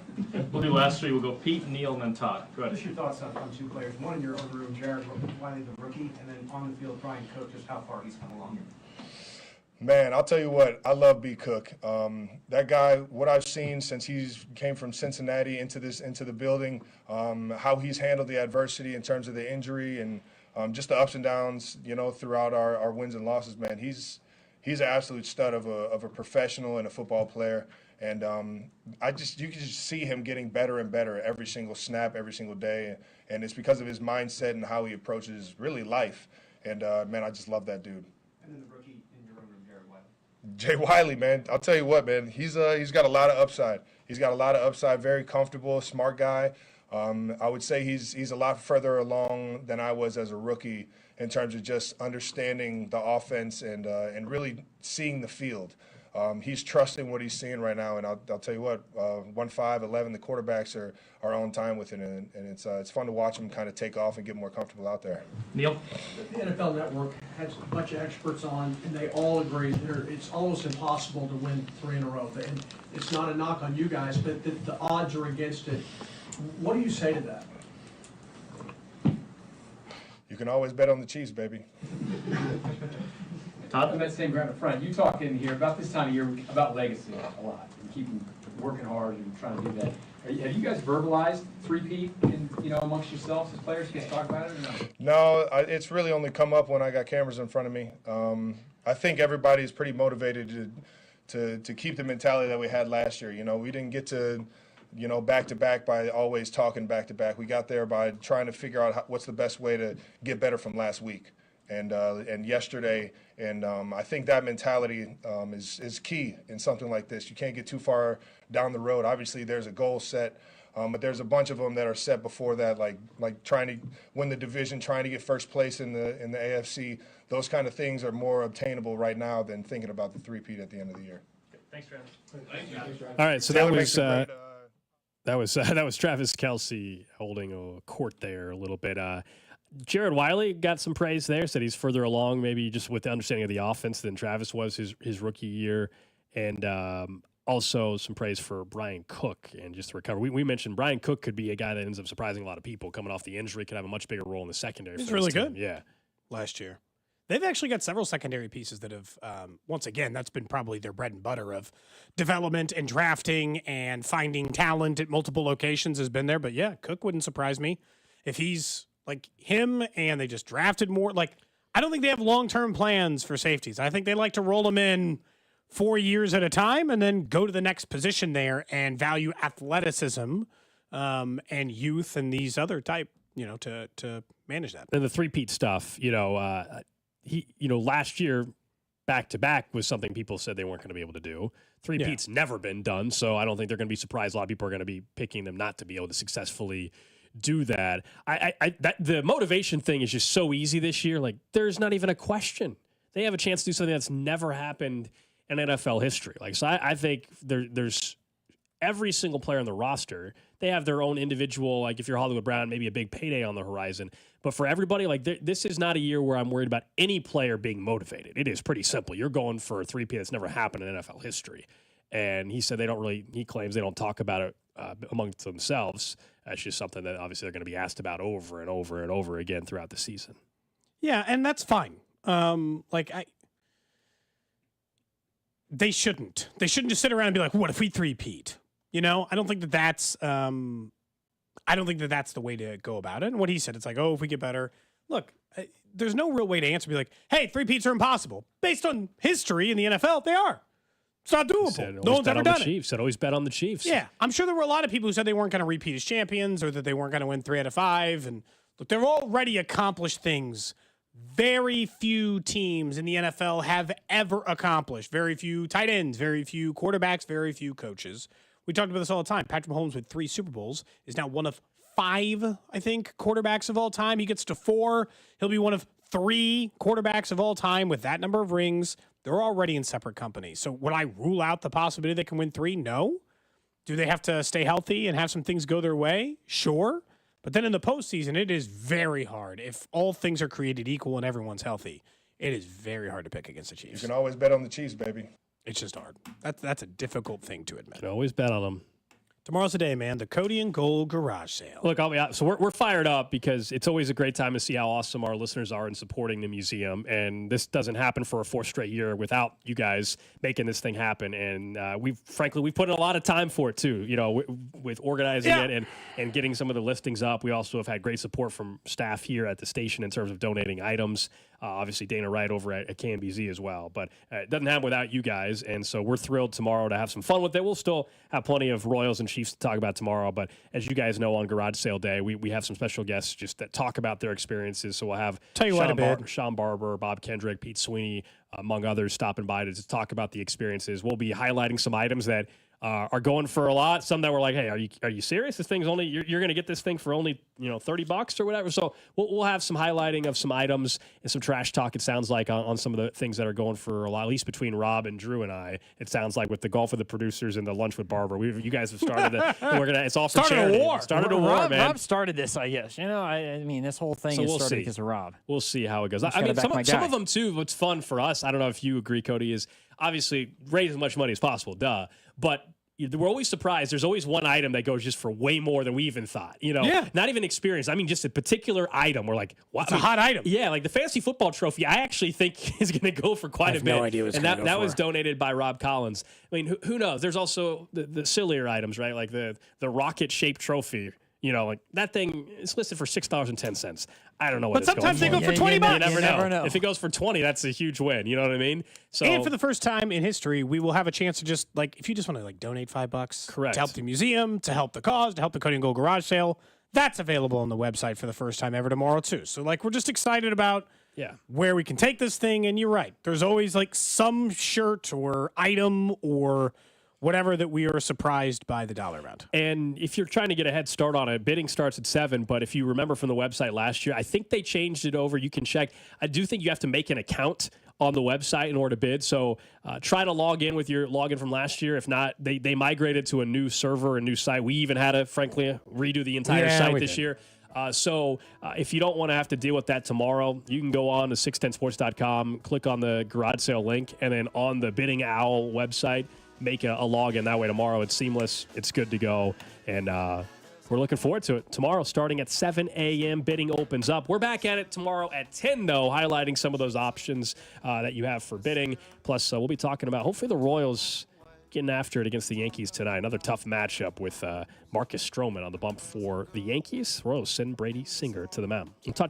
We'll do last three. We'll go Pete, Neil, and then Todd. Go ahead. Just your thoughts on two players. One in your own room, Jared Wiley, the rookie, and then on the field, Brian Cook, just how far he's come along. Man, I'll tell you what, I love B. Cook. That guy, what I've seen since he's came from Cincinnati into the building, how he's handled the adversity in terms of the injury and just the ups and downs, throughout our wins and losses, man. He's he's an absolute stud of a professional and a football player. And you can just see him getting better and better every single snap, every single day. And it's because of his mindset and how he approaches really life. And, man, I just love that dude. And then the rookie in your own room, Jared Wiley. Jay Wiley, man, I'll tell you what, man, he's got a lot of upside. He's got a lot of upside, very comfortable, smart guy. I would say he's a lot further along than I was as a rookie in terms of just understanding the offense and really seeing the field. He's trusting what he's seeing right now, and I'll tell you what, 1-5, 11, the quarterbacks are on time with it, and it's fun to watch him kind of take off and get more comfortable out there. Neil? The NFL Network has a bunch of experts on, and they all agree it's almost impossible to win 3 in a row. And it's not a knock on you guys, but the odds are against it. What do you say to that? You can always bet on the Chiefs, baby. Todd? On that same ground up front, you talk in here about this time of year about legacy a lot and keeping working hard and trying to do that. Have you guys verbalized three-peat amongst yourselves as players? You guys talk about it or no? No, it's really only come up when I got cameras in front of me. I think everybody's pretty motivated to keep the mentality that we had last year. We didn't get to back-to-back by always talking back-to-back. We got there by trying to figure out what's the best way to get better from last week and yesterday. And I think that mentality is key in something like this. You can't get too far down the road. Obviously, there's a goal set, but there's a bunch of them that are set before that, like trying to win the division, trying to get first place in the AFC. Those kind of things are more obtainable right now than thinking about the three-peat at the end of the year. Thanks, Travis. All right, so that was Travis Kelce holding a court there a little bit. Jared Wiley got some praise there, said he's further along maybe just with the understanding of the offense than Travis was his rookie year. And also some praise for Brian Cook and just the recovery. We mentioned Brian Cook could be a guy that ends up surprising a lot of people coming off the injury, could have a much bigger role in the secondary. He's really good. Yeah. Last year. They've actually got several secondary pieces that have, once again, that's been probably their bread and butter of development and drafting and finding talent at multiple locations has been there. But yeah, Cook wouldn't surprise me if he's like him and they just drafted more. Like, I don't think they have long-term plans for safeties. I think they like to roll them in 4 years at a time and then go to the next position there and value athleticism and youth and these other type, to manage that. And the three-peat stuff, last year, back-to-back was something people said they weren't going to be able to do. Three-peat's never been done, so I don't think they're going to be surprised. A lot of people are going to be picking them not to be able to successfully do that. The motivation thing is just so easy this year. Like, there's not even a question. They have a chance to do something that's never happened in NFL history. Like, so I think there's every single player on the roster, they have their own individual, like if you're Hollywood Brown, maybe a big payday on the horizon. But for everybody, like this is not a year where I'm worried about any player being motivated. It is pretty simple. You're going for a three-peat that's never happened in NFL history. And he said he claims they don't talk about it amongst themselves. That's just something that obviously they're going to be asked about over and over and over again throughout the season. Yeah, and that's fine. They shouldn't just sit around and be like, what if we three-peat? I don't think that's the way to go about it. And what he said, it's like, if we get better, look, there's no real way to answer. Be like, hey, three-peats are impossible. Based on history in the NFL, they are. It's not doable. No one's ever done it. Said always bet on the Chiefs. Yeah, I'm sure there were a lot of people who said they weren't going to repeat as champions or that they weren't going to win 3 out of 5. And look, they've already accomplished things very few teams in the NFL have ever accomplished. Very few tight ends, very few quarterbacks, very few coaches. We talked about this all the time. Patrick Mahomes with 3 Super Bowls is now one of 5, I think, quarterbacks of all time. He gets to 4. He'll be one of 3 quarterbacks of all time with that number of rings. They're already in separate companies. So would I rule out the possibility they can win 3? No. Do they have to stay healthy and have some things go their way? Sure. But then in the postseason, it is very hard. If all things are created equal and everyone's healthy, it is very hard to pick against the Chiefs. You can always bet on the Chiefs, baby. It's just hard. That's a difficult thing to admit. You can always bet on them. Tomorrow's the day, man. The Cody and Gold garage sale. Look, so we're fired up because it's always a great time to see how awesome our listeners are in supporting the museum. And this doesn't happen for a 4th straight year without you guys making this thing happen. And we've put in a lot of time for it too, with organizing it and getting some of the listings up. We also have had great support from staff here at the station in terms of donating items. obviously Dana Wright over at KMBZ as well. But it doesn't happen without you guys, and so we're thrilled tomorrow to have some fun with it. We'll still have plenty of Royals and Chiefs to talk about tomorrow, but as you guys know, on Garage Sale Day, we have some special guests just that talk about their experiences. So we'll have Sean Barber, Bob Kendrick, Pete Sweeney, among others, stopping by to just talk about the experiences. We'll be highlighting some items that are going for a lot. Some that were like, hey, are you serious? This thing's only you're going to get this thing for only $30 or whatever. So we'll have some highlighting of some items and some trash talk. It sounds like on some of the things that are going for a lot, at least between Rob and Drew and I. It sounds like with the golf with the producers and the lunch with Barber, you guys have started it. It's all for charity. Started a war, man. Rob started this, I guess. I mean, this whole thing is started because of Rob. We'll see how it goes. I mean, some of them too. What's fun for us, I don't know if you agree, Cody, is obviously raise as much money as possible, but we're always surprised. There's always one item that goes just for way more than we even thought. Not even experience. I mean, just a particular item. We're like, wow. It's a hot item. Yeah, like the fantasy football trophy, I actually think is going to go for quite a bit. No idea what it's and that was donated by Rob Collins. I mean, who knows? There's also the sillier items, right? Like the rocket-shaped trophy. Like that thing is listed for $6.10. I don't know what it's going for. But sometimes they go for $20. You never know. If it goes for $20, that's a huge win. You know what I mean? So, and for the first time in history, we will have a chance to just if you just want to donate $5, correct, to help the museum, to help the cause, to help the Cody and Gold garage sale. That's available on the website for the first time ever tomorrow too. So we're just excited about where we can take this thing. And you're right. There's always some shirt or item or whatever that we are surprised by the dollar amount. And if you're trying to get a head start on it, bidding starts at 7, but if you remember from the website last year, I think they changed it over. You can check. I do think you have to make an account on the website in order to bid. So try to log in with your login from last year. If not, they migrated to a new server, a new site. We even had to, frankly, redo the entire site this year. So if you don't want to have to deal with that tomorrow, you can go on to 610sports.com, click on the garage sale link, and then on the Bidding Owl website, make a login. That way tomorrow it's seamless. It's good to go. And we're looking forward to it. Tomorrow starting at 7 a.m. bidding opens up. We're back at it tomorrow at 10, though, highlighting some of those options that you have for bidding. Plus, we'll be talking about hopefully the Royals getting after it against the Yankees tonight. Another tough matchup with Marcus Stroman on the bump for the Yankees. Royals send Brady Singer to the mound. We'll talk